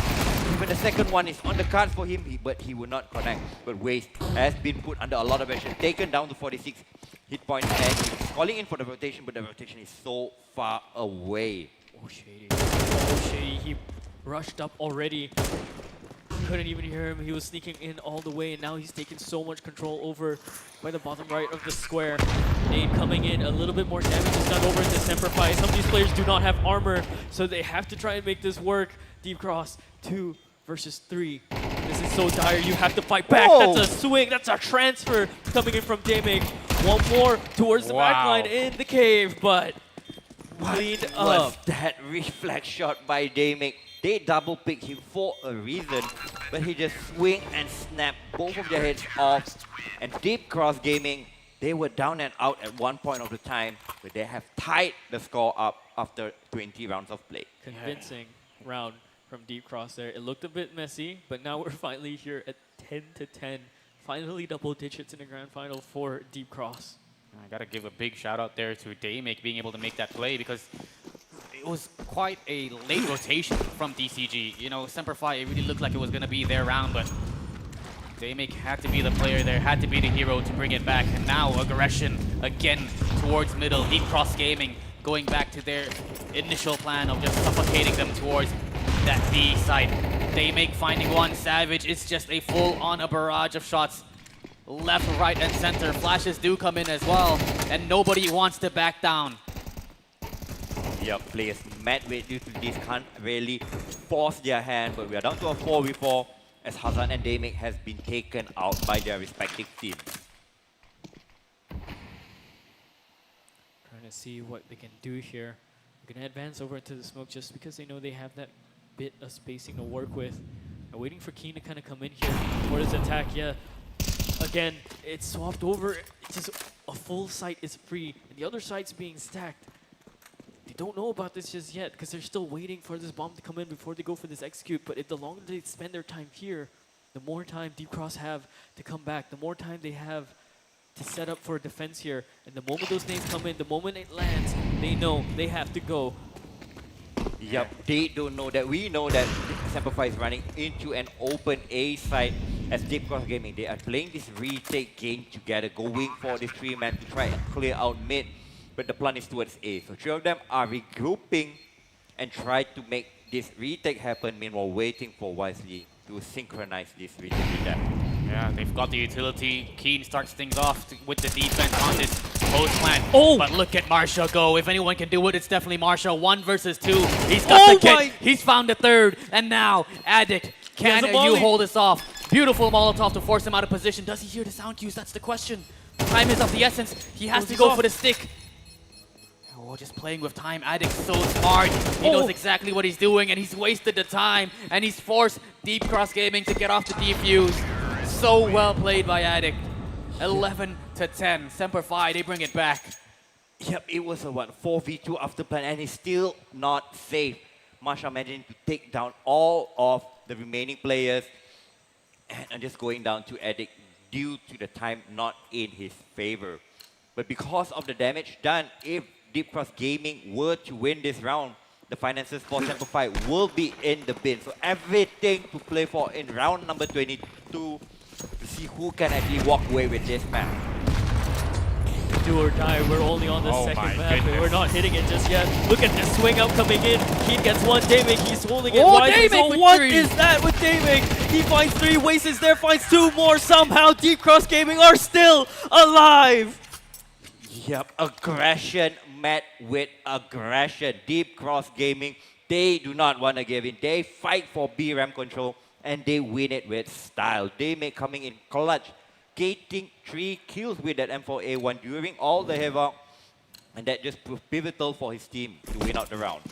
Even the second one is on the cards for him, but he will not connect. But Waste has been put under a lot of pressure, taken down to 46 hit points, and he's calling in for the rotation, but the rotation is so far away. Oh, Shady. Oh, Shady, he rushed up already. Couldn't even hear him. He was sneaking in all the way, and now he's taken so much control over by the bottom right of the square. Nade coming in, a little bit more damage is done over into Semper Fi. Some of these players do not have armor, so they have to try and make this work. Deep Cross, 2 versus 3. This is so dire, you have to fight back. Whoa. That's a swing, that's a transfer coming in from Damake. One more towards the back line in the cave, but cleaned Was up. that reflex shot by Damake? They double pick him for a reason, but he just swing and snap both of their heads off. And Deep Cross Gaming, they were down and out at one point of the time, but they have tied the score up after 20 rounds of play. Convincing round from Deep Cross there. It looked a bit messy, but now we're finally here at 10-10. Finally double digits in the grand final for Deep Cross. I gotta give a big shout out there to Daymake being able to make that play, because it was quite a late rotation from DCG. You know, Semper Fi, it really looked like it was gonna be their round, but Daymake had to be the player there, had to be the hero to bring it back. And now aggression again towards middle. Deep Cross Gaming going back to their initial plan of just suffocating them towards that B side. Daymake finding one. Savage, it's just a full-on a barrage of shots. Left, right, and center. Flashes do come in as well, and nobody wants to back down. Yep, players mad with due to this can't really force their hand, but we are down to a 4v4 as Hazan and Daymake has been taken out by their respective teams. Trying to see what they can do here. They're gonna advance over into the smoke just because they know they have that bit of spacing to work with. I'm waiting for Keen to kind of come in here for his attack. Yeah, again, it's swapped over. It's just a full site is free, and the other site's being stacked. They don't know about this just yet because they're still waiting for this bomb to come in before they go for this execute. But the longer they spend their time here, the more time Deep Cross have to come back, the more time they have to set up for defense here. And the moment those names come in, the moment it lands, they know they have to go. Yep, they don't know that. We know that Semper Fi is running into an open A side as Deep Cross Gaming. They are playing this retake game together, going for this 3-man to try and clear out mid. But the plan is towards A. So 3 of them are regrouping and try to make this retake happen, meanwhile waiting for Wisely to synchronize this retake with them. Yeah, they've got the utility. Keen starts things off with the defense on this post plan. Oh! But look at Marshall go. If anyone can do it, it's definitely Marshall. 1 versus 2. He's got the kit. He's found the third. And now, Addict, can you hold this off? Beautiful Molotov to force him out of position. Does he hear the sound cues? That's the question. Time is of the essence. He has to go for the stick. Oh, just playing with time. Addict's so smart. He knows exactly what he's doing, and he's wasted the time. And he's forced Deep Cross Gaming to get off the defuse. So well played by Addict. 11-10. Semper Fi, they bring it back. Yep, it was a 4v2 after plan, and he's still not safe. Marshall managing to take down all of the remaining players. And I'm just going down to Addict due to the time not in his favor. But because of the damage done, if Deep Cross Gaming were to win this round, the finances for Semper will be in the bin. So everything to play for in round number 22 to see who can actually walk away with this match. Do or die, we're only on the second map, and we're not hitting it just yet. Look at this swing out coming in. Keen gets one, Damig, he's holding it. Oh, Wide Damig zone. with What three. is that with Damig? He finds 3, Waste is there, finds 2 more. Somehow Deep Cross Gaming are still alive. Yep, aggression met with aggression. Deep Cross Gaming, they do not want to give in. They fight for B RAM control and they win it with style. They make coming in clutch, getting 3 kills with that M4A1 during all the havoc, and that just proved pivotal for his team to win out the round.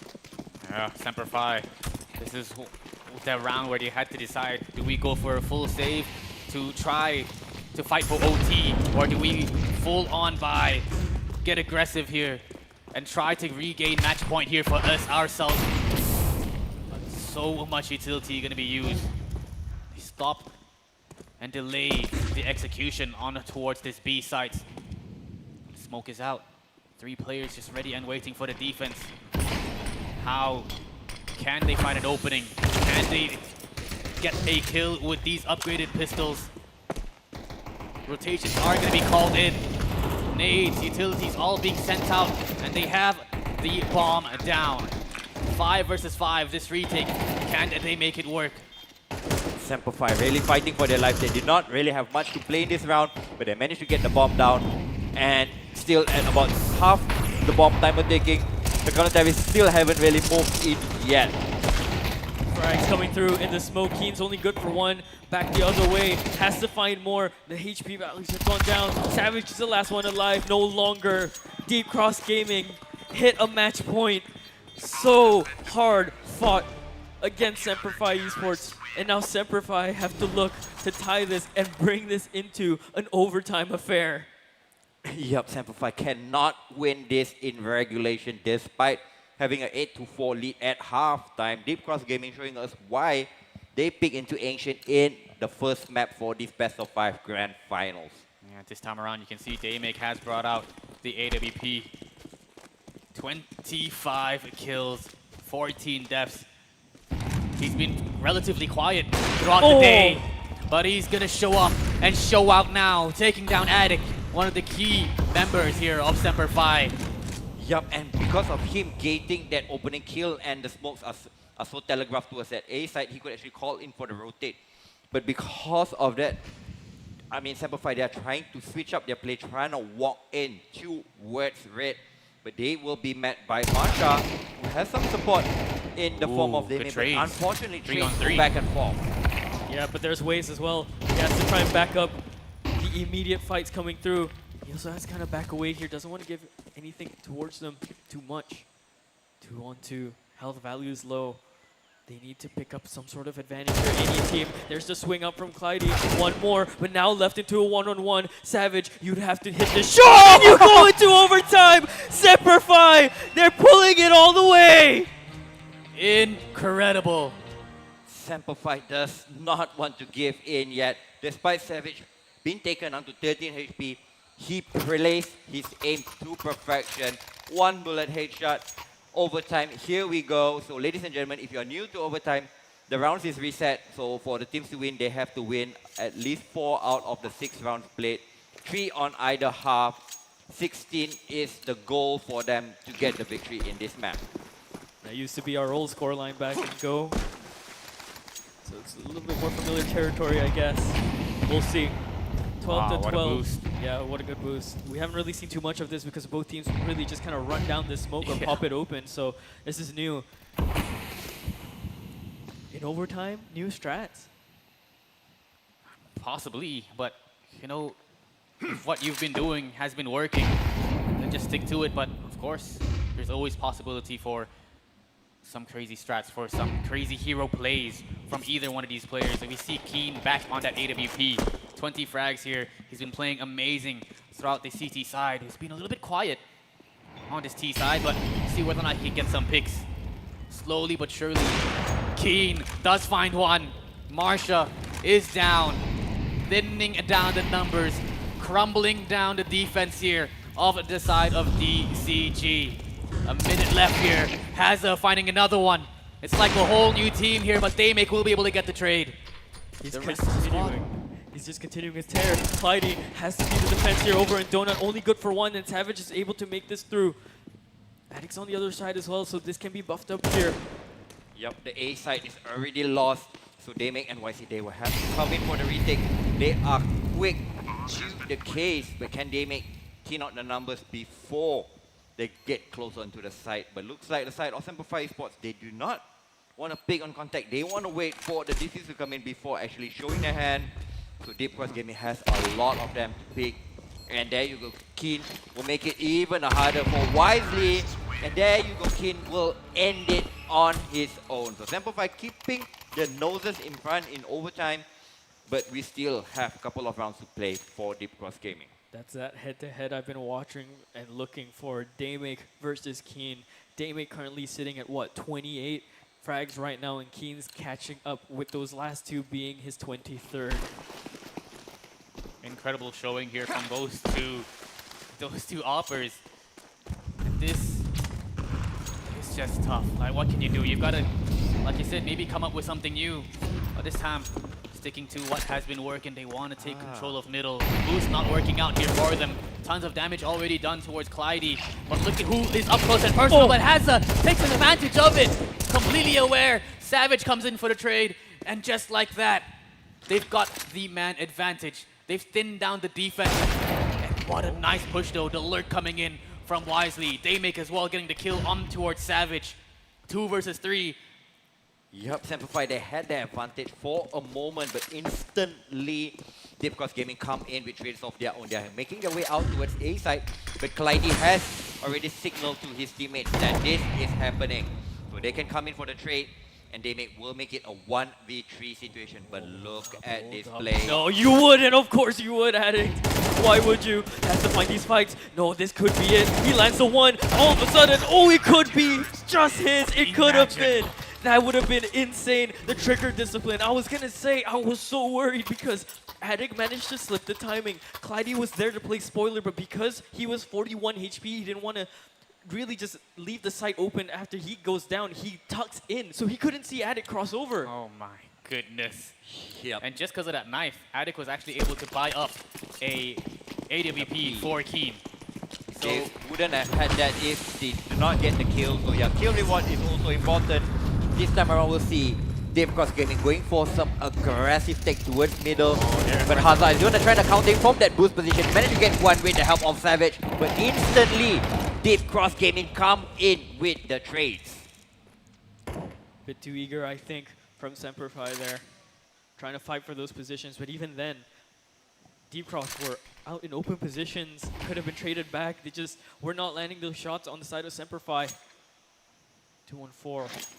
Yeah, Semper Fi. This is the round where they had to decide, do we go for a full save to try to fight for OT, or do we full on buy, get aggressive here, and try to regain match point here for us ourselves. So much utility going to be used. They stop and delay the execution on towards this B site. Smoke is out. 3 players just ready and waiting for the defense. How can they find an opening? Can they get a kill with these upgraded pistols? Rotations are going to be called in. Nades, utilities all being sent out, and they have the bomb down. 5 versus 5, this retake. Can they make it work? Semper Fi really fighting for their life. They did not really have much to play in this round, but they managed to get the bomb down. And still at about half the bomb timer taking, the counter-terrorists still haven't really moved in yet. Frags coming through in the smoke. Keen's only good for 1. Back the other way. Has to find more. The HP values have gone down. Savage is the last one alive. No longer. Deep Cross Gaming hit a match point. So hard fought against Semper Fi Esports. And now Semper Fi have to look to tie this and bring this into an overtime affair. Yup, Semper Fi cannot win this in regulation despite having an 8-4 lead at halftime. Deep Cross Gaming showing us why they pick into Ancient in the first map for this best of 5 grand finals. Yeah, this time around you can see Damig has brought out the AWP. 25 kills, 14 deaths. He's been relatively quiet throughout the day, but he's gonna show up and show out now, taking down Addict, one of the key members here of Semper Fi. Yup, and because of him gating that opening kill and the smokes are so telegraphed to us at A side, he could actually call in for the rotate. But because of that, I mean, Semper Fi, they are trying to switch up their play, trying to walk in towards red. But they will be met by Marsha, who has some support in the form of Damig. But unfortunately, 3 on 3 back and forth. Yeah, but there's ways as well. He has to try and back up the immediate fights coming through. He also has to kind of back away here. Doesn't want to give anything towards them too much. 2 on 2. Health value is low. They need to pick up some sort of advantage here. Any team. There's the swing up from Clyde. 1 more, but now left into a 1-on-1. Savage, you'd have to hit the shot, and you go into overtime. Semper Fi, they're pulling it all the way. Incredible. Semper Fi does not want to give in yet. Despite Savage being taken down to 13 HP, he plays his aim to perfection. 1 bullet headshot. Overtime, here we go. So ladies and gentlemen, if you're new to overtime, the rounds is reset. So for the teams to win, they have to win at least 4 out of the 6 rounds played. 3 on either half. 16 is the goal for them to get the victory in this match. That used to be our old scoreline back in Go. So it's a little bit more familiar territory, I guess. We'll see. 12 to 12. What a boost. Yeah, what a good boost. We haven't really seen too much of this because both teams really just kind of run down this smoke or pop it open. So this is new. In overtime, new strats. Possibly, but you know, if what you've been doing has been working, then just stick to it. But of course, there's always possibility for some crazy strats, for some crazy hero plays from either one of these players. And we see Keen back on that AWP. 20 frags here. He's been playing amazing throughout the CT side. He's been a little bit quiet on this T side, but see whether or not he can get some picks. Slowly but surely, Keen does find one. Marsha is down, thinning down the numbers, crumbling down the defense here of the side of DCG. A minute left here. Hazza finding another one. It's like a whole new team here, but Daymake will be able to get the trade. He's The rest of the squad. continuing. He's just continuing his tear. Clyde has to be the defense here over in Donut. Only good for one, and Savage is able to make this through. Addict's on the other side as well, so this can be buffed up here. Yep, the A side is already lost. So Daymake and YC, they will have to come in for the retake. They are quick to the case, but can Daymake clean out the numbers before they get closer onto the site? But looks like the side of Semper Sports, they do not want to pick on contact. They want to wait for the DCs to come in before actually showing their hand. So Deep Cross Gaming has a lot of them to pick. And there you go, Keen will make it even harder for Wisely. And there you go, Keen will end it on his own. So Semper keeping the noses in front in overtime, but we still have a couple of rounds to play for Deep Cross Gaming. That's that head-to-head I've been watching and looking for. Daymake versus Keen. Daymake currently sitting at what, 28 frags right now, and Keen's catching up with those last two being his 23rd. Incredible showing here from those two offers. This is just tough. Like, what can you do? You've got to, like you said, maybe come up with something new. But this time, sticking to what has been working. They want to take control of middle. Boost not working out here for them. Tons of damage already done towards Clyde. But look at who is up close and personal. But Hazza takes an advantage of it. Completely aware. Savage comes in for the trade. And just like that, they've got the man advantage. They've thinned down the defense. And what a nice push though. The lurk coming in from Wisely. Daymake as well getting the kill on towards Savage. 2 versus 3. Yep, Semper they had their advantage for a moment, but instantly Deep Cross Gaming come in with trades of their own. They are making their way out towards A side, but Clyde has already signaled to his teammates that this is happening. So they can come in for the trade, and they will make it a 1v3 situation. But look at this play. No, you wouldn't. Of course you would, Addict. Why would you? Has to find these spikes. No, this could be it. He lands the one. All of a sudden, oh, it could be just his. It could have been. That would have been insane. The trigger discipline. I was going to say, I was so worried because Addict managed to slip the timing. Clyde was there to play spoiler, but because he was 41 HP, he didn't want to really just leave the site open after he goes down. He tucks in, so he couldn't see Addict cross over. Oh my goodness. Yep. And just because of that knife, Addict was actually able to buy up a AWP for Keen. So They wouldn't have had that if they do not get the kill. So yeah, kill reward is also important. This time around we'll see Deep Cross Gaming going for some aggressive take towards middle. But Hazza is going to try to counter from that boost position. Managed to get one with the help of Savage. But instantly, Deep Cross Gaming come in with the trades. Bit too eager, I think, from Semperfi there. Trying to fight for those positions, but even then, Deep Cross were out in open positions, could have been traded back. They just were not landing those shots on the side of Semperfi. 2-1-4.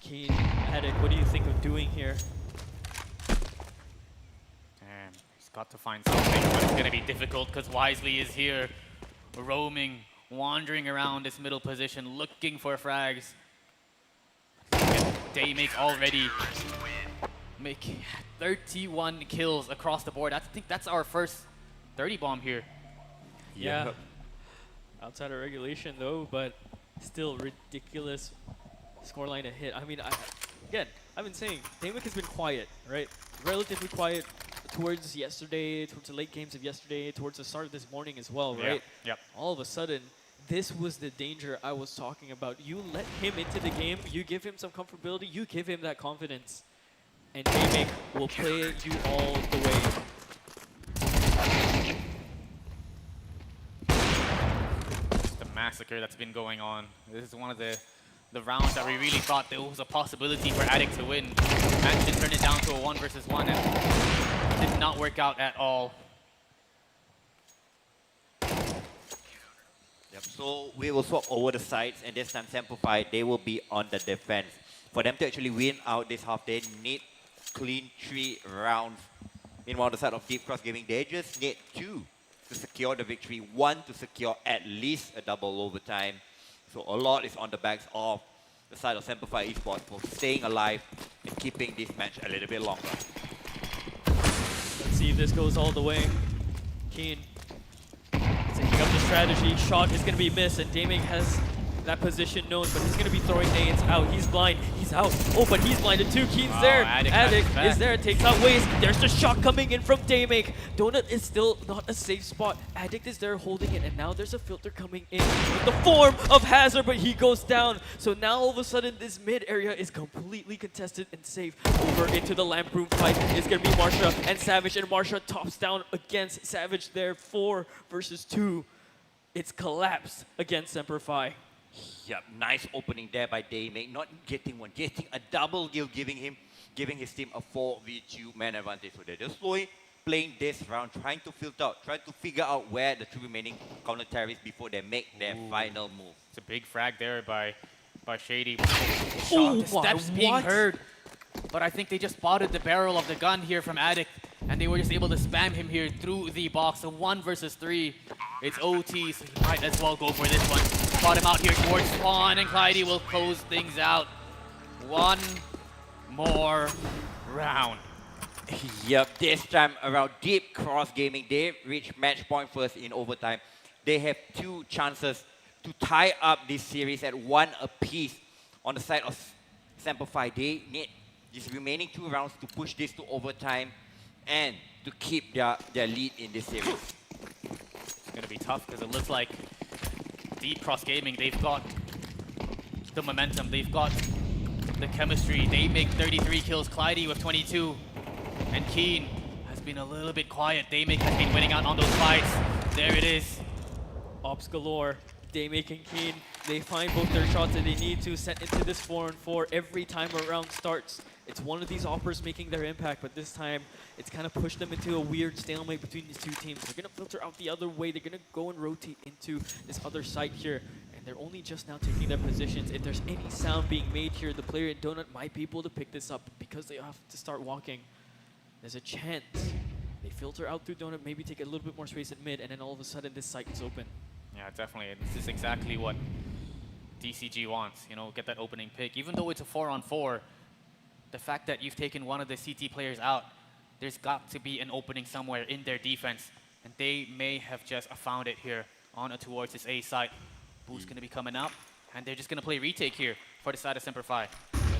Keen, Addict, what do you think of doing here? he's got to find something, but it's going to be difficult because Wisely is here, roaming, wandering around this middle position, looking for frags. Daymake already making 31 kills across the board. I think that's our first 30 bomb here. Yeah. Outside of regulation though, but still ridiculous scoreline to hit. I mean, again, I've been saying Daymake has been quiet, right? Relatively quiet towards yesterday, towards the late games of yesterday, towards the start of this morning as well, right? Yep. All of a sudden, this was the danger I was talking about. You let him into the game, you give him some comfortability, you give him that confidence, and Daymake will play you all the way. The massacre that's been going on. This is one of the rounds that we really thought there was a possibility for Addict to win. Managed to turn it down to a 1 versus 1 and did not work out at all. Yep. So we will swap over the sides, and this time Semper they will be on the defense. For them to actually win out this half, they need clean 3 rounds. Meanwhile, the side of Deep Cross Gaming, they just need 2 to secure the victory, 1 to secure at least a double overtime. So a lot is on the backs of the side of Semper Esports for staying alive and keeping this match a little bit longer. see if this goes all the way. Keen taking up the strategy. Shot is going to be missed, and Daming has that position known, but he's going to be throwing nades out. He's blind. He's out. Oh, but he's blinded too. Keen's there. Addict is there. Takes out Waze. There's the shot coming in from Daming. Donut is still not a safe spot. Addict is there holding it, and now there's a filter coming in with the form of Hazard, but he goes down. So now all of a sudden this mid area is completely contested and safe. Over into the lamp room fight is going to be Marsha and Savage, and Marsha tops down against Savage there. 4 versus 2. It's collapsed against Semper Fi. Yep, nice opening there by Daymake. Not getting one, getting a double kill, giving his team a 4v2 man advantage. So they're just slowly playing this round, trying to filter out, trying to figure out where the 2 remaining counter terrorists before they make their final move. It's a big frag there by Shady. Oh, the steps being heard. But I think they just spotted the barrel of the gun here from Addict, and they were just able to spam him here through the box. So 1 versus 3. It's OT, so he might as well go for this one. Spot him out here towards Spawn, and Clyde will close things out. 1 more round. Yep, this time around Deep Cross Gaming, they reach match point first in overtime. They have 2 chances to tie up this series at 1 apiece. On the side of Semper Fi, they need these remaining 2 rounds to push this to overtime and to keep their lead in this series. It's going to be tough because it looks like Deep Cross Gaming, they've got the momentum, they've got the chemistry. They make 33 kills, Clyde with 22, and Keen has been a little bit quiet. Daymake has been winning out on those fights. There it is. Ops galore. Daymake and Keen, they find both their shots that they need to set into this 4-on-4 every time a round starts. It's one of these operas making their impact, but this time it's kind of pushed them into a weird stalemate between these 2 teams. They're going to filter out the other way. They're going to go and rotate into this other site here, and they're only just now taking their positions. If there's any sound being made here, the player in Donut might be able to pick this up because they have to start walking. There's a chance they filter out through Donut, maybe take a little bit more space at mid, and then all of a sudden this site is open. Yeah, definitely. This is exactly what DCG wants, you know, get that opening pick. Even though it's a 4-on-4, the fact that you've taken one of the CT players out, there's got to be an opening somewhere in their defense. And they may have just found it here on towards this A side. Boo's going to be coming up, and they're just going to play retake here for the side of Semper Fi.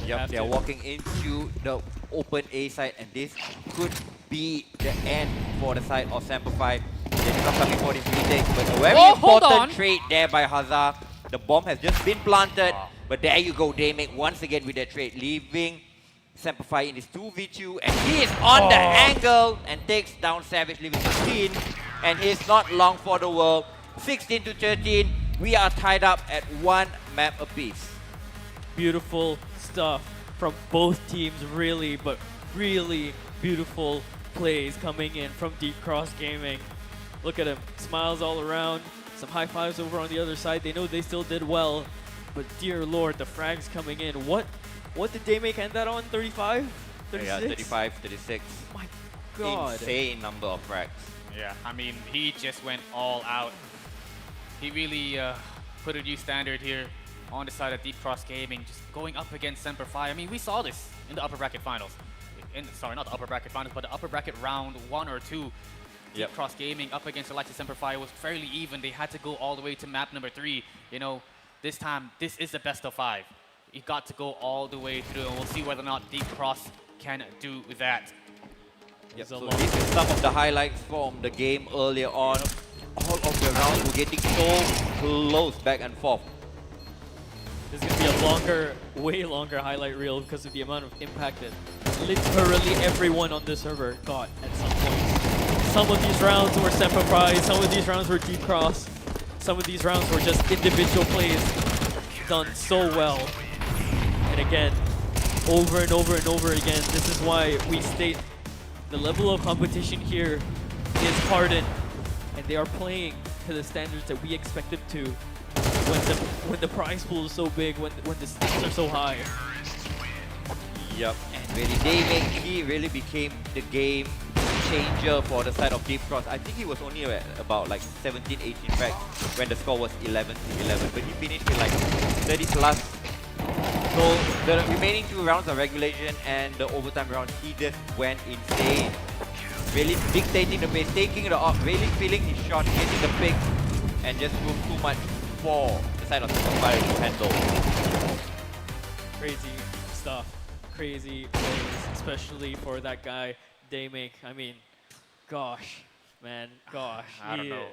Yep, they're walking into the open A side, and this could be the end for the side of Semper Fi. They're not coming for this retake, but a very important trade there by Hazard. The bomb has just been planted, but there you go, they make once again with that trade, leaving Semper Fi in this 2v2, and he is on the angle and takes down Savage, leaving 16, and it's not long for the world. 16 to 13, we are tied up at 1 map apiece. Beautiful stuff from both teams, really, but really beautiful plays coming in from Deep Cross Gaming. Look at him, smiles all around, some high fives over on the other side. They know they still did well, but dear lord, the frags coming in. What did Daymake end that on? 35? 36? Yeah, 35, 36. My god. Insane number of frags. Yeah, I mean, he just went all out. He really put a new standard here on the side of Deep Cross Gaming, just going up against Semper Fi. I mean, we saw this in the upper bracket finals. Sorry, not the upper bracket finals, but the upper bracket round 1 or 2. Deep Cross Gaming up against the likes of Semper Fi was fairly even. They had to go all the way to map number 3. You know, this time, this is the best of 5. You got to go all the way through, and we'll see whether or not Deep Cross can do that. Yep, so this is some of the highlights from the game earlier on. All of the rounds were getting so close back and forth. This is going to be a longer, way longer highlight reel because of the amount of impact that literally everyone on this server got at some point. Some of these rounds were Semper Fi, some of these rounds were Deep Cross, some of these rounds were just individual plays done so well. And again, over and over and over again, this is why we state the level of competition here is hardened, and they are playing to the standards that we expect them to when the prize pool is so big, when the stakes are so high. Yep, and really Daymake, he really became the game changer for the side of Deep Cross. I think he was only at about like 17, 18 frags when the score was 11 to 11, but he finished with like 30 plus. So the remaining 2 rounds of regulation and the overtime round, he just went insane. really dictating the pace, taking it off, really feeling his shot, getting the pick, and just doing too much for the side of Kuala to handle. Crazy stuff, crazy plays, especially for that guy Daymake. I mean, gosh, man, gosh. I don't know.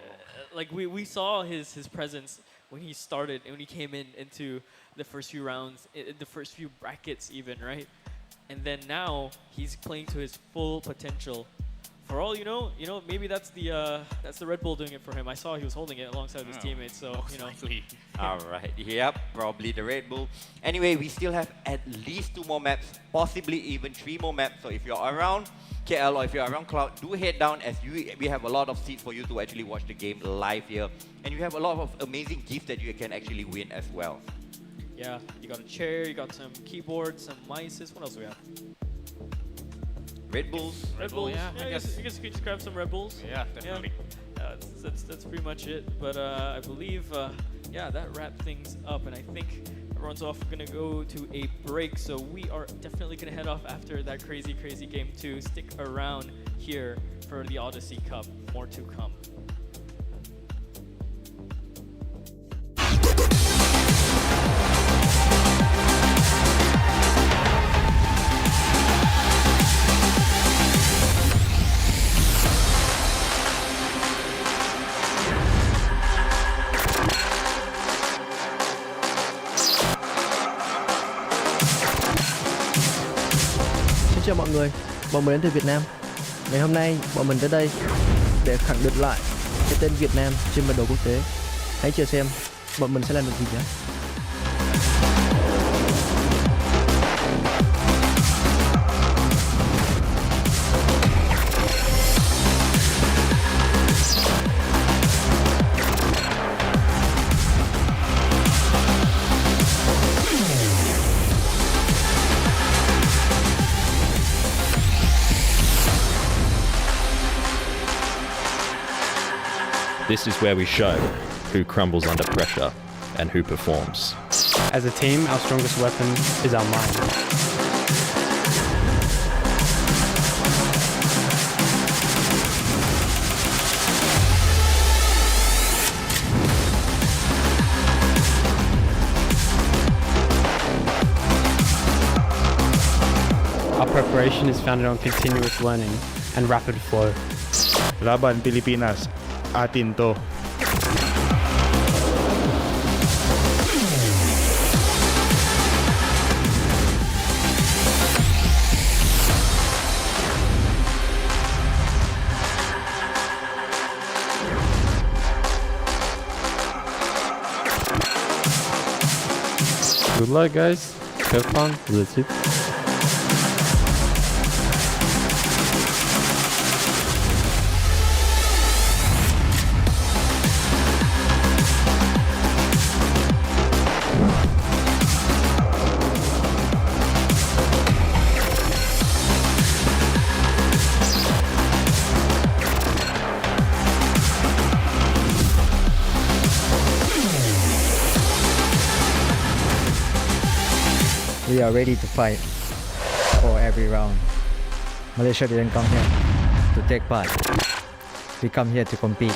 Like we saw his presence when he started and when he came into the first few rounds, the first few brackets even, right? And then now he's playing to his full potential. For all you know, maybe that's the Red Bull doing it for him. I saw he was holding it alongside his teammates, so Most likely. All right, yep, probably the Red Bull. Anyway, we still have at least 2 more maps, possibly even 3 more maps. So if you're around KL or if you're around Cloud, do head down as we have a lot of seats for you to actually watch the game live here. And you have a lot of amazing gifts that you can actually win as well. yeah, you got a chair, you got some keyboards, some mices. What else do we have? Red Bulls. Red Bull, Bulls. yeah, I guess. You guess you can just grab some Red Bulls. Yeah, definitely. That's pretty much it. But I believe, yeah, that wraps things up. And I think everyone's off gonna go to a break. So we are definitely gonna head off after that crazy game 2. Stick around here for the Odyssey Cup. More to come. Xin chào mọi người, bọn mình đến từ Việt Nam. Ngày hôm nay bọn mình tới đây để khẳng định lại cái tên Việt Nam trên bản đồ quốc tế. Hãy chờ xem bọn mình sẽ làm được gì nhé. This is where we show who crumbles under pressure and who performs. As a team, our strongest weapon is our mind. Our preparation is founded on continuous learning and rapid flow. Laban Pilipinas, atin to. Good luck, guys. Have fun. That's it. We are ready to fight for every round. Malaysia didn't come here to take part. We come here to compete.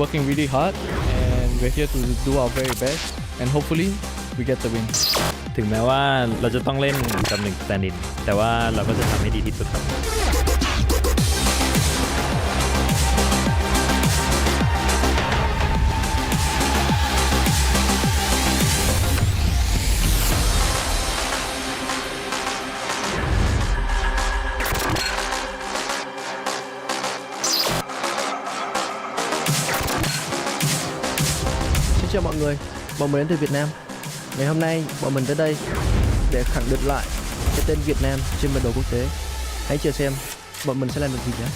working really hard, and we're here to do our very best, and hopefully we get the win. ถึงแม้ว่าเราจะต้องเล่นตำแหน่ง stand in แต่ว่าเราก็จะทำให้ดีที่สุดครับ Xin chào mọi người, bọn mình đến từ Việt Nam. Ngày hôm nay bọn mình tới đây để khẳng định lại cái tên Việt Nam trên bản đồ quốc tế. Hãy chờ xem bọn mình sẽ làm được gì nhé.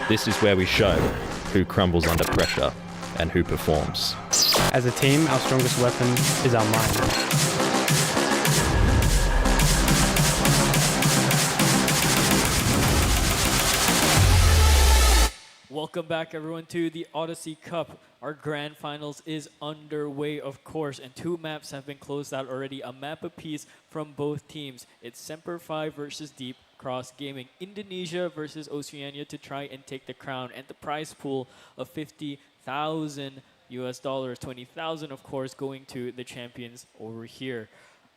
This is where we show who crumbles under pressure and who performs. As a team, our strongest weapon is our mind. Welcome back, everyone, to the Odyssey Cup. Our grand finals is underway, of course, and two maps have been closed out already. A map apiece from both teams. It's Semper Fi versus Deep Cross Gaming. Indonesia versus Oceania to try and take the crown, and the prize pool of $50,000 US, 20,000, of course, going to the champions over here.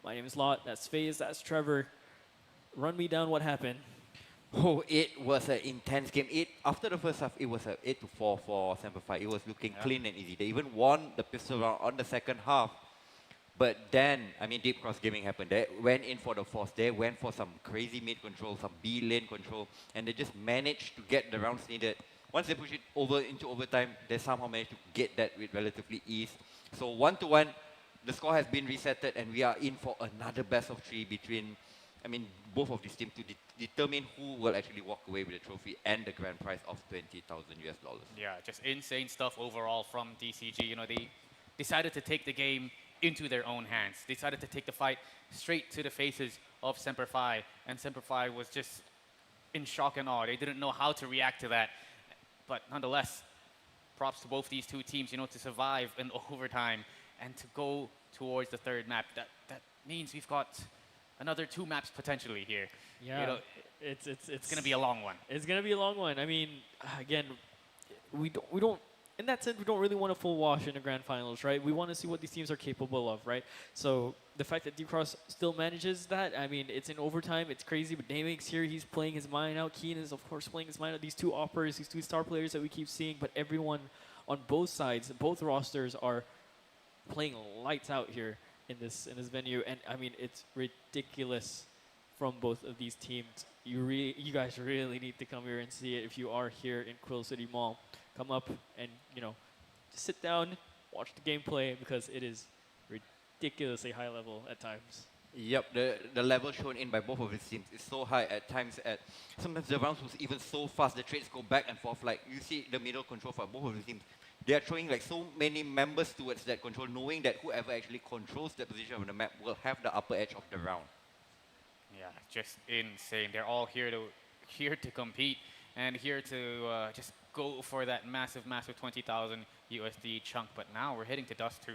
My name is Lot. That's FaZe. That's Trevor. Run me down what happened. Oh, it was an intense game. After the first half, it was an 8-4 for Semper Fi. It was looking clean and easy. They even won the pistol round on the second half. But then, I mean, Deep Cross Gaming happened. They went in for the force. They went for some crazy mid control, some B lane control, and they just managed to get the rounds needed. Once they push it over into overtime, they somehow managed to get that with relatively ease. So 1-1, the score has been resetted, and we are in for another best of three between, I mean, both of these teams to determine who will actually walk away with the trophy and the grand prize of $20,000 US. Yeah, just insane stuff overall from DCG. You know, they decided to take the game into their own hands. They decided to take the fight straight to the faces of Semper Fi, and Semper Fi was just in shock and awe. They didn't know how to react to that. But nonetheless, props to both these two teams, you know, to survive in overtime and to go towards the third map. That means we've got another two maps potentially here. Yeah, you know, it's going to be a long one. It's going to be a long one. I mean, again, we don't in that sense, we don't really want a full wash in the grand finals, right? We want to see what these teams are capable of, right? So the fact that Deep Cross still manages that, I mean, it's in overtime, it's crazy, but Damake's here, he's playing his mind out. Keen is, of course, playing his mind out. These two operas, these two star players that we keep seeing, but everyone on both sides, both rosters are playing lights out here in this venue, and I mean, it's ridiculous from both of these teams. You guys really need to come here and see it if you are here in Quill City Mall. Come up and, you know, just sit down, watch the gameplay, because it is ridiculously high level at times. Yep, the level shown in by both of these teams is so high at times. Sometimes the rounds was even so fast, the trades go back and forth. Like, you see the middle control for both of the teams. They are throwing like so many members towards that control, knowing that whoever actually controls that position of the map will have the upper edge of the round. Yeah, just insane. They're all here to compete and here to just go for that massive 20,000 USD chunk. But now we're heading to Dust 2.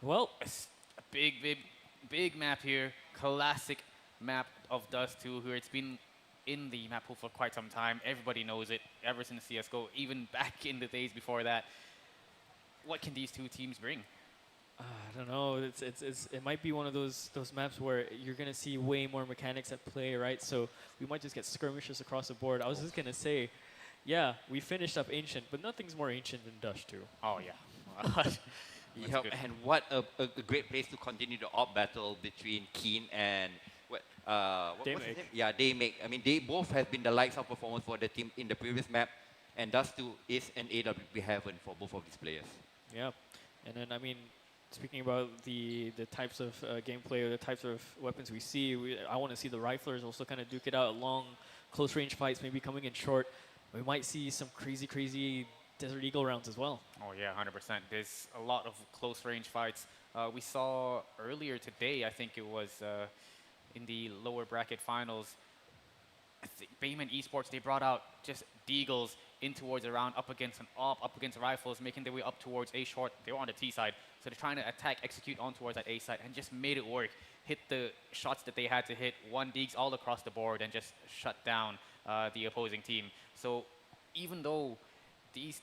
Well, it's a big map here. Classic map of Dust 2 here. It's been in the map pool for quite some time. Everybody knows it ever since CSGO, even back in the days before that. What can these two teams bring? I don't know. It might be one of those maps where you're gonna see way more mechanics at play, right? So we might just get skirmishes across the board. I was just gonna say, yeah, we finished up Ancient, but nothing's more ancient than Dust 2. Oh yeah. Yep, and what a great place to continue the op battle between Keen and what's his name? Yeah, Damake. I mean, they both have been the lights out performance for the team in the previous map, and Dust 2 is an AWP heaven for both of these players. Yeah, and then I mean, speaking about the types of gameplay or the types of weapons we see, I want to see the riflers also kind of duke it out. Long, close range fights maybe coming in short. We might see some crazy Desert Eagle rounds as well. Oh yeah, 100%. There's a lot of close range fights We saw earlier today, I think it was in the lower bracket finals, I think Bayman Esports, they brought out just Deagles in towards the round, up against an AWP, up against Rifles, making their way up towards A short. They were on the T side, so they're trying to attack, execute on towards that A side, and just made it work. Hit the shots that they had to hit, won Deags all across the board, and just shut down the opposing team. So even though this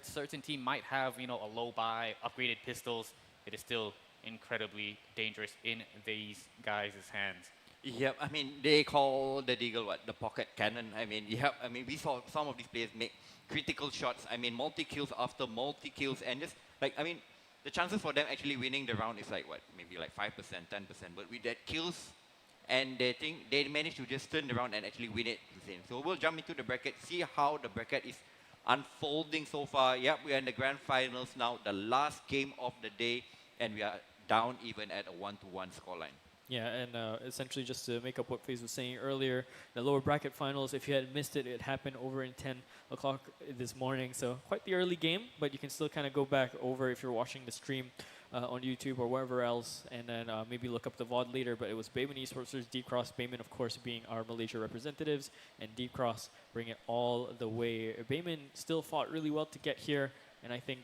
certain team might have, you know, a low buy, upgraded pistols, it is still incredibly dangerous in these guys' hands. Yep, I mean, they call the Deagle what? The pocket cannon. I mean, yep, I mean, we saw some of these players make critical shots. I mean, multi-kills after multi-kills, and just, like, I mean, the chances for them actually winning the round is like, what, maybe like 5%, 10%, but with that kills, and they managed to just turn around and actually win it. So we'll jump into the bracket, see how the bracket is unfolding so far. Yep, we are in the grand finals now, the last game of the day, and we are down even at a 1-1 scoreline. Yeah, and essentially just to make up what FaZe was saying earlier, the lower bracket finals, if you had missed it, it happened over in 10 o'clock this morning. So quite the early game, but you can still kind of go back over if you're watching the stream on YouTube or wherever else, and then maybe look up the VOD later. But it was Bayman Esports versus Deep Cross. Bayman, of course, being our Malaysia representatives, and Deep Cross bring it all the way. Bayman still fought really well to get here, and I think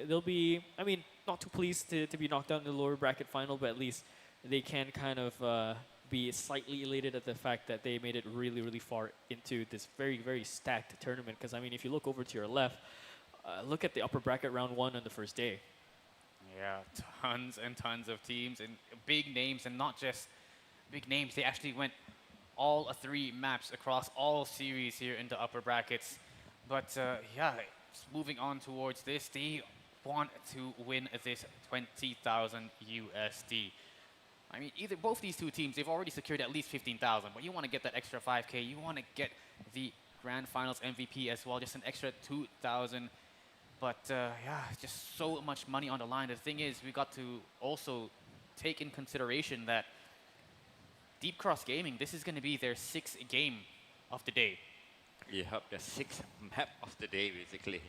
they'll be, I mean, not too pleased to be knocked out in the lower bracket final, but at least they can kind of be slightly elated at the fact that they made it really, really far into this very, very stacked tournament. Because, I mean, if you look over to your left, look at the upper bracket round 1 on the first day. Yeah, tons and tons of teams and big names, and not just big names. They actually went all 3 maps across all series here in the upper brackets. But yeah, moving on towards this, they want to win this 20,000 USD. I mean, both these two teams, they've already secured at least 15,000, but you want to get that extra 5K. You want to get the Grand Finals MVP as well, just an extra 2,000. But yeah, just so much money on the line. The thing is, we got to also take in consideration that Deep Cross Gaming, this is going to be their 6th game of the day. Yep, the 6th map of the day, basically.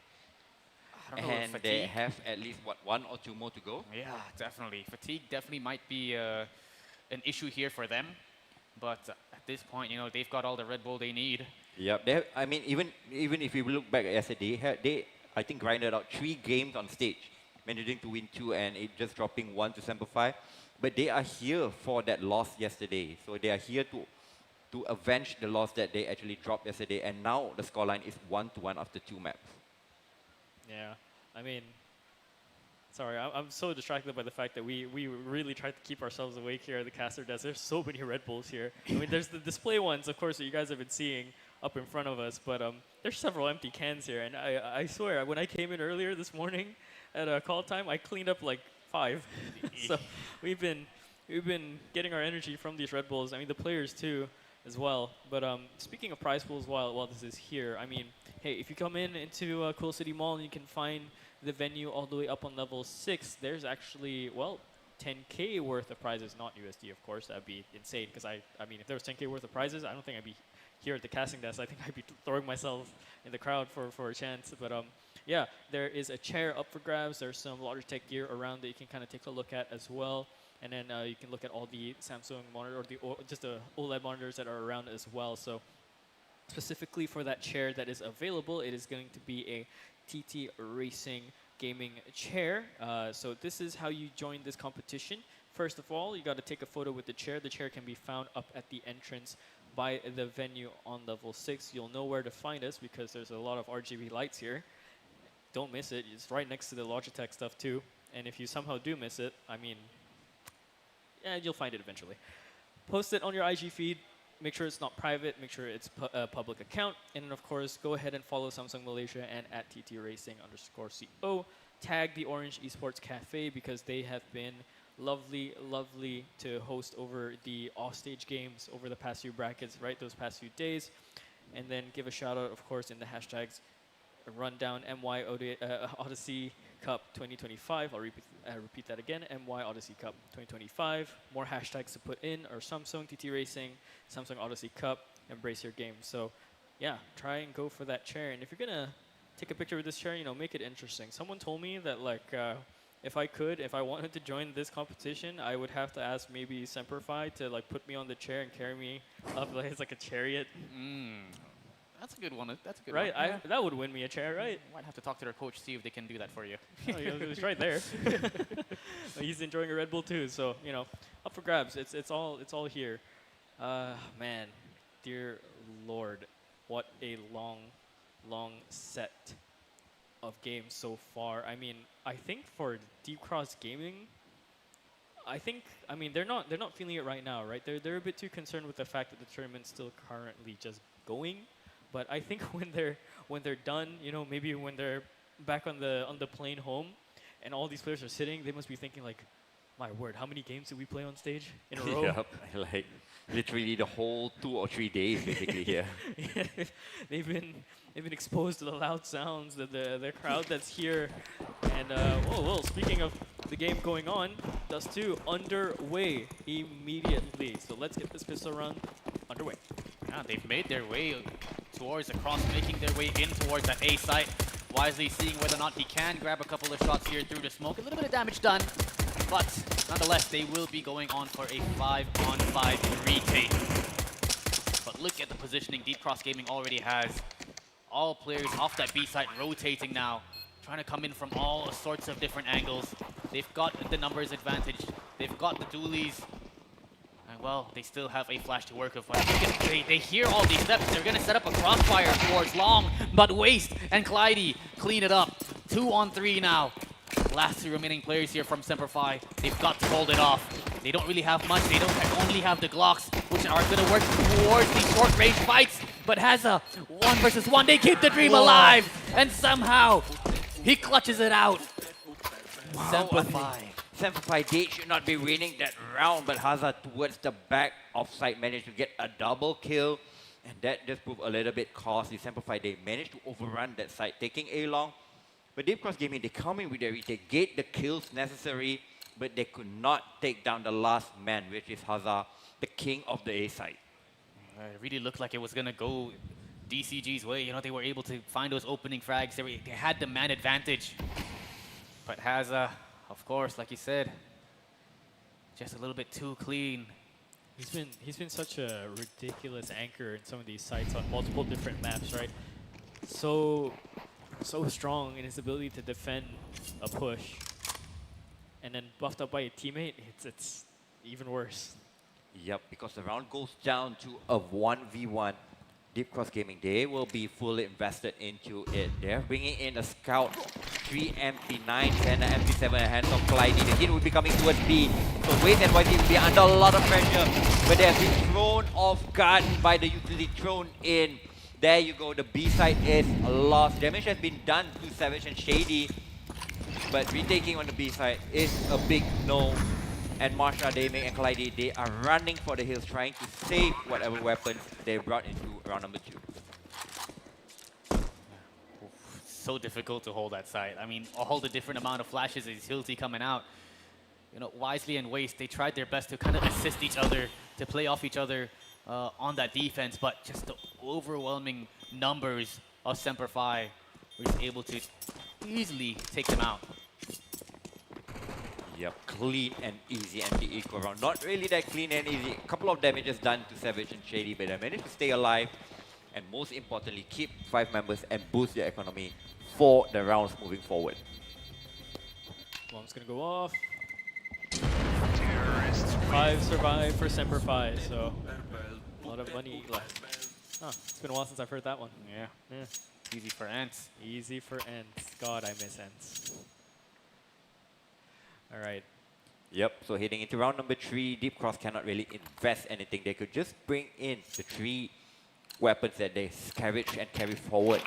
I don't know, and they have at least, what, 1 or 2 more to go? Yeah, definitely. Fatigue definitely might be an issue here for them. But at this point, you know, they've got all the Red Bull they need. Yep, I mean, even if you look back at yesterday, they I think, grinded out 3 games on stage, managing to win 2 and it just dropping 1 to Semper Fi. But they are here for that loss yesterday. So they are here to avenge the loss that they actually dropped yesterday. And now the scoreline is 1-1 after 2 maps. Yeah, I mean, sorry, I'm so distracted by the fact that we really tried to keep ourselves awake here at the caster desk. There's so many Red Bulls here. I mean, there's the display ones, of course, that you guys have been seeing up in front of us, but there's several empty cans here. And I swear, when I came in earlier this morning at call time, I cleaned up like 5. So we've been getting our energy from these Red Bulls. I mean, the players too, as well. But speaking of prize pools, while this is here, I mean, hey, if you come into Kuala City Mall and you can find the venue all the way up on level 6, there's actually, well, 10K worth of prizes, not USD, of course. That'd be insane, because I mean, if there was 10K worth of prizes, I don't think I'd be here at the casting desk. I think I'd be throwing myself in the crowd for a chance. But yeah, there is a chair up for grabs. There's some Logitech gear around that you can kind of take a look at as well. And then you can look at all the Samsung monitor, or just the OLED monitors that are around as well. So specifically for that chair that is available, it is going to be a TT Racing gaming chair. So this is how you join this competition. First of all, you got to take a photo with the chair. The chair can be found up at the entrance by the venue on level 6. You'll know where to find us because there's a lot of RGB lights here. Don't miss it. It's right next to the Logitech stuff too. And if you somehow do miss it, I mean, yeah, you'll find it eventually. Post it on your IG feed. Make sure it's not private. Make sure it's a public account. And then, of course, go ahead and follow Samsung Malaysia and at @TTRacing_CO. Tag the Orange Esports Cafe because they have been lovely to host over the offstage games over the past few brackets, right? Those past few days. And then give a shout out, of course, in the hashtags rundown Odyssey Cup 2025. I'll repeat that again, MY Odyssey Cup 2025. More hashtags to put in are Samsung, TT Racing, Samsung Odyssey Cup, embrace your game. So yeah, try and go for that chair. And if you're gonna take a picture with this chair, you know, make it interesting. Someone told me that like if I wanted to join this competition, I would have to ask maybe Semperfi to like put me on the chair and carry me up like it's like a chariot. That's a good one. That's a good Right, one. that would win me a chair, right? Might have to talk to their coach, see if they can do that for you. Oh, he's right there. He's enjoying a Red Bull too, so you know, up for grabs. It's all here. Man, dear Lord, what a long set of games so far. I mean, I think for Deep Cross Gaming, I mean they're not feeling it right now, right? They're a bit too concerned with the fact that the tournament's still currently just going. But I think when they're done, you know, maybe when they're back on the plane home, and all these players are sitting, they must be thinking like, my word, how many games did we play on stage in a row? Yep, like literally the whole 2 or 3 days basically here. Yeah, they've been exposed to the loud sounds, the crowd that's here, and well, speaking of the game going on, Dust 2 underway immediately. So let's get this pistol run underway. Yeah, they've made their way towards the cross, making their way in towards that A site. Wisely seeing whether or not he can grab a couple of shots here through the smoke. A little bit of damage done, but nonetheless, they will be going on for a 5-on-5 retake. But look at the positioning Deep Cross Gaming already has. All players off that B site rotating now, trying to come in from all sorts of different angles. They've got the numbers advantage. They've got the dualies. And well, they still have a flash to work with. They hear all these steps. They're going to set up a crossfire towards Long, but Waste and Clyde clean it up. 2-on-3 now. Last 2 remaining players here from Semperfi. They've got to hold it off. They don't really have much. They only have the Glocks, which are going to work towards these short-range fights. But has a 1 versus 1. They keep the dream alive. And somehow, he clutches it out. Semperfi, they should not be winning that round, but Hazard towards the back of side managed to get a double kill, and that just proved a little bit costly. Semperfi, they managed to overrun that side, taking A long. But Deep Cross Gaming, they come in with their retake, get the kills necessary, but they could not take down the last man, which is Hazard, the king of the A side. It really looked like it was going to go DCG's way. You know, they were able to find those opening frags. They had the man advantage. But Hazard, of course, like you said, just a little bit too clean. He's been such a ridiculous anchor in some of these sites on multiple different maps, right? So strong in his ability to defend a push, and then buffed up by a teammate, it's even worse. Yep, because the round goes down to a 1v1. Deep Cross Gaming, they will be fully invested into it. They're bringing in a scout, 3 MP9s and an MP7 in the hands of Clyde. The hit will be coming towards B. So Waze and YT will be under a lot of pressure, but they have been thrown off guard by the utility thrown in. There you go, the B side is lost. Damage has been done to Savage and Shady, but retaking on the B side is a big no. And Marsha, Daming, and Clyde, they are running for the hills, trying to save whatever weapons they brought into round number 2. So difficult to hold that side. I mean, all the different amount of flashes is Hilty coming out. You know, Wisely and Waste, they tried their best to kind of assist each other, to play off each other on that defense, but just the overwhelming numbers of Semperfi was able to easily take them out. Yep, clean and easy and the equal round. Not really that clean and easy. A couple of damages done to Savage and Shady, but they managed to stay alive and most importantly, keep 5 members and boost their economy for the rounds moving forward. Bomb's gonna go off. 5 survive for Semperfi, so a lot of money left. Huh, it's been a while since I've heard that one. Yeah. Easy for Ents. Easy for Ents. God, I miss Ents. All right. Yep, so heading into round number 3, Deep Cross cannot really invest anything. They could just bring in the 3 weapons that they scavenge and carry forward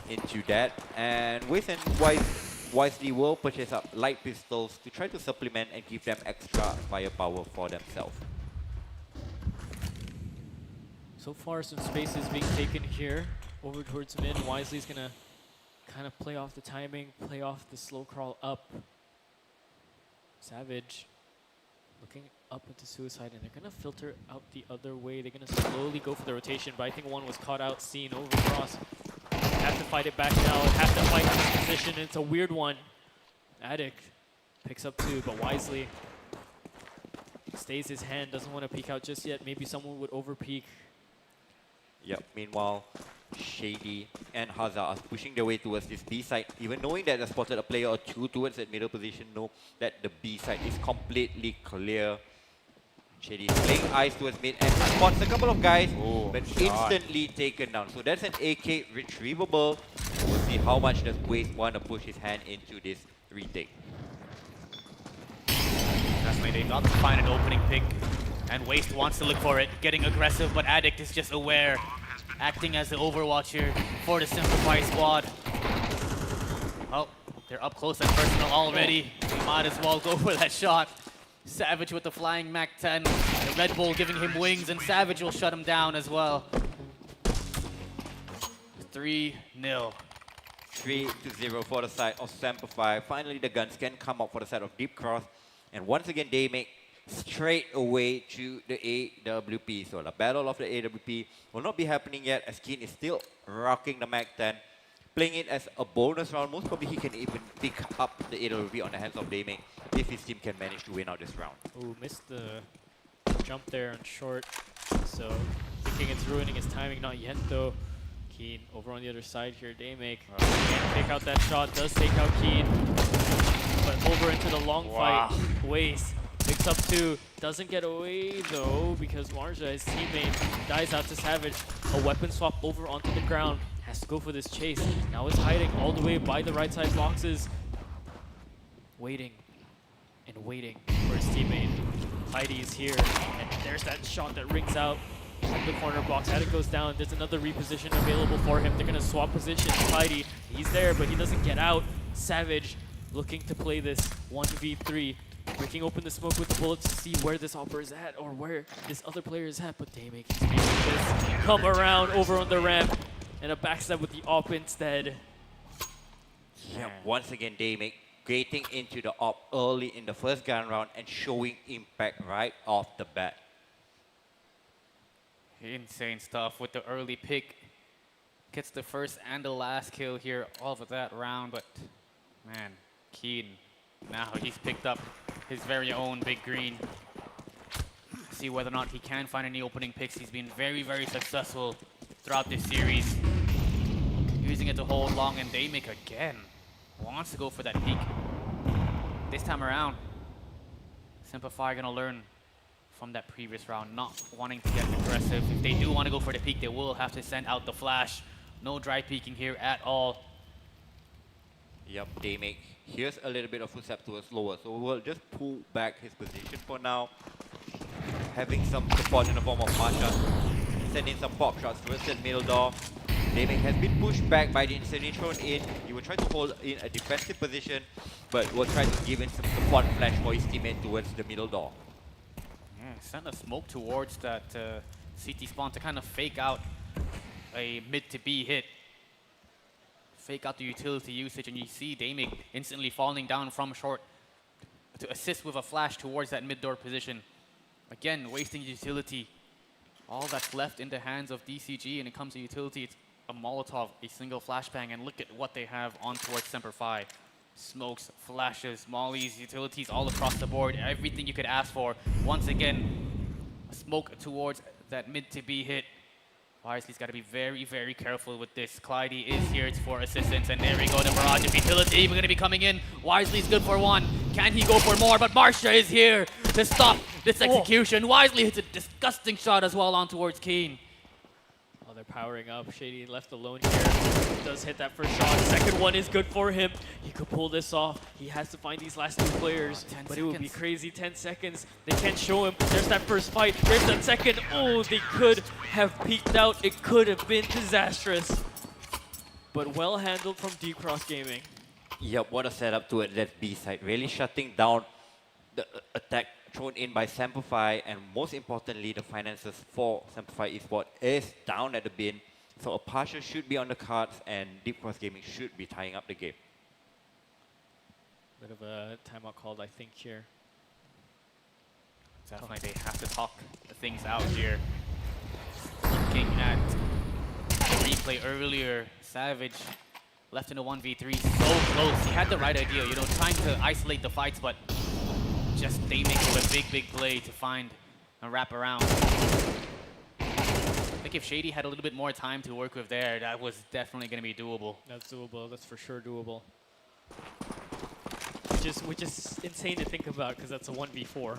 into that. And Waze and Wisely will purchase up light pistols to try to supplement and give them extra firepower for themselves. So far, some space is being taken here over towards mid. Wisely's gonna kind of play off the timing, play off the slow crawl up. Savage looking up into Suicide, and they're gonna filter out the other way. They're gonna slowly go for the rotation, but I think one was caught out, seen over cross. Have to fight it back now, have to fight in this position. It's a weird one. Addict Picks up 2, but wisely stays his hand, doesn't want to peek out just yet. Maybe someone would over peek. Yep, meanwhile, Shady and Hazard are pushing their way towards this B side, even knowing that they spotted a player or two towards that middle position, know that the B side is completely clear. Shady is playing eyes towards mid and spots a couple of guys, but instantly taken down. So that's an AK retrievable. We'll see how much does Waste want to push his hand into this retake. Definitely, they got to find an opening pick, and Waste wants to look for it, getting aggressive, but Addict is just aware, acting as the overwatcher for the Simplify squad. Oh, they're up close and personal already. Might as well go for that shot. Savage with the flying Mac 10. The Red Bull giving him wings, and Savage will shut him down as well. 3-0. 3-0 for the side of Simplify. Finally, the guns can come up for the side of Deep Cross. And once again, they make straight away to the AWP. So the battle of the AWP will not be happening yet, as Keen is still rocking the Mac 10. Playing it as a bonus round. Most probably he can even pick up the AWP on the hands of Daming if his team can manage to win out this round. Ooh, missed the jump there on short. So thinking it's ruining his timing, not yet though. Keen over on the other side here. Daymake can't take out that shot, does take out Keen. But over into the long fight. Waste picks up 2, doesn't get away though because Marja, his teammate, dies out to Savage. A weapon swap over onto the ground. Has to go for this chase. Now is hiding all the way by the right side boxes. Waiting and waiting for his teammate. Heidi is here, and there's that shot that rings out from the corner box. Addict goes down. There's another reposition available for him. They're going to swap positions. Heidi, he's there, but he doesn't get out. Savage looking to play this 1v3. Breaking open the smoke with the bullets to see where this Opera is at or where this other player is at. But Daymake is making this come around over on the ramp. And a backstab with the op instead. Yeah, once again, Daymake getting into the op early in the first gun round and showing impact right off the bat. Insane stuff with the early pick. Gets the first and the last kill here of that round, but man, Keen, now he's picked up his very own big green. See whether or not he can find any opening picks. He's been very, very successful throughout this series. Using it to hold long, and Daymake again wants to go for that peak. This time around, Simplify gonna learn from that previous round, not wanting to get aggressive. If they do want to go for the peak, they will have to send out the flash. No dry peeking here at all. Yep, Daymake. Here's a little bit of footstep towards lower, so we'll just pull back his position for now. Having some support in the form of Marsha. Send in some pop shots towards the middle door. Daymake has been pushed back by the incident thrown in. He will try to hold in a defensive position, but will try to give in some support flash for his teammate towards the middle door. Yeah, send a smoke towards that CT spawn to kind of fake out a mid to B hit. Fake out the utility usage, and you see Daymake instantly falling down from short to assist with a flash towards that mid door position. Again, wasting utility. All that's left in the hands of DCG, and it comes to utility. It's a Molotov, a single flashbang, and look at what they have on towards Semper Smokes, flashes, mollies, utilities all across the board. Everything you could ask for. Once again, a smoke towards that mid to B hit. Wisely's got to be very, very careful with this. Clyde is here for assistance, and there we go. The barrage of utility even going to be coming in. Wisely's good for 1. Can he go for more? But Marsha is here to stop this execution. Wisely hits a disgusting shot as well on towards Keen. Oh, they're powering up. Shady left alone here. Does hit that first shot. Second one is good for him. He could pull this off. He has to find these last 2 players. But it would be crazy. 10 seconds. They can't show him. There's that first fight. There's that second. Oh, they could have peeked out. It could have been disastrous. But well handled from Deep Cross Gaming. Yep, what a setup to it. That B side. Really shutting down the attack thrown in by Simplify, and most importantly, the finances for Simplify Esports is down at the bin. So a partial should be on the cards, and Deep Cross Gaming should be tying up the game. Bit of a timeout called, I think, here. Definitely, they have to talk things out here. Looking at the replay earlier, Savage left in a 1v3, so close. He had the right idea, you know, trying to isolate the fights, but just they make it a big play to find a wrap around. I think if Shady had a little bit more time to work with there, that was definitely going to be doable. That's doable. That's for sure doable. Which is insane to think about because that's a 1v4.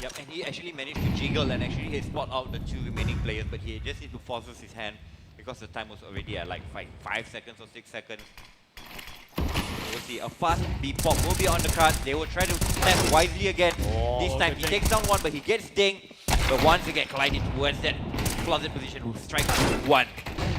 Yep, and he actually managed to jiggle and actually he spot out the 2 remaining players, but he just need to forces his hand because the time was already at like 5 seconds or 6 seconds. We'll see a fast B-pop will be on the card. They will try to step wisely again. This time he takes down one, but he gets dinged. But once again, colliding towards that closet position, will strike one.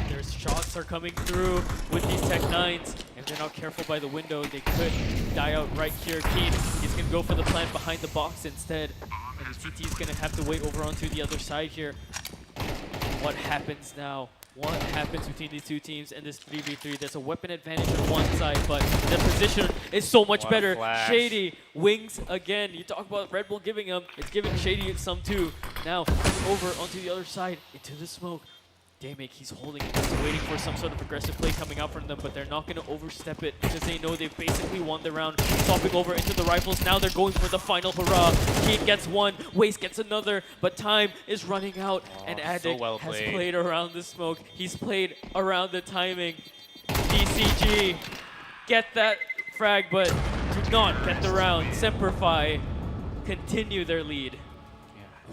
Their shots are coming through with these Tech 9s. If they're not careful by the window, they could die out right here. Keen, he's going to go for the plant behind the box instead. And the CT is going to have to wait over onto the other side here. What happens now? What happens between these two teams in this 3v3? There's a weapon advantage on one side, but the position is so much better. Shady wings again. You talk about Red Bull giving him, it's giving Shady some too. Now over onto the other side into the smoke. Daymake, he's holding it, he's waiting for some sort of aggressive play coming out from them, but they're not going to overstep it because they know they've basically won the round. Swapping over into the rifles, now they're going for the final hurrah. Keen gets one, Waste gets another, but time is running out, and Addict has played around the smoke. He's played around the timing. DCG, get that frag, but do not get the round. Semperfi continue their lead.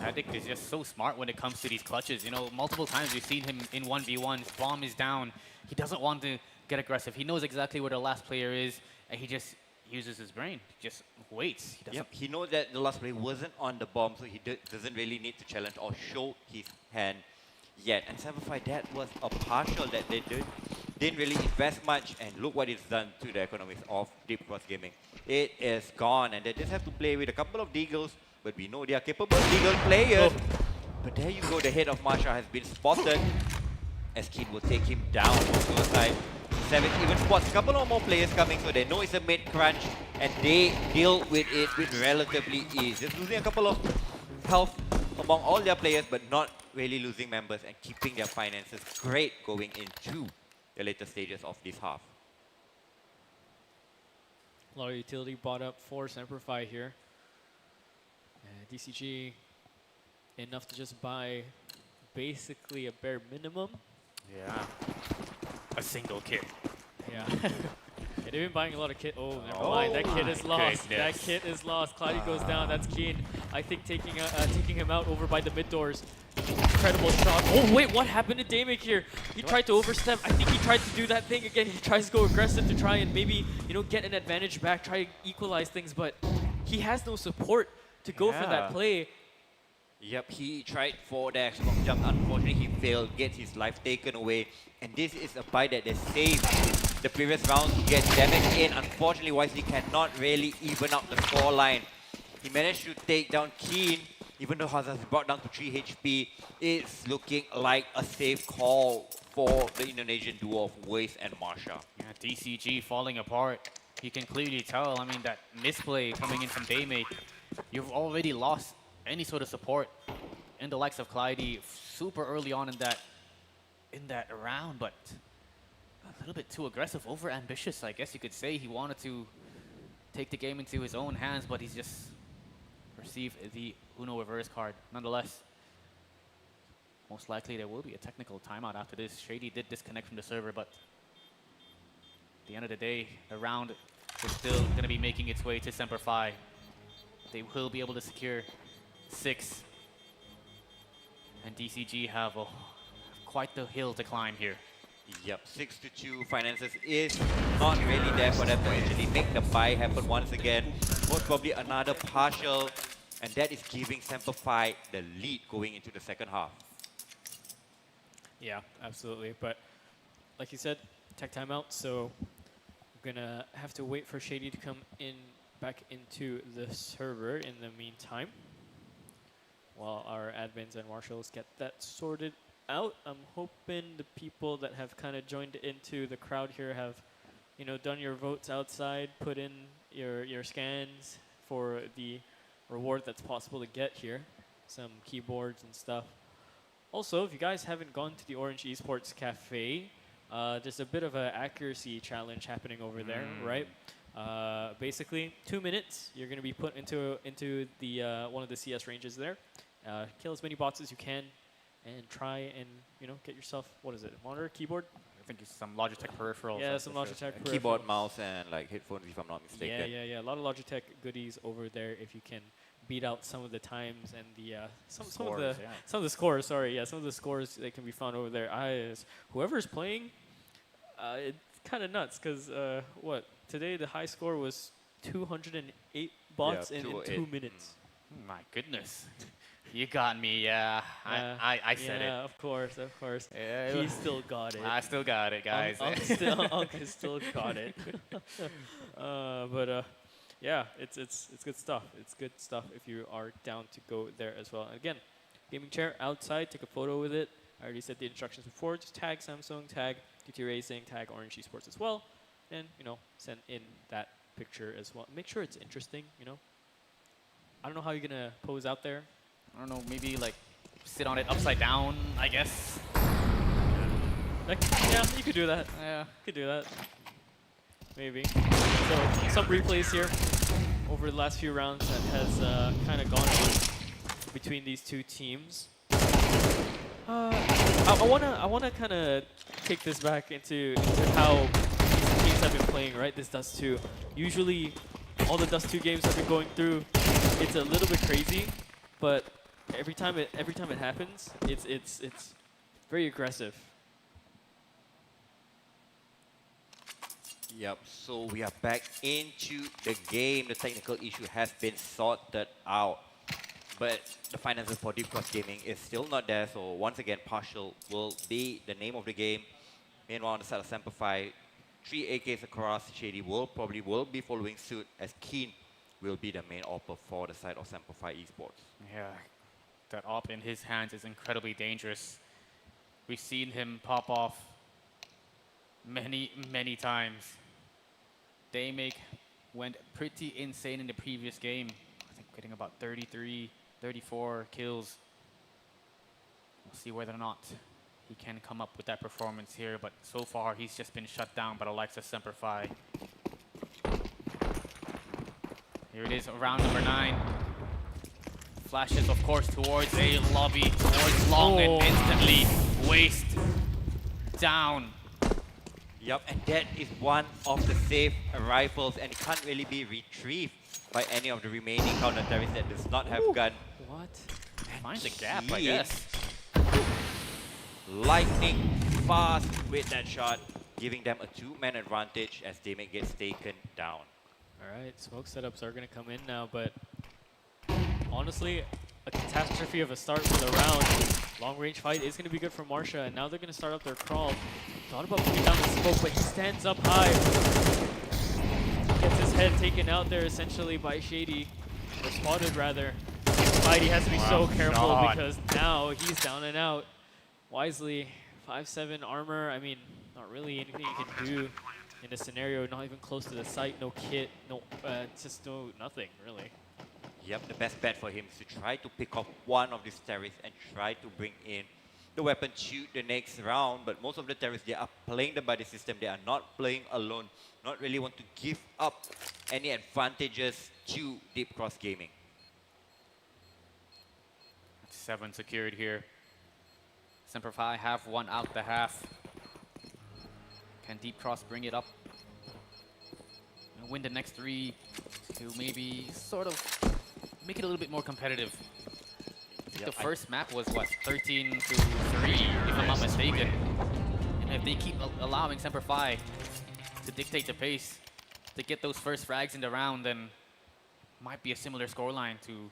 Addict is just so smart when it comes to these clutches. You know, multiple times we've seen him in 1v1s. Bomb is down. He doesn't want to get aggressive. He knows exactly where the last player is, and he just uses his brain. He just waits. He knows that the last player wasn't on the bomb, so he doesn't really need to challenge or show his hand yet. And Semperfi, that was a partial that they didn't really invest much, and look what it's done to the economics of Deep Cross Gaming. It is gone, and they just have to play with a couple of deagles. But we know they are capable legal players. But there you go, the head of Marsha has been spotted. As Keen will take him down on suicide. 7 even spots a couple of more players coming, so they know it's a mid-crunch. And they deal with it with relatively ease. Just losing a couple of health among all their players, but not really losing members and keeping their finances great going into the later stages of this half. A lot of utility bought up for Semperfi here. DCG enough to just buy basically a bare minimum. Yeah. A single kit. Yeah. They've been buying a lot of kit. Oh, never mind. That kit is lost. That kit is lost. Cloudy goes down. That's Keen. I think taking him out over by the mid doors. Incredible shot. Oh, wait. What happened to Daymake here? He tried to overstep. I think he tried to do that thing again. He tries to go aggressive to try and maybe, you know, get an advantage back, try to equalize things, but he has no support to go for that play. Yep, he tried for the action of jump. Unfortunately, he failed, gets his life taken away. And this is a buy that they saved the previous round to get damage in. Unfortunately, Wisely cannot really even out the scoreline. He managed to take down Keen, even though Hazard is brought down to 3 HP. It's looking like a safe call for the Indonesian duo of Waste and Marsha. Yeah, DCG falling apart. You can clearly tell, I mean, that misplay coming in from Daymake. You've already lost any sort of support in the likes of Clyde super early on in that round, but a little bit too aggressive, over ambitious, I guess you could say. He wanted to take the game into his own hands, but he's just received the Uno reverse card. Nonetheless, most likely there will be a technical timeout after this. Shady did disconnect from the server, but at the end of the day, the round is still going to be making its way to Semperfi. They will be able to secure 6. And DCG have quite the hill to climb here. Yep, 6-2 finances is not really there for them to actually make the buy happen once again. Most probably another partial, and that is giving Semperfi the lead going into the second half. Yeah, absolutely. But like you said, tech timeout, so we're gonna have to wait for Shady to come in back into the server in the meantime, while our admins and marshals get that sorted out. I'm hoping the people that have kind of joined into the crowd here have, you know, done your votes outside, put in your scans for the reward that's possible to get here, some keyboards and stuff. Also, if you guys haven't gone to the Orange Esports Cafe, There's a bit of an accuracy challenge happening over there, right? Basically, 2 minutes. You're going to be put into the one of the CS ranges there. Kill as many bots as you can, and try and get yourself, what is it, monitor, keyboard? I think it's some Logitech peripherals. Yeah, some Logitech peripherals. Keyboard, mouse, and like headphones, if I'm not mistaken. Yeah. A lot of Logitech goodies over there if you can beat out some of the times and the some of the scores. Sorry, yeah, some of the scores that can be found over there. Whoever's playing, it's kind of nuts because today the high score was 208 bots in 2 minutes. My goodness. You got me, yeah. I said it. Yeah, of course. He still got it. I still got it, guys. Unc still got it. Yeah, it's good stuff. It's good stuff if you are down to go there as well. And again, gaming chair outside, take a photo with it. I already said the instructions before. Just tag Samsung, tag GT Racing, tag Orange Esports as well, and send in that picture as well. Make sure it's interesting. I don't know how you're gonna pose out there. I don't know, maybe like sit on it upside down, I guess. Yeah, you could do that. Yeah, could do that. Maybe. So some replays here over the last few rounds that has kind of gone on between these two teams. I wanna kind of take this back into how these teams have been playing, right? This Dust 2. Usually, all the Dust 2 games I've been going through, it's a little bit crazy, but every time it happens, it's very aggressive. Yep, so we are back into the game. The technical issue has been sorted out, but the finances for Deep Cross Gaming is still not there, so once again, partial will be the name of the game. Meanwhile, on the side of Semperfi, 3 AKs across. Shady will be following suit, as Keen will be the main offer for the side of Semperfi Esports. Yeah, that op in his hands is incredibly dangerous. We've seen him pop off many times. Daymake went pretty insane in the previous game. I think getting about 33, 34 kills. We'll see whether or not he can come up with that performance here, but so far he's just been shut down by the likes of Semperfi. Here it is, round number 9. Flashes, of course, towards a lobby, towards long, and instantly waste down. Yep, and that is one of the safe rifles, and it can't really be retrieved by any of the remaining counter-terrorists that does not have gun. What? Find the gap, I guess. Lightning fast with that shot, giving them a 2-man advantage as Daymake gets taken down. All right, smoke setups are going to come in now, but honestly, a catastrophe of a start for the round. Long-range fight is going to be good for Marsha, and now they're going to start up their crawl. Thought about putting down the smoke, but he stands up high. Gets his head taken out there essentially by Shady, or spotted rather. Spidey has to be so careful because now he's down and out. Wisely, 5'7" armor. I mean, not really anything you can do in this scenario. Not even close to the site. No kit. No, just nothing really. Yep, the best bet for him is to try to pick off one of these terrorists and try to bring in the weapon to the next round. But most of the terrorists, they are playing the buddy system. They are not playing alone. Not really want to give up any advantages to Deep Cross Gaming. 7 secured here. Semperfi have one out the half. Can Deep Cross bring it up? And win the next 3 to maybe sort of make it a little bit more competitive. I think the first map was, what, 13-3, if I'm not mistaken. And if they keep allowing Semperfi to dictate the pace, to get those first frags in the round, then might be a similar scoreline to,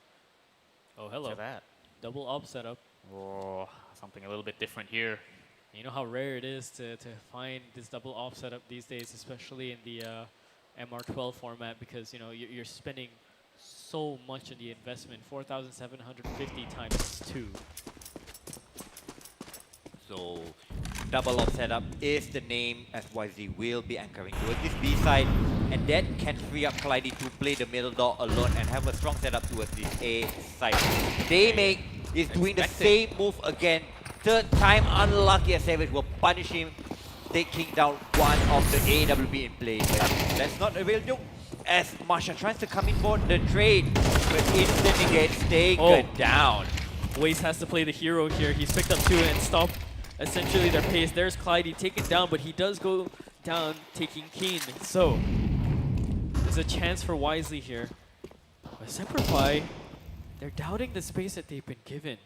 hello. to that. Double op setup. Oh, something a little bit different here. You know how rare it is to find this double op setup these days, especially in the MR12 format, because you're spending so much in the investment, 4,750 times 2. So, double op setup is the name, as YZ will be anchoring towards this B side, and that can free up Kaleidi to play the middle door alone and have a strong setup towards this A side. Daymake is doing the same move again. Third time unlucky, as Savage will punish him. taking down one of the AWP in play. But that's not a real joke. As Marsha tries to come in for the trade, but instantly gets taken down. Waze has to play the hero here. He's picked up 2 and stopped essentially their pace. There's Clyde taken down, but he does go down taking Keen. So there's a chance for Wisely here. But Semperfi, they're doubting the space that they've been given.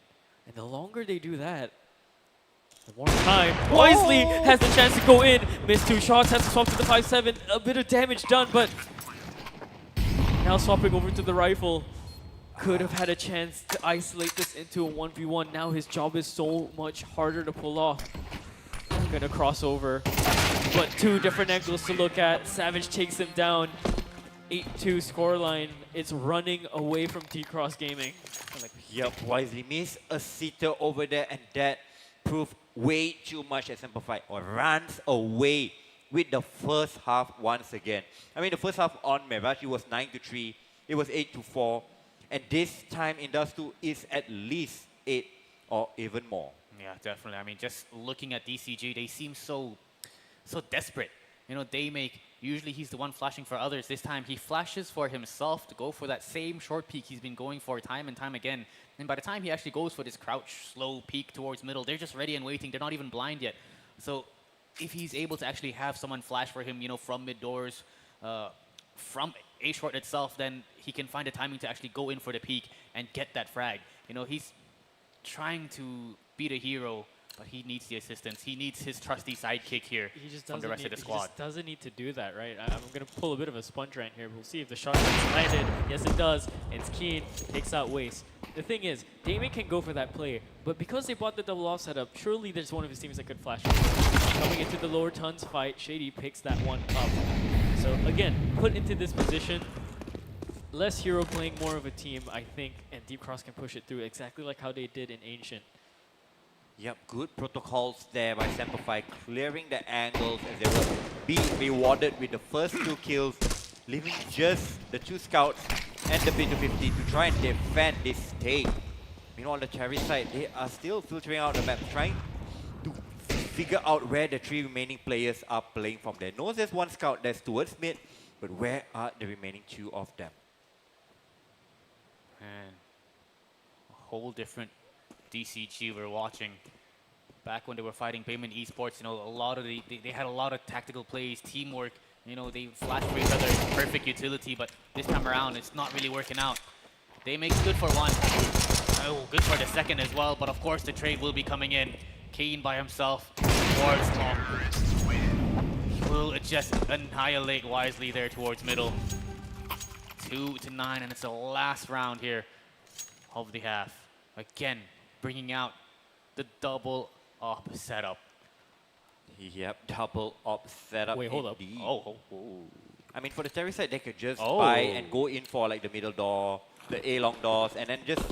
And the longer they do that, the more time. Wisely has the chance to go in. Missed 2 shots, has to swap to the 5-7. A bit of damage done, but now swapping over to the rifle. Could have had a chance to isolate this into a 1v1. Now his job is so much harder to pull off. Gonna cross over, but 2 different angles to look at. Savage takes him down. 8-2 scoreline. It's running away from T-Cross Gaming. Yep, Wisely missed a sitter over there, and that proved way too much as Semperfi runs away with the first half once again. I mean, the first half on Mirage, it was 9-3. It was 8-4. And this time in Dust 2 is at least 8 or even more. Yeah, definitely. I mean, just looking at DCG, they seem so desperate. You know, usually he's the one flashing for others. This time he flashes for himself to go for that same short peek he's been going for time and time again. And by the time he actually goes for this crouch, slow peek towards middle, they're just ready and waiting. They're not even blind yet. So if he's able to actually have someone flash for him, you know, from mid doors, from A short itself, then he can find the timing to actually go in for the peak and get that frag. You know, he's trying to be the hero, but he needs the assistance. He needs his trusty sidekick here from the rest of the squad. He just doesn't need to do that, right? I'm going to pull a bit of a sponge rant here. We'll see if the shot gets landed. Yes, it does. It's Keen, takes out Waste. The thing is, Damon can go for that play, but because they bought the double off setup, surely there's one of his teams that could flash. Coming into the lower tons fight, Shady picks that one up. So again, put into this position, less hero playing more of a team, I think, and Deep Cross can push it through exactly like how they did in Ancient. Yep, good protocols there by Semperfi, clearing the angles as they will be rewarded with the first 2 kills, leaving just the 2 scouts and the P250 to try and defend this take. Meanwhile, on the Cherry side, they are still filtering out the map, trying to figure out where the 3 remaining players are playing from. They know there's 1 scout that's towards mid, but where are the remaining 2 of them? Man, a whole different DCG we're watching. Back when they were fighting Payment Esports, you know, a lot of they had a lot of tactical plays, teamwork. You know, they flash for each other, perfect utility. But this time around, it's not really working out. They make good for 1. Oh, good for the second as well. But of course, the trade will be coming in. Kane by himself towards top. He will just annihilate Wisely there towards middle. 2-9, and it's the last round here of the half. Again, bringing out the double up setup. Yep, double op setup. Wait, hold up. Oh. I mean, for the Terry side, they could just buy and go in for like the middle door, the A long doors, and then just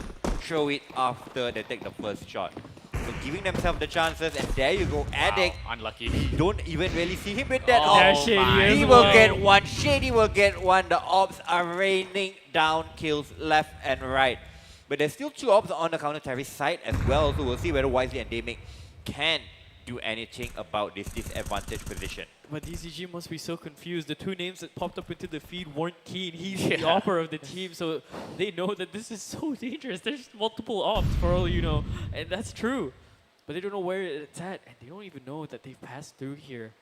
throw it after they take the first shot. So giving themselves the chances, and there you go, Addict. Wow, unlucky. Don't even really see him with that There's op. Shady He as will well. get 1, Shady will get 1. The ops are raining down kills left and right. But there's still 2 ops on the counter Terry side as well, so we'll see whether Wisely and Damik can do anything about this disadvantaged position. But DCG must be so confused. The 2 names that popped up into the feed weren't Keen. He's the opper of the team, so they know that this is so dangerous. There's multiple ops for all you know, and that's true. But they don't know where it's at, and they don't even know that they've passed through here.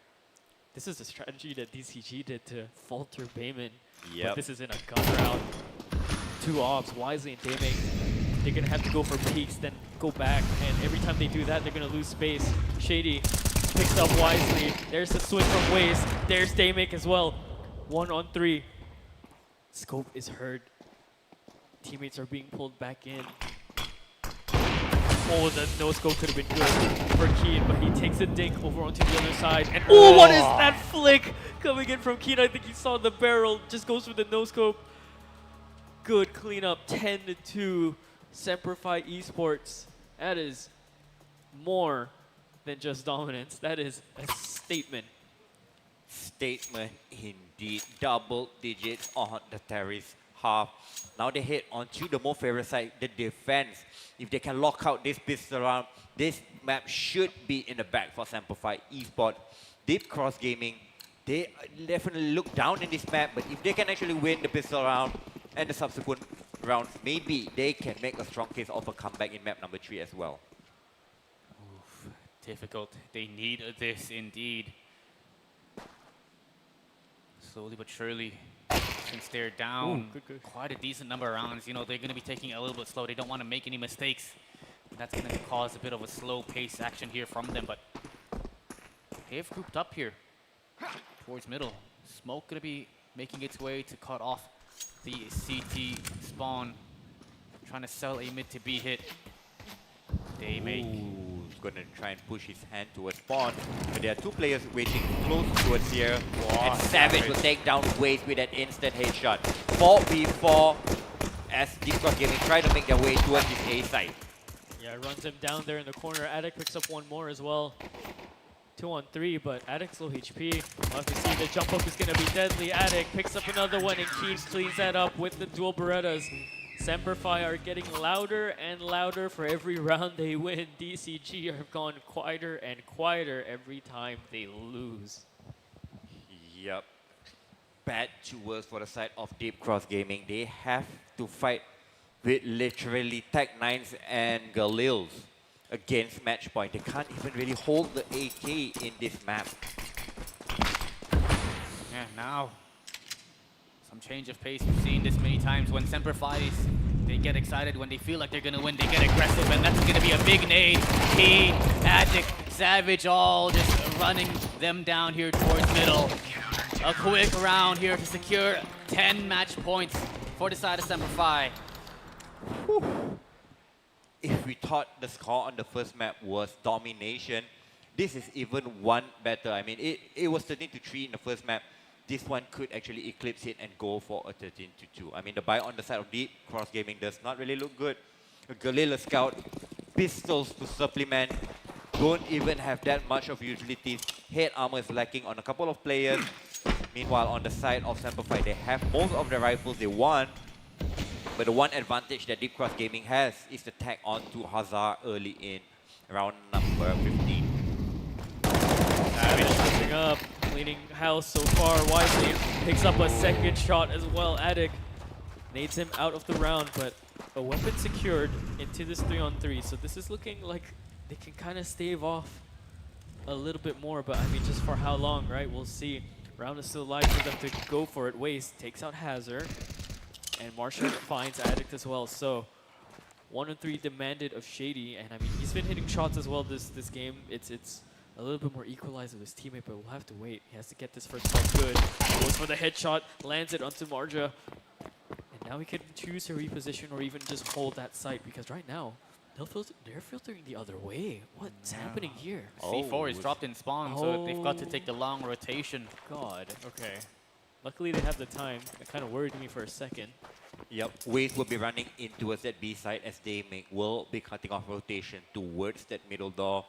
This is the strategy that DCG did to falter Bayman. Yep. But this is in a gun round. 2 ops, Wisely and Damik. They're going to have to go for peaks, then go back. And every time they do that, they're going to lose space. Shady picks up Wisely. There's a swing from Waste. There's Damik as well. 1 on 3. Scope is heard. Teammates are being pulled back in. Oh, the no scope could have been good for Keen, but he takes a dink over onto the other side. And oh, what is that flick coming in from Keen? I think he saw the barrel. Just goes for the no scope. Good cleanup. 10-2. Semperfi Esports. That is more than just dominance. That is a statement. Statement indeed. Double digits on the Terry's half. Now they head on to the more favorite side, the defense. If they can lock out this pistol round, this map should be in the back for Semperfi Esports. Deep Cross Gaming, they definitely look down in this map, but if they can actually win the pistol round and the subsequent rounds, maybe they can make a strong case of a comeback in map number 3 as well. Oof, difficult. They need this indeed. Slowly but surely, since they're down quite a decent number of rounds, you know, they're going to be taking it a little bit slow. They don't want to make any mistakes. That's going to cause a bit of a slow pace action here from them, but they've grouped up here towards middle. Smoke going to be making its way to cut off the CT spawn. Trying to sell a mid to B hit. They make. He's going to try and push his hand towards spawn, but there are two players waiting close towards here. And Savage will take down Waze with that instant headshot. 4v4 as Deep Cross Gaming try to make their way towards his A side. Yeah, runs him down there in the corner. Addict picks up one more as well. 2 on 3, but Addict's low HP. We'll have to see, the jump up is going to be deadly. Addict picks up another one, and Keen cleans that up with the dual Berettas. Semperfi are getting louder and louder for every round they win. DCG have gone quieter and quieter every time they lose. Yep. Bad tours for the side of Deep Cross Gaming. They have to fight with literally Tech 9s and Galils against match point. They can't even really hold the AK in this map. Yeah, now some change of pace. We've seen this many times when Semperfis, they get excited when they feel like they're going to win. They get aggressive, and that's going to be a big nade. Keen, Addict, Savage, all just running them down here towards middle. A quick round here to secure 10 match points for the side of Semperfi. If we thought the score on the first map was domination, this is even one better. I mean, it was 13-3 in the first map. This one could actually eclipse it and go for a 13-2. I mean, the buy on the side of Deep Cross Gaming does not really look good. A Galila Scout, pistols to supplement, don't even have that much of utilities. Head armor is lacking on a couple of players. Meanwhile, on the side of Semperfi, they have most of the rifles they want. But the one advantage that Deep Cross Gaming has is the tag on to Hazard early in round number 15. Savage pushing up, cleaning house so far wisely. Picks up a second shot as well. Addict nades him out of the round, but a weapon secured into this 3-on-3. So this is looking like they can kind of stave off a little bit more, but I mean, just for how long, right? We'll see. Round is still alive for them to go for it. Waste takes out Hazard, and Marshall finds Addict as well. So 1-3 demanded of Shady, and I mean, he's been hitting shots as well this game. It's a little bit more equalized with his teammate, but we'll have to wait. He has to get this first shot good. Goes for the headshot, lands it onto Marja. And now he can choose to reposition or even just hold that site, because right now, they're filtering the other way. What's happening here? C4 is dropped in spawn, so they've got to take the long rotation. God, okay. Luckily they have the time. It kind of worried me for a second. Yep, Waze will be running in towards that B side as they will be cutting off rotation towards that middle door.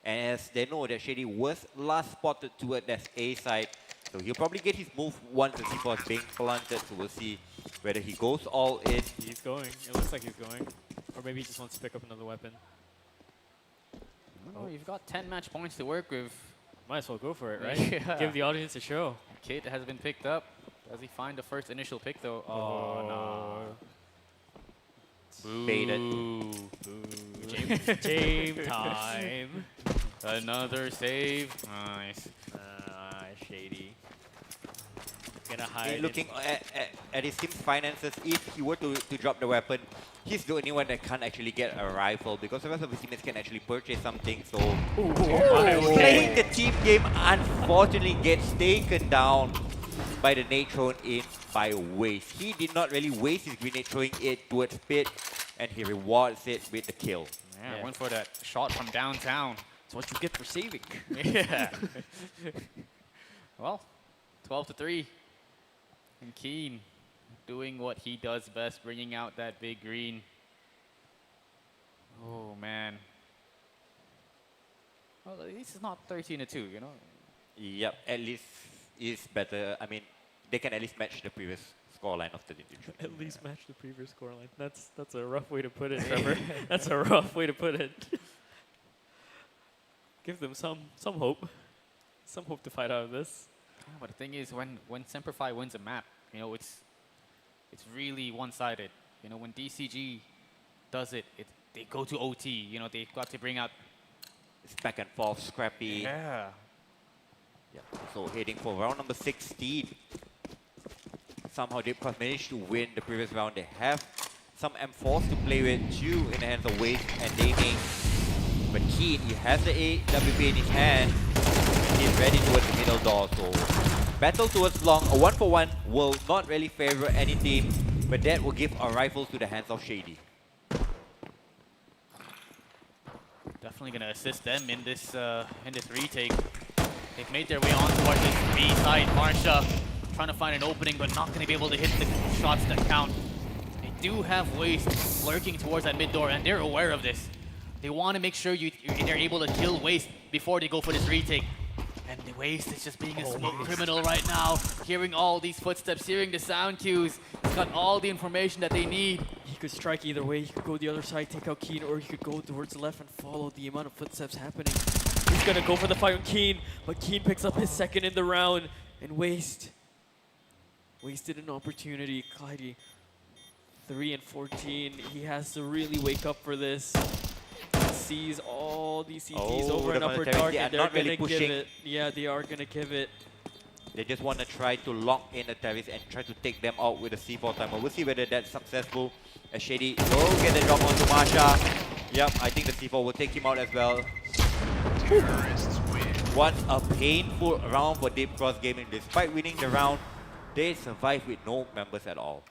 As they know that Shady was last spotted toward that A side. So he'll probably get his move once the C4 is being planted. So we'll see whether he goes all in. He's going. It looks like he's going. Or maybe he just wants to pick up another weapon. Oh, you've got 10 match points to work with. Might as well go for it, right? Yeah. Give the audience a show. Kid has been picked up. Does he find the first initial pick though? Oh, no. Baited. Game time. Another save. Nice. Shady. Gonna hide. Looking at his team's finances, if he were to drop the weapon, he's the only one that can't actually get a rifle because the rest of his teammates can actually purchase something. So playing the team game unfortunately gets taken down by the nade thrown in by Waste. He did not really waste his grenade throwing it towards Pit, and he rewards it with the kill. Yeah, went for that shot from downtown. That's what you get for saving. Yeah. Well, 12-3. And Keen doing what he does best, bringing out that big green. Oh, man. Well, at least it's not 13-2, you know? Yep, at least it's better. I mean, they can at least match the previous scoreline of 13-2. At least match the previous scoreline. That's a rough way to put it, Trevor. That's a rough way to put it. Give them some hope. some hope to fight out of this. But the thing is, when Semper Fi wins a map, you know, it's really one-sided. You know, when DCG does it, they go to OT. You know, they've got to bring out. It's back and forth, scrappy. Yeah. So heading for round number 16. Somehow Deepcross managed to win the previous round. They have some M4s to play with. Two in the hands of Waste and Daming. But Keen, he has the AWP in his hand. He's ready towards the middle door. So battle towards long. A 1-for-1 will not really favor any team. But that will give our rifles to the hands of Shady. Definitely going to assist them in this retake. They've made their way on towards this B side. Marsha trying to find an opening, but not going to be able to hit the shots that count. They do have Waste lurking towards that mid door, and they're aware of this. They want to make sure they're able to kill Waste before they go for this retake. And the Waste is just being a smooth criminal right now, hearing all these footsteps, hearing the sound cues. He's got all the information that they need. He could strike either way. He could go the other side, take out Keen, or he could go towards the left and follow the amount of footsteps happening. He's gonna go for the fight on Keen, but Keen picks up his second in the round and wasted an opportunity. Clyde, 3 and 14. He has to really wake up for this. He sees all these CTs over and upper dark, and they're gonna give it. Yeah, they are gonna give it. They just want to try to lock in the Terrorists and try to take them out with a C4 timer. We'll see whether that's successful. As Shady will get the drop onto Marsha. Yep, I think the C4 will take him out as well. What a painful round for Deepcross Gaming. Despite winning the round, they survived with no members at all.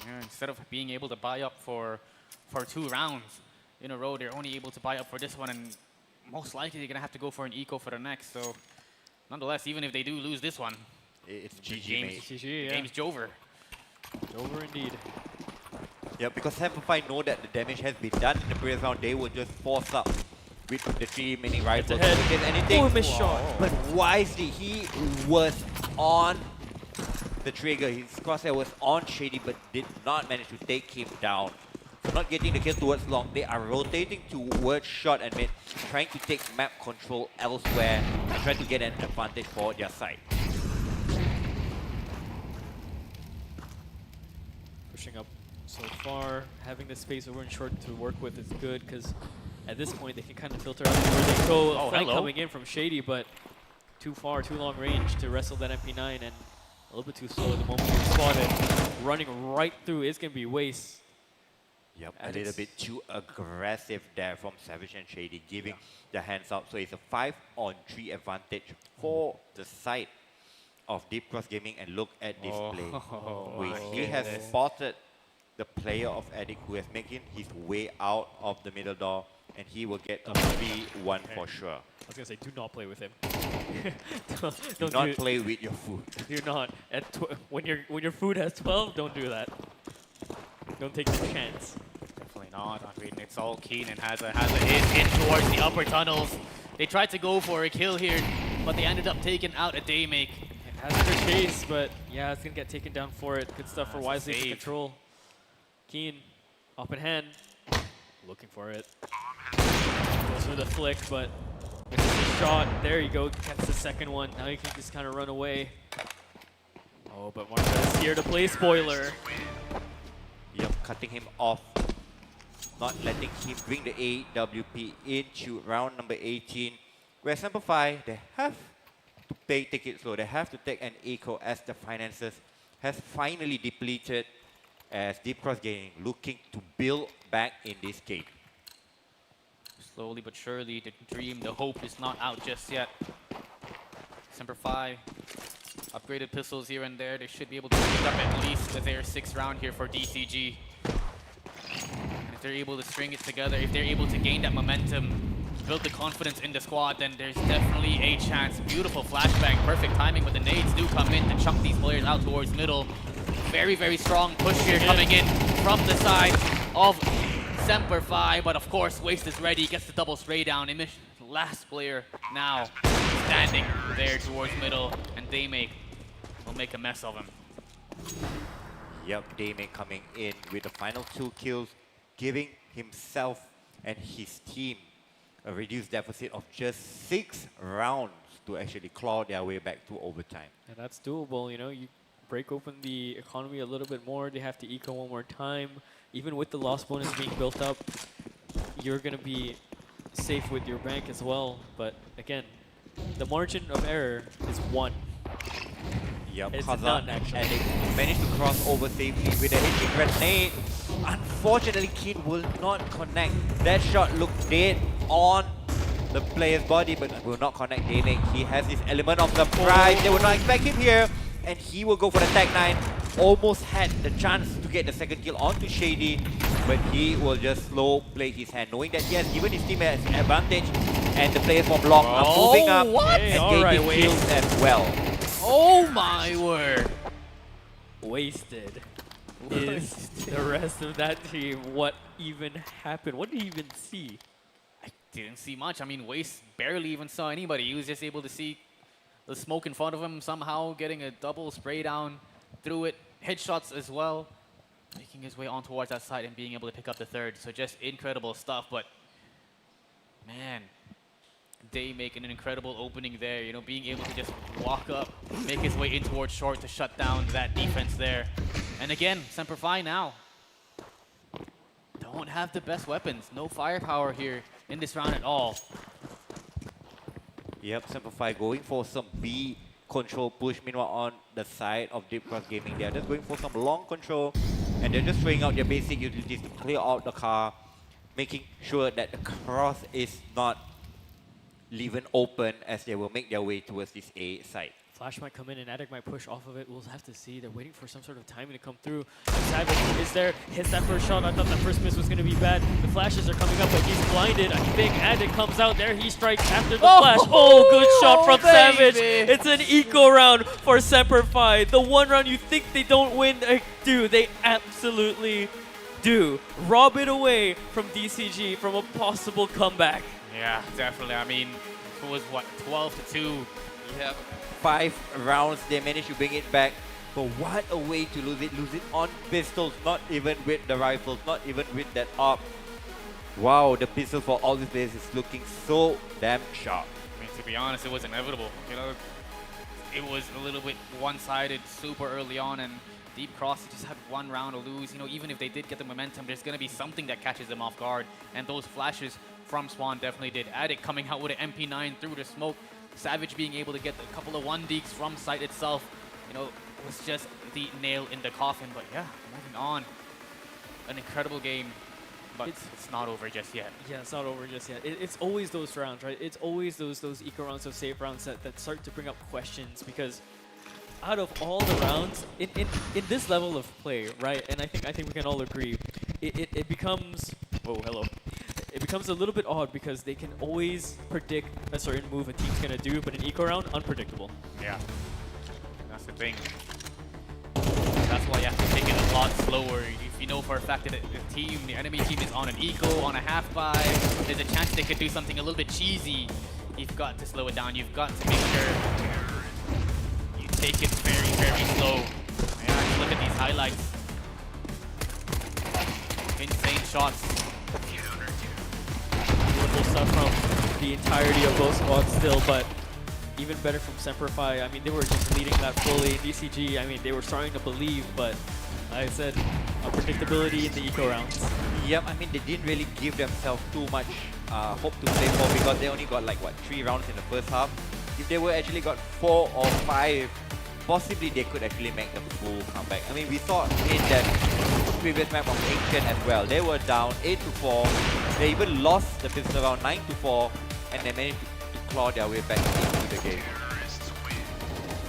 Yeah, instead of being able to buy up for 2 rounds in a row, they're only able to buy up for this one, and most likely they're going to have to go for an eco for the next. So, nonetheless, even if they do lose this one, it's GG, James Jover. Jover indeed. Yeah, because Semper know that the damage has been done in the previous round, they will just force up with the 3 mini rifles. Anything. Missed shot. But wisely, he was on the trigger. His crosshair was on Shady, but did not manage to take him down. So not getting the kill towards long. They are rotating towards short and mid, trying to take map control elsewhere and trying to get an advantage for their side. Pushing up so far, having the space over and short to work with is good, because at this point they can kind of filter out where they go. Oh, Flank coming in from Shady, but too far, too long range to wrestle that MP9, and a little bit too slow at the moment. Spotted, running right through is going to be Waste. Yep, a little bit too aggressive there from Savage and Shady, giving the hands up. So it's a 5-on-3 advantage for the side of Deepcross Gaming. And look at this play. He has spotted the player of Addict who has making his way out of the middle door, and he will get a 3-1 for sure. I was going to say, do not play with him. do not play with your food. Do not. When your food has 12, don't do that. Don't take the chance. Definitely not. I mean, it's all Keen and has a hit in towards the upper tunnels. They tried to go for a kill here, but they ended up taking out a Daymake. It has their chase, but yeah, it's going to get taken down for it. Good stuff for Wisely to control. Keen, up in hand, looking for it. Goes for the flick, but misses the shot. There you go, gets the second one. Now you can just kind of run away. Oh, but Marsha is here to play spoiler. Yep, cutting him off, not letting him bring the AWP into round number 18. Where Semper Fi, they have to take it slow. They have to take an eco as the finances has finally depleted, as Deepcross Gaming looking to build back in this game. Slowly but surely, the dream, the hope is not out just yet. Semper Fi, upgraded pistols here and there. They should be able to pick up at least their 6th round here for DCG. And if they're able to string it together, if they're able to gain that momentum, build the confidence in the squad, then there's definitely a chance. Beautiful flashbang, perfect timing, but the nades do come in to chunk these players out towards middle. Very, very strong push here coming in from the side of Semper Fi, but of course, Waste is ready, gets the double spray down. Last player now standing there towards middle, and Daymake will make a mess of him. Yep, Daymake coming in with the final 2 kills, giving himself and his team a reduced deficit of just 6 rounds to actually claw their way back to overtime. And that's doable, you know, you break open the economy a little bit more, they have to eco one more time. Even with the loss bonus being built up, you're going to be safe with your bank as well. But again, the margin of error is 1. Yep, It's Hazard, none, actually. and they managed to cross over safely with the hitting grenade. Unfortunately, Kid will not connect. That shot looked dead on the player's body, but will not connect Danik. He has this element of surprise. They will not expect him here, and he will go for the tag 9. Almost had the chance to get the second kill onto Shady, but he will just slow play his hand, knowing that yes, even his team has advantage, and the players from Long are moving up and getting kills as well. Oh my word! Wasted is the rest of that team. What even happened? What did he even see? I didn't see much. I mean, Waste barely even saw anybody. He was just able to see the smoke in front of him, somehow getting a double spray down through it. Headshots as well, making his way on towards that side and being able to pick up the third. So just incredible stuff, but man, they make an incredible opening there, you know, being able to just walk up, make his way in towards short to shut down that defense there. And again, Semper Fi now don't have the best weapons. No firepower here in this round at all. Yep, Semper Fi going for some B control push. Meanwhile, on the side of Deep Cross Gaming, they're just going for some long control, and they're just throwing out their basic utilities to clear out the car, making sure that the cross is not leaving open as they will make their way towards this A side. Flash might come in and Attic might push off of it. We'll have to see. They're waiting for some sort of timing to come through. Savage is there, hits that first shot. I thought that first miss was going to be bad. The flashes are coming up, but he's blinded. I think Attic comes out there. He strikes after the flash. Oh, good shot from Savage. It's an eco round for Semper Fi. The one round you think they don't win, they do. They absolutely do. Rob it away from DCG from a possible comeback. Yeah, definitely. I mean, it was what, 12-2. Yeah. 5 rounds, they managed to bring it back. But what a way to lose it. Lose it on pistols, not even with the rifles, not even with that AWP. Wow, the pistol for all these players is looking so damn sharp. I mean, to be honest, it was inevitable. You know, it was a little bit one-sided super early on, and Deep Cross just had one round to lose. You know, even if they did get the momentum, there's going to be something that catches them off guard. And those flashes from Swan definitely did. Attic coming out with an MP9 through the smoke. Savage being able to get a couple of 1-deeks from site itself, you know, was just the nail in the coffin. But yeah, moving on. An incredible game, but it's not over just yet. Yeah, it's not over just yet. It's always those rounds, right? It's always those eco rounds, those safe rounds that start to bring up questions, because out of all the rounds, in this level of play, right, and I think we can all agree, it becomes, whoa, hello. It becomes a little bit odd because they can always predict a certain move a team's gonna do, but in eco round, unpredictable. Yeah, that's the thing. That's why you have to take it a lot slower. If you know for a fact that the enemy team is on an eco, on a half buy, there's a chance they could do something a little bit cheesy. You've got to slow it down. You've got to make sure you take it very, very slow. Yeah, look at these highlights. Insane shots. Beautiful stuff from the entirety of both squads still, but even better from Semper Fi. I mean, they were just leading that fully. DCG, I mean, they were starting to believe, but like I said, unpredictability in the eco rounds. Yep, I mean, they didn't really give themselves too much hope to play for, because they only got like, what, 3 rounds in the first half. If they were actually got 4 or 5, possibly they could actually make the full comeback. I mean, we saw in that previous map of Ancient as well. They were down 8-4. They even lost the pistol round 9-4, and they managed to claw their way back into the game.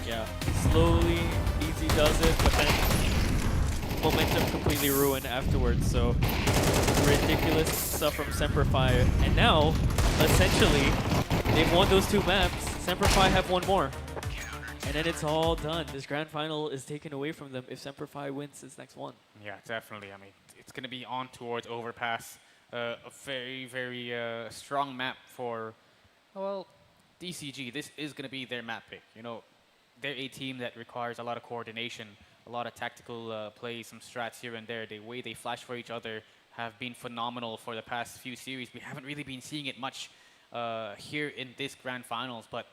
Yeah, slowly, Easy does it, but then momentum completely ruined afterwards. So ridiculous stuff from Semper Fi. And now, essentially, they've won those 2 maps. Semper Fi have 1 more. And then it's all done. This grand final is taken away from them if Semper Fi wins this next one. Yeah, definitely. I mean, it's going to be on towards Overpass. A very, very strong map for, well, DCG. This is going to be their map pick. You know, they're a team that requires a lot of coordination, a lot of tactical plays, some strats here and there. The way they flash for each other have been phenomenal for the past few series. We haven't really been seeing it much here in this grand finals, but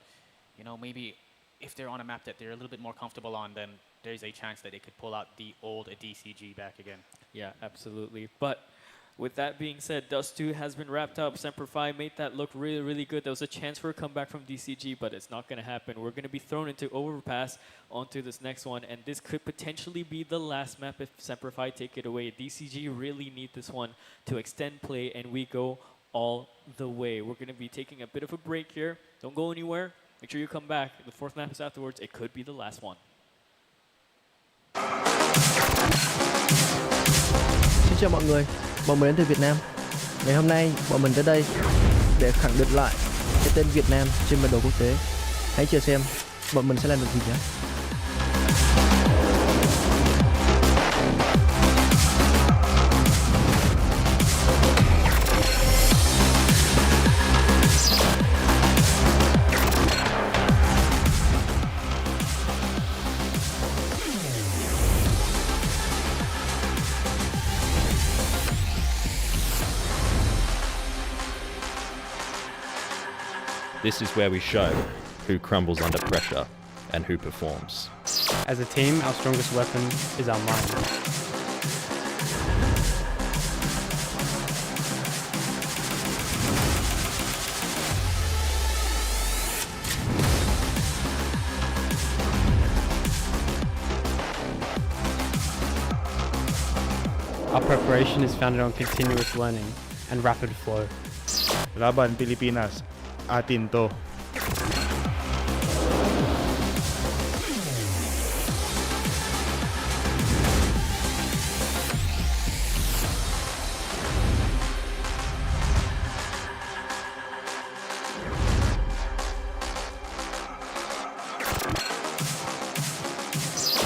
maybe if they're on a map that they're a little bit more comfortable on, then there's a chance that they could pull out the old DCG back again. Yeah, absolutely. But with that being said, Dust 2 has been wrapped up. Semper Fi made that look really, really good. There was a chance for a comeback from DCG, but it's not going to happen. We're going to be thrown into Overpass onto this next one, and this could potentially be the last map if Semper Fi take it away. DCG really need this one to extend play, and we go all the way. We're going to be taking a bit of a break here. Don't go anywhere. Make sure you come back. The fourth map is afterwards. It could be the last one. Xin chào mọi người, bọn mình đến từ Việt Nam. Ngày hôm nay bọn mình tới đây để khẳng định lại cái tên Việt Nam trên bản đồ quốc tế. Hãy chờ xem bọn mình sẽ làm được gì nhé. This is where we show who crumbles under pressure and who performs. As a team, our strongest weapon is our mind. Our preparation is founded on continuous learning and rapid flow. Laban Pilipinas, atin to.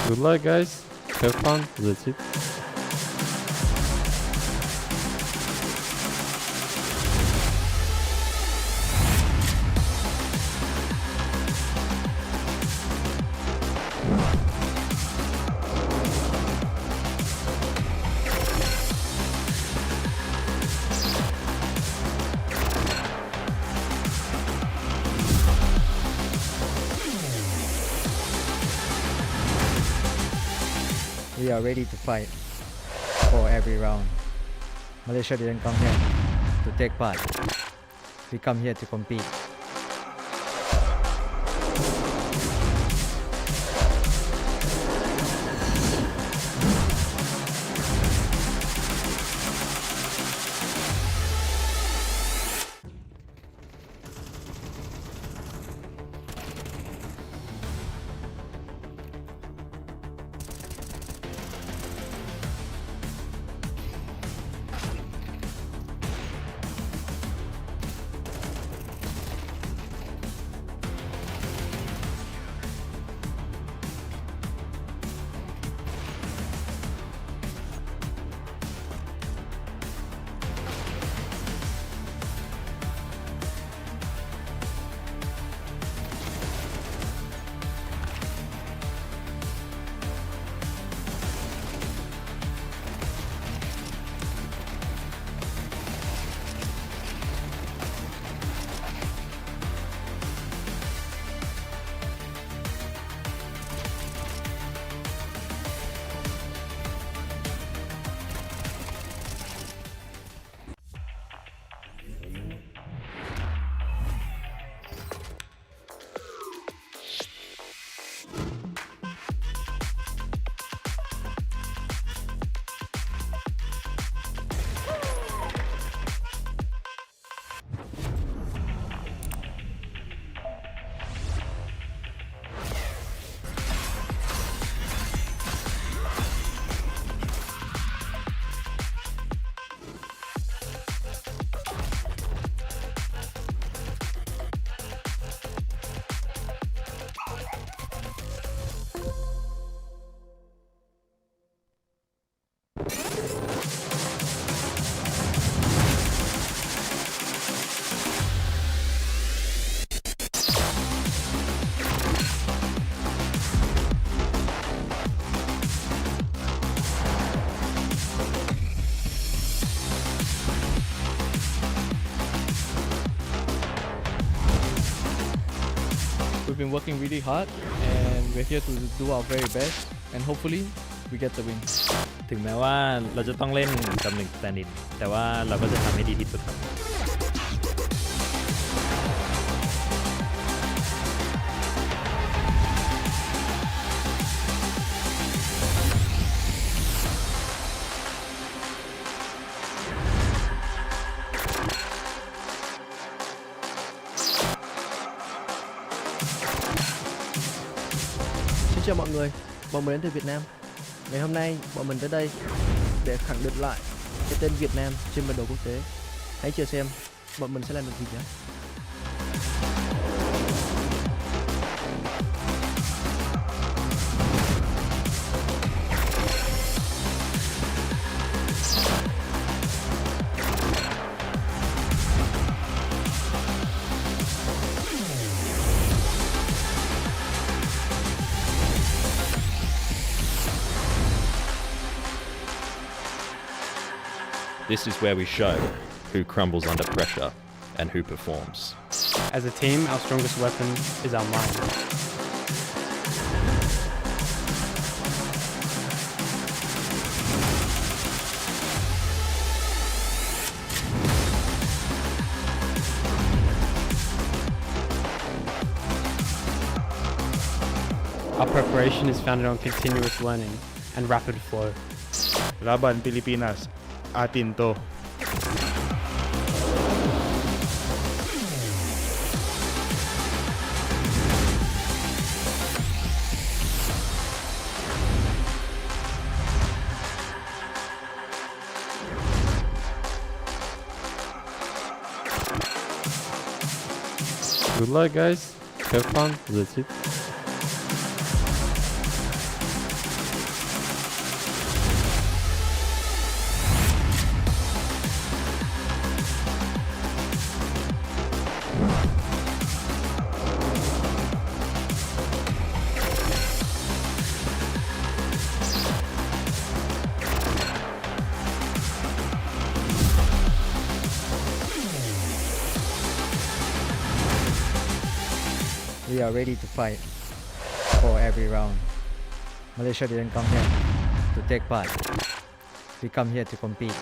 Good luck, guys. Have fun. That's it. We are ready to fight for every round. Malaysia didn't come here to take part. We come here to compete. We've been working really hard and we're here to do our very best and hopefully we get the win. ถึงแม้ว่าเราจะต้องเล่นตำแหน่ง stand in แต่ว่าเราก็จะทำให้ดีที่สุดครับ Xin chào mọi người, bọn mình đến từ Việt Nam. Ngày hôm nay bọn mình tới đây để khẳng định lại cái tên Việt Nam trên bản đồ quốc tế. Hãy chờ xem bọn mình sẽ làm được gì nhé. This is where we show who crumbles under pressure and who performs. As a team, our strongest weapon is our mind. Our preparation is founded on continuous learning and rapid flow. Laban Pilipinas, atin to. Good luck, guys. Have fun. That's it. We are ready to fight for every round. Malaysia didn't come here to take part. We come here to compete.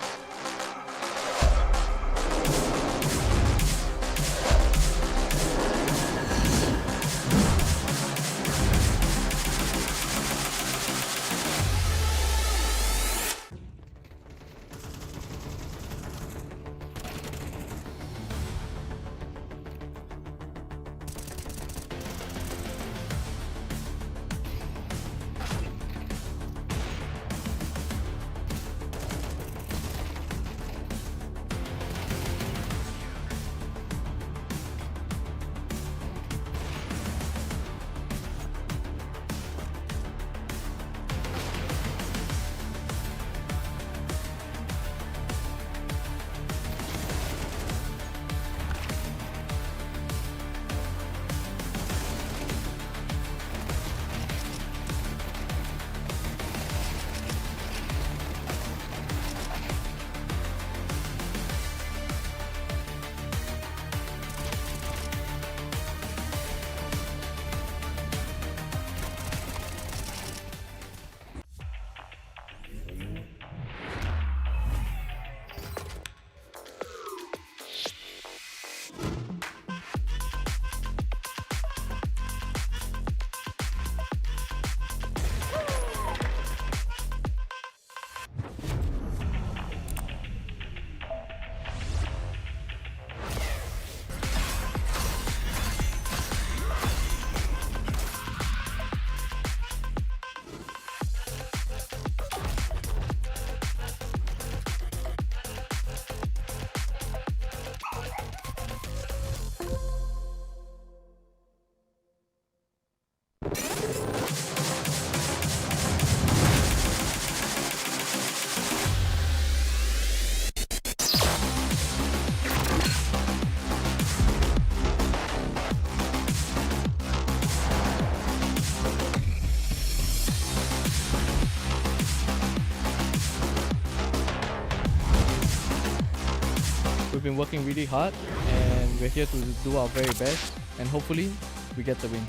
We've been working really hard and we're here to do our very best and hopefully we get the win.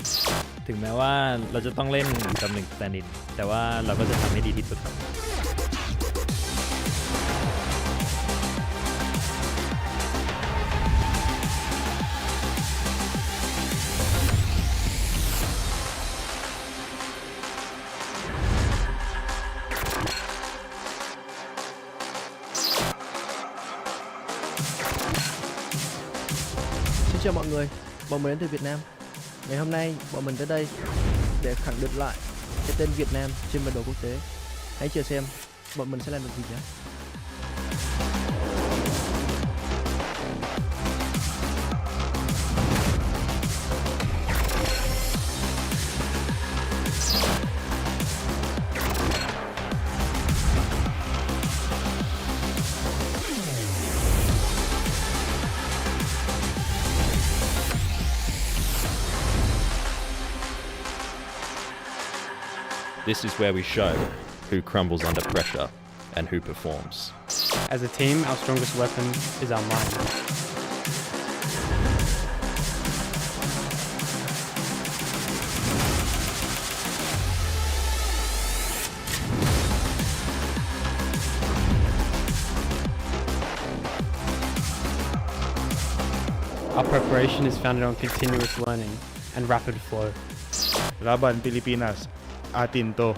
ถึงแม้ว่าเราจะต้องเล่นตำแหน่งสแตนด์อินแต่ว่าเราก็จะทำให้ดีที่สุดครับ Xin chào mọi người, bọn mình đến từ Việt Nam. Ngày hôm nay bọn mình tới đây để khẳng định lại cái tên Việt Nam trên bản đồ quốc tế. Hãy chờ xem bọn mình sẽ làm được gì nhé. This is where we show who crumbles under pressure and who performs. As a team, our strongest weapon is our mind. Our preparation is founded on continuous learning and rapid flow. Laban Pilipinas, atin to.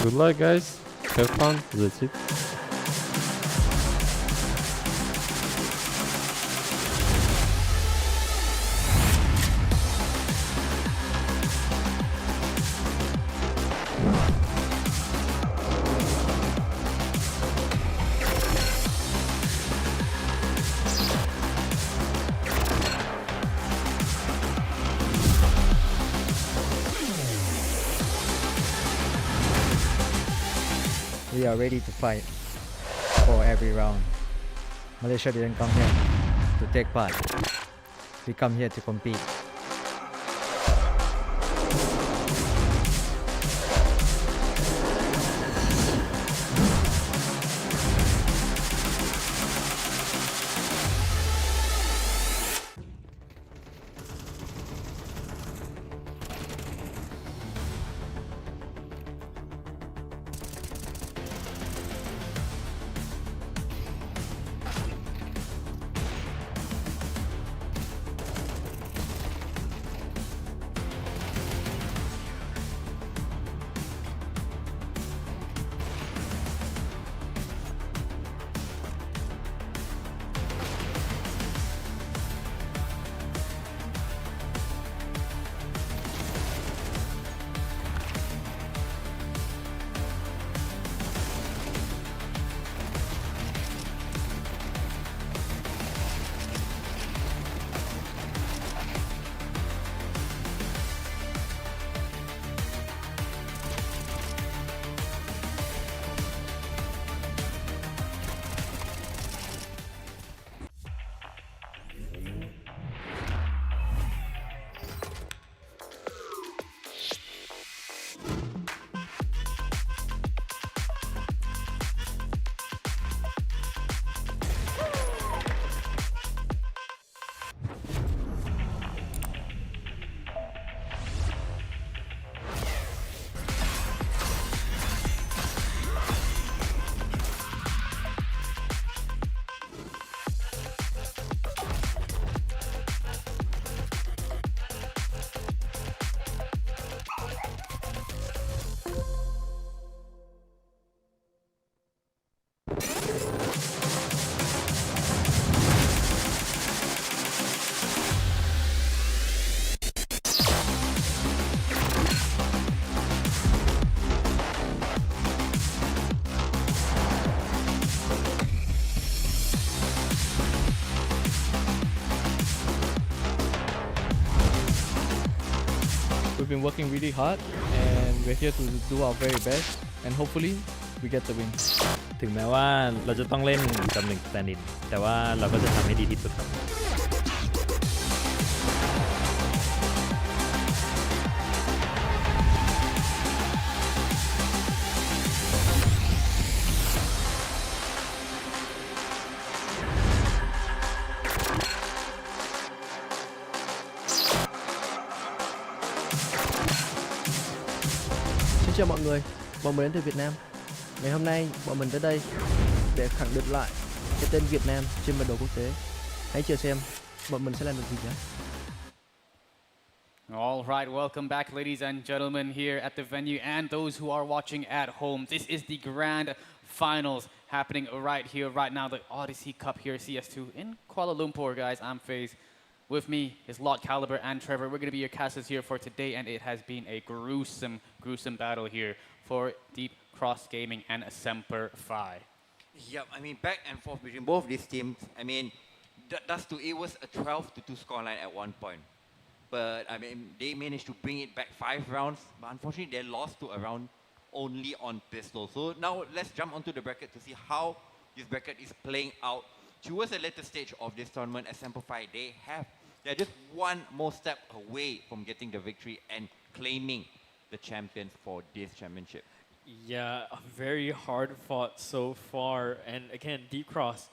Good luck, guys. Have fun. That's it. We are ready to fight for every round. Malaysia didn't come here to take part. We come here to compete. We've been working really hard and we're here to do our very best and hopefully we get the win. ถึงแม้ว่าเราจะต้องเล่นตำแหน่งสแตนดินแต่ว่าเราก็จะทำให้ดีที่สุดครับ Xin chào mọi người, bọn mình đến từ Việt Nam. Ngày hôm nay bọn mình tới đây để khẳng định lại cái tên Việt Nam trên bản đồ quốc tế. Hãy chờ xem bọn mình sẽ làm được gì nhé. All right, welcome back, ladies and gentlemen, here at the venue and those who are watching at home. This is the grand finals happening right here, right now, the Odyssey Cup here, CS2 in Kuala Lumpur, guys. I'm FaZe. With me is Lot Caliber and Trevor. We're going to be your casters here for today, and it has been a gruesome battle here for Deep Cross Gaming and Semper Fi. Yep, I mean, back and forth between both these teams. I mean, it was a 12-2 scoreline at one point. But, I mean, they managed to bring it back 5 rounds. But unfortunately, they lost to a round only on pistol. So now let's jump onto the bracket to see how this bracket is playing out. Towards the later stage of this tournament, as Semper Fi, they're just one more step away from getting the victory and claiming the champions for this championship. Yeah, very hard fought so far. And again, Deep Cross,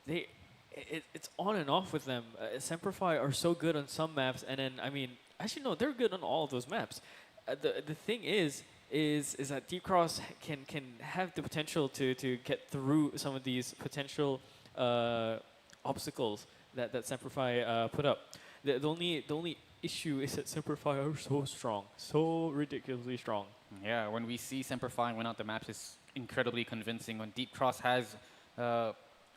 it's on and off with them. Semper Fi are so good on some maps, and then, I mean, actually no, they're good on all of those maps. The thing is that Deep Cross can have the potential to get through some of these potential obstacles that Semper Fi put up. The only issue is that Semper Fi are so strong, so ridiculously strong. Yeah, when we see Semper Fi win out the maps, it's incredibly convincing. When Deep Cross has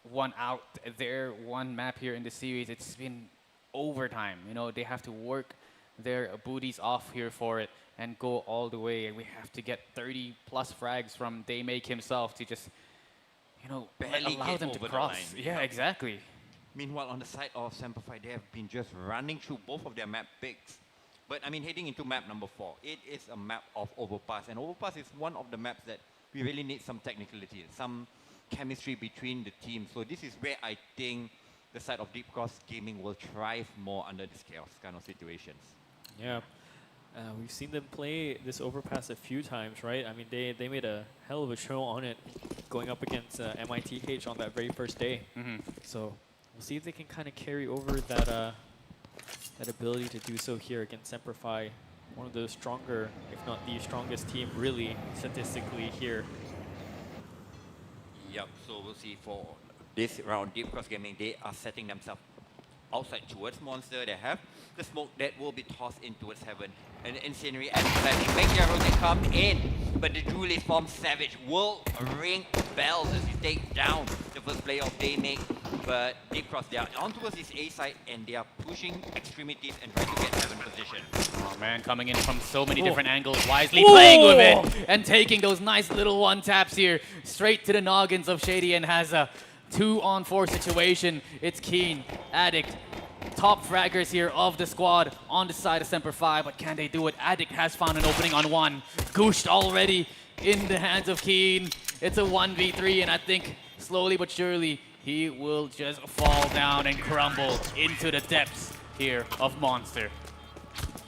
won out their one map here in the series, it's been overtime. You know, they have to work their booties off here for it and go all the way. And we have to get 30+ frags from Daymake himself to just, you know, allow them to cross. Yeah, exactly. Meanwhile, on the side of Semper Fi, they have been just running through both of their map picks. But I mean, heading into map number 4, it is a map of overpass. And overpass is one of the maps that we really need some technicality, some chemistry between the teams. So this is where I think the side of Deep Cross Gaming will thrive more under this chaos kind of situations. Yeah. We've seen them play this overpass a few times, right? I mean, they made a hell of a show on it, going up against MITH on that very first day. So we'll see if they can kind of carry over that ability to do so here against Semper Fi, one of the stronger, if not the strongest team, really statistically here. Yep. So we'll see for this round, Deep Cross Gaming, they are setting themselves outside towards Monster. They have the smoke that will be tossed in towards Heaven. And Incendiary and Planning make their rotate come in. But the duelist from Savage will ring bells as he take down the first player of Daymake. But Deep Cross, they are on towards this A side and they are pushing extremities and trying to get Heaven position. Oh man, coming in from so many different angles, wisely playing with it and taking those nice little one taps here straight to the noggins of Shady, and has a 2-on-4 situation. It's Keen, Addict, top fraggers here of the squad on the side of Semper Fi, but can they do it? Addict has found an opening on one. Gooshed already in the hands of Keen. It's a 1v3, and I think slowly but surely he will just fall down and crumble into the depths here of Monster.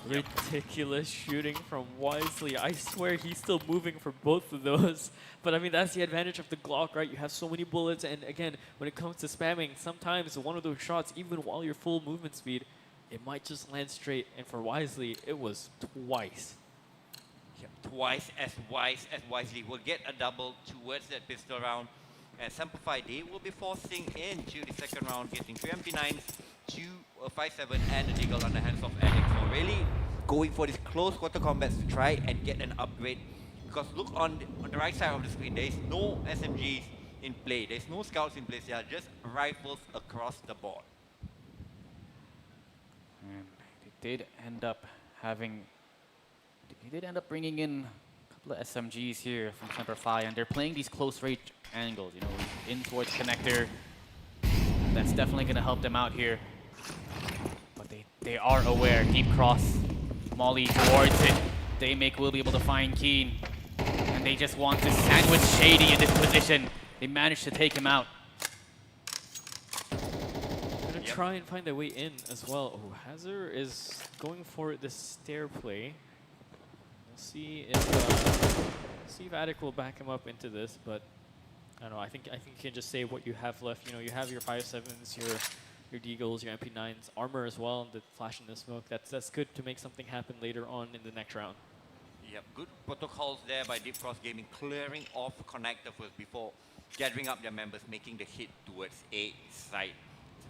Ridiculous shooting from Wisely. I swear he's still moving for both of those. But I mean, that's the advantage of the Glock, right? You have so many bullets, and again, when it comes to spamming, sometimes one of those shots, even while you're full movement speed, it might just land straight. And for Wisely, it was twice. Yep, twice as Wisely will get a double towards that pistol round. And Semper Fi, they will be forcing into the second round, getting 3 MP9s, 2 5.7, and a Deagle on the hands of Addict. So really going for this close quarter combats to try and get an upgrade. Because look on the right side of the screen, there is no SMGs in play. There's no scouts in place. There are just rifles across the board. And they did end up bringing in a couple of SMGs here from Semper Fi, and they're playing these close range angles, you know, in towards connector. That's definitely going to help them out here. But they are aware. Deep Cross, Molly towards it. Daymake will be able to find Keen. And they just want to sandwich Shady in this position. they managed to take him out. Gonna try and find their way in as well. Oh, Hazard is going for the stair play. We'll see if Attic will back him up into this, but I don't know. I think you can just save what you have left. You know, you have your 5.7s, your Deagles, your MP9s, armor as well, and the flash in the smoke. That's good to make something happen later on in the next round. Yep, good protocols there by Deep Cross Gaming, clearing off connector first before gathering up their members, making the hit towards A side.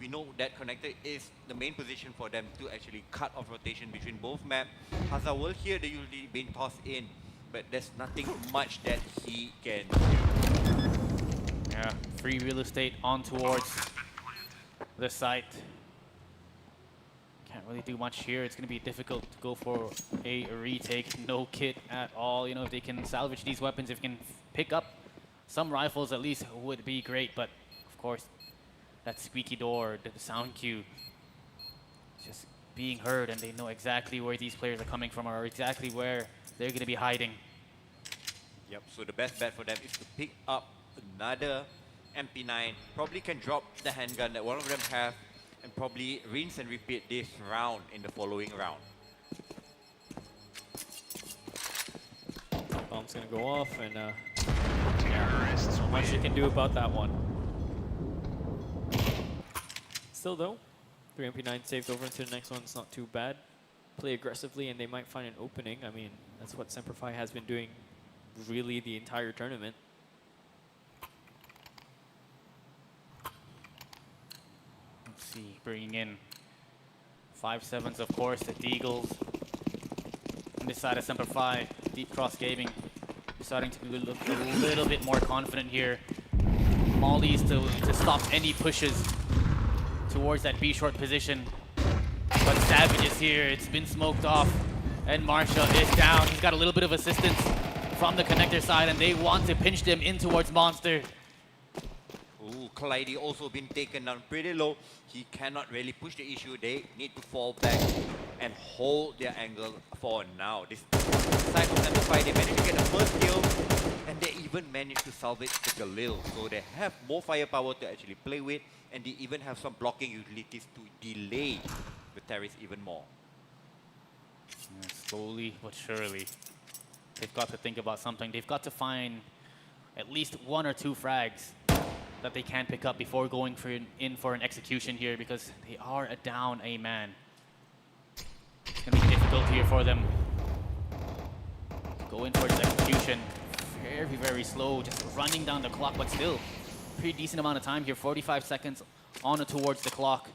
We know that connector is the main position for them to actually cut off rotation between both maps. Hazard will here, they usually being tossed in, but there's nothing much that he can do. Yeah, free real estate on towards the site. Can't really do much here. It's going to be difficult to go for a retake. No kit at all. You know, if they can salvage these weapons, if they can pick up some rifles at least, would be great. But of course, that squeaky door, the sound cue, just being heard, and they know exactly where these players are coming from or exactly where they're going to be hiding. Yep, so the best bet for them is to pick up another MP9. Probably can drop the handgun that one of them have, and probably rinse and repeat this round in the following round. Bomb's gonna go off, and yeah, not much you can do about that one. Still though, 3 MP9 saved over into the next one. It's not too bad. Play aggressively, and they might find an opening. I mean, that's what Semper Fi has been doing really the entire tournament. Let's see, bringing in 5.7s, of course, the Deagles. On this side of Semper Fi, Deep Cross Gaming starting to look a little bit more confident here. Mollies to stop any pushes towards that B short position. But Savage is here, it's been smoked off, and Marsha is down. He's got a little bit of assistance from the connector side, and they want to pinch them in towards Monster. Ooh, Kaleido also been taken down pretty low. He cannot really push the issue. They need to fall back and hold their angle for now. This side of Semper Fi, they managed to get the first kill, and they even managed to salvage the Galil. So they have more firepower to actually play with, and they even have some blocking utilities to delay the terrorists even more. Yeah, slowly but surely, they've got to think about something. They've got to find at least 1 or 2 frags that they can pick up before going in for an execution here, because they are down a man. It's going to be difficult here for them. Go in for this execution. Very, very slow, just running down the clock, but still pretty decent amount of time here. 45 seconds on towards the clock.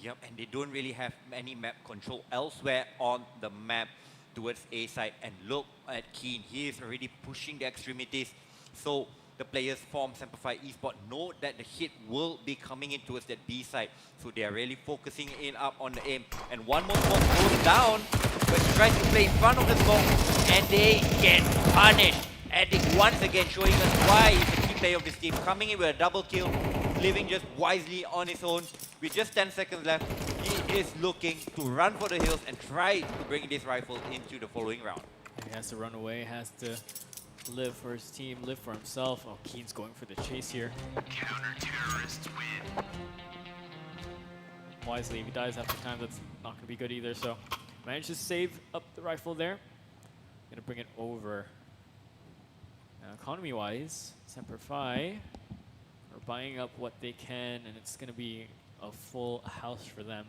Yep, and they don't really have any map control elsewhere on the map towards A side. And look at Keen, he is already pushing the extremities. So the players from Semper Fi Esports know that the hit will be coming in towards that B side. So they are really focusing in up on the aim. And one more smoke goes down, but he tries to play in front of the smoke, and they get punished. Addict once again showing us why he's the key player of this team, coming in with a double kill, living just wisely on his own. With just 10 seconds left, he is looking to run for the hills and try to bring this rifle into the following round. He has to run away, has to live for his team, live for himself. Oh, Keen's going for the chase here. Counter-terrorists win. Wisely, if he dies after time, that's not going to be good either. So, managed to save up the rifle there. Gonna bring it over. Now, economy-wise, Semper Fi are buying up what they can, and it's gonna be a full house for them.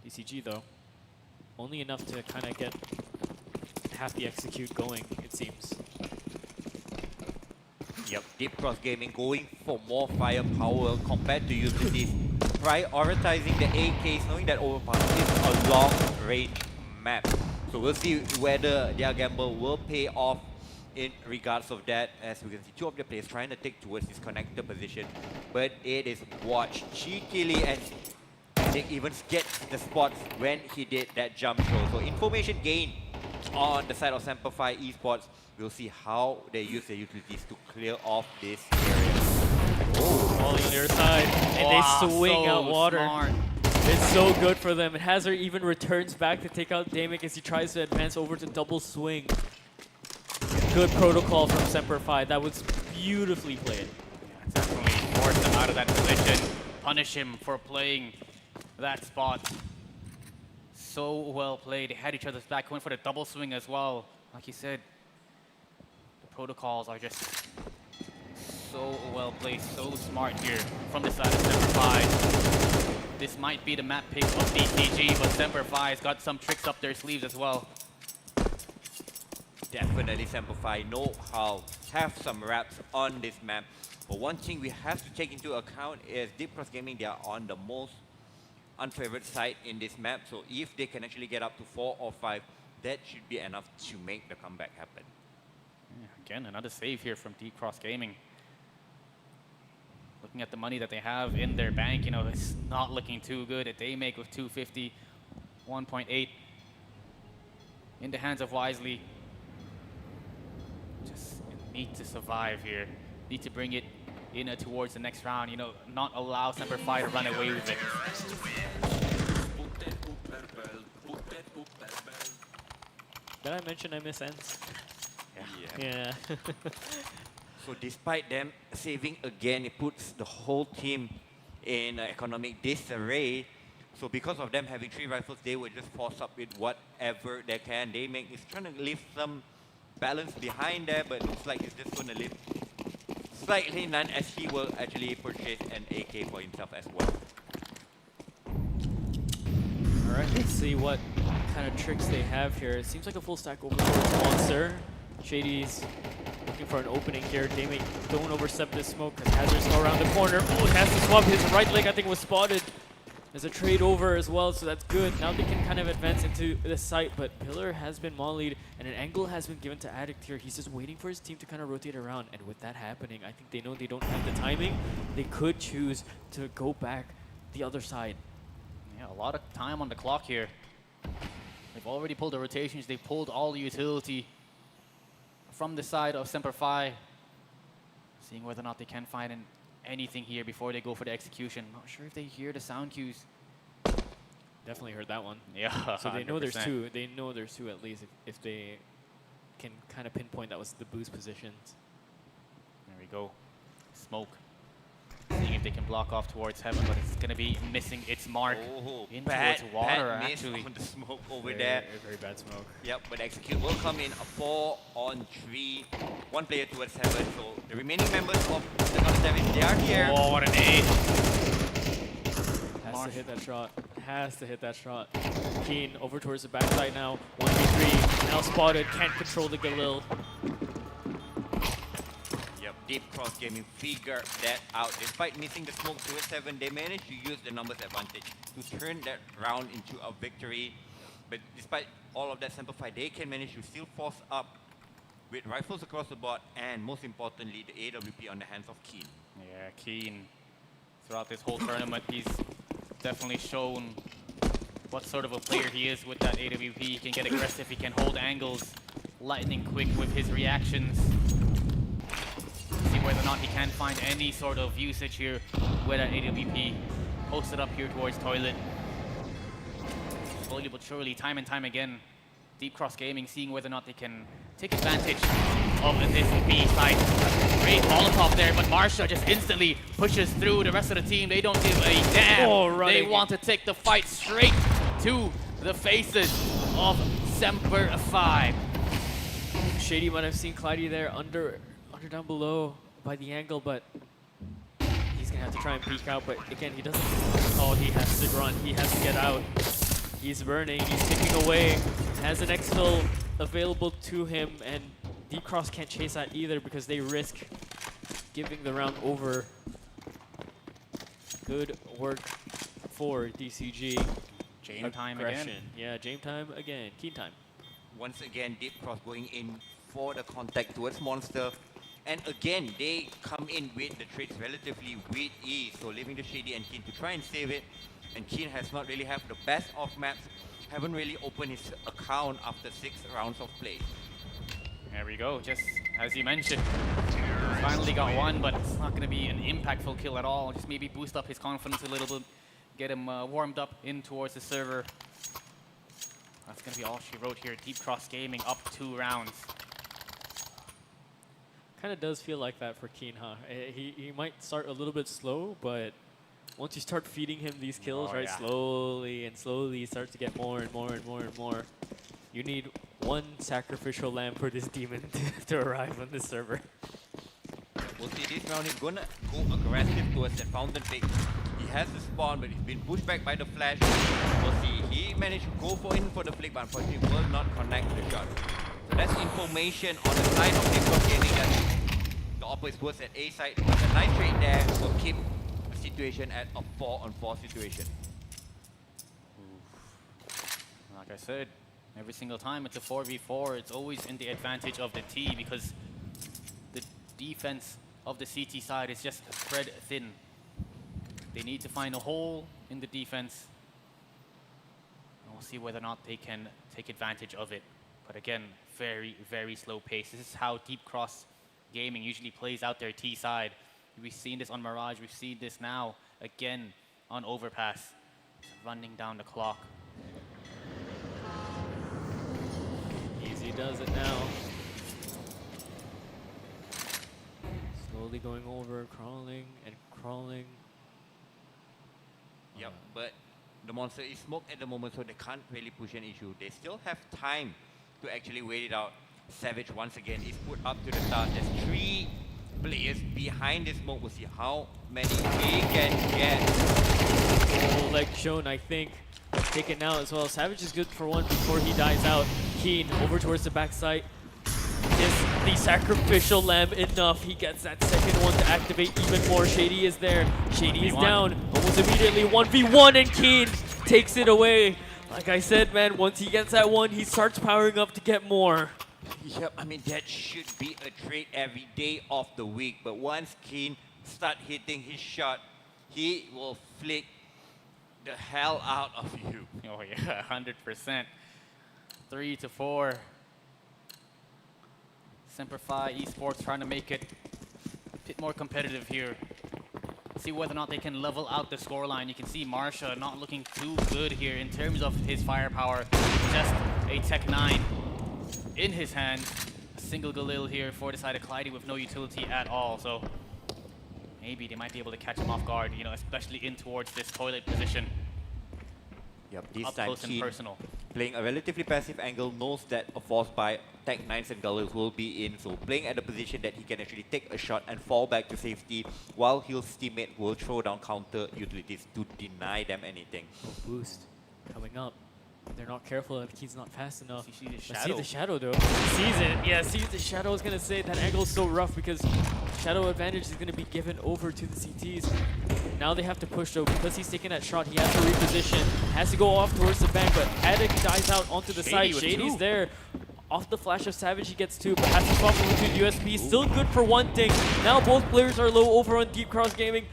DCG though, only enough to kind of get happy execute going, it seems. Yep, Deep Cross Gaming going for more firepower compared to utilities, prioritizing the AKs, knowing that Overpass is a long-range map. So we'll see whether their gamble will pay off in regards of that, as we can see 2 of the players trying to take towards this connector position, but it is watched cheekily, and they even skipped the spots when he did that jump throw. So information gained on the side of Semper Fi Esports. We'll see how they use their utilities to clear off this area. Oh, falling on the other side, and wow, they swing so out water. Smart. It's so good for them. And Hazard even returns back to take out Damick as he tries to advance over to double swing. good protocol from Semper Fi. That was beautifully played. Yeah, definitely forced him out of that position. Punish him for playing that spot. So well played. They had each other's back, going for the double swing as well. Like you said, the protocols are just so well played, so smart here from the side of Semper Fi. This might be the map pick of DCG, but Semper Fi's got some tricks up their sleeves as well. Definitely Semper Fi know how, have some raps on this map. But one thing we have to take into account is Deep Cross Gaming, they are on the most unfavored side in this map. So if they can actually get up to 4 or 5, that should be enough to make the comeback happen. Yeah, again, another save here from Deep Cross Gaming. Looking at the money that they have in their bank, you know, it's not looking too good. They make with 250, 1.8 in the hands of Wisely. Just need to survive here. Need to bring it in towards the next round, you know, not allow Semper Fi to run away with it. Did I mention I miss ends? Yeah. Yeah. So despite them saving again, it puts the whole team in economic disarray. So because of them having 3 rifles, they will just force up with whatever they can. They make it's trying to leave some balance behind there, but looks like it's just going to leave slightly none, as he will actually purchase an AK for himself as well. All right, let's see what kind of tricks they have here. It seems like a full stack over towards Monster. Shady's looking for an opening here. Damien, don't overstep this smoke because Hazard's all around the corner. Oh, has to swap his right leg, I think was spotted. There's a trade over as well, so that's good. Now they can kind of advance into the site, but Pillar has been mollied and an angle has been given to Addict here. He's just waiting for his team to kind of rotate around, and with that happening, I think they know they don't have the timing. They could choose to go back the other side. Yeah, a lot of time on the clock here. They've already pulled the rotations. They've pulled all the utility from the side of Semper Fi. Seeing whether or not they can find anything here before they go for the execution. Not sure if they hear the sound cues. Definitely heard that one. Yeah, so they know there's 100%. 2. They know there's 2 at least if they can kind of pinpoint that was the boost positions. There we go. Smoke. Seeing if they can block off towards heaven, but it's going to be missing its mark in towards water, bad actually. miss on the smoke over Very, there. very bad smoke. Yep, but execute will come in a 4-on-3. 1 player towards heaven. So the remaining members of the Counter-Terrorists, they are here. Oh, what an aid. Has to hit that shot. Has to hit that shot. Keen over towards the backside now. 1v3. Now spotted. Can't control the Galil. Yep, Deep Cross Gaming figured that out. Despite missing the smoke towards 7, they managed to use the numbers advantage to turn that round into a victory. But despite all of that Semper Fi, they can manage to still force up with rifles across the board and most importantly, the AWP on the hands of Keen. Yeah, Keen. Throughout this whole tournament, he's definitely shown what sort of a player he is with that AWP. He can get aggressive, he can hold angles, lightning quick with his reactions. See whether or not he can find any sort of usage here with that AWP. Posted up here towards toilet. Slowly but surely, time and time again, Deep Cross Gaming seeing whether or not they can take advantage of this B side. Great Molotov there, but Marsha just instantly pushes through the rest of the team. They don't give a damn. They want to take the fight straight to the faces of Semper Fi. Shady might have seen Clyde there under down below by the angle, but he's gonna have to try and peek out. But again, he doesn't. Oh, he has to run. He has to get out. He's burning. He's ticking away. Has an exfil available to him, and Deep Cross can't chase that either because they risk giving the round over. Good work for DCG. Jame time Aggression. again. Yeah, Jame time again. Keen time. Once again, Deep Cross going in for the contact towards Monster. And again, they come in with the trades relatively with ease. So leaving the Shady and Keen to try and save it. And Keen has not really have the best of maps. Haven't really opened his account after 6 rounds of play. There we go, just as you mentioned. Finally got one, but it's not going to be an impactful kill at all. Just maybe boost up his confidence a little bit, get him warmed up in towards the server. That's going to be all she wrote here. Deep Cross Gaming up 2 rounds. Kind of does feel like that for Keen, huh? He might start a little bit slow, but once you start feeding him these kills, right, slowly and slowly, you start to get more and more and more and more. You need one sacrificial lamb for this demon to arrive on this server. We'll see this round, he's gonna go aggressive towards that fountain pick. He has the spawn, but he's been pushed back by the flash. We'll see, he managed to go for the flick, but unfortunately will not connect the shot. So that's information on the side of Deep Gaming that the opposite towards at A side. But the nice trade there will keep the situation at a 4-on-4 situation. Like I said, every single time it's a 4v4, it's always in the advantage of the T because the defense of the CT side is just spread thin. They need to find a hole in the defense. And we'll see whether or not they can take advantage of it. But again, very, very slow pace. This is how Deep Cross Gaming usually plays out their T side. We've seen this on Mirage, we've seen this now again on Overpass. It's running down the clock. Easy does it now. Slowly going over, crawling and crawling. Yep, but the monster is smoked at the moment, so they can't really push an issue. They still have time to actually wait it out. Savage once again is put up to the start. There's 3 players behind the smoke. We'll see how many he can get. Full leg shown, I think. Taken now as well. Savage is good for one before he dies out. Keen over towards the backside. Is the sacrificial lamb enough? He gets that second one to activate even more. Shady is there. Shady is down almost immediately. 1v1 and Keen takes it away. Like I said, man, once he gets that one, he starts powering up to get more. Yep, I mean, that should be a trade every day of the week. But once Keen start hitting his shot, he will flick the hell out of you. Oh yeah, 100%. 3-4. Semperfi Esports trying to make it a bit more competitive here. See whether or not they can level out the scoreline. You can see Marsha not looking too good here in terms of his firepower. Just a Tech 9 in his hand. A single Galil here for the side of Clyde with no utility at all. So maybe they might be able to catch him off guard, you know, especially in towards this toilet position. Yep, this Up time close and Keen, personal. playing a relatively passive angle, knows that a force by Tech 9s and Gullers will be in, so playing at a position that he can actually take a shot and fall back to safety, while his teammate will throw down counter utilities to deny them anything. Boost coming up. They're not careful if Keen's not fast enough. You see the But shadow. see the shadow though. Sees it. Yeah, sees the shadow. I was gonna say that angle is so rough because shadow advantage is gonna be given over to the CTs. Now they have to push though because he's taking that shot. He has to reposition. Has to go off towards the bank, but Addict dies out onto the side. with Shady's 2. there. Off the flash of Savage, he gets 2, but has to swap over to USP. Still good for one thing. Now both players are low over on Deep Cross Gaming.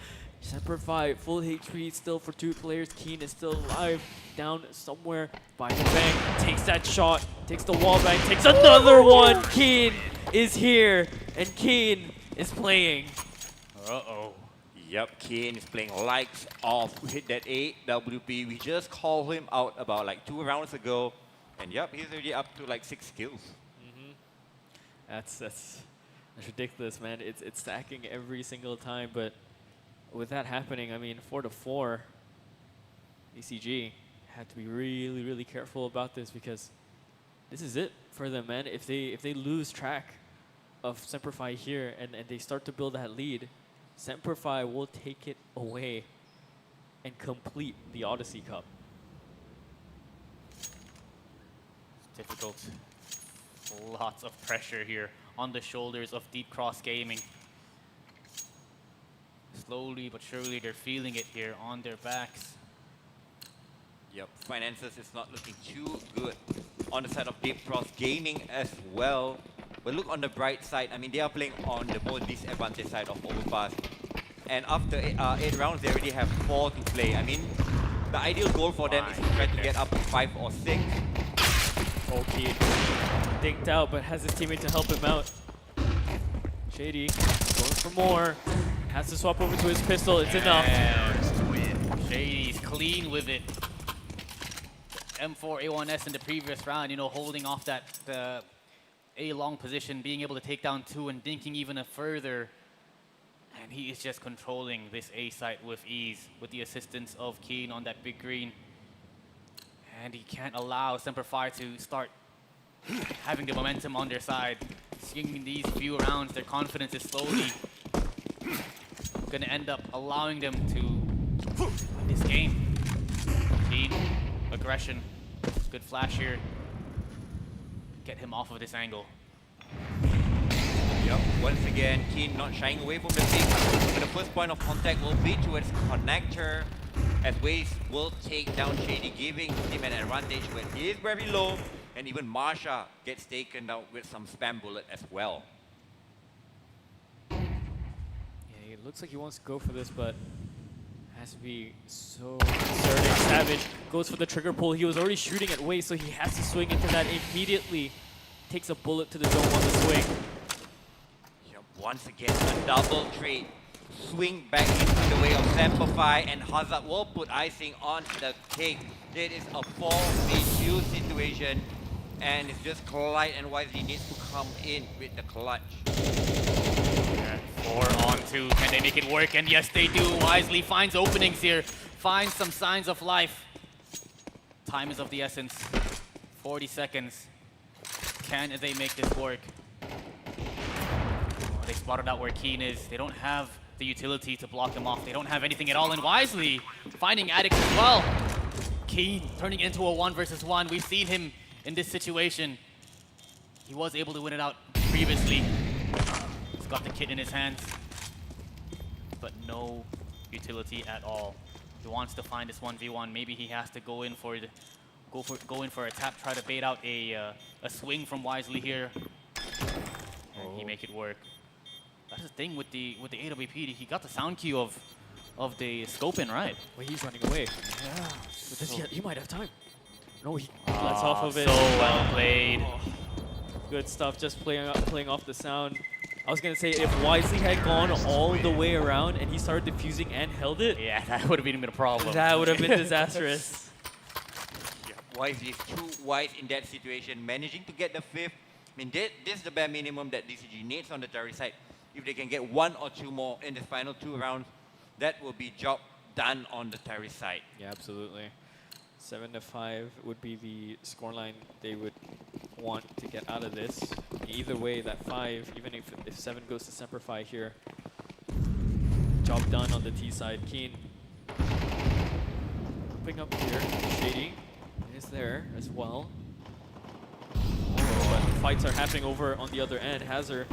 Semper5, full HP still for 2 players. Keen is still alive, down somewhere by the bank. Takes that shot, takes the wall bank, takes another one. Keen is here, and Keen is playing. Uh-oh. Yep, Keen is playing lights off. We hit that 8 WP. We just called him out about like 2 rounds ago. And yep, he's already up to like 6 kills. That's ridiculous, man. It's stacking every single time, but with that happening, I mean, 4-4, ECG had to be really, really careful about this because this is it for them, man. If they lose track of Semper5 here and they start to build that lead, Semper5 will take it away and complete the Odyssey Cup. It's difficult. Lots of pressure here on the shoulders of Deep Cross Gaming. Slowly but surely they're feeling it here on their backs. Yep, finances is not looking too good on the side of Deep Cross Gaming as well. But look on the bright side, I mean, they are playing on the more disadvantaged side of Overpass. And after 8 rounds, they already have 4 to play. I mean, the ideal goal for them is to try to get up to 5 or 6. Okay, dinked out, but has his teammate to help him out. Shady going for more. Has to swap over to his pistol. It's enough. Shady's clean with it. M4 A1S in the previous round, you know, holding off that A long position, being able to take down 2 and dinking even further. And he is just controlling this A site with ease with the assistance of Keen on that big green. And he can't allow Semper Fi to start having the momentum on their side. Seeing in these few rounds, their confidence is slowly going to end up allowing them to win this game. Keen, aggression, good flash here. Get him off of this angle. Yep, once again, Keen not shying away from the pick. But the first point of contact will be towards connector, as Waze will take down Shady, giving him an advantage when he is very low, and even Marsha gets taken out with some spam bullet as well. Yeah, it looks like he wants to go for this, but has to be so concerning. Savage goes for the trigger pull. He was already shooting at Waze, so he has to swing into that immediately. Takes a bullet to the dome on the swing. Yep, once again, a double trade. Swing back into the way of Semper Fi, and Hazard will put icing on the cake. It is a 4v2 situation, and it's just Clyde and Wisely needs to come in with the clutch. And 4 on 2, can they make it work? And yes, they do. Wisely finds openings here, finds some signs of life. Time is of the essence. 40 seconds. Can they make this work? Oh, they spotted out where Keen is. They don't have the utility to block him off. They don't have anything at all. And Wisely finding addicts as well. Keen turning into a 1 versus 1. We've seen him in this situation. He was able to win it out previously. He's got the kit in his hands, but no utility at all. He wants to find this 1v1. Maybe he has to go in for a tap, try to bait out a swing from Wisely here, and he make it work. That's the thing with the AWP. He got the sound cue of the scope in, right? Well, he's running away. Yeah. But this, he might have time. No, he lets off of it. So well played. Oh, good stuff. Just playing off the sound. I was gonna say if Wisely had gone all the way around and he started defusing and held it. Yeah, that would have been a problem. That would have been disastrous. Yeah, Wisely is too wise in that situation, managing to get the 5th. I mean, this is the bare minimum that DCG needs on the terrorist side. If they can get 1 or 2 more in the final 2 rounds, that will be job done on the terrorist side. Yeah, absolutely. 7-5 would be the scoreline they would want to get out of this. Either way, that 5, even if 7 goes to Semper Fi here, job done on the T side. Keen popping up here. Shady is there as well. But fights are happening over on the other end. Hazard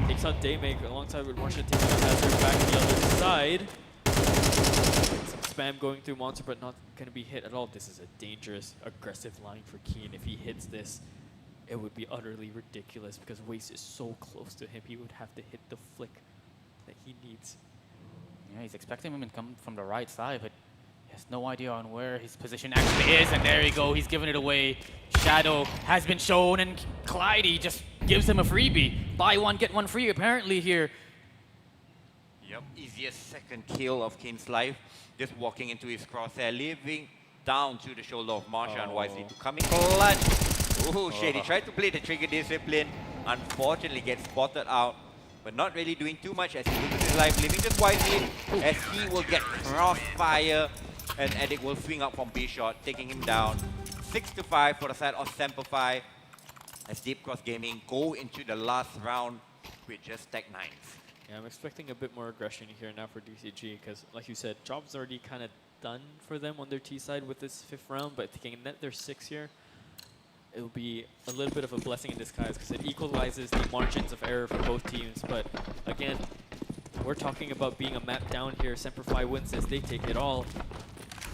takes out Daymake alongside with Marsha taking out Hazard back to the other side. Some spam going through Monster, but not going to be hit at all. This is a dangerous, aggressive line for Keen. If he hits this, it would be utterly ridiculous because Waste is so close to him. He would have to hit the flick that he needs. Yeah, he's expecting him to come from the right side, but he has no idea on where his position actually is. And there you go, he's giving it away. Shadow has been shown, and Clyde just gives him a freebie. Buy one, get one free apparently here. Yep, easiest second kill of Keen's life. Just walking into his crosshair, leaving down to the shoulder of Marsha and Wisely to come in clutch. Ooh, Shady tried to play the trigger discipline. Unfortunately gets spotted out, but not really doing too much as he loses his life, leaving just Wisely as he will get crossfire, and Addict will swing up from B-shot, taking him down. 6-5 for the side of Semper Fi as Deep Cross Gaming go into the last round with just Tech 9s. Yeah, I'm expecting a bit more aggression here now for DCG because, like you said, job's already kind of done for them on their T side with this 5th round, but if they can net their 6 here, it'll be a little bit of a blessing in disguise because it equalizes the margins of error for both teams. But again, we're talking about being a map down here. Semper Fi wins this, they take it all.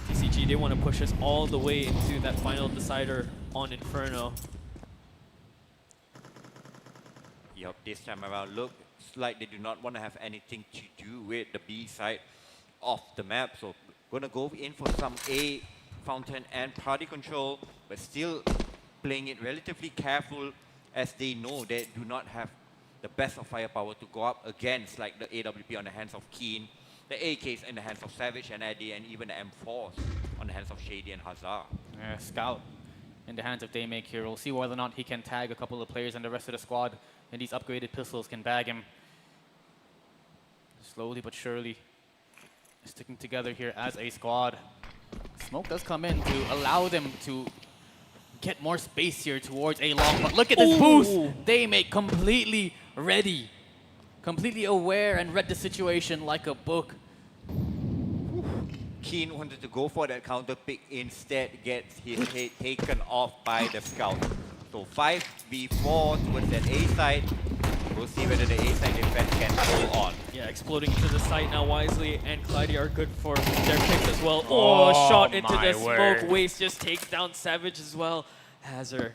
DCG, they want to push us all the way into that final decider on Inferno. Yup, this time around, looks like they do not want to have anything to do with the B side of the map. So gonna go in for some A fountain and party control, but still playing it relatively careful as they know they do not have the best of firepower to go up against like the AWP on the hands of Keen, the AKs in the hands of Savage and Eddie, and even the M4s on the hands of Shady and Hazard. Yeah, Scout in the hands of Daymake here. We'll see whether or not he can tag a couple of players and the rest of the squad, and these upgraded pistols can bag him. Slowly but surely, sticking together here as a squad. Smoke does come in to allow them to get more space here towards a long, but look at this boost! Daymake completely ready, completely aware and read the situation like a book. Keen wanted to go for that counter pick, instead gets his head taken off by the scout. So 5v4 towards that A side. We'll see whether the A side defense can hold on. Yeah, exploding into the site now. Wisely and Clyde are good for their picks as well. Oh, shot into the smoke. Waste just takes down Savage as well. Hazard,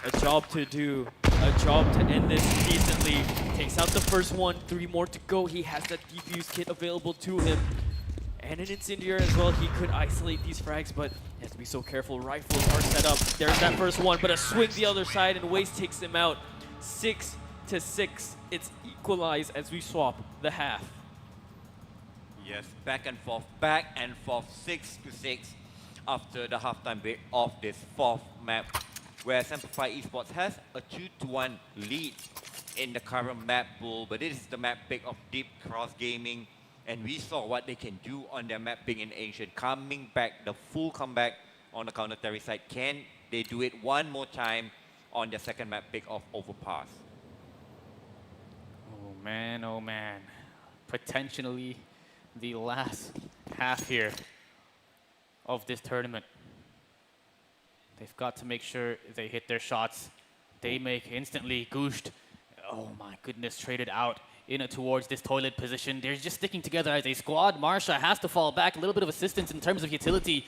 a job to do, a job to end this decently. Takes out the first one, 3 more to go. He has that defuse kit available to him. And an incendiary as well. He could isolate these frags, but he has to be so careful. Rifles are set up. There's that first one, but a swing the other side, and Waste takes him out. 6 to 6. It's equalized as we swap the half. Yes, back and forth, 6 to 6 after the halftime break of this 4th map, where Semper5 Esports has a 2-1 lead in the current map pool. But this is the map pick of Deep Cross Gaming. And we saw what they can do on their map pick in Ancient. Coming back, the full comeback on the counter-terry side. Can they do it one more time on their second map pick of Overpass? Oh man. Potentially the last half here of this tournament. They've got to make sure they hit their shots. Daymake instantly gooshed. Oh my goodness, traded out in towards this toilet position. They're just sticking together as a squad. Marsha has to fall back. A little bit of assistance in terms of utility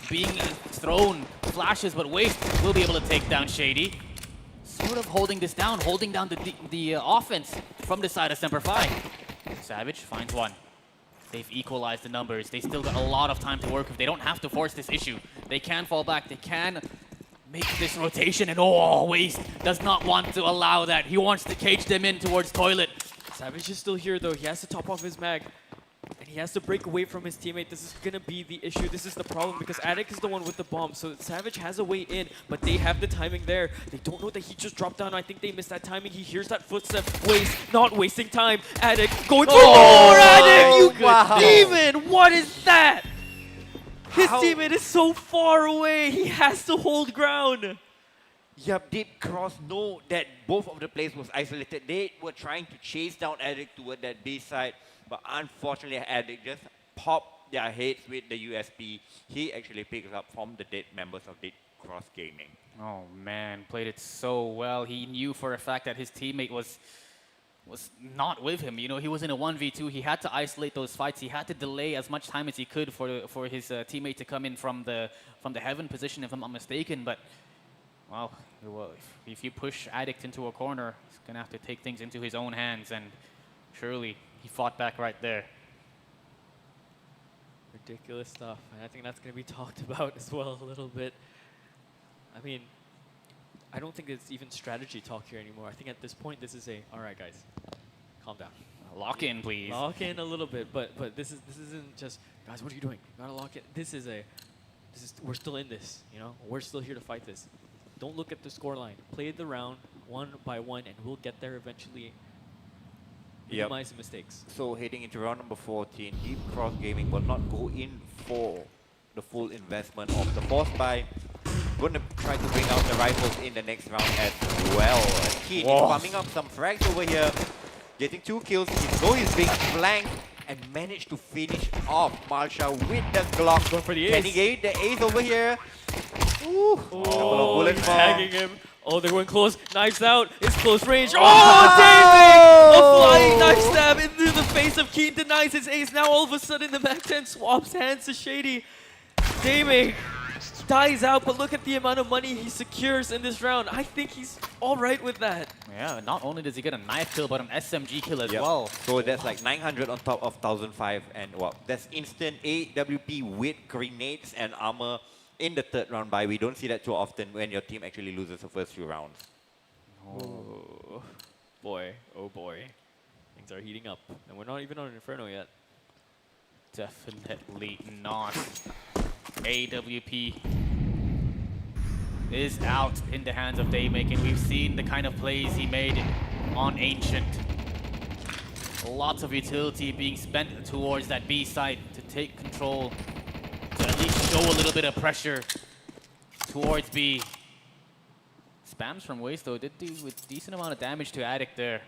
being thrown. Flashes, but Waste will be able to take down Shady. Sort of holding this down, holding down the offense from the side of Semper5. Savage finds one. They've equalized the numbers. They still got a lot of time to work with. They don't have to force this issue. They can fall back. They can make this rotation, and Waste does not want to allow that. He wants to cage them in towards toilet. Savage is still here though. He has to top off his mag. And he has to break away from his teammate. This is going to be the issue. This is the problem because Attic is the one with the bomb. So Savage has a way in, but they have the timing there. They don't know that he just dropped down. I think they missed that timing. He hears that footstep. Waste, not wasting time. Attic going through more. Attic, you demon! What is that? His teammate is so far away. He has to hold ground. Yep, Deep Cross know that both of the players was isolated. They were trying to chase down Addict toward that B side, but unfortunately Addict just popped their heads with the USP. He actually picks up from the dead members of Deep Cross Gaming. Oh man, played it so well. He knew for a fact that his teammate was not with him. You know, he was in a 1v2. He had to isolate those fights. He had to delay as much time as he could for his teammate to come in from the heaven position, if I'm not mistaken. But well, if you push Addict into a corner, he's going to have to take things into his own hands, and surely he fought back right there. Ridiculous stuff, and I think that's going to be talked about as well a little bit. I mean, I don't think it's even strategy talk here anymore. I think at this point, this is all right, guys, calm down. Lock in, please. Lock in a little bit, but this isn't just, guys, what are you doing? You gotta lock in. We're still in this, you know? We're still here to fight this. Don't look at the scoreline. Play the round one by one, and we'll get there eventually. Minimize the mistakes. So heading into round number 14, Deep Cross Gaming will not go in for the full investment of the force buy. Going to try to bring out the rifles in the next round as well. Keen is farming up some frags over here, getting 2 kills. He knows he's being flanked and managed to finish off Marsha with the Glock. Go for the ace. Can he get the ace over here? Ooh. Oh, he's tagging him. Oh, they're going close. Knives out. It's close range. Oh, David! A flying knife stab into the face of Keen, denies his ace. Now all of a sudden the Mac 10 swaps hands to Shady. David dies out, but look at the amount of money he secures in this round. I think he's all right with that. Yeah, not only does he get a knife kill, but an SMG kill as well. So that's like 900 on top of 1,005, and well, that's instant AWP with grenades and armor in the third round bye. We don't see that too often when your team actually loses the first few rounds. Oh boy, oh boy. Things are heating up, and we're not even on Inferno yet. Definitely not. AWP is out in the hands of Daymake, and we've seen the kind of plays he made on Ancient. Lots of utility being spent towards that B site to take control, to at least show a little bit of pressure towards B. Spams from Waste though did do a decent amount of damage to Addict there.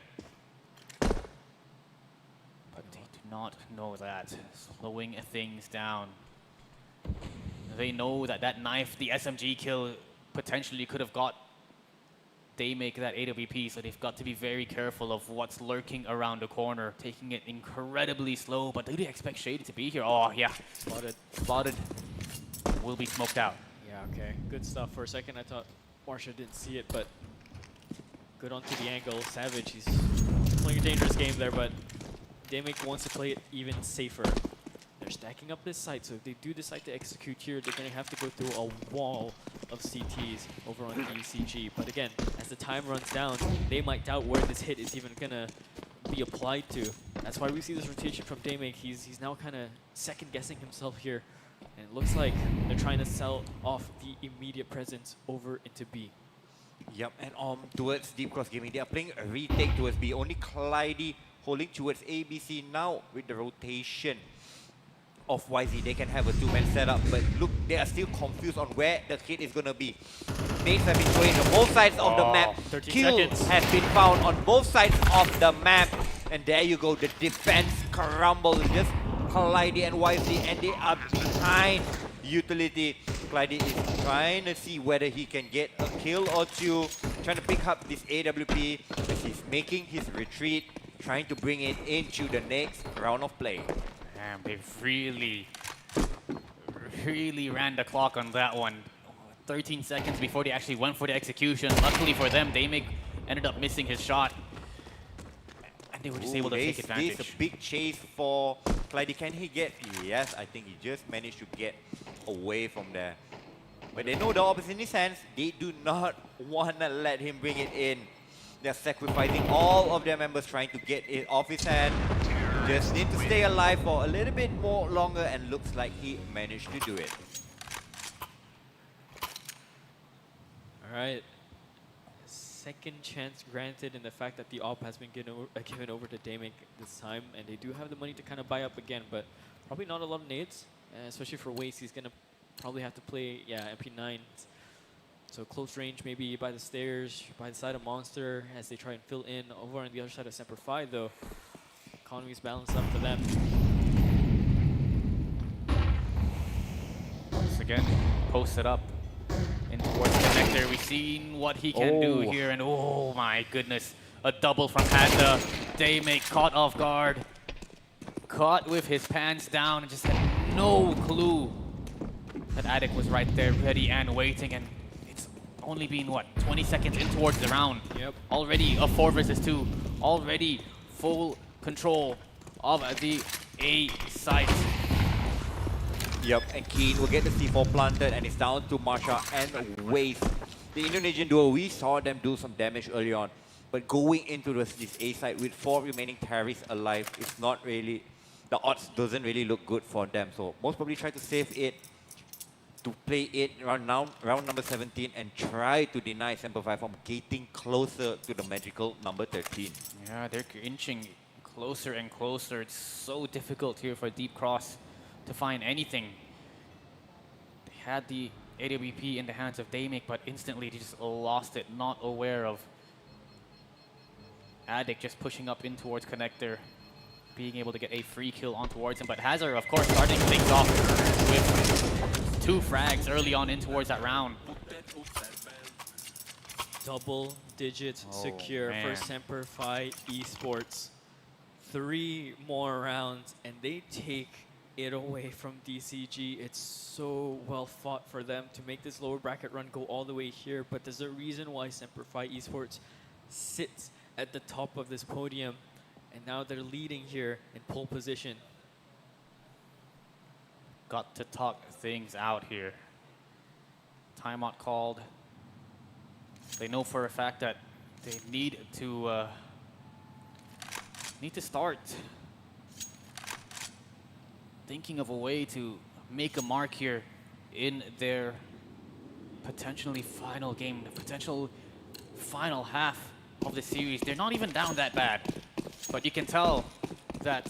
But they do not know that, slowing things down. They know that that knife, the SMG kill, potentially could have got Daymake that AWP, so they've got to be very careful of what's lurking around the corner, taking it incredibly slow. But do they expect Shady to be here? Oh yeah, spotted, will be smoked out. Yeah, okay, good stuff. For a second I thought Marsha didn't see it, but good onto the angle. Savage, he's playing a dangerous game there, but Daymake wants to play it even safer. They're stacking up this site, so if they do decide to execute here, they're going to have to go through a wall of CTs over on ECG. But again, as the time runs down, they might doubt where this hit is even going to be applied to. That's why we see this rotation from Daymake. He's now kind of second-guessing himself here. And it looks like they're trying to sell off the immediate presence over into B. Yep, and towards Deep Cross Gaming, they are playing a retake towards B. Only Clyde holding towards ABC now with the rotation of YZ. They can have a two-man setup, but look, they are still confused on where the hit is going to be. Nades have been throwing on both sides of the map. 13 Kill seconds. has been found on both sides of the map. And there you go, the defense crumbles. Just Clyde and YZ, and they are behind utility. Clyde is trying to see whether he can get a kill or two, trying to pick up this AWP as he's making his retreat, trying to bring it into the next round of play. Damn, they've really ran the clock on that one. 13 seconds before they actually went for the execution. Luckily for them, Daymake ended up missing his shot. And they were just able to take advantage. This is a big chase for Clyde. Can he get? Yes, I think he just managed to get away from there. But they know the opposite in his hands. They do not want to let him bring it in. They're sacrificing all of their members trying to get it off his hand. Just need to stay alive for a little bit more longer, and looks like he managed to do it. All right. Second chance granted in the fact that the op has been given over to Daymake this time, and they do have the money to kind of buy up again, but probably not a lot of nades, especially for Waste. He's going to probably have to play, MP9. So close range, maybe by the stairs, by the side of Monster, as they try and fill in. Over on the other side of Semper Fi, though, economy's balanced up for them. Once again, posted up in towards the connector. We've seen what he can do here, and oh my goodness, a double from Panda. Daymake caught off guard, caught with his pants down, and just had no clue that Addict was right there, ready and waiting. And it's only been, what, 20 seconds in towards the round. Yep. Already a 4 versus 2. Already full control of the A site. Yep, and Keen will get the C4 planted, and it's down to Marsha and Waste. The Indonesian duo, we saw them do some damage early on, but going into this A site with 4 remaining carries alive is not really, the odds doesn't really look good for them. So most probably try to save it, to play it round number 17, and try to deny Semper Fi from getting closer to the magical number 13. Yeah, they're inching closer and closer. It's so difficult here for Deep Cross to find anything. They had the AWP in the hands of Daymake, but instantly they just lost it, not aware of Addict just pushing up in towards Connector, being able to get a free kill on towards him. But Hazard, of course, starting things off with 2 frags early on in towards that round. Double digits secure for Semper Fi Esports. 3 more rounds, and they take it away from DCG. It's so well fought for them to make this lower bracket run go all the way here, but there's a reason why Semper Fi Esports sits at the top of this podium, and now they're leading here in pole position. Got to talk things out here. Timeout called. They know for a fact that they need to start thinking of a way to make a mark here in their potentially final game, the potential final half of the series. They're not even down that bad, but you can tell that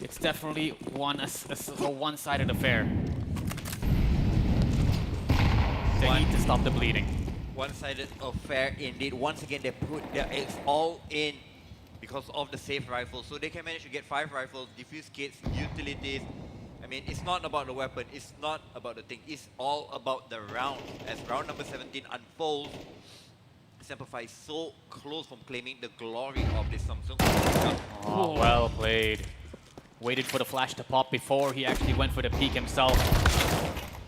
it's definitely a one-sided affair. They need to stop the bleeding. One-sided affair indeed. Once again, they put their eggs all in because of the safe rifle. So they can manage to get 5 rifles, defuse kits, utilities. I mean, it's not about the weapon, it's not about the thing, it's all about the round. As round number 17 unfolds, Semperfi is so close from claiming the glory of this Samsung. Oh, well played. Waited for the flash to pop before he actually went for the peek himself.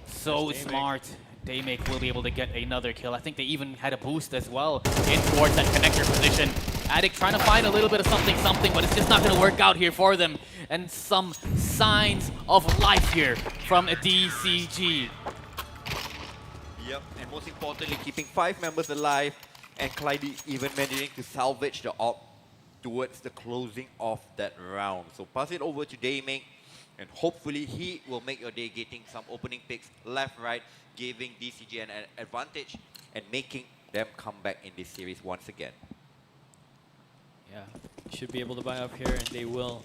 So smart. Daymake will be able to get another kill. I think they even had a boost as well in towards that connector position. Addict trying to find a little bit of something, but it's just not going to work out here for them. And some signs of life here from a DCG. Yep, and most importantly, keeping 5 members alive, and Clyde even managing to salvage the op towards the closing of that round. So pass it over to Daymake, and hopefully he will make your day getting some opening picks left, right, giving DCG an advantage and making them come back in this series once again. Yeah, should be able to buy up here, and they will.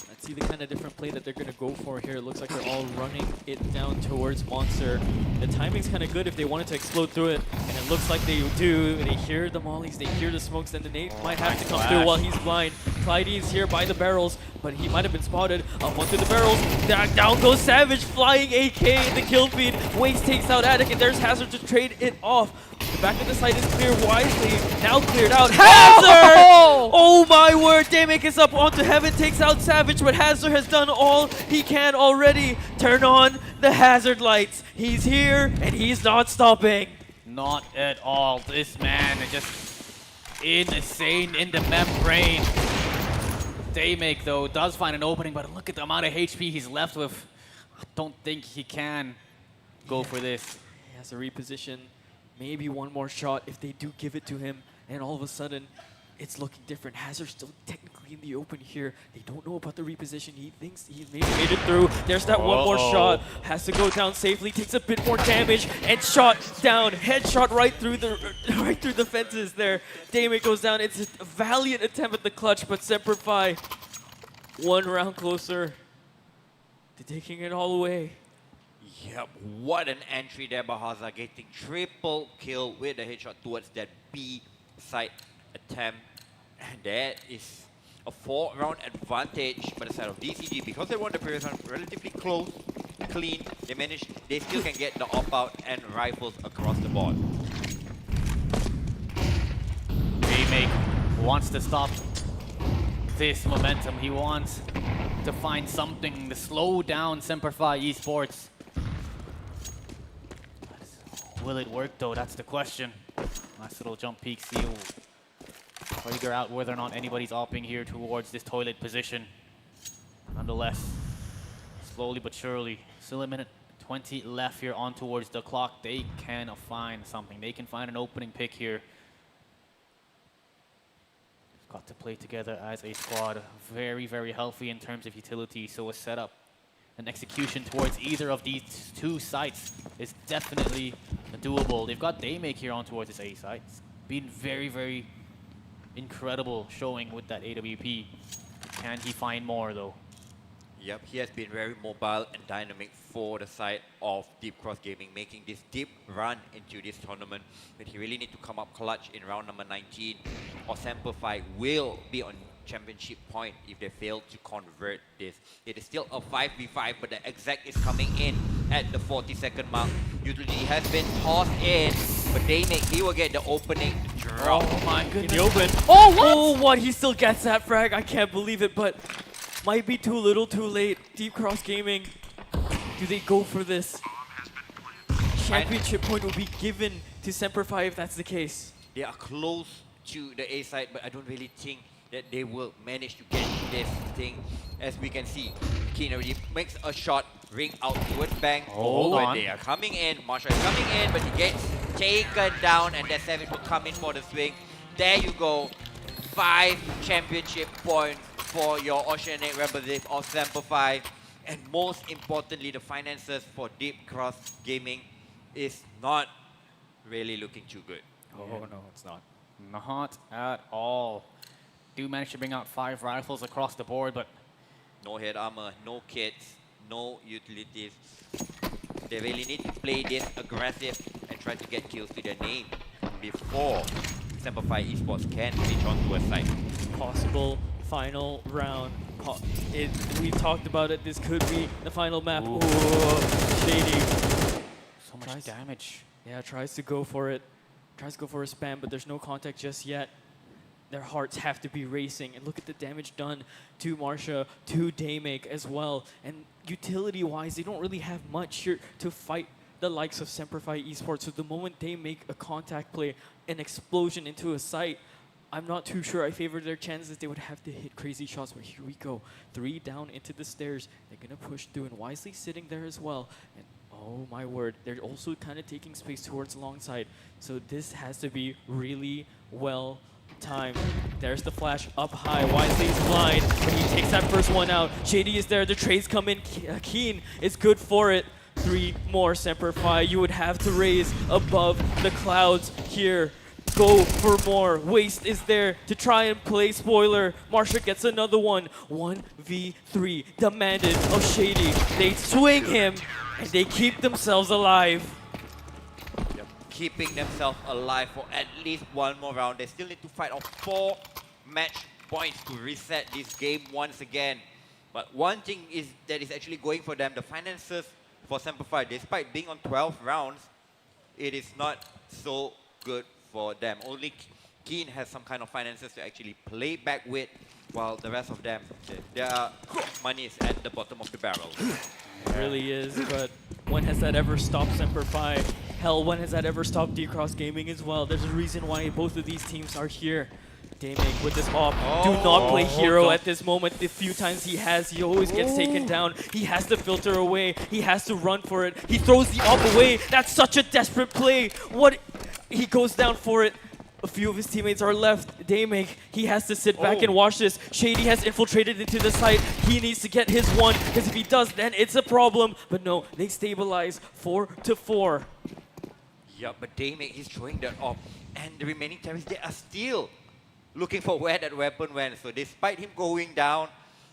Let's see the kind of different play that they're going to go for here. It looks like they're all running it down towards Monster. The timing's kind of good if they wanted to explode through it, and it looks like they do. They hear the mollies, they hear the smokes, and the nade might have to come through while he's blind. Clyde is here by the barrels, but he might have been spotted. One through the barrels. Down goes Savage, flying AK in the kill feed. Waste takes out Attic, and there's Hazard to trade it off. The back of the site is clear wisely. Now cleared out. Hazard! Oh my word! Daymake is up onto Heaven, takes out Savage, but Hazard has done all he can already. Turn on the Hazard lights. He's here, and he's not stopping. Not at all. This man is just insane in the membrane. Daymake, though, does find an opening, but look at the amount of HP he's left with. I don't think he can go for this. He has to reposition. Maybe one more shot if they do give it to him, and all of a sudden, it's looking different. Hazard's still technically in the open here. They don't know about the reposition. He thinks he's maybe made it through. There's that one more shot. Has to go down safely. Takes a bit more damage and shot down. Headshot right through the fences there. Daymake goes down. It's a valiant attempt at the clutch, but Semperfi one round closer to taking it all away. Yep, what an entry there, Bahaza, getting triple kill with the headshot towards that B side attempt. And that is a 4-round advantage by the side of DCG. Because they won the previous round relatively close, clean, they still can get the op-out and rifles across the board. Daymake wants to stop this momentum. He wants to find something to slow down Semperfi Esports. Will it work though? That's the question. Nice little jump peek seal. Figure out whether or not anybody's opping here towards this toilet position. Nonetheless, slowly but surely, still a minute 20 left here on towards the clock. They can find something. They can find an opening pick here. Got to play together as a squad. Very, very healthy in terms of utility. So a setup, an execution towards either of these two sites is definitely doable. They've got Daymake here on towards this A site. It's been very, very incredible showing with that AWP. Can he find more though? Yep, he has been very mobile and dynamic for the side of Deep Cross Gaming, making this deep run into this tournament. But he really need to come up clutch in round number 19, or Semperfi will be on championship point if they fail to convert this. It is still a 5v5, but the exact is coming in at the 40-second mark. Utility has been tossed in, but Daymake, he will get the opening drop. Oh my goodness. In the open. Oh, what? Oh, what? He still gets that frag. I can't believe it, but might be too little, too late. Deep Cross Gaming, do they go for this? Championship point will be given to Semperfi if that's the case. They are close to the A side, but I don't really think that they will manage to get this thing. As we can see, Keen already makes a shot, ring out towards Bang. But they are coming in. Marshall is coming in, but he gets taken down, and that Savage will come in for the swing. There you go. 5 championship points for your Oceanic representative of Semperfi. And most importantly, the finances for Deep Cross Gaming. is not really looking too good. Oh, no, it's not. Not at all. Do manage to bring out 5 rifles across the board, but No head armor, no kits, no utilities. They really need to play this aggressive and try to get kills to their name before Semperfi Esports can reach onto a site. Possible final round. We talked about it. This could be the final map. Ooh. Ooh, Shady. so much damage. Yeah, tries to go for it. Tries to go for a spam, but there's no contact just yet. Their hearts have to be racing. And look at the damage done to Marsha, to Daymake as well. And utility-wise, they don't really have much here to fight the likes of Semperfi Esports. So the moment they make a contact play, an explosion into a site, I'm not too sure I favor their chances. They would have to hit crazy shots, but here we go. 3 down into the stairs. They're going to push through, and Wisely sitting there as well. And oh my word, they're also kind of taking space towards long side. So this has to be really well timed. There's the flash up high. Wisely's blind, but he takes that first one out. Shady is there. The trades come in. Keen is good for it. 3 more Semperfi. You would have to raise above the clouds here. Go for more. Waste is there to try and play spoiler. Marsha gets another one. 1v3 demanded of Shady. They swing him and they keep themselves alive. Keeping themselves alive for at least one more round. They still need to fight off 4 match points to reset this game once again. But one thing is that is actually going for them, the finances for Semperfi, despite being on 12 rounds, it is not so good for them. Only Keen has some kind of finances to actually play back with, while the rest of them, their money is at the bottom of the barrel. It really is, but when has that ever stopped Semperfi? Hell, when has that ever stopped D-Cross Gaming as well? There's a reason why both of these teams are here. Daymake with this op. Do not play hero at this moment. The few times he has, he always gets taken down. He has to filter away. He has to run for it. He throws the op away. That's such a desperate play. What? He goes down for it. A few of his teammates are left. Daymake, he has to sit back and watch this. Shady has infiltrated into the site. He needs to get his one, because if he does, then it's a problem. But no, they stabilize 4-4. Yeah, but Daymake, he's throwing that off. And the remaining terrorists, they are still looking for where that weapon went. So despite him going down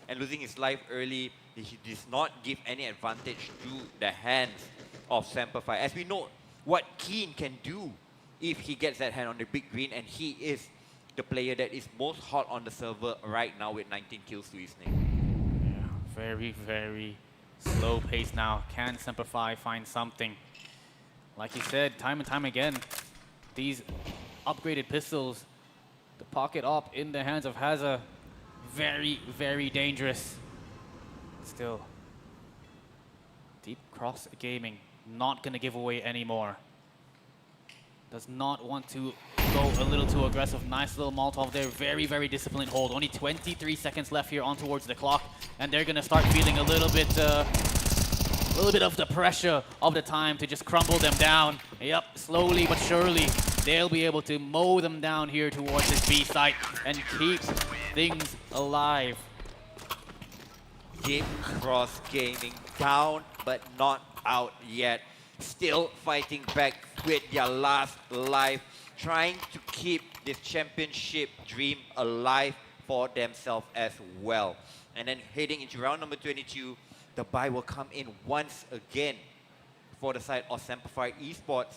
and losing his life early, he does not give any advantage to the hands of Semperfi. As we know what Keen can do if he gets that hand on the big green, and he is the player that is most hot on the server right now with 19 kills to his name. Yeah, very, very slow pace now. Can Semperfi find something? Like he said, time and time again, these upgraded pistols, the pocket op in the hands of Haza, very, very dangerous. Still, Deep Cross Gaming not going to give away anymore. Does not want to go a little too aggressive. Nice little Molotov there. Very, very disciplined hold. Only 23 seconds left here on towards the clock, and they're going to start feeling a little bit of the pressure of the time to just crumble them down. Yep, slowly but surely, they'll be able to mow them down here towards this B site and keep things alive. Deep Cross Gaming down, but not out yet. Still fighting back with their last life, trying to keep this championship dream alive for themselves as well. And then heading into round number 22, the buy will come in once again for the side of Semperfi Esports.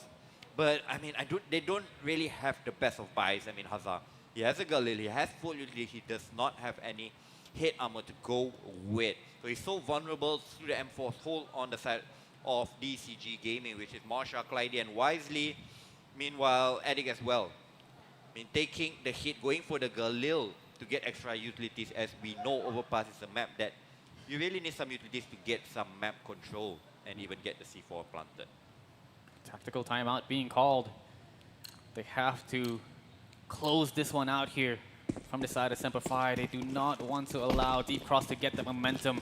But I mean, they don't really have the best of buys. I mean, Hazard, he has a Galil, he has full utility, he does not have any head armor to go with. So he's so vulnerable through the M4 hold on the side of DCG Gaming, which is Marsha, Clyde, and Wisely. Meanwhile, Addict as well. I mean, taking the hit, going for the Galil to get extra utilities, as we know Overpass is a map that you really need some utilities to get some map control and even get the C4 planted. Tactical timeout being called. They have to close this one out here from the side of Semperfi. They do not want to allow Deep Cross to get the momentum.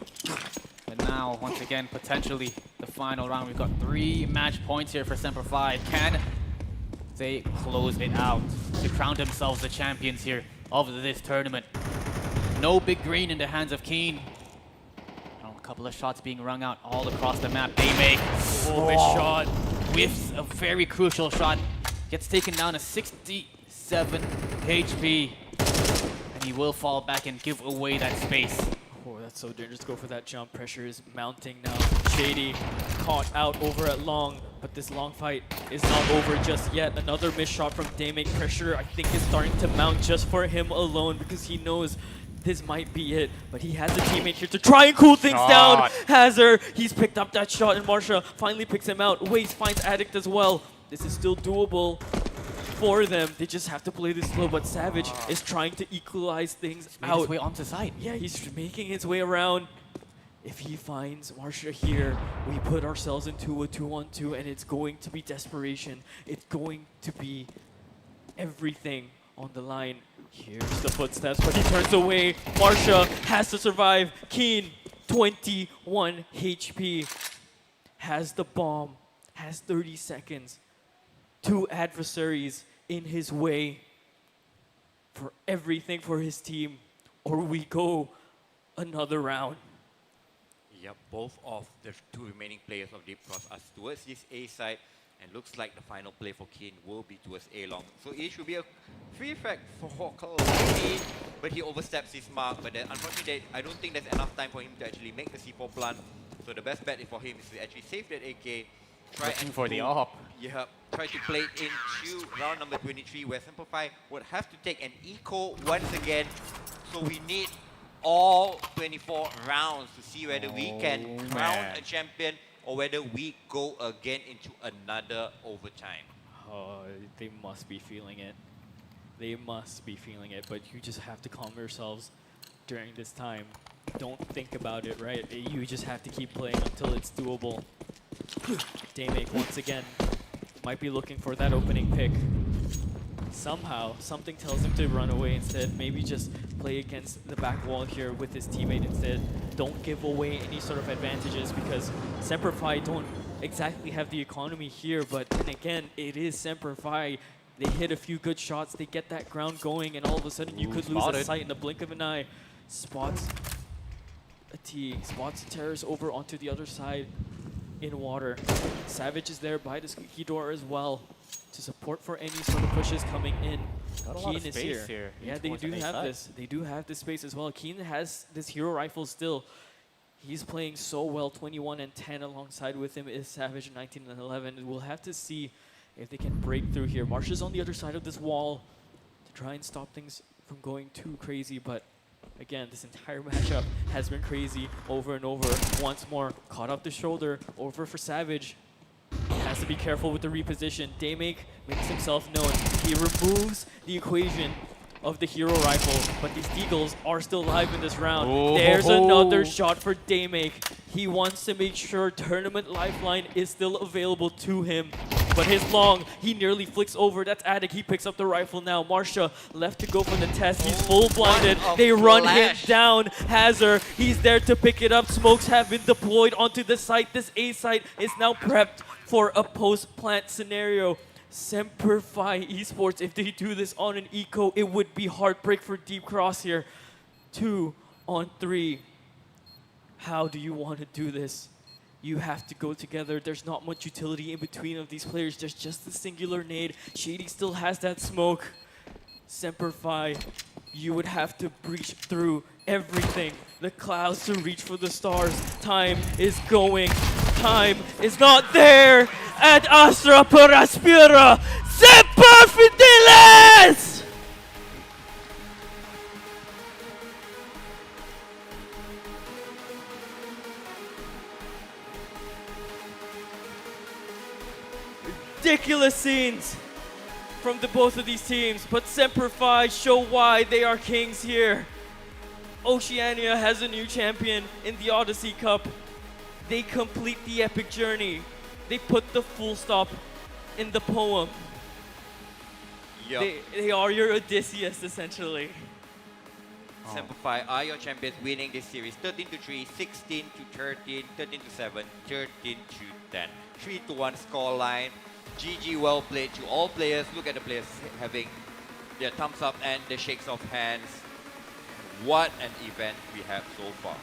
But now, once again, potentially the final round. We've got 3 match points here for Semperfi. Can they close it out to crown themselves the champions here of this tournament? No big green in the hands of Keen. A couple of shots being rung out all across the map. Daymake, Oh, shot. whiffs a very crucial shot. Gets taken down to 67 HP. And he will fall back and give away that space. Oh, that's so dangerous. Go for that jump. Pressure is mounting now. Shady caught out over at long, but this long fight is not over just yet. Another missed shot from Damek. Pressure, I think, is starting to mount just for him alone because he knows this might be it. But he has a teammate here to try and cool things down. Hazard, he's picked up that shot, and Marsha finally picks him out. Waste finds Addict as well. This is still doable for them. They just have to play this slow, but Savage is trying to equalize things out. His way onto side. Yeah, he's making his way around. If he finds Marsha here, we put ourselves into a 2-on-2, and it's going to be desperation. It's going to be everything on the line. Here's the footsteps, but he turns away. Marsha has to survive. Keen, 21 HP, has the bomb, has 30 seconds. 2 adversaries in his way for everything for his team, or we go another round. Yep, both of the 2 remaining players of Deep Cross are towards this A side, and looks like the final play for Keen will be towards A long. So it should be a free frag for Kuala, but he oversteps his mark. But then unfortunately, I don't think there's enough time for him to actually make the C4 plant. So the best bet for him is to actually save that AK. Looking for the AWP. Yeah, try to play it into round number 23, where Simplify would have to take an eco once again. So we need all 24 rounds to see whether we can crown a champion or whether we go again into another overtime. Oh, they must be feeling it. They must be feeling it, but you just have to calm yourselves during this time. Don't think about it, right? You just have to keep playing until it's doable. Damek once again might be looking for that opening pick. Somehow, something tells him to run away instead. Maybe just play against the back wall here with his teammate instead. Don't give away any sort of advantages because Semper Fi don't exactly have the economy here, but then again, it is Semper Fi. They hit a few good shots, they get that ground going, and all of a sudden you could lose a sight in the blink of an eye. Spots a T, spots a Terrace over onto the other side in water. Savage is there by the squeaky door as well to support for any sort of pushes coming in. Keen is here. Yeah, they do have this. They do have this space as well. Keen has this hero rifle still. He's playing so well. 21 and 10 alongside with him is Savage, 19 and 11. We'll have to see if they can break through here. Marsha's on the other side of this wall to try and stop things from going too crazy, but again, this entire matchup has been crazy over and over. Once more, caught off the shoulder, over for Savage. Has to be careful with the reposition. Damek makes himself known. He removes the equation of the hero rifle, but these Deagles are still alive in this round. There's another shot for Damek. He wants to make sure tournament lifeline is still available to him. But his long, he nearly flicks over. That's Addict. He picks up the rifle now. Marsha left to go for the test. He's full blinded. They run him down. Hazard, he's there to pick it up. Smokes have been deployed onto the site. This A site is now prepped for a post-plant scenario. Semper Fi Esports, if they do this on an eco, it would be heartbreak for Deep Cross here. 2 on 3. How do you want to do this? You have to go together. There's not much utility in between of these players. There's just a singular nade. Shady still has that smoke. Semper Fi, you would have to breach through everything. The clouds to reach for the stars. Time is going. Time is not there. Ad Astra per aspira. Semper Fidelis! Ridiculous scenes from the both of these teams, but Semper Fi show why they are kings here. Oceania has a new champion in the Odyssey Cup. They complete the epic journey. They put the full stop in the poem. Yep. They are your Odysseus, essentially. Semper Fi are your champions, winning this series 13-3, 16-13, 13-7, 13-10. 3-1 scoreline. GG, well played to all players. Look at the players having their thumbs up and the shakes of hands. What an event we have so far.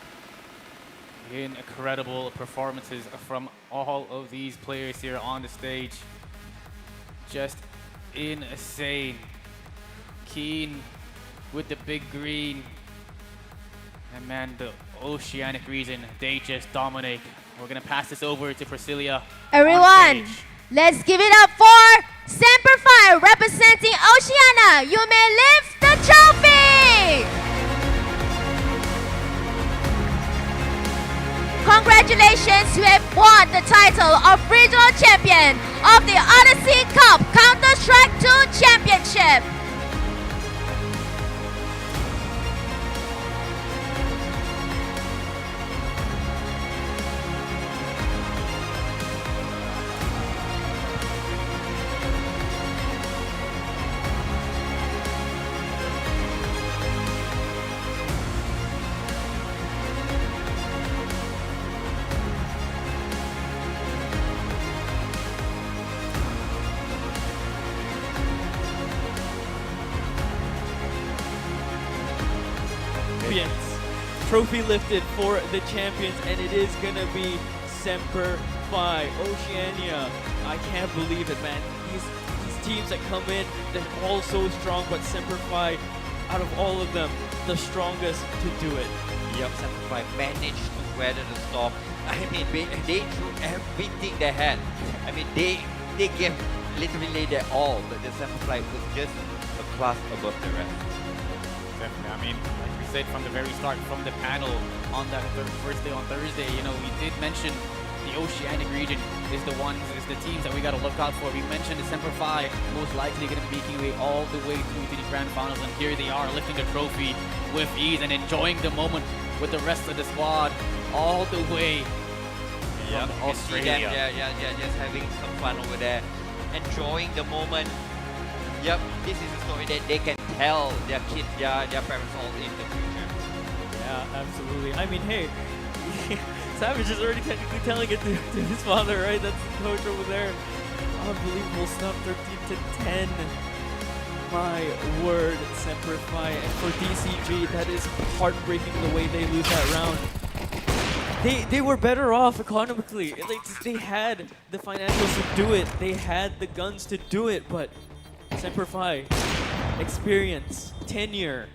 Incredible performances from all of these players here on the stage. Just insane. Keen with the big green. And man, the Oceanic region, they just dominate. We're gonna pass this over to Priscilla. Everyone, let's give it up for Semper Fi representing Oceania. You may lift the trophy! Congratulations, you have won the title of Regional Champion of the Odyssey Cup Counter-Strike 2 Championship. Trophy lifted for the champions, and it is gonna be Semper Fi Oceania. I can't believe it, man. These teams that come in, they're all so strong, but Semper Fi, out of all of them, the strongest to do it. Yep, Semper Fi managed to weather the storm. I mean, they threw everything they had. I mean, they gave literally their all, but the Semper Fi was just a class above the rest. Definitely. I mean, like we said from the very start, from the panel on that first day on Thursday, you know, we did mention the Oceanic region is the teams that we got to look out for. We mentioned the Semper Fi most likely going to be making way all the way through to the grand finals, and here they are lifting the trophy with ease and enjoying the moment with the rest of the squad all the way from Australia. Just having some fun over there, enjoying the moment. Yep, this is a story that they can tell their kids, their parents all in the future. Yeah, absolutely. I mean, hey, Savage is already technically telling it to his father, right? That's the coach over there. Unbelievable stuff, 13 to 10. My word, Semper Fi. And for DCG, that is heartbreaking the way they lose that round. They were better off economically. They had the financials to do it. They had the guns to do it, but Semper Fi, experience, tenure,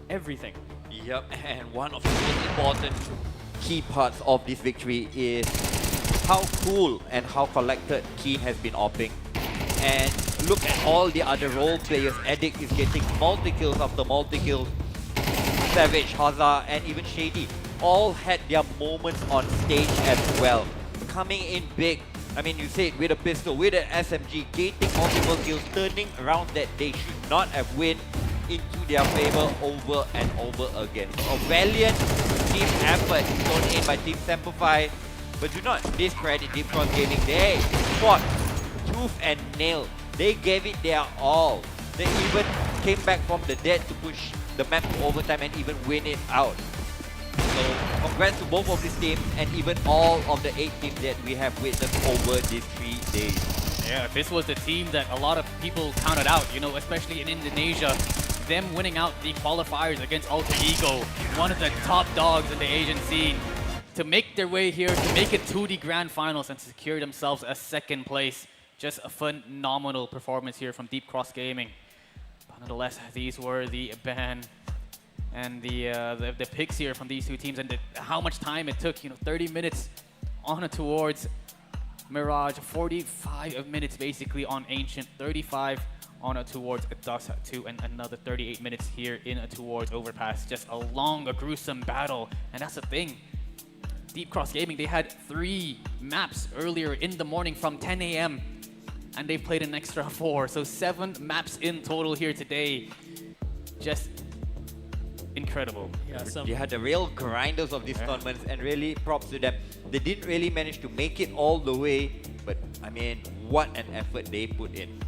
everything. Yep, and one of the most important key parts of this victory is how cool and how collected Keen has been opting. And look at all the other role players. Addict is getting multi-kills after multi-kills. Savage, Hazard, and even Shady all had their moments on stage as well. Coming in big. I mean, you said with a pistol, with an SMG, getting multiple kills, turning around that they should not have win into their favor over and over again. So a valiant team effort thrown in by Team Semper Fi, but do not discredit Deep Cross Gaming. They fought tooth and nail. They gave it their all. They even came back from the dead to push the map to overtime and even win it out. So congrats to both of these teams and even all of the 8 teams that we have witnessed over these 3 days. Yeah, this was the team that a lot of people counted out, you know, especially in Indonesia. Them winning out the qualifiers against Alter Ego, one of the top dogs in the Asian scene, to make their way here, to make it to the grand finals and secure themselves a 2nd place. Just a phenomenal performance here from Deep Cross Gaming. But nonetheless, these were the ban and the picks here from these 2 teams, and how much time it took, you know, 30 minutes on towards Mirage, 45 minutes basically on Ancient, 35 on towards Dust 2, and another 38 minutes here in towards Overpass. Just a long, a gruesome battle, and that's the thing. Deep Cross Gaming, they had 3 maps earlier in the morning from 10 a.m. and they played an extra 4, so 7 maps in total here today. Just incredible. Yeah, they had the real grinders of these tournaments, and really props to them. They didn't really manage to make it all the way, but I mean, what an effort they put in.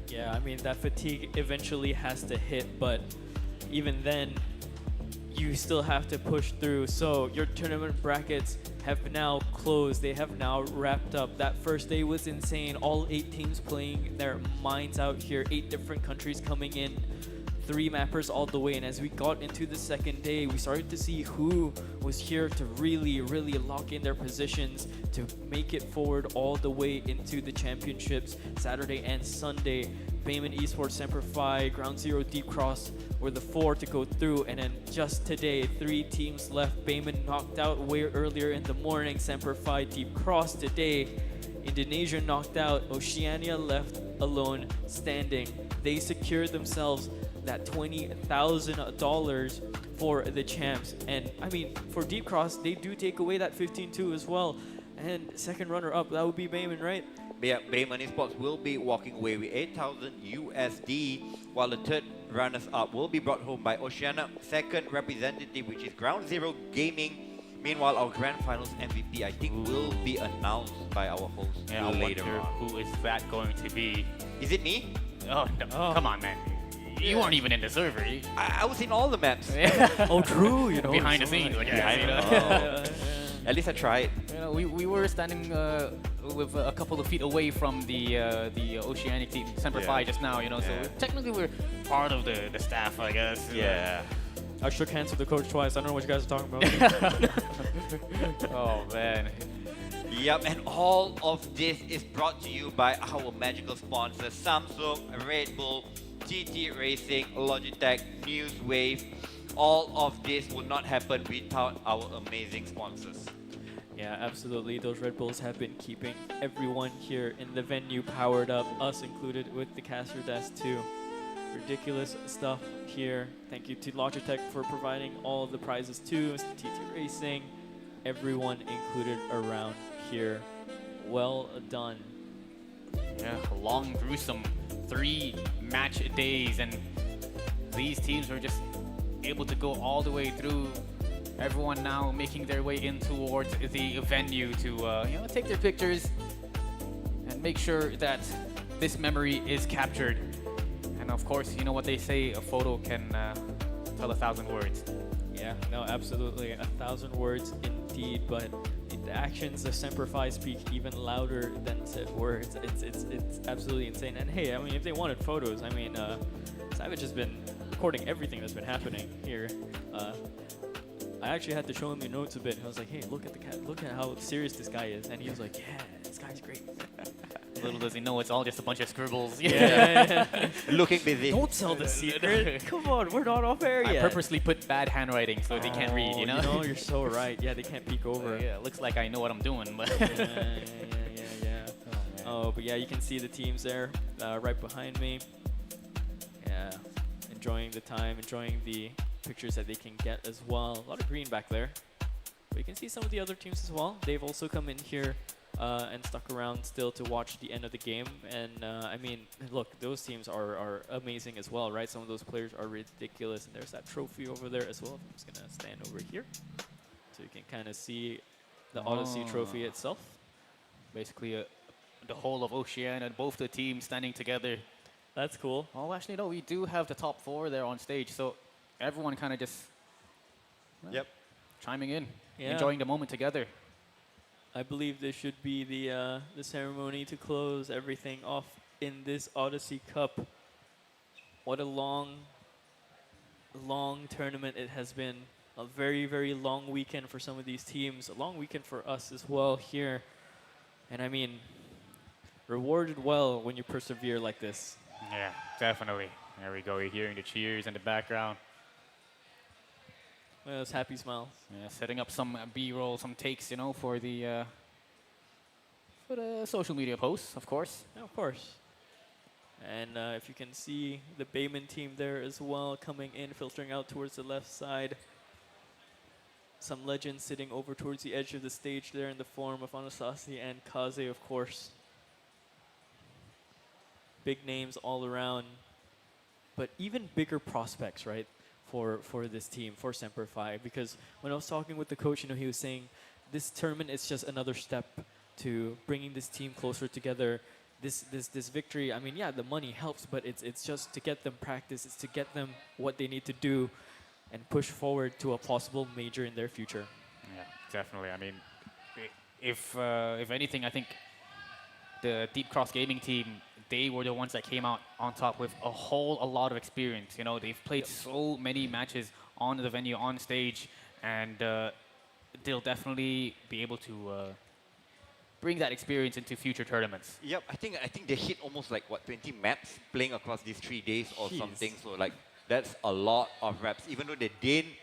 Yeah, I mean, that fatigue eventually has to hit, but even then, you still have to push through. So your tournament brackets have now closed. They have now wrapped up. That first day was insane. All 8 teams playing their minds out here. 8 different countries coming in 3 mappers all the way, and as we got into the second day, we started to see who was here to really lock in their positions to make it forward all the way into the championships Saturday and Sunday. Bayman Esports, Semper Fi, Ground Zero, Deep Cross were the 4 to go through, and then just today 3 teams left. Bayman knocked out way earlier in the morning, Semper Fi, Deep Cross today. Indonesia knocked out, Oceania left alone standing. They secured themselves that $20,000 for the champs. And I mean, for Deep Cross, they do take away that 15-2 as well. And second runner up, that would be Bayman, right? Yeah, Bayman Esports will be walking away with 8,000 USD, while the third runners-up will be brought home by Oceania. Second representative, which is Ground Zero Gaming. Meanwhile, our grand finals MVP, I think, will be announced by our host Yeah, I later wonder on. who is that going to be? Is it me? Oh, no. Come on, man. You weren't even in the server. I was in all the maps. Oh, true. You know, behind the scenes, I guess. Behind you know? At least I tried. You know, we were standing with a couple of feet away from the Oceanic team, Semper Fi, just now, you know, so technically we're part of the staff, I guess. Yeah. I shook hands with the coach twice. I don't know what you guys are talking about. Oh, man. Yep, and all of this is brought to you by our magical sponsors, Samsung, Red Bull, TT Racing, Logitech, Newswave. All of this would not happen without our amazing sponsors. Yeah, absolutely. Those Red Bulls have been keeping everyone here in the venue powered up, us included with the caster desk too. Ridiculous stuff here. Thank you to Logitech for providing all of the prizes too. TT Racing, everyone included around here. Well done. Yeah, long, gruesome 3 match days, and these teams are just able to go all the way through. Everyone now making their way in towards the venue to take their pictures and make sure that this memory is captured. And of course, you know what they say, a photo can tell 1,000 words. Yeah, no, absolutely. 1,000 words indeed, but the actions of Semper Fi speak even louder than said words. It's absolutely insane. And hey, I mean, if they wanted photos, I mean, Savage has been recording everything that's been happening here. I actually had to show him the notes a bit. I was like, hey, look at the cat. Look at how serious this guy is. And he was like, yeah, this guy's great. Little does he know it's all just a bunch of scribbles. Yeah. Looking busy. Don't tell the secret. Come on, we're not off air yet. I purposely put bad handwriting so they can't read, you know? You're so right. Yeah, they can't peek over. Yeah, it looks like I know what I'm doing, but... yeah. Oh, but yeah, you can see the teams there right behind me. Yeah, enjoying the time, enjoying the pictures that they can get as well. A lot of green back there. But you can see some of the other teams as well. They've also come in here and stuck around still to watch the end of the game. And I mean, look, those teams are amazing as well, right? Some of those players are ridiculous. And there's that trophy over there as well. I'm just going to stand over here so you can kind of see the Odyssey trophy itself. Basically, the whole of Oceania and both the teams standing together. That's cool. Oh, actually, no, we do have the top 4 there on stage. So everyone kind of just chiming in, enjoying the moment together. I believe this should be the ceremony to close everything off in this Odyssey Cup. What a long tournament it has been. A very, very long weekend for some of these teams. A long weekend for us as well here. And I mean, rewarded well when you persevere like this. Yeah, definitely. There we go. You're hearing the cheers in the background. Well, those happy smiles. Yeah, setting up some B-roll, some takes, you know, for the social media posts, of course. Yeah, of course. And if you can see the Bayman team there as well, coming in, filtering out towards the left side. Some legends sitting over towards the edge of the stage there in the form of Anasazi and Kaze, of course. Big names all around. But even bigger prospects, right? For this team, for Semper Fi, because when I was talking with the coach, he was saying this tournament is just another step to bringing this team closer together. This victory, I mean, yeah, the money helps, but it's just to get them practice, it's to get them what they need to do and push forward to a possible major in their future. Yeah, definitely. I mean, if anything, I think the Deep Cross Gaming team, they were the ones that came out on top with a lot of experience. You know, they've played so many matches on the venue, on stage, and they'll definitely be able to bring that experience into future tournaments. Yep, I think they hit almost like what 20 maps playing across these 3 days or something. So like that's a lot of maps. Even though they didn't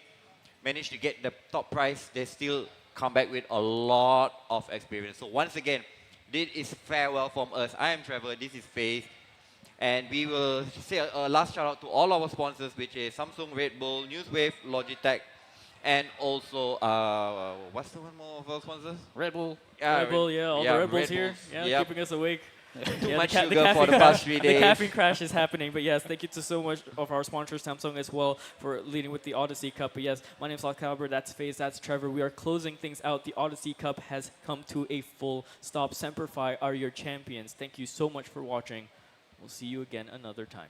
manage to get the top prize, they still come back with a lot of experience. So once again, this is farewell from us. I am Trevor. This is Faith. And we will say a last shout out to all our sponsors, which is Samsung, Red Bull, Newswave, Logitech, and also, what's the one more of our sponsors? Red Bull. Red Bull, yeah, all the Red Bulls Red here, Bulls. yeah, Yep. keeping us awake. Too Yeah, much the sugar for the past 3 days. The caffeine crash is happening, but yes, thank you to so much of our sponsors, Samsung as well, for leading with the Odyssey Cup. But yes, my name's Alcabra, that's FaZe, that's Trevor. We are closing things out. The Odyssey Cup has come to a full stop. Semper Fi are your champions. Thank you so much for watching. We'll see you again another time.